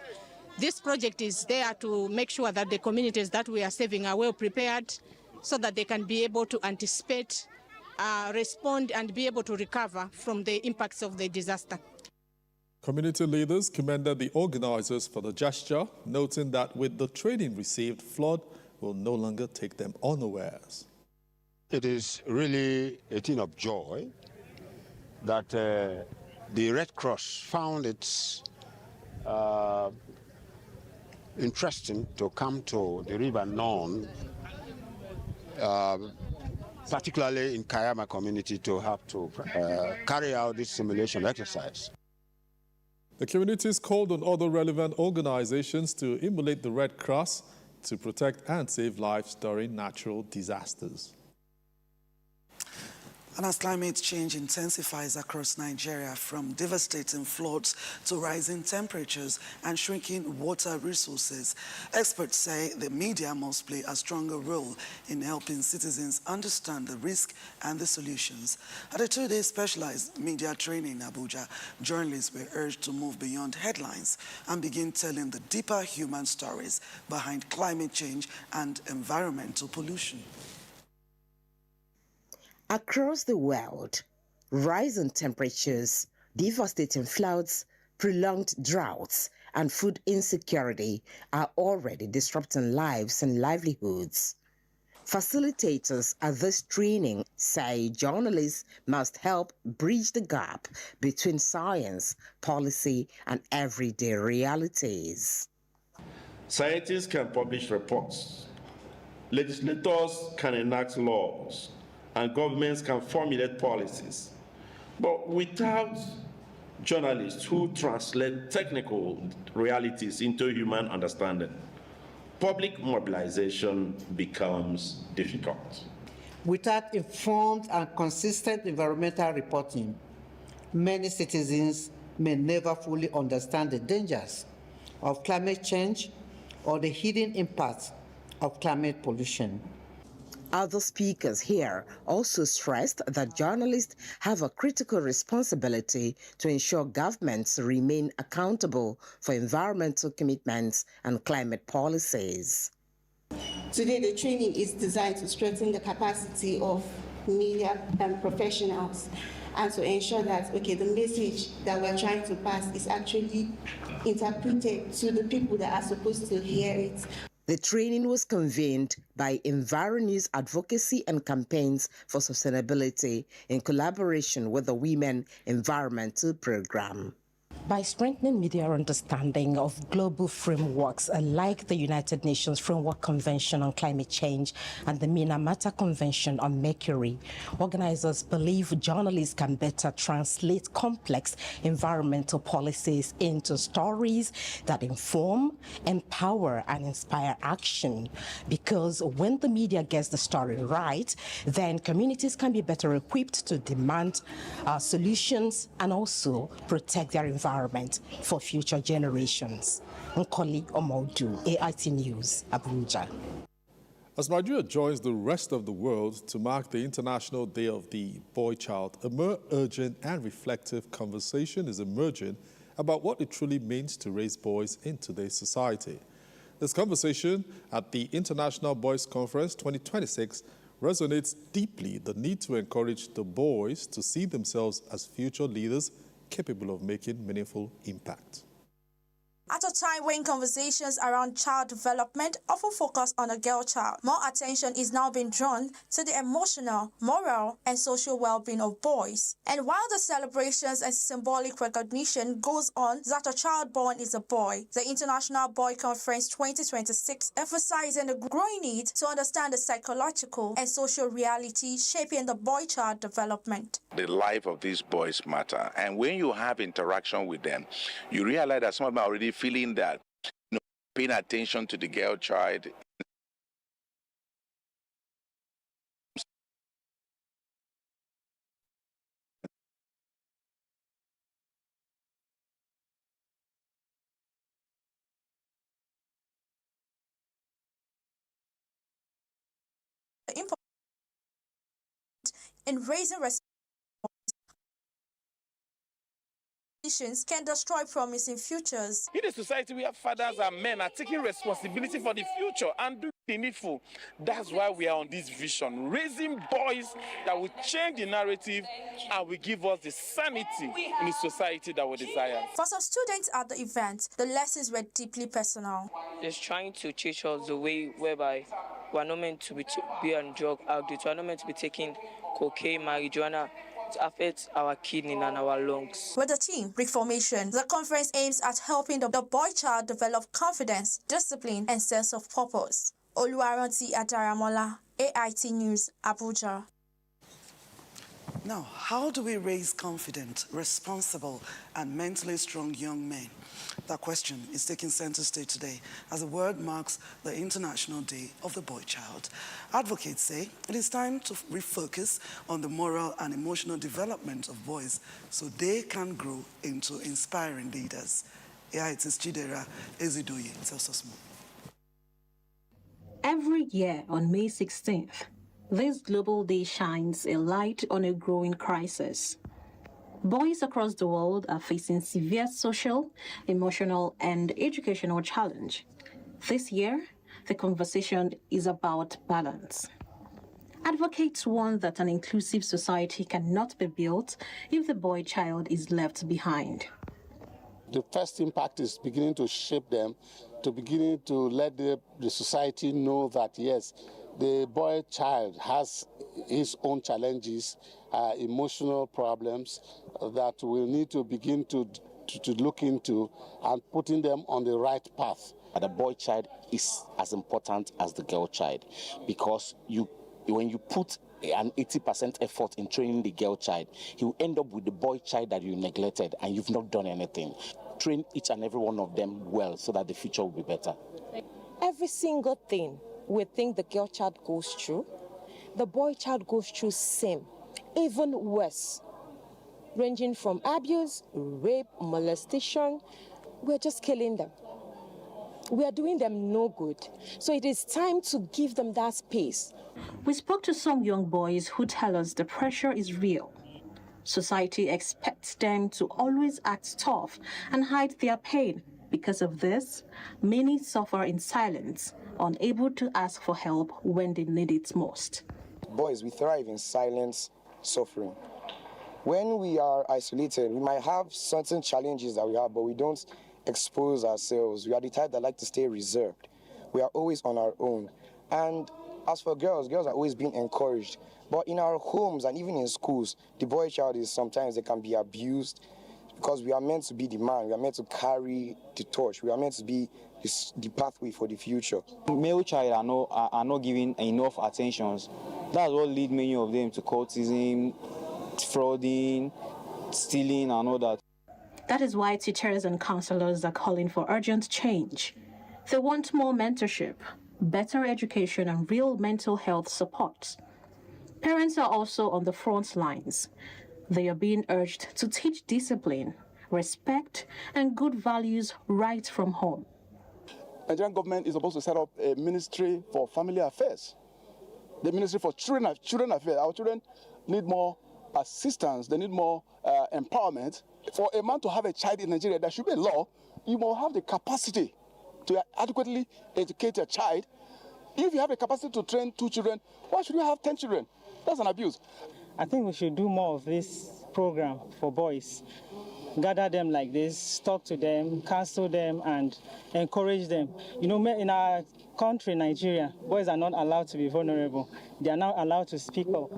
This project is there to make sure that the communities that we are saving are well prepared so that they can be able to anticipate, respond, and be able to recover from the impacts of the disaster. Community leaders commended the organizers for the gesture, noting that with the training received, flood will no longer take them unawares. It is really a thing of joy that the Red Cross found it interesting to come to the River Non, particularly in Kayama community, to have to carry out this simulation exercise. The communities called on other relevant organizations to emulate the Red Cross to protect and save lives during natural disasters. And as climate change intensifies across Nigeria, from devastating floods to rising temperatures and shrinking water resources, experts say the media must play a stronger role in helping citizens understand the risk and the solutions. At a 2-day specialized media training in Abuja, journalists were urged to move beyond headlines and begin telling the deeper human stories behind climate change and environmental pollution. Across the world, rising temperatures, devastating floods, prolonged droughts, and food insecurity are already disrupting lives and livelihoods. Facilitators at this training say journalists must help bridge the gap between science, policy, and everyday realities. Scientists can publish reports, legislators can enact laws, and governments can formulate policies. But without journalists who translate technical realities into human understanding, public mobilization becomes difficult. Without informed and consistent environmental reporting, many citizens may never fully understand the dangers of climate change or the hidden impacts of climate pollution. Other speakers here also stressed that journalists have a critical responsibility to ensure governments remain accountable for environmental commitments and climate policies. Today, the training is designed to strengthen the capacity of media and professionals and to ensure that, okay, the message that we're trying to pass is actually interpreted to the people that are supposed to hear it. The training was convened by EnviroNews Advocacy and Campaigns for Sustainability in collaboration with the Women Environmental Program. By strengthening media understanding of global frameworks like the United Nations Framework Convention on Climate Change and the Minamata Convention on Mercury, organizers believe journalists can better translate complex environmental policies into stories that inform, empower, and inspire action. Because when the media gets the story right, then communities can be better equipped to demand solutions and also protect their environment for future generations. Nkoli Omodu, AIT News, Abuja. As Nigeria joins the rest of the world to mark the International Day of the Boy Child, a more urgent and reflective conversation is emerging about what it truly means to raise boys in today's society. This conversation at the International Boys Conference 2026 resonates deeply the need to encourage the boys to see themselves as future leaders capable of making meaningful impact. At a time when conversations around child development often focus on a girl child, more attention is now being drawn to the emotional, moral, and social well-being of boys. And while the celebrations and symbolic recognition goes on that a child born is a boy, the International Boy Conference 2026 emphasizing the growing need to understand the psychological and social reality shaping the boy-child development. The life of these boys matter, and when you have interaction with them, you realize that some of them are already feeling that, paying attention to the girl child in raising can destroy promising futures. In a society where fathers and men are taking responsibility for the future and doing the needful, that's why we are on this vision, raising boys that will change the narrative and will give us the sanity in the society that we desire. For some students at the event, the lessons were deeply personal. It's trying to teach us the way whereby we're not meant to be on drug addicts, we're not meant to be taking cocaine, marijuana. Affects our kidney and our lungs. With the team Reformation, the conference aims at helping the boy child develop confidence, discipline, and sense of purpose. Oluwaranti Adaramola, AIT News, Abuja. Now, how do we raise confident, responsible, and mentally strong young men? That question is taking center stage today as the world marks the International Day of the Boy Child. Advocates say it is time to refocus on the moral and emotional development of boys so they can grow into inspiring leaders. AIT's Chidera Ezidoye tells us more. Every year on May 16th, this global day shines a light on a growing crisis. Boys across the world are facing severe social, emotional, and educational challenge. This year, the conversation is about balance. Advocates warn that an inclusive society cannot be built if the boy child is left behind. The first impact is beginning to shape them, to beginning to let the society know that, yes, the boy child has his own challenges, emotional problems that we'll need to begin to look into and putting them on the right path. The boy child is as important as the girl child because when you put an 80% effort in training the girl child, he will end up with the boy child that you neglected and you've not done anything. Train each and every one of them well so that the future will be better. Every single thing we think the girl child goes through, the boy child goes through same, even worse, ranging from abuse, rape, molestation. We're just killing them. We are doing them no good. So it is time to give them that space. We spoke to some young boys who tell us the pressure is real. Society expects them to always act tough and hide their pain. Because of this, many suffer in silence, unable to ask for help when they need it most. Boys, we thrive in silence suffering. When we are isolated, we might have certain challenges that we have, but we don't expose ourselves. We are the type that like to stay reserved. We are always on our own. And as for girls, girls are always being encouraged. But in our homes and even in schools, the boy child is sometimes they can be abused because we are meant to be the man. We are meant to carry the torch. We are meant to be the pathway for the future. Male child are not given enough attention. That's what lead many of them to cultism, frauding, stealing, and all that. That is why teachers and counselors are calling for urgent change. They want more mentorship, better education, and real mental health support. Parents are also on the front lines. They are being urged to teach discipline, respect, and good values right from home. The Nigerian government is supposed to set up a ministry for family affairs. The ministry for children affairs. Our children need more assistance. They need more empowerment. For a man to have a child in Nigeria, there should be a law. You must have the capacity to adequately educate a child. If you have the capacity to train 2 children, why should you have 10 children? That's an abuse. I think we should do more of this program for boys. Gather them like this, talk to them, counsel them, and encourage them. You know, in our country, Nigeria, boys are not allowed to be vulnerable. They are not allowed to speak up.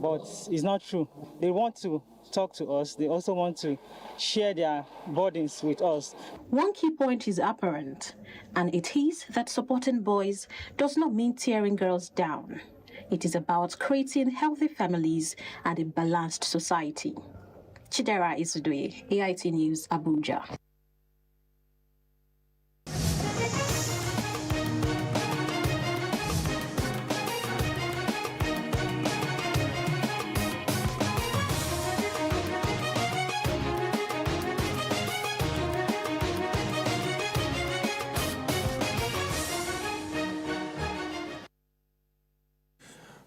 But it's not true. They want to talk to us. They also want to share their burdens with us. One key point is apparent, and it is that supporting boys does not mean tearing girls down. It is about creating healthy families and a balanced society. Chidera Isudwe, AIT News, Abuja.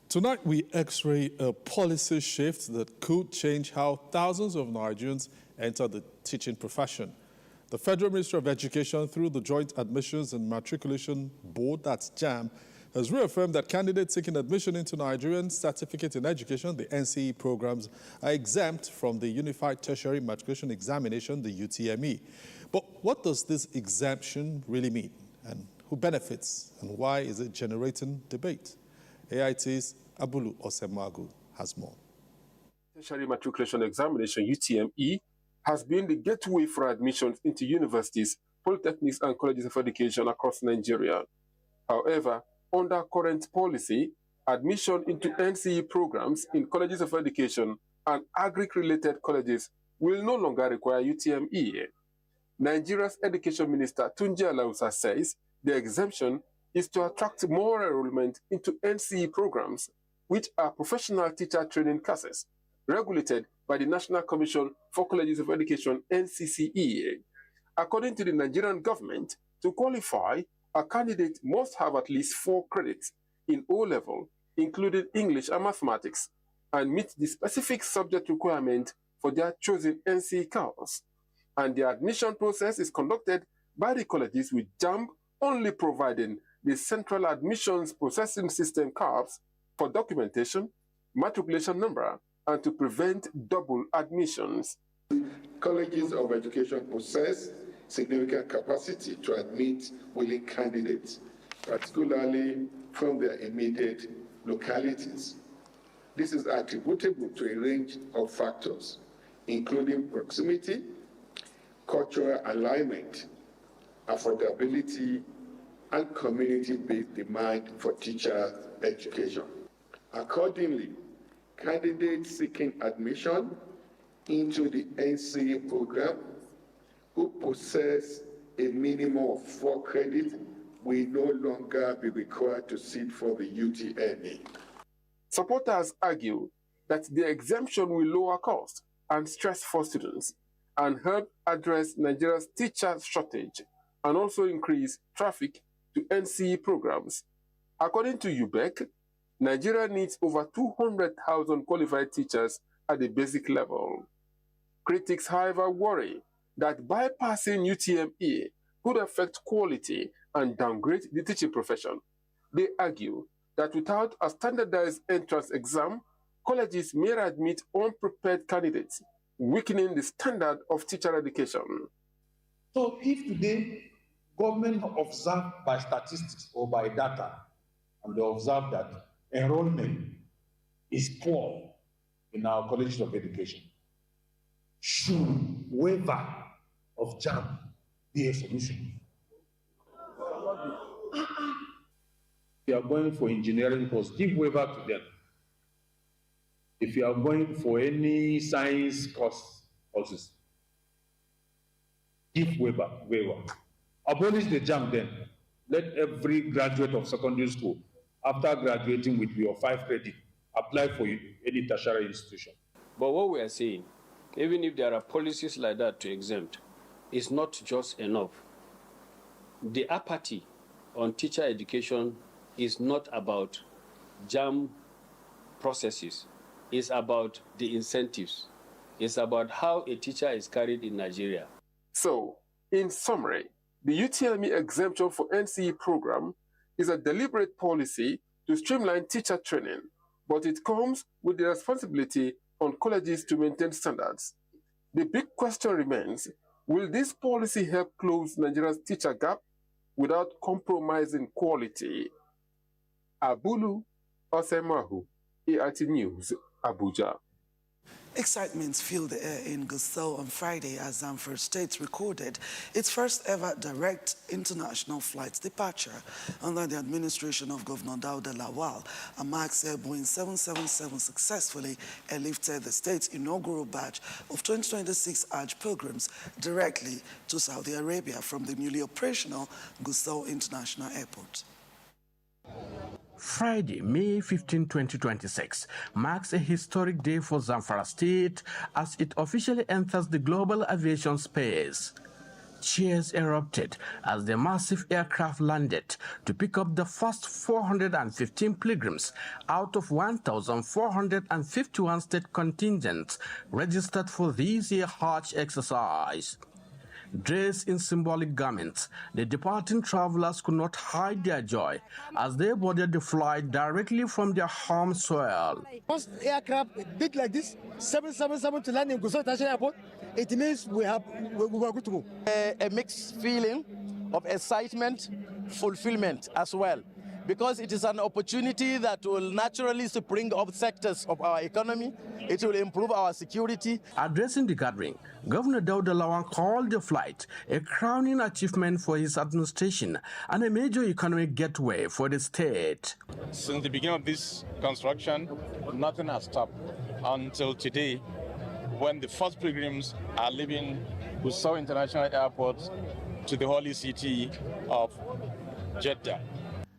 Tonight, we x-ray a policy shift that could change how thousands of Nigerians enter the teaching profession. The Federal Ministry of Education, through the Joint Admissions and Matriculation Board, that's JAMB, has reaffirmed that candidates seeking admission into Nigerian Certificate in Education, the NCE programs, are exempt from the Unified Tertiary Matriculation Examination, the UTME. But what does this exemption really mean? And who benefits? And why is it generating debate? AIT's Abulu Osemagu has more. Tertiary Matriculation Examination, UTME, has been the gateway for admissions into universities, polytechnics, and colleges of education across Nigeria. However, under current policy, admission into NCE programs in colleges of education and agric-related colleges will no longer require UTME. Nigeria's Education Minister Tunji Alausa says the exemption is to attract more enrollment into NCE programs, which are professional teacher training courses, regulated by the National Commission for Colleges of Education, NCCE. According to the Nigerian government, to qualify, a candidate must have at least 4 credits in O-level, including English and mathematics, and meet the specific subject requirement for their chosen NCE course. And the admission process is conducted by the colleges, with JAMB only providing the Central Admissions Processing System CAPS for documentation, matriculation number, and to prevent double admissions. Colleges of education possess significant capacity to admit willing candidates, particularly from their immediate localities. This is attributable to a range of factors, including proximity, cultural alignment, affordability, and community-based demand for teacher education. Accordingly, candidates seeking admission into the NCE program who possess a minimum of 4 credits will no longer be required to sit for the UTME. Supporters argue that the exemption will lower costs and stress for students and help address Nigeria's teacher shortage and also increase traffic to NCE programs. According to UBEC, Nigeria needs over 200,000 qualified teachers at the basic level. Critics, however, worry that bypassing UTME could affect quality and downgrade the teaching profession. They argue that without a standardized entrance exam colleges may admit unprepared candidates, weakening the standard of teacher education. So if today government observe by statistics or by data, and they observe that enrollment is poor in our colleges of education, should waiver of JAMB be a solution? If you are going for engineering course, give waiver to them. If you are going for any science courses, give waiver. Abolish the JAMB then. Let every graduate of secondary school, after graduating with your 5 credit, apply for any tertiary institution. But what we are saying, even if there are policies like that to exempt, it's not just enough. The apathy on teacher education is not about JAMB processes. It's about the incentives. It's about how a teacher is carried in Nigeria. So, in summary, the UTME exemption for NCE program is a deliberate policy to streamline teacher training, but it comes with the responsibility on colleges to maintain standards. The big question remains, will this policy help close Nigeria's teacher gap without compromising quality? Abulu Osemahu, AIT News, Abuja. Excitement filled the air in Gusau on Friday as Zamfara State recorded its first ever direct international flight departure under the administration of Governor Dauda Lawal. A MAX Air Boeing 777 successfully airlifted the state's inaugural batch of 2026 Hajj pilgrims directly to Saudi Arabia from the newly operational Gusau International Airport. Friday, May 15, 2026, marks a historic day for Zamfara State as it officially enters the global aviation space. Cheers erupted as the massive aircraft landed to pick up the first 415 pilgrims out of 1,451 state contingents registered for this year's Hajj exercise. Dressed in symbolic garments, the departing travelers could not hide their joy as they boarded the flight directly from their home soil. Once aircraft big like this, 777 to land in Gusau International Airport, it means we are good to go. A mixed feeling of excitement, fulfillment as well, because it is an opportunity that will naturally spring up sectors of our economy. It will improve our security. Addressing the gathering, Governor Dauda Lawal called the flight a crowning achievement for his administration and a major economic gateway for the state. Since the beginning of this construction, nothing has stopped until today, when the first pilgrims are leaving Gusau International Airport to the holy city of Jeddah.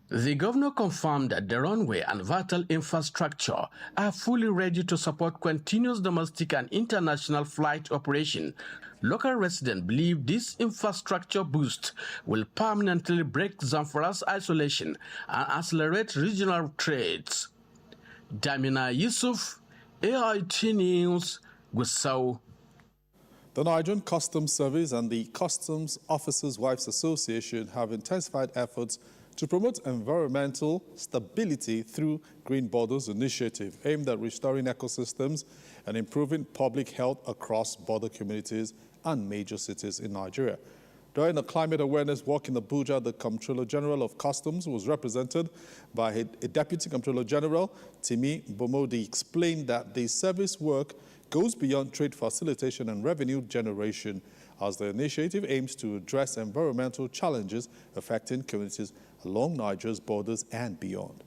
The governor confirmed that the runway and vital infrastructure are fully ready to support continuous domestic and international flight operation. Local residents believe this infrastructure boost will permanently break Zamfara's isolation and accelerate regional trades. Damina Yusuf, AIT News, Gusau. The Nigerian Customs Service and the Customs Officers' Wives Association have intensified efforts to promote environmental stability through Green Borders Initiative, aimed at restoring ecosystems and improving public health across border communities and major cities in Nigeria. During a climate awareness walk in Abuja, the Comptroller General of Customs was represented by a Deputy Comptroller General, Timi Bomodi, explained that the service work goes beyond trade facilitation and revenue generation, as the initiative aims to address environmental challenges affecting communities along Nigeria's borders and beyond.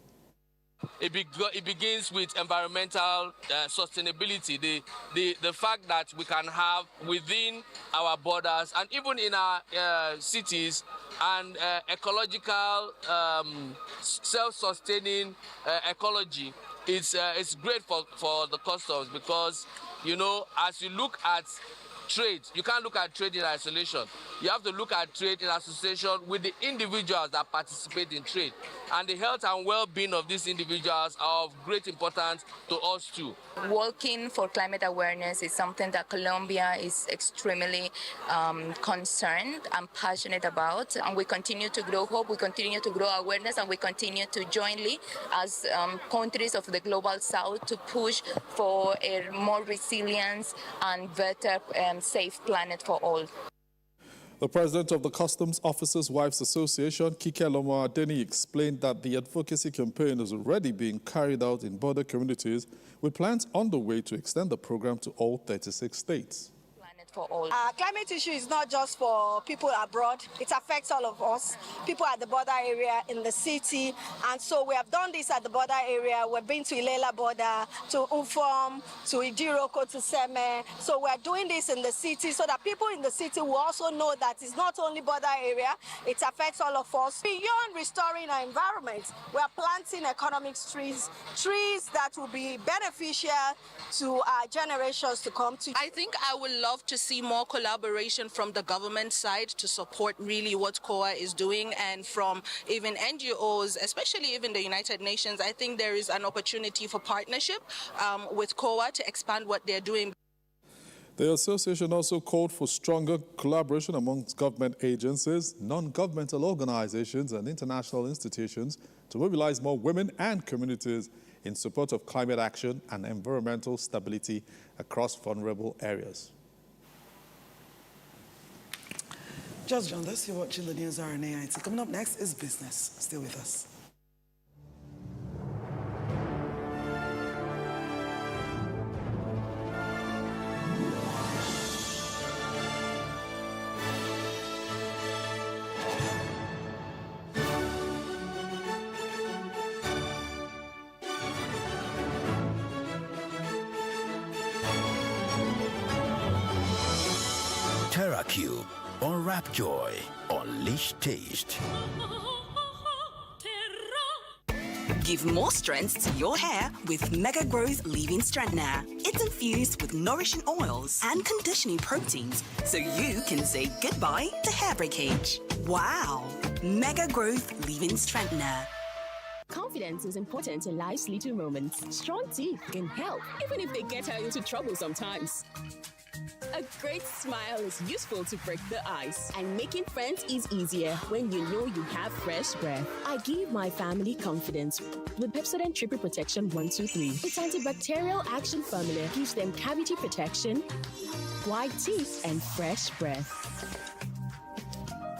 It begins with environmental sustainability, the fact that we can have within our borders and even in our cities and ecological self-sustaining ecology. It's great for the customs because You know, as you look at trade, you can't look at trade in isolation. You have to look at trade in association with the individuals that participate in trade. And the health and well-being of these individuals are of great importance to us too. Working for climate awareness is something that Colombia is extremely concerned and passionate about. And we continue to grow hope, we continue to grow awareness, and we continue to jointly, as countries of the global south, to push for a more resilient and better safe planet for all. The president of the Customs Officers' Wives Association, Kike Lomo-Adeni, explained that the advocacy campaign is already being carried out in border communities, with plans on the way to extend the program to all 36 states. Climate issue is not just for people abroad. It affects all of us, people at the border area, in the city. And so we have done this at the border area. We've been to Ilela border, to Ufom, to Idiroko, to Seme. So we're doing this in the city so that people in the city will also know that it's not only border area, it affects all of us. Beyond restoring our environment, we are planting economic trees that will be beneficial to our generations to come to. I think I would love to see more collaboration from the government side to support really what COA is doing, and from even NGOs, especially even the United Nations. I think there is an opportunity for partnership with COA to expand what they're doing. The association also called for stronger collaboration amongst government agencies, non-governmental organizations, and international institutions to mobilize more women and communities in support of climate action and environmental stability across vulnerable areas. Just joined us, you're watching the News RNA IT. Coming up next is business. Stay with us. TerraCube. Unwrap joy, unleash taste. Give more strength to your hair with Mega Growth Leave-In Strengthener. It's infused with nourishing oils and conditioning proteins so you can say goodbye to hair breakage. Wow! Mega Growth Leave-In Strengthener. Confidence is important in life's little moments. Strong teeth can help, even if they get her into trouble sometimes. A great smile is useful to break the ice, and making friends is easier when you know you have fresh breath. I give my family confidence with Pepsodent Triple Protection 123. Its antibacterial action formula gives them cavity protection, white teeth, and fresh breath.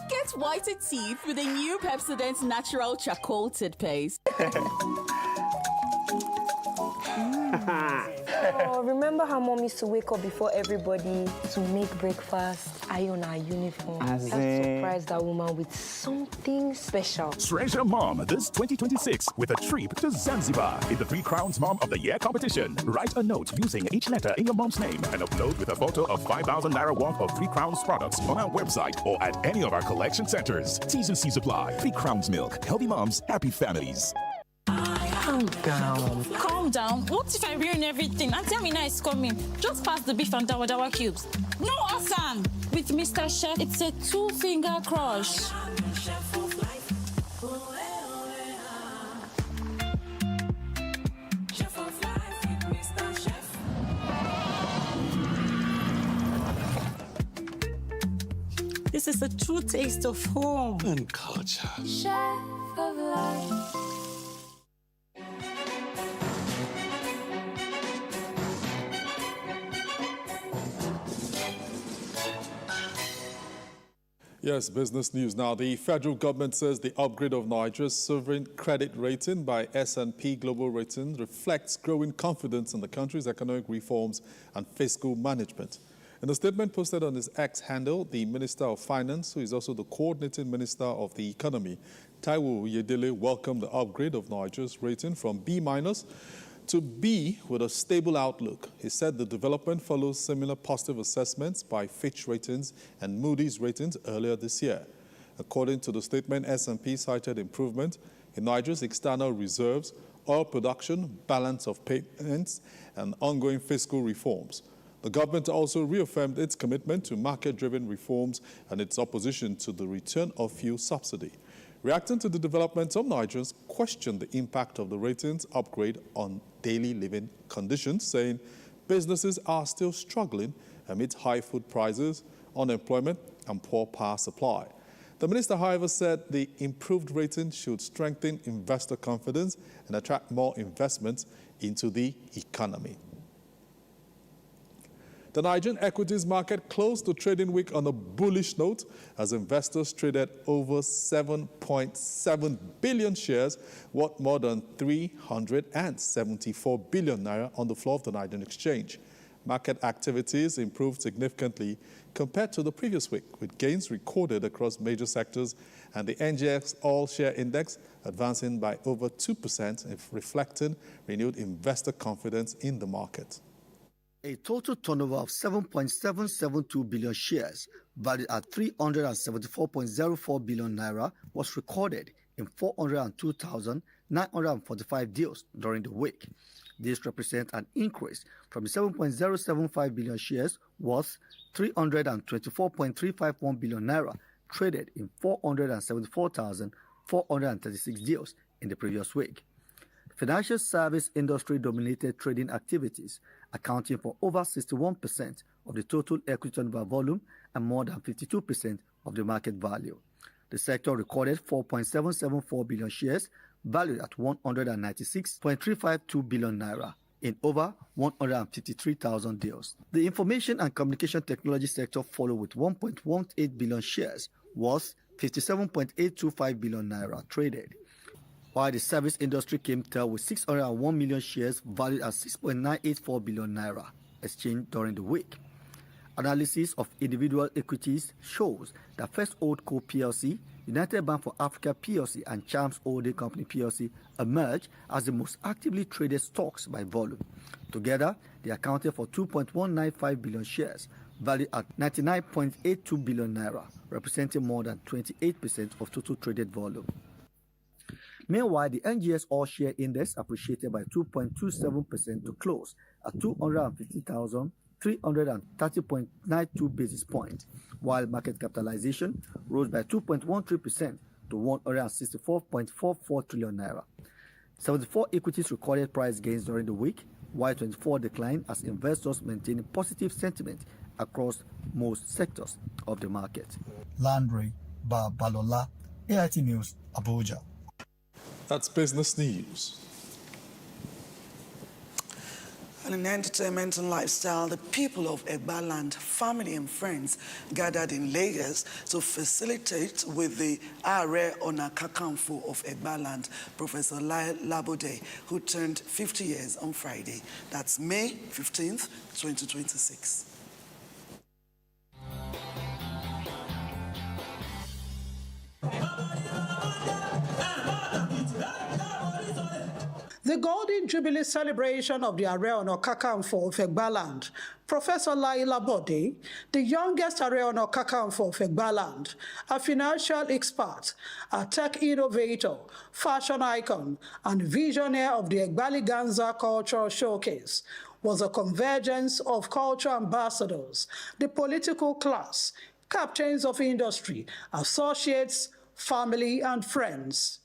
Get whiter teeth with a new Pepsodent Natural Charcoal Toothpaste. Oh, remember how mom used to wake up before everybody to make breakfast, iron our uniform, and surprise that woman with something special. Treasure Mom this 2026 with a trip to Zanzibar in the 3 Crowns Mom of the Year competition. Write a note using each letter in your mom's name and upload with a photo of 5,000 Naira worth of 3 Crowns products on our website or at any of our collection centers. T's and C's apply. 3 Crowns Milk. Healthy moms, happy families. Calm down. Calm down. What if I ruin everything? Auntie Amina is coming. Just pass the beef and dawa cubes. No awesome. With Mr. Chef, it's a 2-finger crush. This is a true taste of home and culture. Chef of life. Yes, business news now. The federal government says the upgrade of Nigeria's sovereign credit rating by S&P Global Ratings reflects growing confidence in the country's economic reforms and fiscal management. In a statement posted on his X handle, the Minister of Finance, who is also the coordinating Minister of the Economy, Taiwo Oyedele, welcomed the upgrade of Nigeria's rating from B- to B with a stable outlook. He said the development follows similar positive assessments by Fitch Ratings and Moody's Ratings earlier this year. According to the statement, S&P cited improvement in Nigeria's external reserves, oil production, balance of payments, and ongoing fiscal reforms. The government also reaffirmed its commitment to market-driven reforms and its opposition to the return of fuel subsidy. Reacting to the development, some Nigerians questioned the impact of the ratings upgrade on daily living conditions, saying businesses are still struggling amid high food prices, unemployment, and poor power supply. The minister, however, said the improved rating should strengthen investor confidence and attract more investments into the economy. The Nigerian equities market closed the trading week on a bullish note as investors traded over 7.7 billion shares, worth more than 374 billion naira on the floor of the Nigerian exchange. Market activities improved significantly compared to the previous week, with gains recorded across major sectors and the NGX All-Share Index advancing by over 2%, reflecting renewed investor confidence in the market. A total turnover of 7.772 billion shares, valued at 374.04 billion naira, was recorded in 402,945 deals during the week. This represents an increase from the 7.075 billion shares worth 324.351 billion naira traded in 474,436 deals in the previous week. Financial service industry dominated trading activities, accounting for over 61% of the total equity turnover volume and more than 52% of the market value. The sector recorded 4.774 billion shares, valued at 196.352 billion naira in over 153,000 deals. The information and communication technology sector followed with 1.18 billion shares, worth 57.825 billion naira traded, while the service industry came third with 601 million shares valued at 6.984 billion naira exchanged during the week. Analysis of individual equities shows that First Holdco PLC, United Bank for Africa PLC, and Chams Holding Company PLC emerged as the most actively traded stocks by volume. Together, they accounted for 2.195 billion shares, valued at 99.82 billion naira, representing more than 28% of total traded volume. Meanwhile, the NGX All-Share Index appreciated by 2.27% to close at 250,330.92 basis points, while market capitalization rose by 2.13% to 164.44 trillion naira. 74 equities recorded price gains during the week, while 24 declined as investors maintained positive sentiment across most sectors of the market. Landry Balola, AIT News, Abuja. That's business news. And in entertainment and lifestyle, the people of Egbaland, family and friends gathered in Lagos to facilitate with the Are Ona Kakanfo of Egbaland, Professor Lai Labode, who turned 50 years on Friday. That's May 15th, 2026. The Golden Jubilee celebration of the Are Ona Kakanfo of Egbaland, Professor Lai Labode, the youngest Are Ona Kakanfo of Egbaland, a financial expert, a tech innovator, fashion icon, and visionary of the Egbaliganza Cultural Showcase, was a convergence of culture ambassadors, the political class, captains of industry, associates, family, and friends,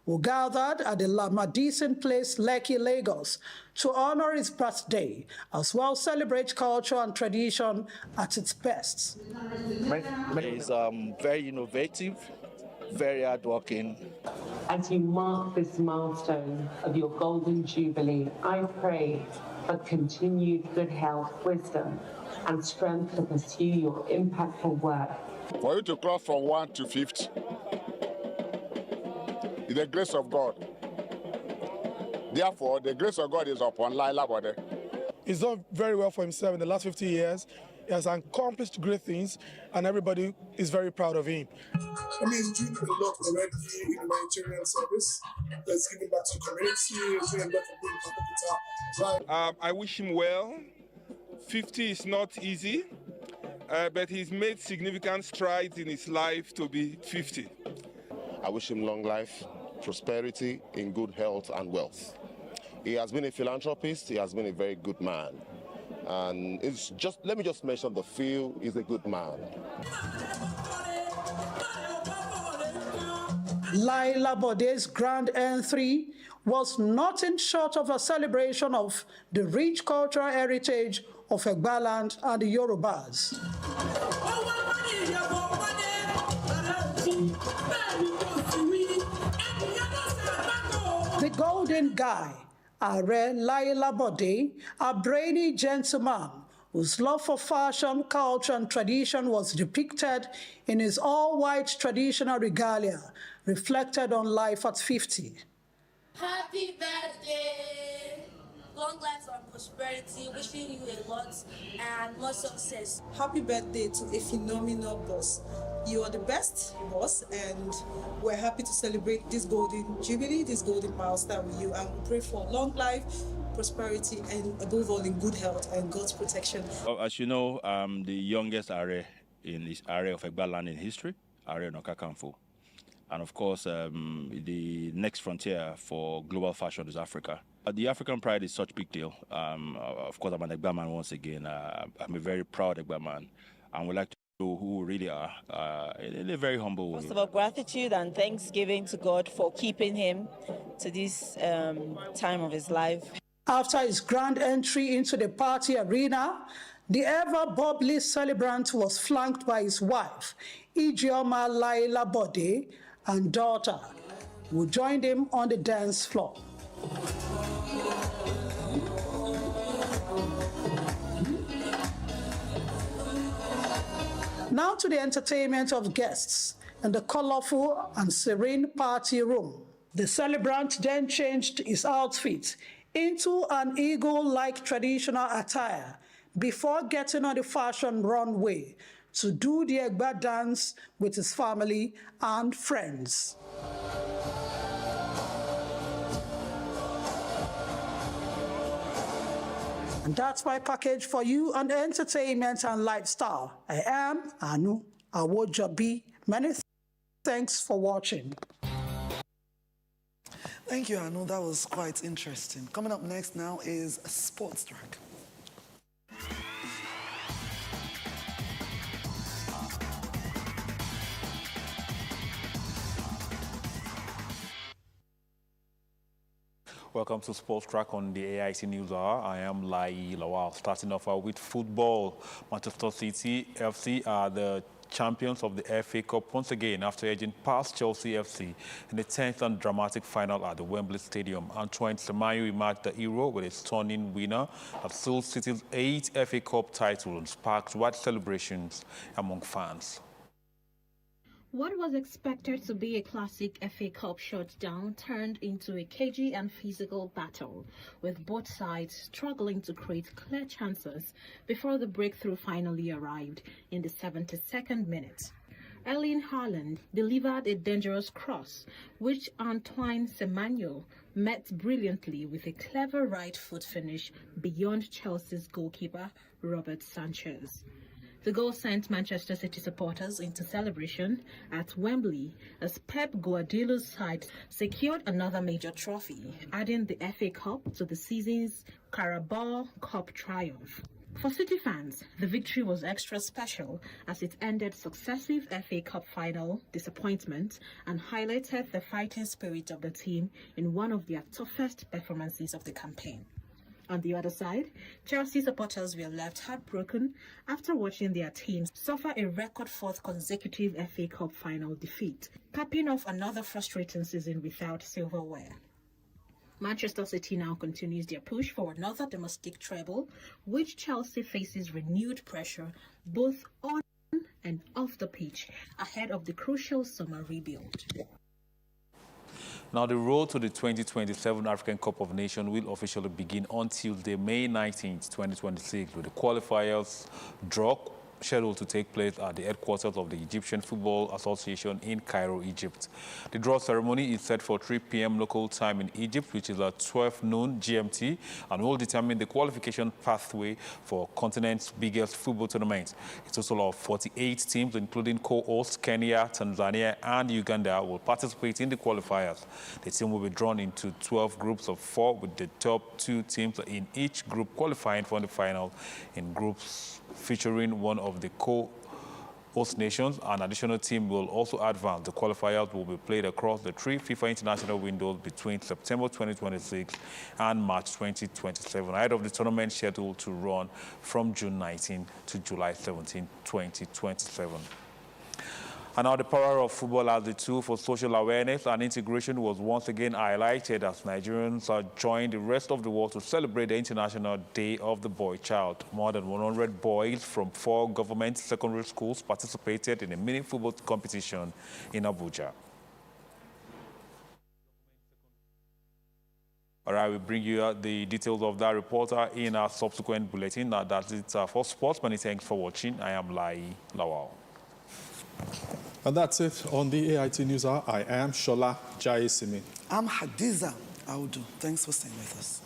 who gathered at the Madison Place, Lekki, Lagos, to honor his birthday, as well as celebrate culture and tradition at its best. He's very innovative, very hardworking. As you mark this milestone of your Golden Jubilee, I pray for continued good health, wisdom, and strength to pursue your impactful work. For you to cross from 1 to 50, is the grace of God. Therefore, the grace of God is upon Lai Labode. He's done very well for himself in the last 50 years. He has accomplished great things, and everybody is very proud of him. I mean, he's doing a lot already in the humanitarian service. He's giving back to the community, he's doing a lot for being capital. I wish him well. 50 is not easy, but he's made significant strides in his life to be 50. I wish him long life, prosperity, in good health and wealth. He has been a philanthropist. He has been a very good man. And let me just mention the few. He's a good man. Laila Bode's grand entry was nothing short of a celebration of the rich cultural heritage of Egbaland and the Yorubas. The Golden Guy, Are Laila Bode, a brainy gentleman whose love for fashion, culture, and tradition was depicted in his all-white traditional regalia, reflected on life at 50. Happy birthday! Long life and prosperity, wishing you a lot and more success. Happy birthday to a phenomenal boss. You are the best boss, and we're happy to celebrate this golden jubilee, this golden milestone with you, and we pray for long life, prosperity, and above all in good health and God's protection. As you know, I'm the youngest Are in this area of Egbaland in history, Are Nokakanfo. And of course, the next frontier for global fashion is Africa. The African pride is such a big deal. Of course, I'm an Egba man once again. I'm a very proud Egba man, and we like to know who we really are in a very humble way. First of all, gratitude and thanksgiving to God for keeping him to this time of his life. After his grand entry into the party arena, the ever-bubbly celebrant was flanked by his wife, Ijeoma Laila Bode, and daughter, who joined him on the dance floor. Now to the entertainment of guests in the colorful and serene party room. The celebrant then changed his outfit into an eagle-like traditional attire before getting on the fashion runway to do the Egba dance with his family and friends. And that's my package for you on entertainment and lifestyle. I am Anu Awojabi. Many thanks for watching. Thank you, Anu. That was quite interesting. Coming up next now is Sports Track. Welcome to Sports Track on the AIC News Hour. I am Lai Lawal. Starting off with football, Manchester City FC are the champions of the FA Cup once again after edging past Chelsea FC in the 10th and dramatic final at the Wembley Stadium. Antoine Semenyo emerged the hero with a stunning winner that sealed City's 8th FA Cup title and sparked wide celebrations among fans. What was expected to be a classic FA Cup showdown turned into a cagey and physical battle, with both sides struggling to create clear chances before the breakthrough finally arrived in the 72nd minute. Erling Haaland delivered a dangerous cross, which Antoine Semenyo met brilliantly with a clever right foot finish beyond Chelsea's goalkeeper, Robert Sanchez. The goal sent Manchester City supporters into celebration at Wembley as Pep Guardiola's side secured another major trophy, adding the FA Cup to the season's Carabao Cup triumph. For City fans, the victory was extra special as it ended successive FA Cup final disappointments and highlighted the fighting spirit of the team in one of their toughest performances of the campaign. On the other side, Chelsea supporters were left heartbroken after watching their teams suffer a record 4th consecutive FA Cup final defeat, capping off another frustrating season without silverware. Manchester City now continues their push for another domestic treble, which Chelsea faces renewed pressure both on and off the pitch ahead of the crucial summer rebuild. Now, the road to the 2027 African Cup of Nations will officially begin on Tuesday, May 19th, 2026, with the qualifiers draw scheduled to take place at the headquarters of the Egyptian Football Association in Cairo, Egypt. The draw ceremony is set for 3 p.m. local time in Egypt, which is at 12 noon GMT, and will determine the qualification pathway for continent's biggest football tournament. A total of 48 teams, including co-hosts Kenya, Tanzania, and Uganda, will participate in the qualifiers. The team will be drawn into 12 groups of 4, with the top 2 teams in each group qualifying for the final. In groups featuring one of the co-host nations, an additional team will also advance. The qualifiers will be played across the 3 FIFA international windows between September 2026 and March 2027, ahead of the tournament scheduled to run from June 19 to July 17, 2027. And now the power of football as a tool for social awareness and integration was once again highlighted as Nigerians joined the rest of the world to celebrate the International Day of the Boy Child. More than 100 boys from 4 government secondary schools participated in a mini football competition in Abuja. All right, we'll bring you the details of that reporter in our subsequent bulletin. That's it for sports. Many thanks for watching. I am Lai Lawal. And that's it on the AIT News Hour. I am Shola Jayesimi. I'm Hadiza Audu. Thanks for staying with us.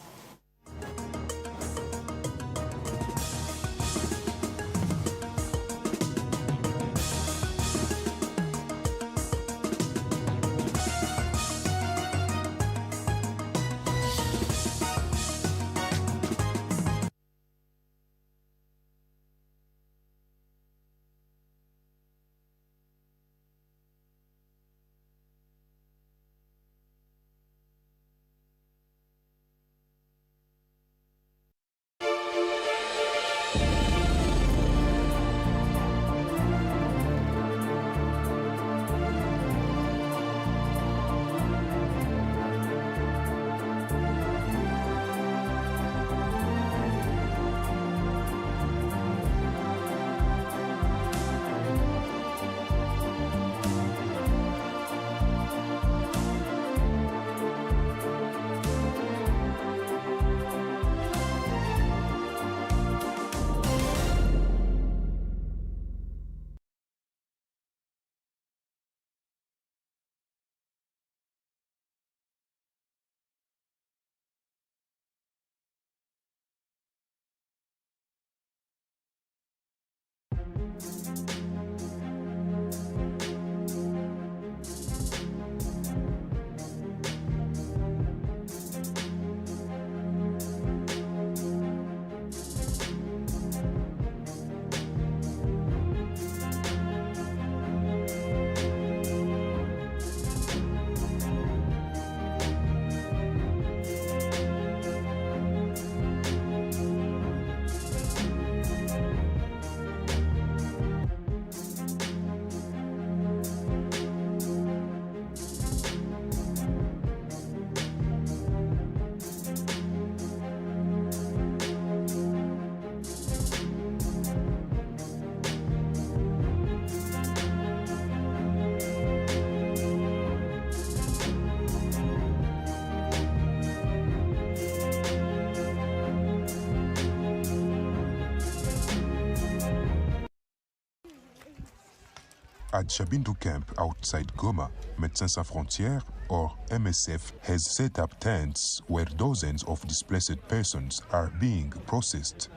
At Chabindu camp outside Goma, Médecins Sans Frontières, or MSF, has set up tents where dozens of displaced persons are being processed.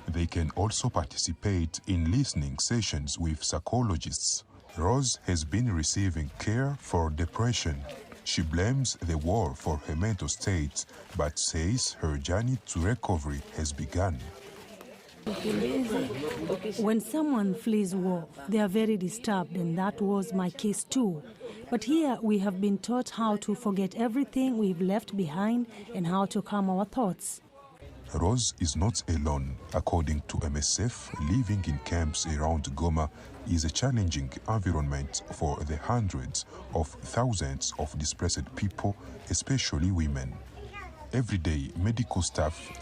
They can also participate in listening sessions with psychologists. Rose has been receiving care for depression. She blames the war for her mental state, but says her journey to recovery has begun. When someone flees war, they are very disturbed, and that was my case too. But here we have been taught how to forget everything we've left behind and how to calm our thoughts. Rose is not alone. According to MSF, living in camps around Goma is a challenging environment for the hundreds of thousands of displaced people, especially women. Every day, medical staff